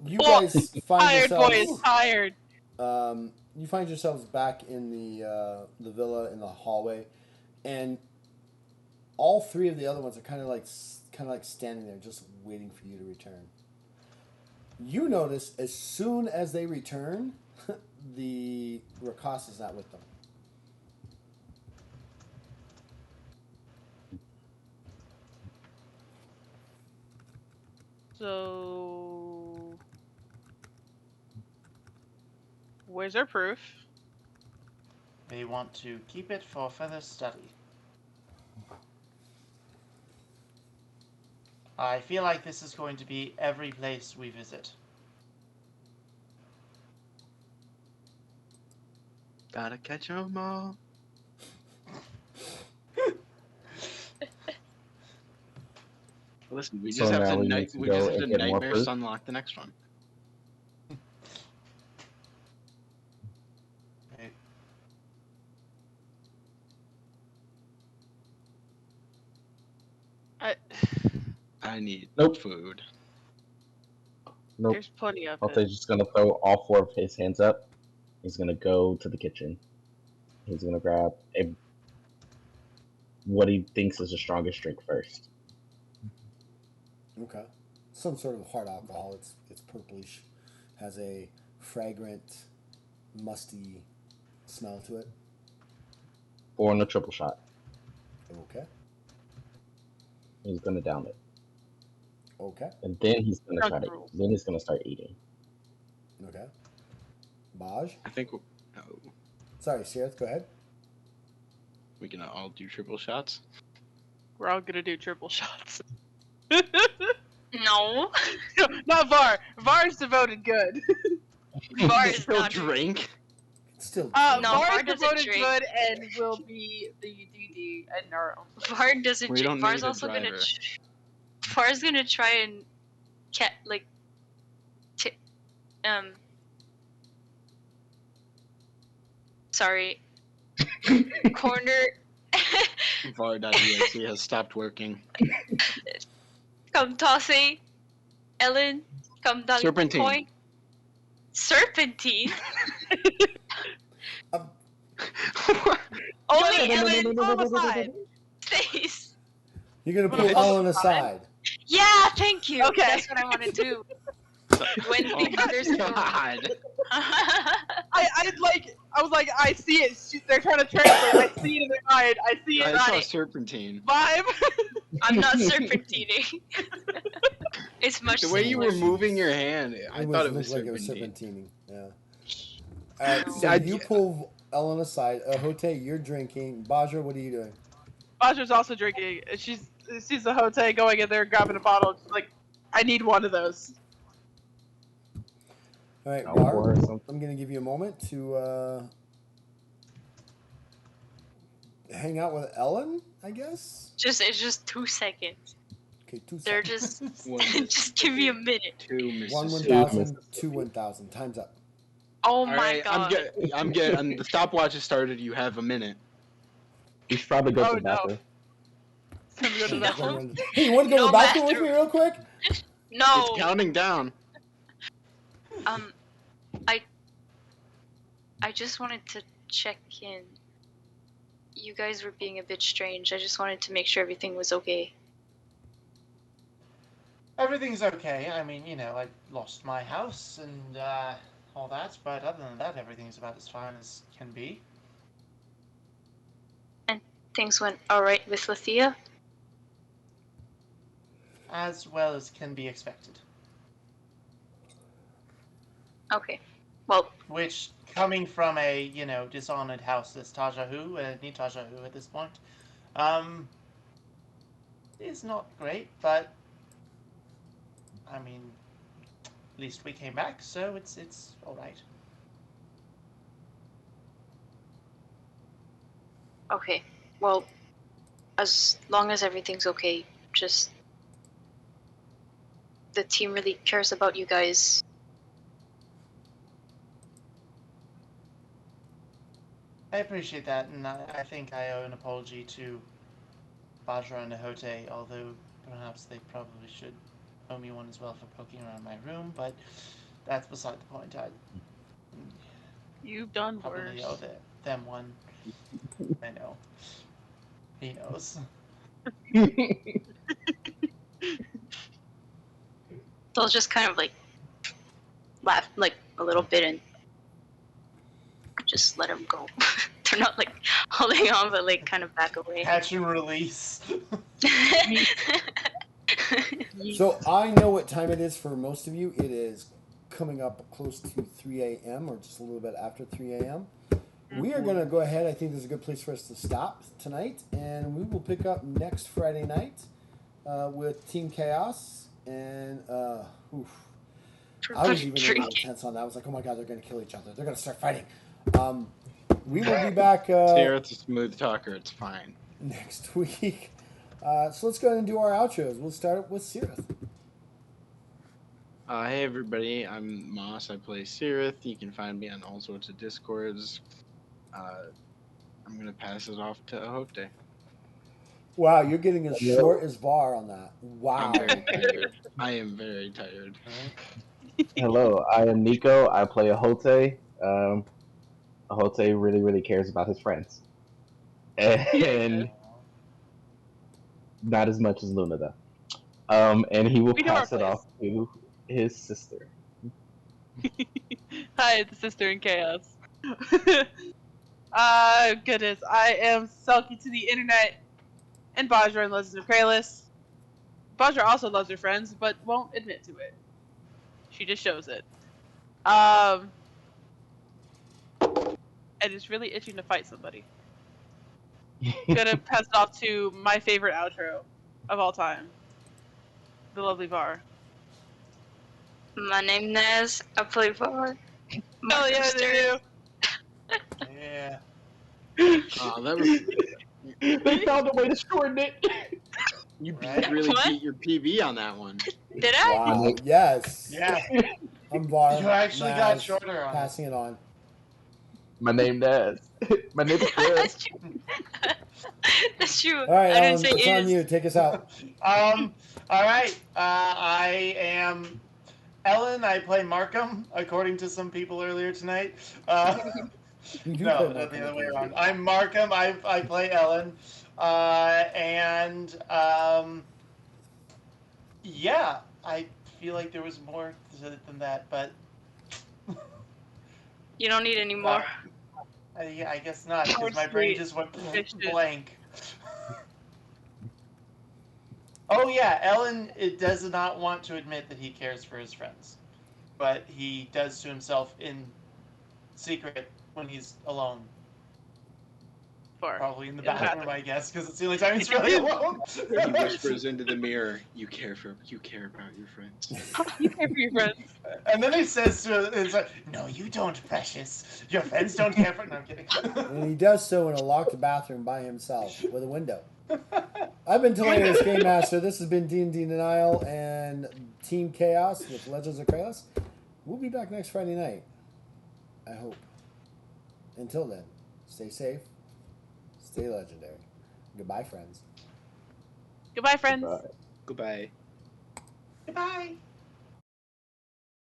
A: You guys find
B: Tired
A: yourselves.
B: boys, tired.
A: You find yourselves back in the villa in the hallway, and all three of the other ones are kind of like standing there, just waiting for you to return. You notice as soon as they return, the Rakas is not with them.
B: So, where's our proof?
F: We want to keep it for further study. I feel like this is going to be every place we visit.
E: Gotta catch 'em all. Listen, we
D: So
E: just have
D: now
E: to
D: we need to go and get more
E: nightmare
D: proof?
E: sunlock the next one.
F: Okay.
E: I need
D: Nope.
E: food.
D: Nope.
B: There's plenty of
D: Jose's
B: it.
D: just gonna throw all four of his hands up. He's gonna go to the kitchen. He's gonna grab what he thinks is the strongest drink first.
A: Okay. Some sort of hard alcohol. It's purplish, has a fragrant, musty smell to it.
D: Or in a triple shot.
A: Okay.
D: He's gonna down it.
A: Okay.
D: And then he's gonna
B: Drunk
D: try to.
B: rules.
D: Then he's gonna start eating.
A: Okay. Baj?
E: I think
A: Sorry, Sirith, go ahead.
E: we can all do triple shots.
B: We're all gonna do triple shots.
C: No.
B: Not Var. Var's devoted good.
C: Var is
E: Still
C: not.
E: drink.
A: Still.
C: No,
B: Var
C: Var
B: is
C: doesn't
B: devoted
C: drink.
B: good and will be the DD and Neural.
C: Var doesn't.
E: We don't
C: Var's
E: need a
C: also gonna.
E: driver.
C: Var's gonna try and Sorry. Corner.
E: var.exe has stopped working.
C: Come tossing. Ellen. Come down.
E: Serpentine.
C: Point. Serpentine. Only Ellen
B: Pull him aside.
C: stays.
A: You're going to pull Ellen aside.
C: Yeah, thank you.
B: Okay.
C: That's what I want to do. When the others go.
E: God.
B: I was like, I see it. They're trying to translate. I see it in their mind. I see it.
E: I
C: Got
E: saw
C: it.
E: serpentine.
B: Vibe.
C: I'm not serpentining. It's much
E: The way you were
C: simpler.
E: moving your hand, I thought it was
A: looked like it was
E: serpentine.
A: serpentining. Yeah. Alright, so you pull Ellen aside. Hote, you're drinking. Baja, what are you doing?
B: Baja's also drinking. She sees the Hote going in there, grabbing a bottle. She's like, I need one of those.
A: Alright,
D: I'll
A: Bar,
D: pour something.
A: I'm going to give you a moment to hang out with Ellen, I guess.
C: It's just 2 seconds.
A: Okay, 2
C: They're
A: seconds.
C: just
E: One
C: just give me a minute.
E: Two
A: One
E: Mississippi.
A: 1,000, two 1,000. Time's up.
C: Oh
E: All
C: my
E: right,
C: god.
E: I'm getting. The stopwatch has started. You have a minute.
D: We should probably go to
B: Oh,
D: the
B: no.
D: bathroom.
B: Can we go to the
C: No.
B: bathroom?
A: Hey, you want to go to
C: No
A: the bathroom with me
C: bathroom.
A: real quick?
C: No.
E: It's counting down.
C: Um, I just wanted to check in. You guys were being a bit strange. I just wanted to make sure everything was okay.
F: Everything's okay. I mean, I lost my house and all that, but other than that, everything's about as fine as can be.
C: And things went alright with Lethea?
F: As well as can be expected.
C: Okay. Well,
F: Which, coming from a, dishonored house that's Tajahu, Tajahu at this point, is not great, but, I mean, at least we came back, so it's alright.
C: okay. Well, as long as everything's okay, just... The team really cares about you guys.
F: I appreciate that, and I think I owe an apology to Bajra and Nahote, although perhaps they probably should owe me one as well for poking around my room, but that's beside the point. I
B: You've done
F: probably
B: worse.
F: owe them one. I know. He knows.
C: They'll just kind of laugh a little bit and just let him go. They're not holding on, but kind of back away.
F: Catch and release.
A: So I know what time it is for most of you. It is coming up close to 3 a.m. or just a little bit after 3 a.m. We are going to go ahead. I think this is a good place for us to stop tonight, and we will pick up next Friday night with Team Chaos. And oof, I was even a little tense on that. I was like, oh my god, they're going to kill each other. They're going to start fighting. We will be back
E: Sierra's a smooth talker. It's fine.
A: next week. So let's go ahead and do our outros. We'll start with Sirith.
E: Hey everybody, I'm Moss. I play Sirith. You can find me on all sorts of Discords. I'm gonna pass it off to Ahote.
A: Wow, you're getting as short as Var on that. Wow.
E: I'm very tired. I am very tired.
D: Hello, I am Nico. I play Ahote. Ahote really, really cares about his friends. And not as much as Luna, though. And he will
B: We know our
D: pass it
B: place.
D: off to his sister.
B: Hi, it's Sister in Chaos. Goodness, I am Selkie to the internet, and Bajra and Legends of Kralis. Bajra also loves her friends, but won't admit to it. She just shows it. And it's really itching to fight somebody. Gonna pass it off to my favorite outro of all time, the lovely Var.
C: My name Naz. I play Var.
B: Hell yeah,
C: sister.
F: Yeah.
E: Oh, that was
D: They found a way to shorten it.
E: you
F: Right?
E: really
C: What?
E: beat your PB on that one.
C: Did I?
A: Wow. Yes.
F: Yeah.
A: I'm Var.
F: You actually got
A: Naz,
F: shorter on it.
A: passing it on.
D: My name Naz. My name is Chris.
C: That's true. That's true.
A: All right,
C: I
A: Alan,
C: didn't say
A: it's on you. Take us out.
F: All right. I am Ellen. I play Markham, according to some people earlier tonight.
A: You do
F: No,
A: play
F: the
A: Markham,
F: other way
A: okay.
F: around. I'm Markham. I play Ellen. Yeah, I feel like there was more to it than that, but
C: You don't need any more.
F: I guess not, because my brain just went blank. Oh yeah, Ellen does not want to admit that he cares for his friends, but he does to himself in secret when he's alone.
B: for?
F: Probably in the
B: In the
F: bathroom,
B: bathroom.
F: I guess, because it's the only time he's really alone.
E: He whispers into the mirror, you care about your friends.
B: You care for your friends.
F: And then he says to it's like, "No, you don't, precious. Your friends don't care for." No, I'm kidding.
A: And he does so in a locked bathroom by himself with a window. I've been Telenius Game Master. This has been D&D Denial and Team Chaos with Legends of Kralis. We'll be back next Friday night. I hope. Until then, stay safe, stay legendary. Goodbye, friends.
B: Goodbye, friends.
E: Goodbye.
F: Goodbye.